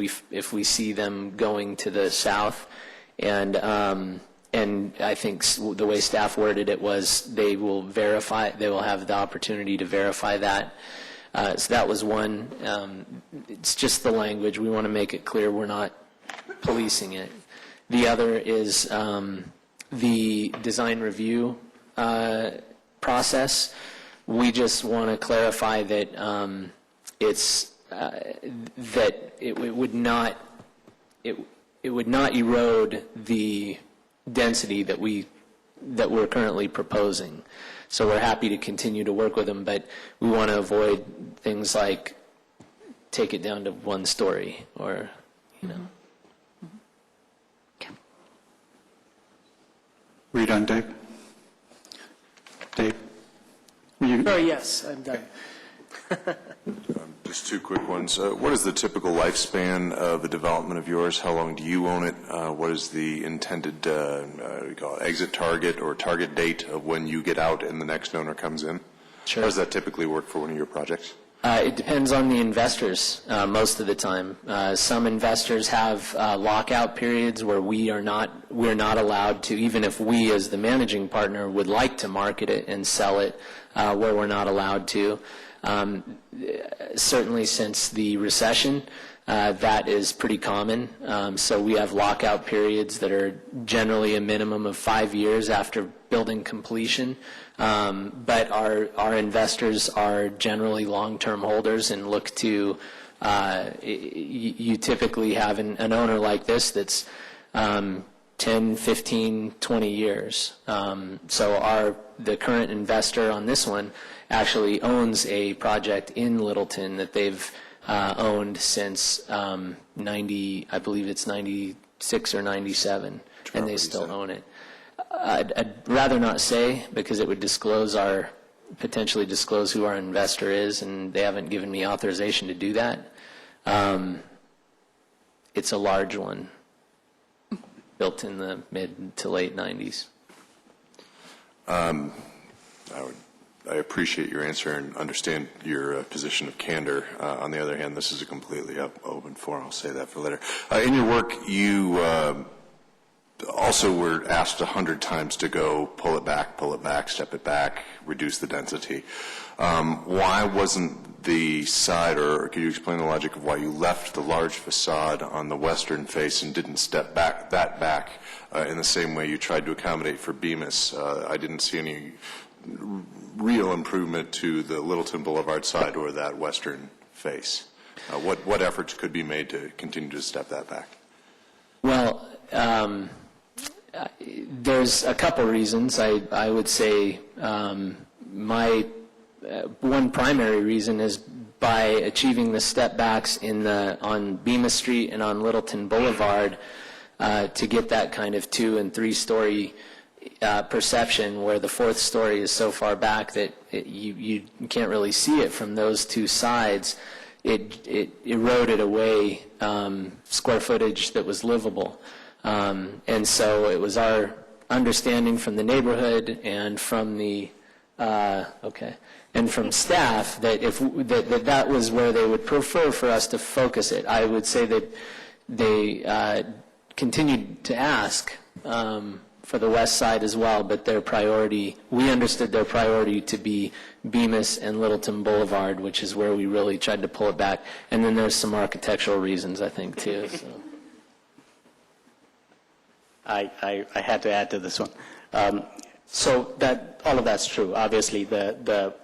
we see them going to the south. And I think the way staff worded it was they will have the opportunity to verify that. So that was one. It's just the language. We want to make it clear we're not policing it. The other is the design review process. We just want to clarify that that it would not erode the density that we're currently proposing. So we're happy to continue to work with them, but we want to avoid things like take it down to 1 story or, you know. Were you done, Dave? Dave? Yes, I'm done. Just 2 quick ones. What is the typical lifespan of a development of yours? How long do you own it? What is the intended exit target or target date of when you get out and the next owner comes in? Sure. How does that typically work for one of your projects? It depends on the investors most of the time. Some investors have lockout periods where we're not allowed to, even if we as the managing partner would like to market it and sell it, where we're not allowed to. Certainly since the recession, that is pretty common. So we have lockout periods that are generally a minimum of 5 years after building completion. But our investors are generally long-term holders and look to, you typically have an owner like this that's 10, 15, 20 years. So the current investor on this one actually owns a project in Littleton that they've owned since I believe it's 96 or 97, and they still own it. I'd rather not say because it would potentially disclose who our investor is, and they haven't given me authorization to do that. It's a large one, built in the mid to late 90s. I appreciate your answer and understand your position of candor. On the other hand, this is a completely open forum. I'll say that for later. In your work, you also were asked 100 times to go pull it back, step it back, reduce the density. Why wasn't the side, or could you explain the logic of why you left the large facade on the western face and didn't step back in the same way you tried to accommodate for Bemis? I didn't see any real improvement to the Littleton Boulevard side or that western face. What efforts could be made to continue to step that back? Well, there's a couple reasons. I would say my one primary reason is by achieving the step backs on Bemis Street and on Littleton Boulevard to get that kind of 2- and 3-story perception, where the 4th story is so far back that you can't really see it from those 2 sides. It eroded away square footage that was livable. And so it was our understanding from the neighborhood and from from staff that that was where they would prefer for us to focus it. I would say that they continued to ask for the west side as well, but we understood their priority to be Bemis and Littleton Boulevard, which is where we really tried to pull it back. And then there's some architectural reasons, I think, too. So. I had to add to this one. So that all of that's true. Obviously, the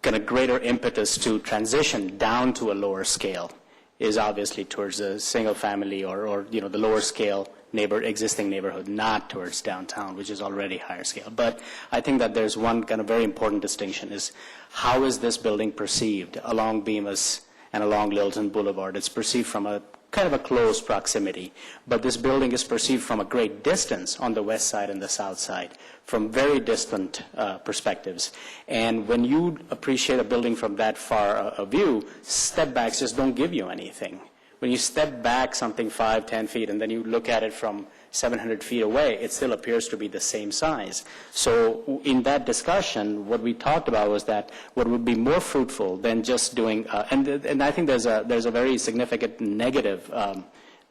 kind of greater impetus to transition down to a lower scale is obviously towards a single family or the lower scale existing neighborhood, not towards downtown, which is already higher scale. But I think that there's one kind of very important distinction is how is this building perceived along Bemis and along Littleton Boulevard? It's perceived from a kind of a close proximity. But this building is perceived from a great distance on the west side and the south side, from very distant perspectives. And when you appreciate a building from that far a view, step backs just don't give you anything. When you step back something 5, 10 feet, and then you look at it from 700 feet away, it still appears to be the same size. So in that discussion, what we talked about was that what would be more fruitful than just doing, and I think there's a very significant negative,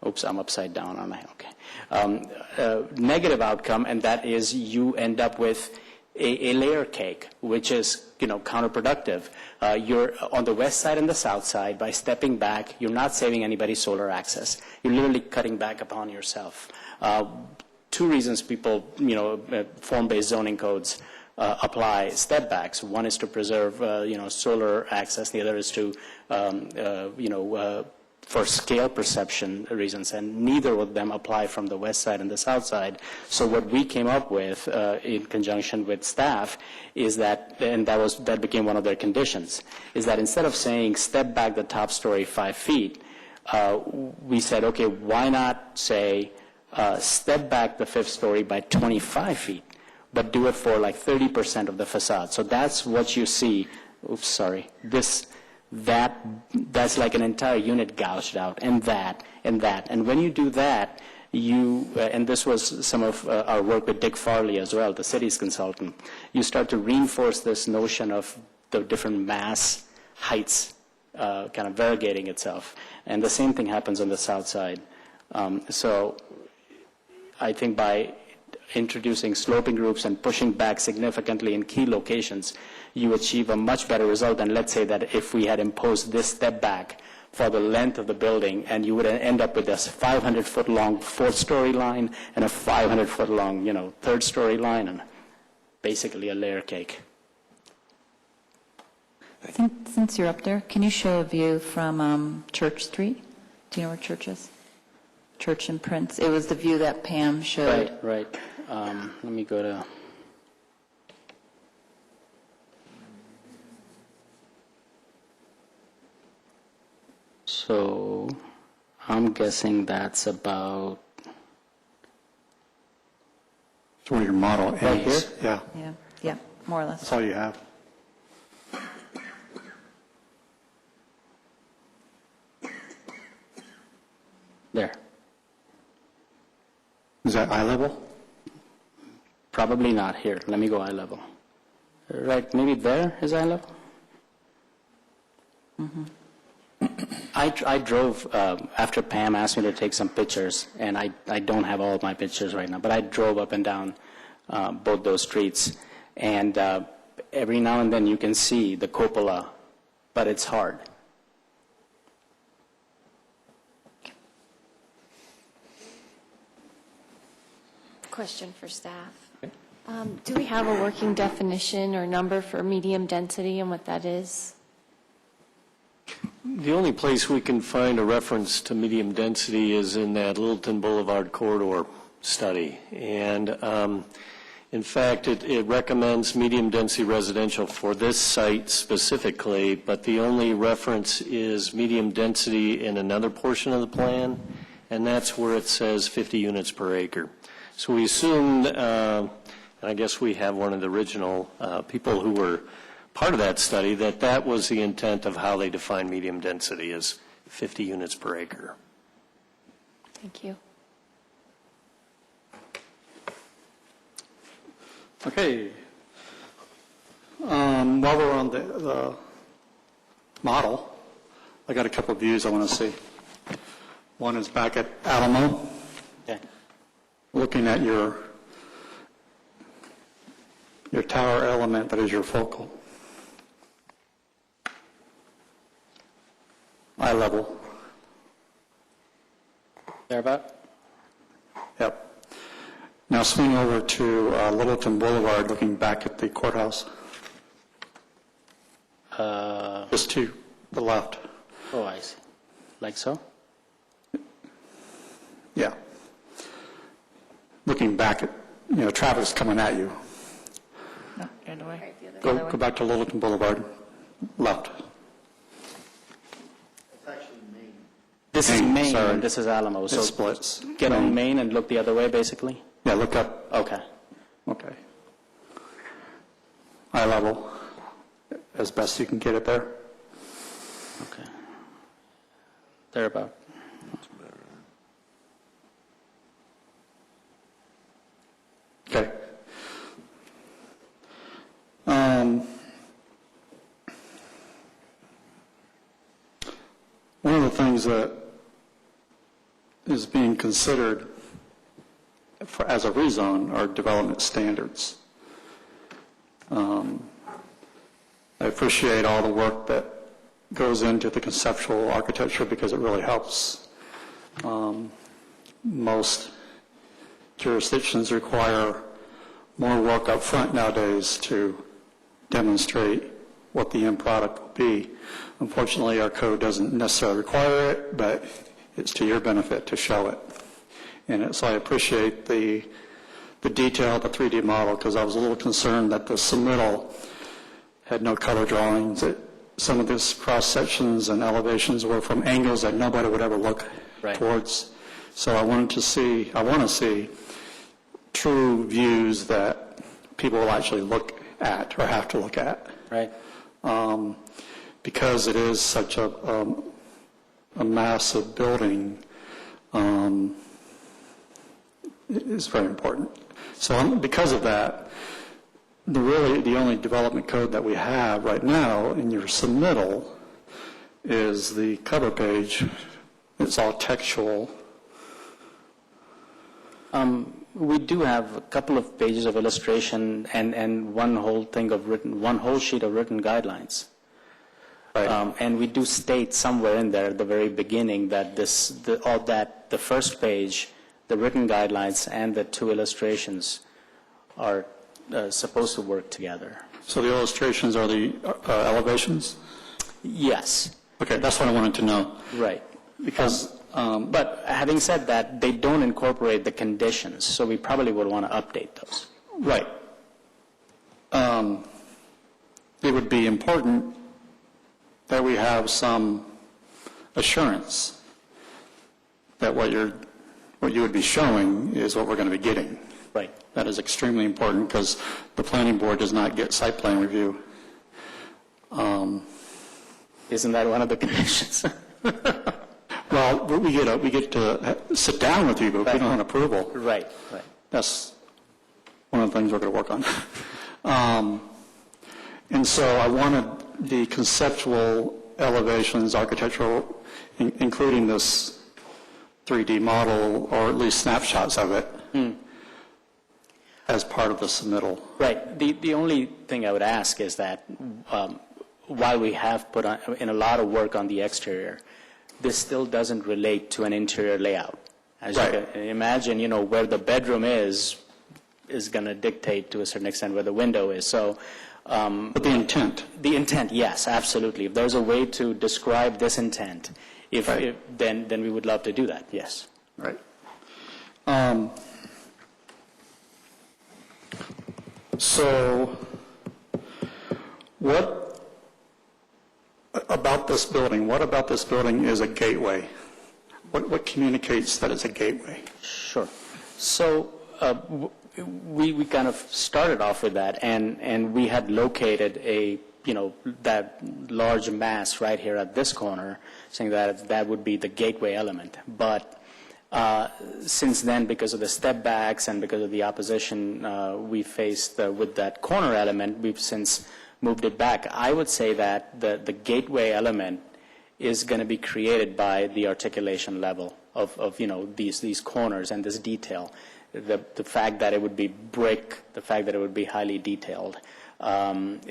oops, I'm upside down, aren't I? Okay. Negative outcome, and that is you end up with a layer cake, which is, counterproductive. You're on the west side and the south side. By stepping back, you're not saving anybody solar access. You're literally cutting back upon yourself. Two reasons people, form-based zoning codes apply step backs. One is to preserve, solar access. The other is to, for scale perception reasons, and neither of them apply from the west side and the south side. So what we came up with in conjunction with staff is that, and that became one of their conditions, is that instead of saying step back the top story 5 feet, we said, okay, why not say step back the 5th story by 25 feet, but do it for like 30% of the facade. So that's what you see. Oops, sorry. That's like an entire unit gouged out, and that. And when you do that, and this was some of our work with Dick Farley as well, the city's consultant, you start to reinforce this notion of the different mass heights kind of variegating itself. And the same thing happens on the south side. So I think by introducing sloping roofs and pushing back significantly in key locations, you achieve a much better result than, let's say, that if we had imposed this step back for the length of the building, and you would end up with this 500-foot-long 4th-story line and a 500-foot-long, 3rd-story line, and basically a layer cake. Since you're up there, can you show a view from Church Street? Do you know where Church is? Church and Prince. It was the view that Pam showed. Right. Let me go to... So I'm guessing that's about... That's where your model ends. Right here? Yeah. Yeah, more or less. That's all you have. There. Is that eye level? Probably not. Here, let me go eye level. Right, maybe there is eye level? Mm-hmm. I drove, after Pam asked me to take some pictures, and I don't have all of my pictures right now, but I drove up and down both those streets, and every now and then you can see the cupola, but it's hard. Question for staff. Do we have a working definition or number for medium density and what that is? The only place we can find a reference to medium density is in that Littleton Boulevard corridor study. And in fact, it recommends medium density residential for this site specifically, but the only reference is medium density in another portion of the plan, and that's where it says 50 units per acre. So we assumed, and I guess we have one of the original people who were part of that study, that was the intent of how they define medium density is 50 units per acre. Thank you. Okay. While we're on the model, I got a couple of views I want to see. One is back at Alamo. Okay. Looking at your tower element that is your focal. Eye level. Thereabout? Yep. Now swing over to Littleton Boulevard, looking back at the courthouse. Just to the left. Oh, I see. Like so? Yeah. Looking back at, traffic's coming at you. No, the other way. Go back to Littleton Boulevard, left. This is Main sorry. and this is Alamo. It So splits. get on Main and look the other way, basically? Yeah, look up. Okay. Okay. Eye level, as best you can get it there. Okay. Thereabout. Okay. One of the things that is being considered as a rezone are development standards. I appreciate all the work that goes into the conceptual architecture because it really helps. Most jurisdictions require more work up front nowadays to demonstrate what the end product will be. Unfortunately, our code doesn't necessarily require it, but it's to your benefit to show it. And so I appreciate the detail of the 3D model, because I was a little concerned that the submittal had no color drawings. Some of these cross sections and elevations were from angles that nobody would ever look towards. So I want to see true views that people will actually look at or have to look at. Right. Because it is such a massive building, it's very important. So because of that, the only development code that we have right now in your submittal is the cover page. It's all textual. We do have a couple of pages of illustration and one whole sheet of written guidelines. Right. And we do state somewhere in there at the very beginning that the first page, the written guidelines and the two illustrations are supposed to work together. So the illustrations are the elevations? Yes. Okay, that's what I wanted to know. Right. Because, but having said that, they don't incorporate the conditions, so we probably would want to update those. Right. It would be important that we have some assurance that what you would be showing is what we're going to be getting. Right. That is extremely important because the planning board does not get site plan review. Isn't that one of the conditions? Well, we get to sit down with you, but we don't have approval. Right. Right. That's one of the things we're going to work on. And so I wanted the conceptual elevations, architectural, including this 3D model, or at least snapshots of it, as part of the submittal. Right. The only thing I would ask is that while we have put in a lot of work on the exterior, this still doesn't relate to an interior layout. As you can imagine, where the bedroom is going to dictate to a certain extent where the window is. So, but the intent. The intent, yes, absolutely. If there's a way to describe this intent, then we would love to do that. Yes. Right. So, what about this building is a gateway? What communicates that it's a gateway? Sure. So we kind of started off with that, and we had located that large mass right here at this corner, saying that would be the gateway element. But since then, because of the step backs and because of the opposition we faced with that corner element, we've since moved it back. I would say that the gateway element is going to be created by the articulation level of these corners and this detail. The fact that it would be brick, the fact that it would be highly detailed. And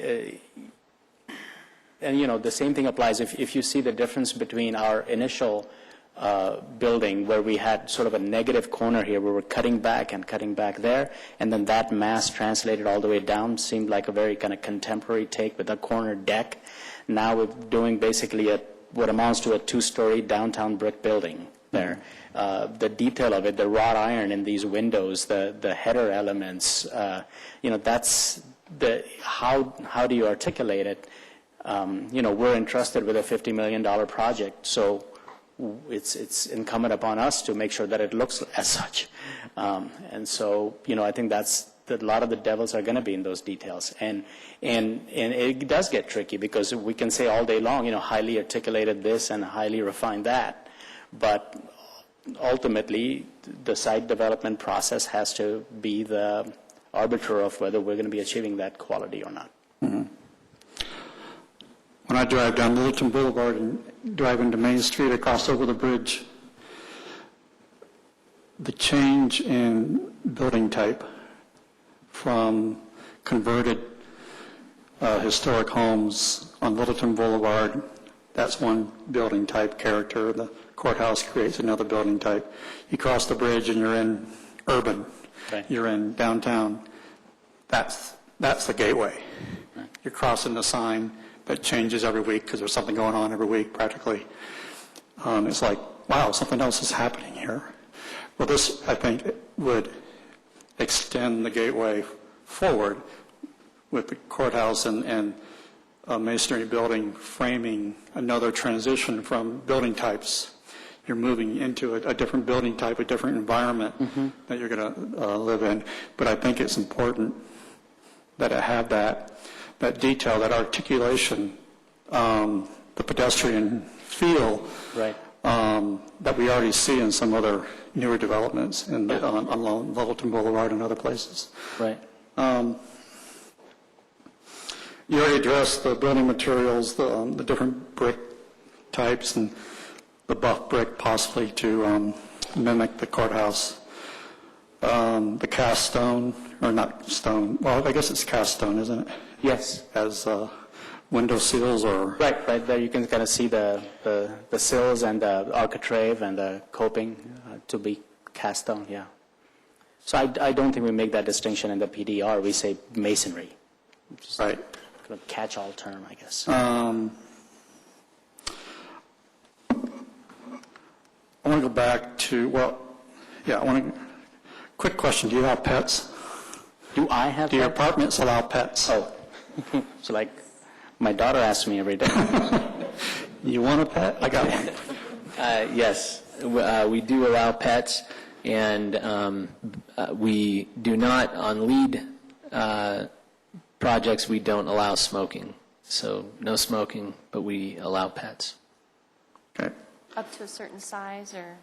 the same thing applies if you see the difference between our initial building where we had sort of a negative corner here where we're cutting back there, and then that mass translated all the way down seemed like a very kind of contemporary take with a corner deck. Now we're doing basically what amounts to a two-story downtown brick building there. The detail of it, the wrought iron in these windows, the header elements, that's how do you articulate it? We're entrusted with a $50 million project, so it's incumbent upon us to make sure that it looks as such. And so, I think that's a lot of the devils are going to be in those details. And it does get tricky because we can say all day long, highly articulated this and highly refined that. But ultimately, the site development process has to be the arbiter of whether we're going to be achieving that quality or not. Mm-hmm. When I drive down Littleton Boulevard and drive into Main Street, I cross over the bridge, the change in building type from converted historic homes on Littleton Boulevard, that's one building type character. The courthouse creates another building type. You cross the bridge and you're in urban. Right. You're in downtown. That's the gateway. Right. You're crossing the sign that changes every week because there's something going on every week practically. It's like, wow, something else is happening here. Well, this, I think, would extend the gateway forward with the courthouse and masonry building framing another transition from building types. You're moving into a different building type, a different environment that you're going to live in. But I think it's important that it have that detail, that articulation, the pedestrian feel right. That we already see in some other newer developments along Littleton Boulevard and other places. Right. You already addressed the building materials, the different brick types, and the buff brick possibly to mimic the courthouse. The cast stone, or not stone, well, I guess it's cast stone, isn't it? Yes. As window sills or... Right there you can kind of see the sills and the architrave and the coping to be cast stone, yeah. So I don't think we make that distinction in the PDR. We say masonry. Right. Kind of catch-all term, I guess. I want to go back to, quick question. Do you have pets? Do I have Do your pets? apartments allow pets? Oh, so like my daughter asks me every day. You want a pet? I got one. Yes, we do allow pets, and we do not, on lead projects, we don't allow smoking. So no smoking, but we allow pets. Okay. Up to a certain size or?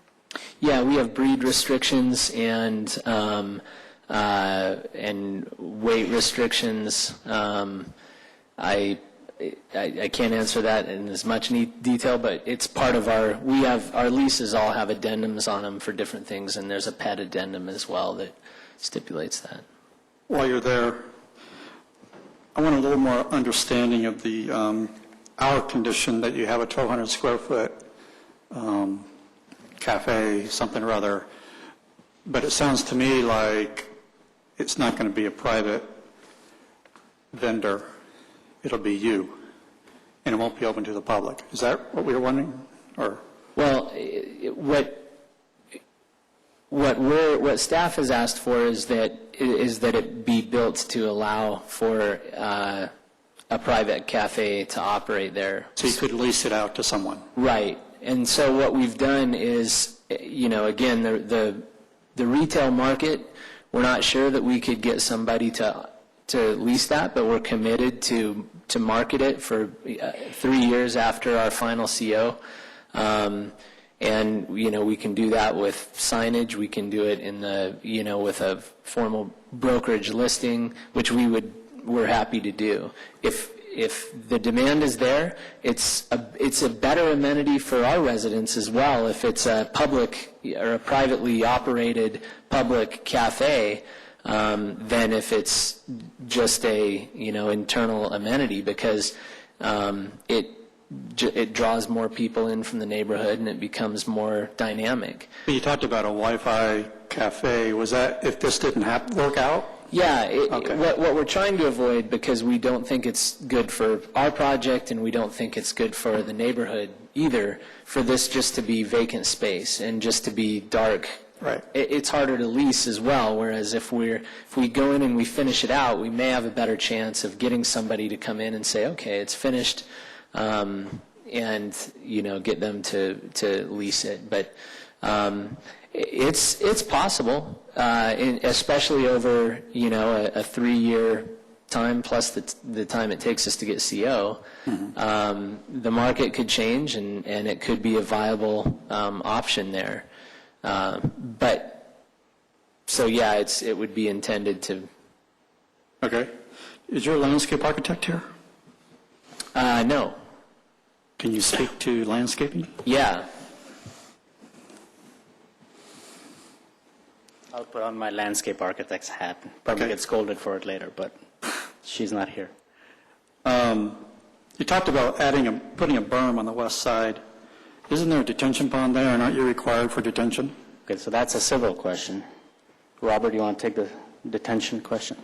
Yeah, we have breed restrictions and weight restrictions. I can't answer that in as much detail, but it's part of our leases all have addendums on them for different things, and there's a pet addendum as well that stipulates that. While you're there, I want a little more understanding of the our condition that you have a 1,200 square foot cafe, something or other, but it sounds to me like it's not going to be a private vendor. It'll be you, and it won't be open to the public. Is that what we were wondering? Or well, what staff has asked for is that it be built to allow for a private cafe to operate there. So you could lease it out to someone. Right. And so what we've done is, again, the retail market, we're not sure that we could get somebody to lease that, but we're committed to market it for 3 years after our final CO. And, we can do that with signage. We can do it with a formal brokerage listing, which we're happy to do. If the demand is there, it's a better amenity for our residents as well. If it's a public or a privately operated public cafe, than if it's just a internal amenity, because it draws more people in from the neighborhood and it becomes more dynamic. You talked about a Wi-Fi cafe. Was that if this didn't work out? Yeah, Okay. What we're trying to avoid, because we don't think it's good for our project and we don't think it's good for the neighborhood either, for this just to be vacant space and just to be dark. Right. It's harder to lease as well, whereas if we go in and we finish it out, we may have a better chance of getting somebody to come in and say, okay, it's finished. and, get them to lease it. But it's possible, especially over, a 3-year time plus the time it takes us to get CO. The market could change, and it could be a viable option there. It would be intended to. Okay. Is your landscape architect here? No. Can you speak to landscaping? Yeah. I'll put on my landscape architect's hat. Probably get scolded for it later, but she's not here. You talked about putting a berm on the west side. Isn't there a detention pond there, and aren't you required for detention? Okay, so that's a civil question. Robert, do you want to take the detention question?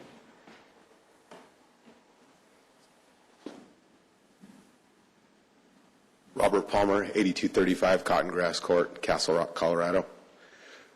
Robert Palmer, 8235 Cotton Grass Court, Castle Rock, Colorado.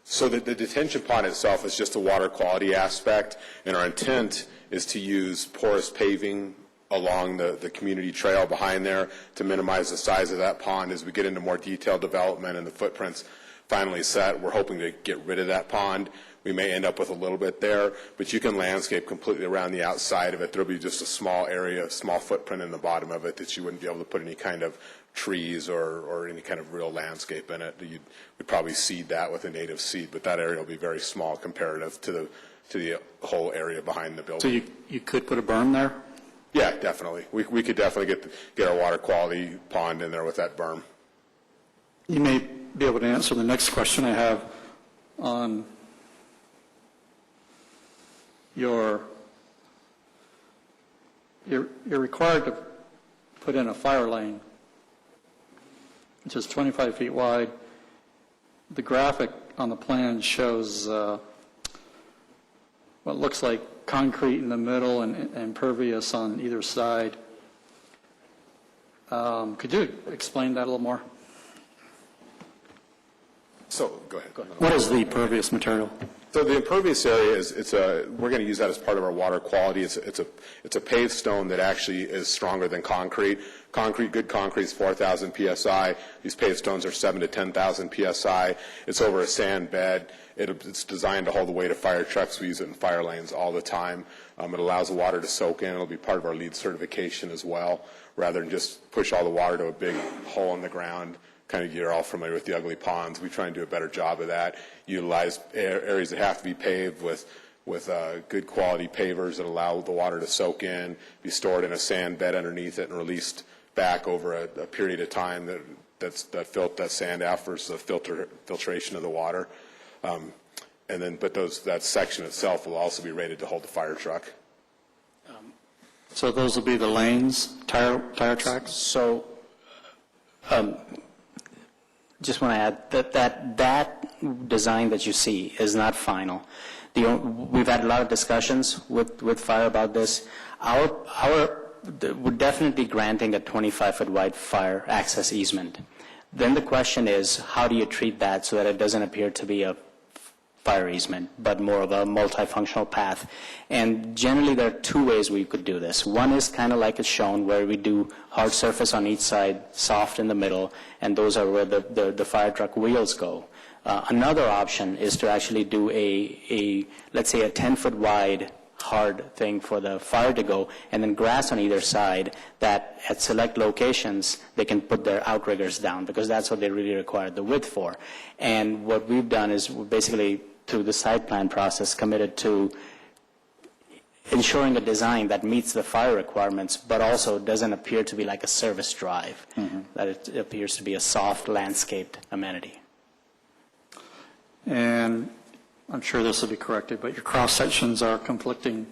So the detention pond itself is just a water quality aspect, and our intent is to use porous paving along the community trail behind there to minimize the size of that pond. As we get into more detailed development and the footprint's finally set, we're hoping to get rid of that pond. We may end up with a little bit there, but you can landscape completely around the outside of it. There'll be just a small area, a small footprint in the bottom of it that you wouldn't be able to put any kind of trees or any kind of real landscape in it. We'd probably seed that with a native seed, but that area will be very small comparative to the whole area behind the building. So you could put a berm there? Yeah, definitely. We could definitely get our water quality pond in there with that berm. You may be able to answer the next question I have on you're required to put in a fire lane, which is 25 feet wide. The graphic on the plan shows what looks like concrete in the middle and impervious on either side. Could you explain that a little more? So, go ahead. What is the pervious material? So the impervious area we're going to use that as part of our water quality. It's a paved stone that actually is stronger than concrete. Good concrete is 4,000 psi. These paved stones are 7,000 to 10,000 psi. It's over a sand bed. It's designed to hold the weight of fire trucks. We use it in fire lanes all the time. It allows the water to soak in. It'll be part of our LEED certification as well, rather than just push all the water to a big hole in the ground. Kind of, you're all familiar with the ugly ponds. We try and do a better job of that. Utilize areas that have to be paved with good quality pavers that allow the water to soak in, be stored in a sand bed underneath it, and released back over a period of time that sand offers the filtration of the water. That section itself will also be rated to hold the fire truck. So those will be the lanes, tire tracks? So, just want to add that design that you see is not final. We've had a lot of discussions with fire about this. We're definitely granting a 25-foot wide fire access easement. Then the question is, how do you treat that so that it doesn't appear to be a fire easement, but more of a multifunctional path? And generally, there are two ways we could do this. One is kind of like it's shown, where we do hard surface on each side, soft in the middle, and those are where the fire truck wheels go. Another option is to actually do let's say a 10-foot wide hard thing for the fire to go, and then grass on either side that at select locations they can put their outriggers down, because that's what they really require the width for. And what we've done is we're basically, through the site plan process, committed to ensuring a design that meets the fire requirements, but also doesn't appear to be like a service drive, that it appears to be a soft landscaped amenity. And I'm sure this will be corrected, but your cross sections are conflicting.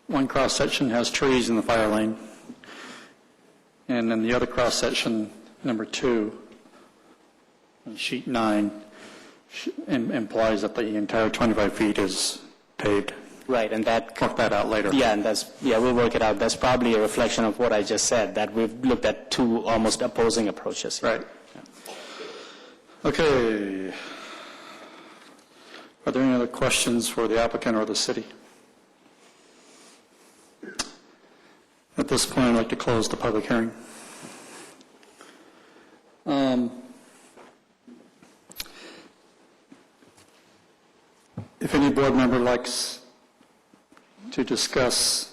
One cross section has trees in the fire lane, and then the other cross section, number 2, on sheet 9, implies that the entire 25 feet is paved. Right, and that... Work that out later. Yeah, and we'll work it out. That's probably a reflection of what I just said, that we've looked at two almost opposing approaches. Right. Yeah. Okay. Are there any other questions for the applicant or the city? At this point, I'd like to close the public hearing. board member likes to discuss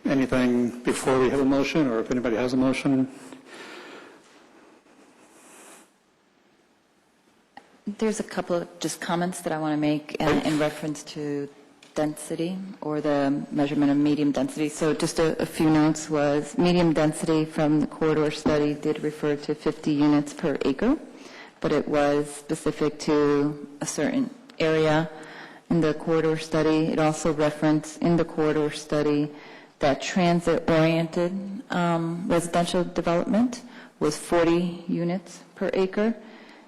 anything before we have a motion, or if anybody has a motion? There's a couple of just comments that I want to make in reference to density or the measurement of medium density. So just a few notes was medium density from the corridor study did refer to 50 units per acre, but it was specific to a certain area in the corridor study. It also referenced in the corridor study that transit-oriented residential development was 40 units per acre.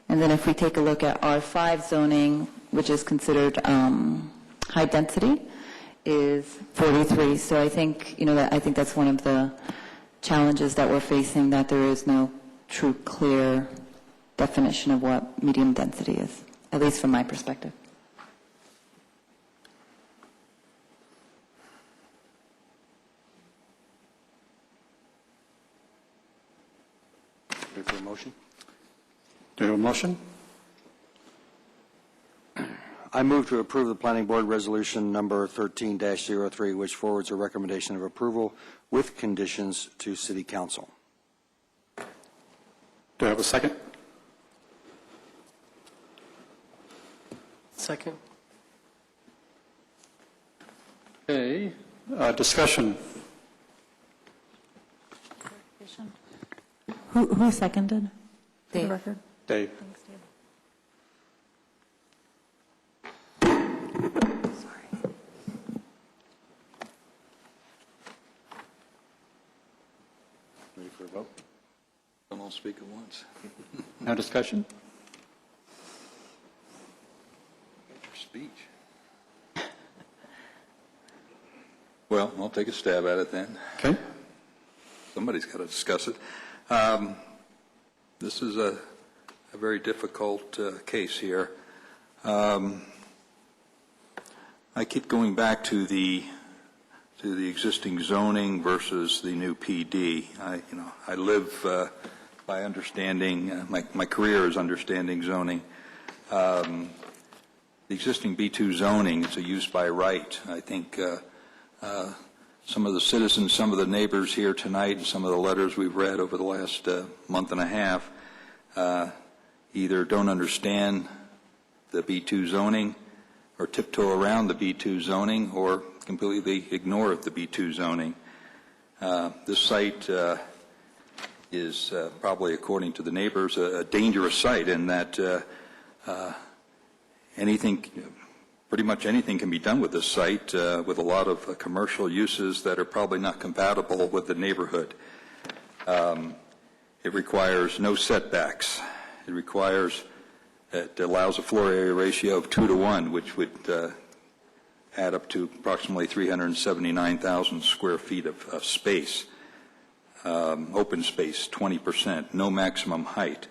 And then if we take a look at R5 zoning, which is considered high density, is 43. So I think, I think that's one of the challenges that we're facing, that there is no true clear definition of what medium density is, at least from my perspective. Ready for a motion? Do you have a motion? I move to approve the Planning Board Resolution Number 13-03, which forwards a recommendation of approval with conditions to City Council. Do I have a second? Second. Okay, discussion. Who seconded? Dave. For the record? Dave. Ready for a vote? Don't all speak at once. No discussion? Your speech. Well, I'll take a stab at it then. Okay. Somebody's got to discuss it. This is a very difficult case here. I keep going back to the existing zoning versus the new PD. I live by understanding. My career is understanding zoning. The existing B2 zoning is a use by right. I think some of the citizens, some of the neighbors here tonight, and some of the letters we've read over the last month and a half either don't understand the B2 zoning or tiptoe around the B2 zoning or completely ignore the B2 zoning. This site is probably, according to the neighbors, a dangerous site in that pretty much anything can be done with this site with a lot of commercial uses that are probably not compatible with the neighborhood. It requires no setbacks. It allows a floor area ratio of 2-to-1, which would add up to approximately 379,000 square feet of space. Open space, 20%, no maximum height.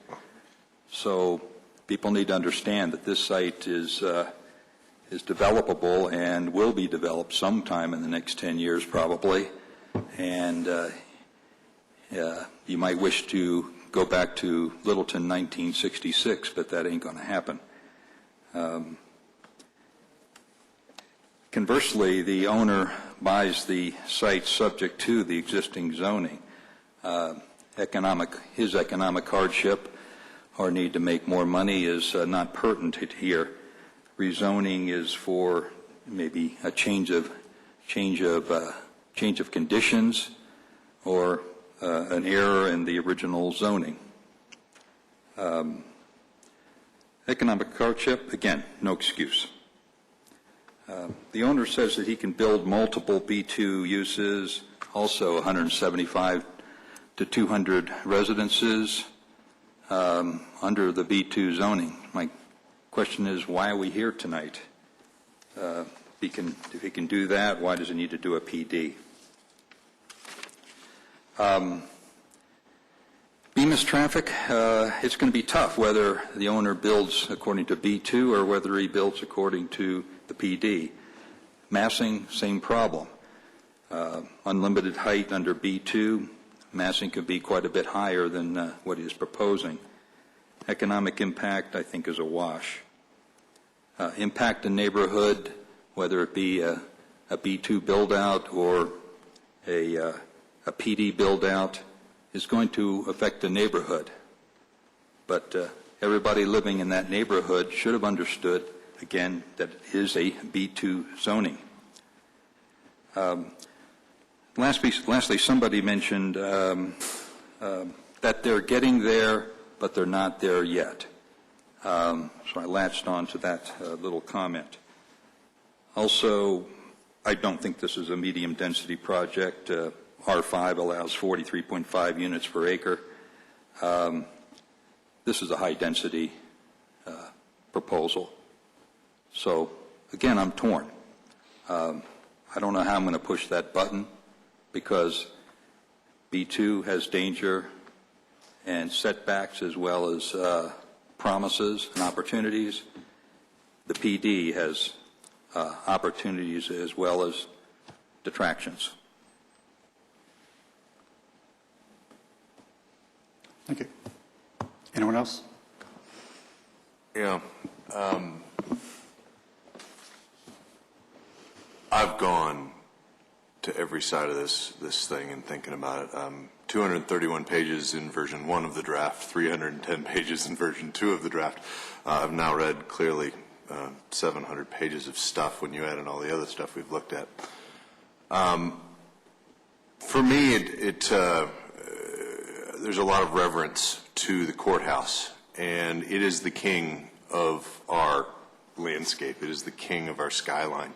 So people need to understand that this site is developable and will be developed sometime in the next 10 years probably. And you might wish to go back to Littleton 1966, but that ain't going to happen. Conversely, the owner buys the site subject to the existing zoning. His economic hardship or need to make more money is not pertinent here. Rezoning is for maybe a change of conditions or an error in the original zoning. Economic hardship, again, no excuse. The owner says that he can build multiple B2 uses, also 175 to 200 residences under the B2 zoning. My question is, why are we here tonight? If he can do that, why does he need to do a PD? Bemis traffic, it's going to be tough whether the owner builds according to B2 or whether he builds according to the PD. Massing, same problem. Unlimited height under B2, massing could be quite a bit higher than what he is proposing. Economic impact, I think, is a wash. impact a neighborhood, whether it be a B2 build-out or a PD build-out, is going to affect the neighborhood. But everybody living in that neighborhood should have understood, again, that it is a B2 zoning. Lastly, somebody mentioned that they're getting there, but they're not there yet. So I latched on to that little comment. Also, I don't think this is a medium density project. R5 allows 43.5 units per acre. This is a high density proposal. So again, I'm torn. I don't know how I'm going to push that button because B2 has danger and setbacks as well as promises and opportunities. The PD has opportunities as well as detractions. Thank you. Anyone else? Yeah. I've gone to every side of this thing and thinking about it. 231 pages in version 1 of the draft, 310 pages in version 2 of the draft. I've now read clearly 700 pages of stuff when you add in all the other stuff we've looked at. For me, there's a lot of reverence to the courthouse, and it is the king of our landscape. It is the king of our skyline.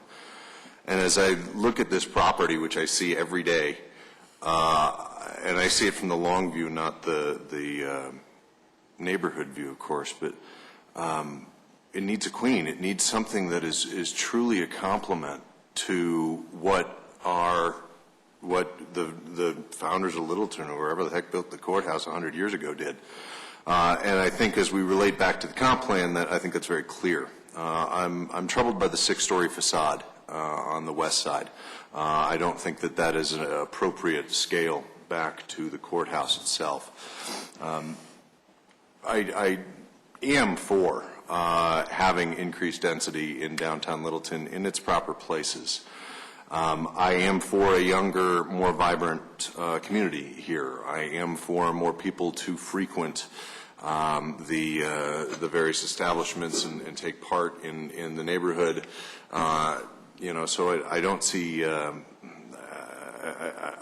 And as I look at this property, which I see every day, and I see it from the long view, not the neighborhood view, of course, but it needs a queen. It needs something that is truly a complement to what the founders of Littleton or wherever the heck built the courthouse 100 years ago did. And I think as we relate back to the comp plan, that I think that's very clear. I'm troubled by the 6-story facade on the west side. I don't think that is an appropriate scale back to the courthouse itself. I am for having increased density in downtown Littleton in its proper places. I am for a younger, more vibrant community here. I am for more people to frequent the various establishments and take part in the neighborhood. So I don't see.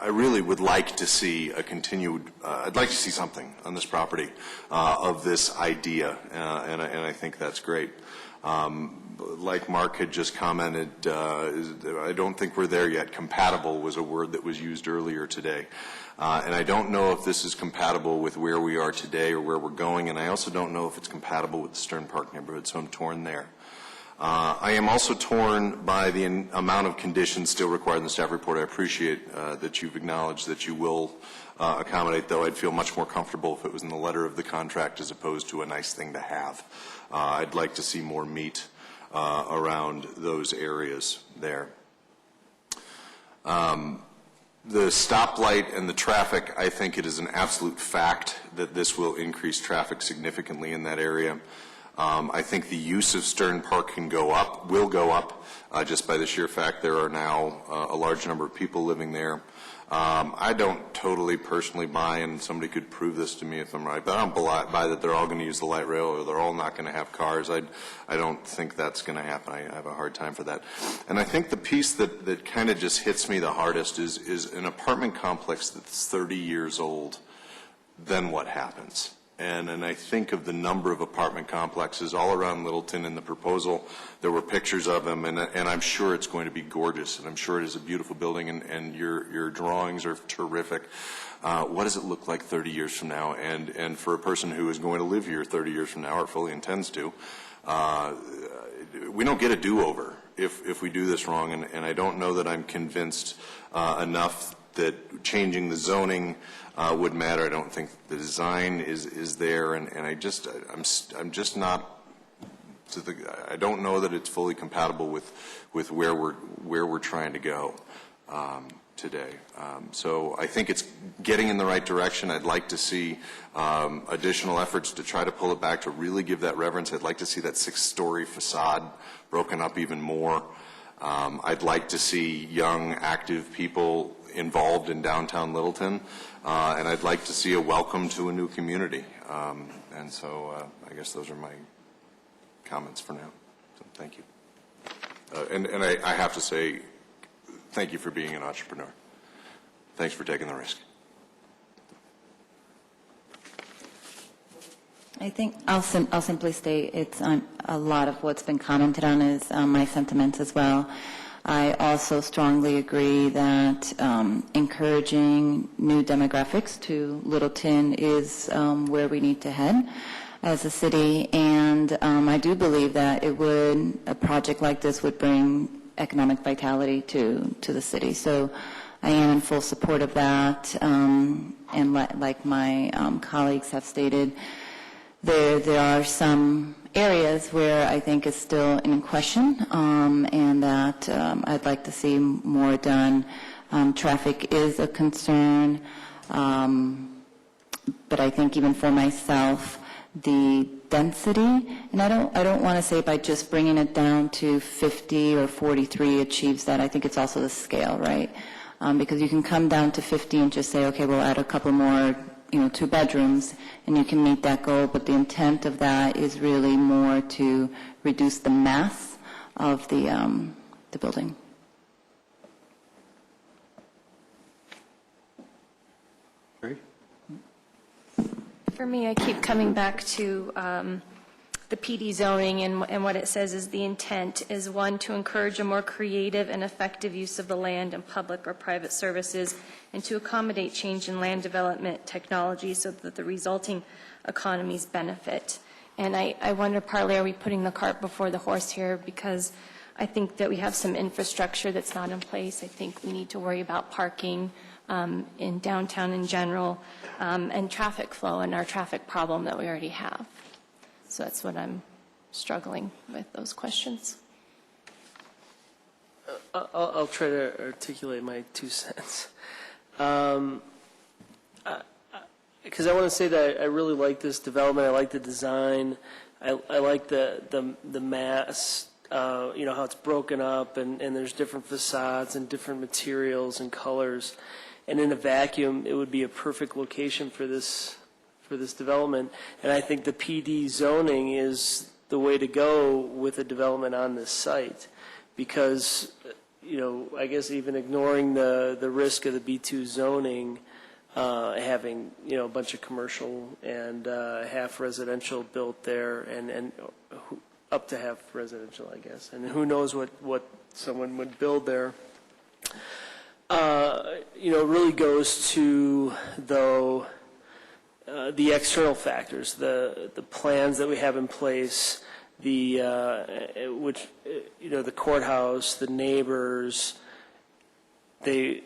I really would like to see a continued. I'd like to see something on this property of this idea, and I think that's great. Like Mark had just commented, I don't think we're there yet. Compatible was a word that was used earlier today. And I don't know if this is compatible with where we are today or where we're going, and I also don't know if it's compatible with the Stern Park neighborhood, so I'm torn there. I am also torn by the amount of conditions still required in the staff report. I appreciate that you've acknowledged that you will accommodate, though I'd feel much more comfortable if it was in the letter of the contract as opposed to a nice thing to have. I'd like to see more meat around those areas there. The stoplight and the traffic, I think it is an absolute fact that this will increase traffic significantly in that area. I think the use of Stern Park will go up, just by the sheer fact there are now a large number of people living there. I don't totally personally buy, and somebody could prove this to me if I'm right, but I don't buy that they're all going to use the light rail or they're all not going to have cars. I don't think that's going to happen. I have a hard time for that. And I think the piece that kind of just hits me the hardest is an apartment complex that's 30 years old. Then what happens? And I think of the number of apartment complexes all around Littleton in the proposal. There were pictures of them, and I'm sure it's going to be gorgeous, and I'm sure it is a beautiful building, and your drawings are terrific. What does it look like 30 years from now? And for a person who is going to live here 30 years from now, or fully intends to, we don't get a do-over if we do this wrong, and I don't know that I'm convinced enough that changing the zoning would matter. I don't think the design is there, and I'm just not. I don't know that it's fully compatible with where we're trying to go. today. So I think it's getting in the right direction. I'd like to see additional efforts to try to pull it back, to really give that reverence. I'd like to see that 6-story facade broken up even more. I'd like to see young, active people involved in downtown Littleton, and I'd like to see a welcome to a new community. And so I guess those are my comments for now. So thank you. And I have to say, thank you for being an entrepreneur. Thanks for taking the risk. I think I'll simply state it's a lot of what's been commented on is my sentiments as well. I also strongly agree that encouraging new demographics to Littleton is where we need to head as a city, and I do believe that a project like this would bring economic vitality to the city. So I am in full support of that, and like my colleagues have stated, there are some areas where I think is still in question, and that I'd like to see more done. Traffic is a concern, but I think even for myself, the density, and I don't want to say by just bringing it down to 50 or 43 achieves that. I think it's also the scale, right? Because you can come down to 50 and just say, okay, we'll add a couple more, 2 bedrooms, and you can meet that goal. But the intent of that is really more to reduce the mass of the building. For me, I keep coming back to the PD zoning, and what it says is the intent is, 1, to encourage a more creative and effective use of the land and public or private services, and to accommodate change in land development technology so that the resulting economies benefit. And I wonder, partly, are we putting the cart before the horse here? Because I think that we have some infrastructure that's not in place. I think we need to worry about parking in downtown in general, and traffic flow and our traffic problem that we already have. So that's what I'm struggling with, those questions. I'll try to articulate my 2 cents. Because I want to say that I really like this development. I like the design. I like the mass, how it's broken up, and there's different facades and different materials and colors. And in a vacuum, it would be a perfect location for this development. And I think the PD zoning is the way to go with a development on this site, because, I guess even ignoring the risk of the B2 zoning, having, a bunch of commercial and half residential built there, and up to half residential, I guess. And who knows what someone would build there. Really goes to, though, the external factors, the plans that we have in place, the courthouse, the neighbors, the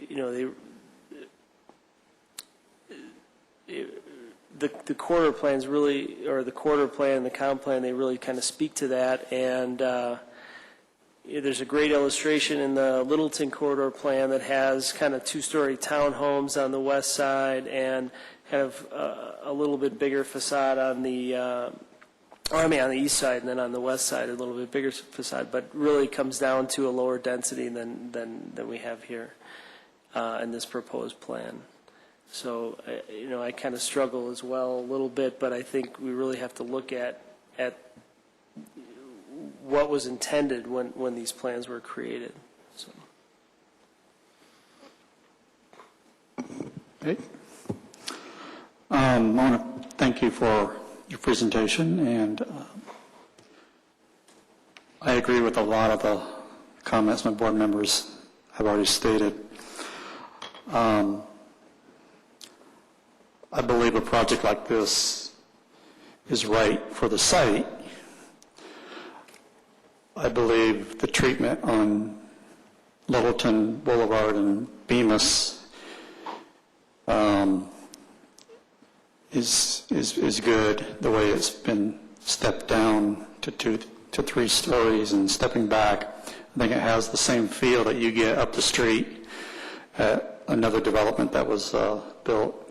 quarter plans really, or the quarter plan, the comp plan, they really kind of speak to that. And there's a great illustration in the Littleton corridor plan that has kind of 2-story townhomes on the west side and kind of a little bit bigger facade on the, on the east side, and then on the west side a little bit bigger facade, but really comes down to a lower density than we have here in this proposed plan. So, I kind of struggle as well a little bit, but I think we really have to look at what was intended when these plans were created. So. Okay. I want to thank you for your presentation, and I agree with a lot of the comments my board members have already stated. I believe a project like this is right for the site. I believe the treatment on Littleton Boulevard and Bemis is good, the way it's been stepped down to 2 to 3 stories and stepping back. I think it has the same feel that you get up the street at another development that was built.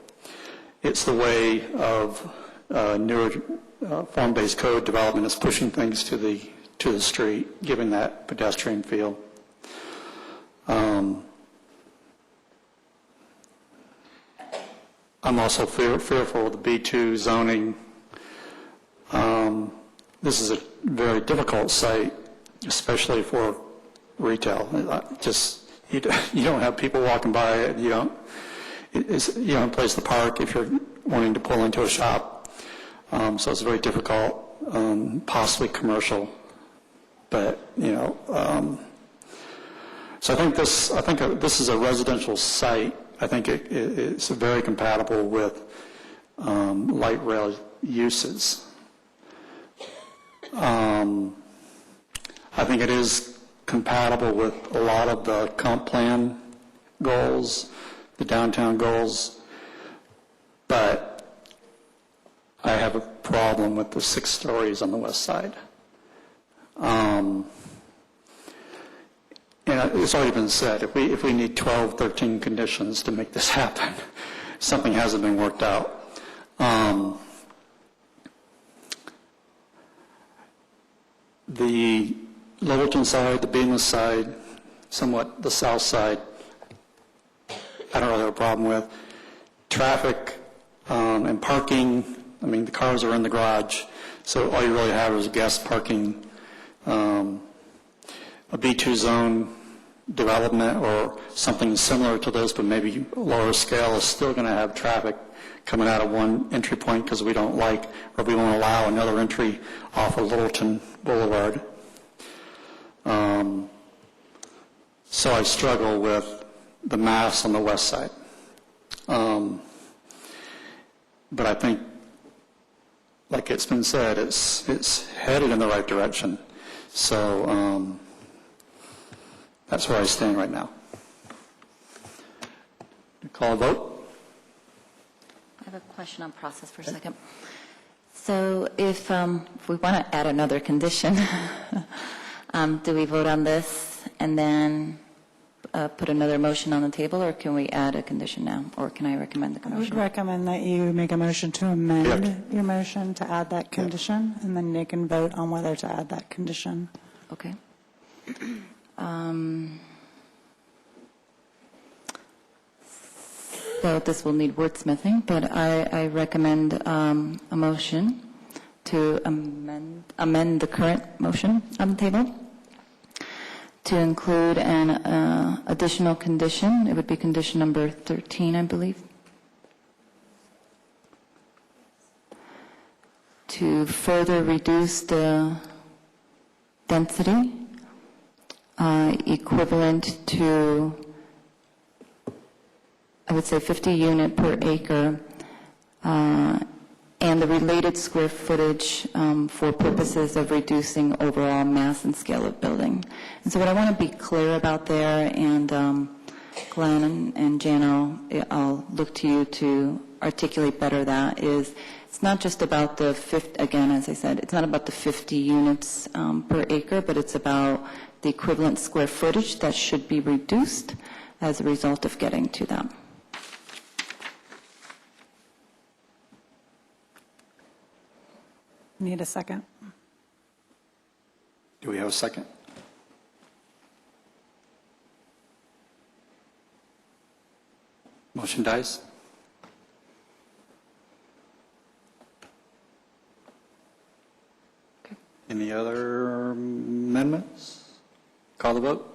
It's the way of newer form-based code development is pushing things to the street, giving that pedestrian feel. I'm also fearful of the B2 zoning. This is a very difficult site, especially for retail. You don't have people walking by it. You don't have a place to park if you're wanting to pull into a shop. So it's very difficult, possibly commercial. But so I think this is a residential site. I think it's very compatible with light rail uses. I think it is compatible with a lot of the comp plan goals, the downtown goals, but I have a problem with the 6 stories on the west side. And it's already been said, if we need 12, 13 conditions to make this happen, something hasn't been worked out. The Littleton side, the Beamus side, somewhat the south side, I don't really have a problem with. Traffic and parking, I mean, the cars are in the garage, so all you really have is guest parking. A B2 zone development or something similar to this, but maybe lower scale, is still going to have traffic coming out of one entry point because we don't like, or we won't allow another entry off of Littleton Boulevard. So I struggle with the mass on the west side. But I think, like it's been said, it's headed in the right direction. So that's where I stand right now. Call a vote? I have a question on process for a second. So if we want to add another condition, do we vote on this and then put another motion on the table, or can we add a condition now, or can I recommend the I would condition? recommend that you make a motion to amend your motion to add that condition, and then you can vote on whether to add that condition. Okay. So this will need wordsmithing, but I recommend a motion to amend the current motion on the table to include an additional condition. It would be condition number 13, I believe, to further reduce the density equivalent to, I would say, 50 unit per acre, and the related square footage for purposes of reducing overall mass and scale of building. And so what I want to be clear about there, and Glenn and Jan, I'll look to you to articulate better that, is it's not just about the 50, again, as I said, it's not about the 50 units per acre, but it's about the equivalent square footage that should be reduced as a result of getting to that. Need a second? Do we have a second? Motion dies. Okay. Any other amendments? Call the vote.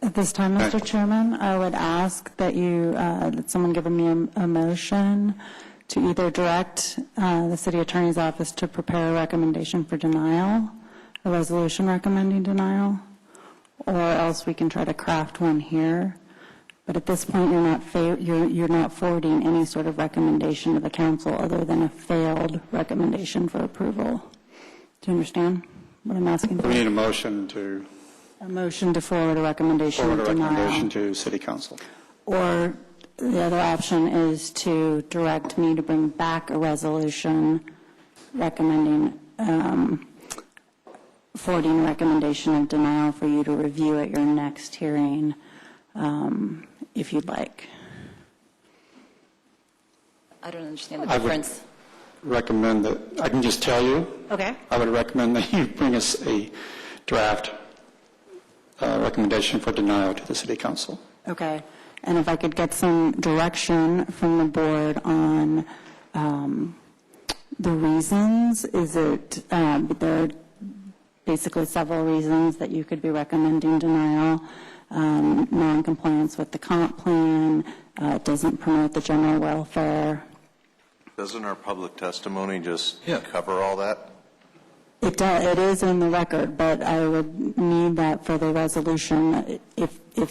At this time, Mr. Chairman, I would ask that you, that someone give me a motion to either direct the city attorney's office to prepare a recommendation for denial, a resolution recommending denial, or else we can try to craft one here. But at this point, you're not forwarding any sort of recommendation to the council other than a failed recommendation for approval. Do you understand what I'm asking for? We need a motion to forward a recommendation of denial. to City Council. Or the other option is to direct me to bring back a resolution recommending, forwarding a recommendation of denial for you to review at your next hearing, if you'd like. I don't understand the I would difference. recommend that, I can just tell you, Okay. I would recommend that you bring us a draft recommendation for denial to the city council. Okay. And if I could get some direction from the board on the reasons, is it, there are basically several reasons that you could be recommending denial. Non-compliance with the comp plan, it doesn't promote the general welfare. Doesn't our public testimony just cover all that? It does, it is in the record, but I would need that for the resolution. If you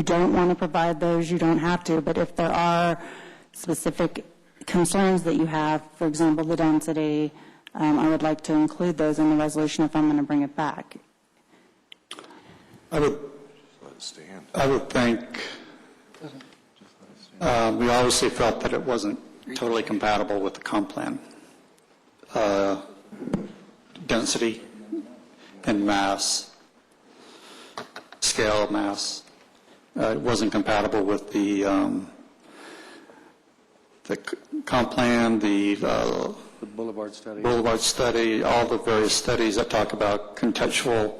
don't want to provide those, you don't have to, but if there are specific concerns that you have, for example, the density, I would like to include those in the resolution if I'm going to bring it back. I would think, we obviously felt that it wasn't totally compatible with the comp plan. Density and mass, scale of mass, it wasn't compatible with the comp plan, the boulevard study. Boulevard study, all the various studies that talk about contextual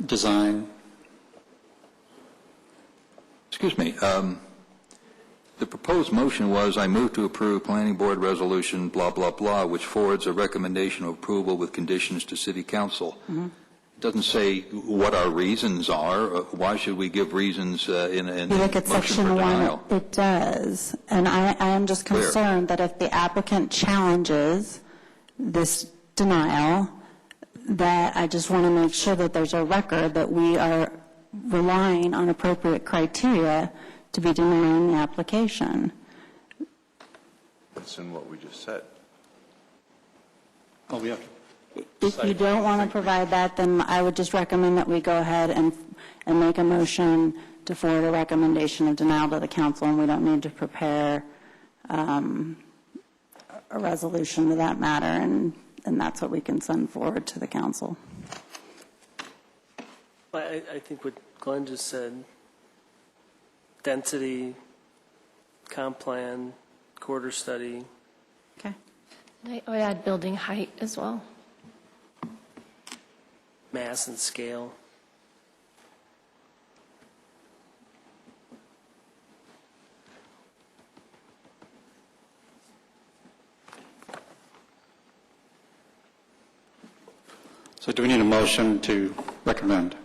design. Excuse me. The proposed motion was, I move to approve Planning Board Resolution blah, blah, blah, which forwards a recommendation of approval with conditions to City Council. Mm-hmm. It doesn't say what our reasons are. Why should we give reasons in You look at motion for section denial? 1, it does. And I am just concerned that if the applicant challenges this denial, that I just want to make sure that there's a record that we are relying on appropriate criteria to be denying the application. That's in what we just said. Oh, we have If you don't want to provide that, then I would just recommend that we go ahead and make a motion to forward a recommendation of denial to the council, and we don't need to prepare a resolution to that matter, and that's what we can send forward to the council. I think what Glenn just said, density, comp plan, quarter study. Okay. I would add building height as well. Mass and scale. So do we need a motion to recommend?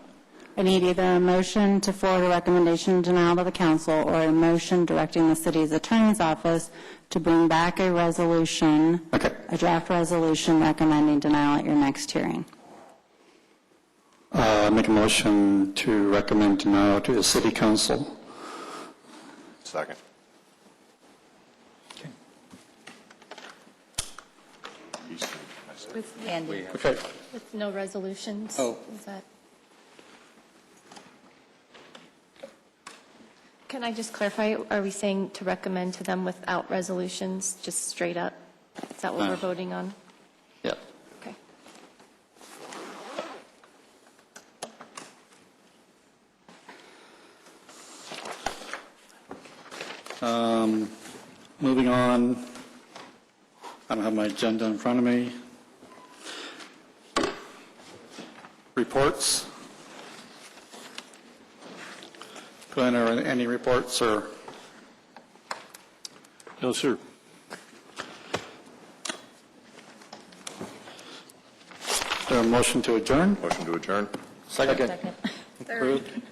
I need either a motion to forward a recommendation of denial to the council or a motion directing the city's attorney's office to bring back a resolution, a draft resolution recommending denial at your next hearing. Make a motion to recommend denial to the city council. Second. Andy. Okay. With no resolutions? Oh. Is that? Can I just clarify, are we saying to recommend to them without resolutions, just straight up? Is that what we're voting on? Yeah. Okay. Moving on, I don't have my agenda in front of me. Reports. Glenn, are there any reports or? No, sir. Is there a motion to adjourn? Motion to adjourn. Second. Third. Approved.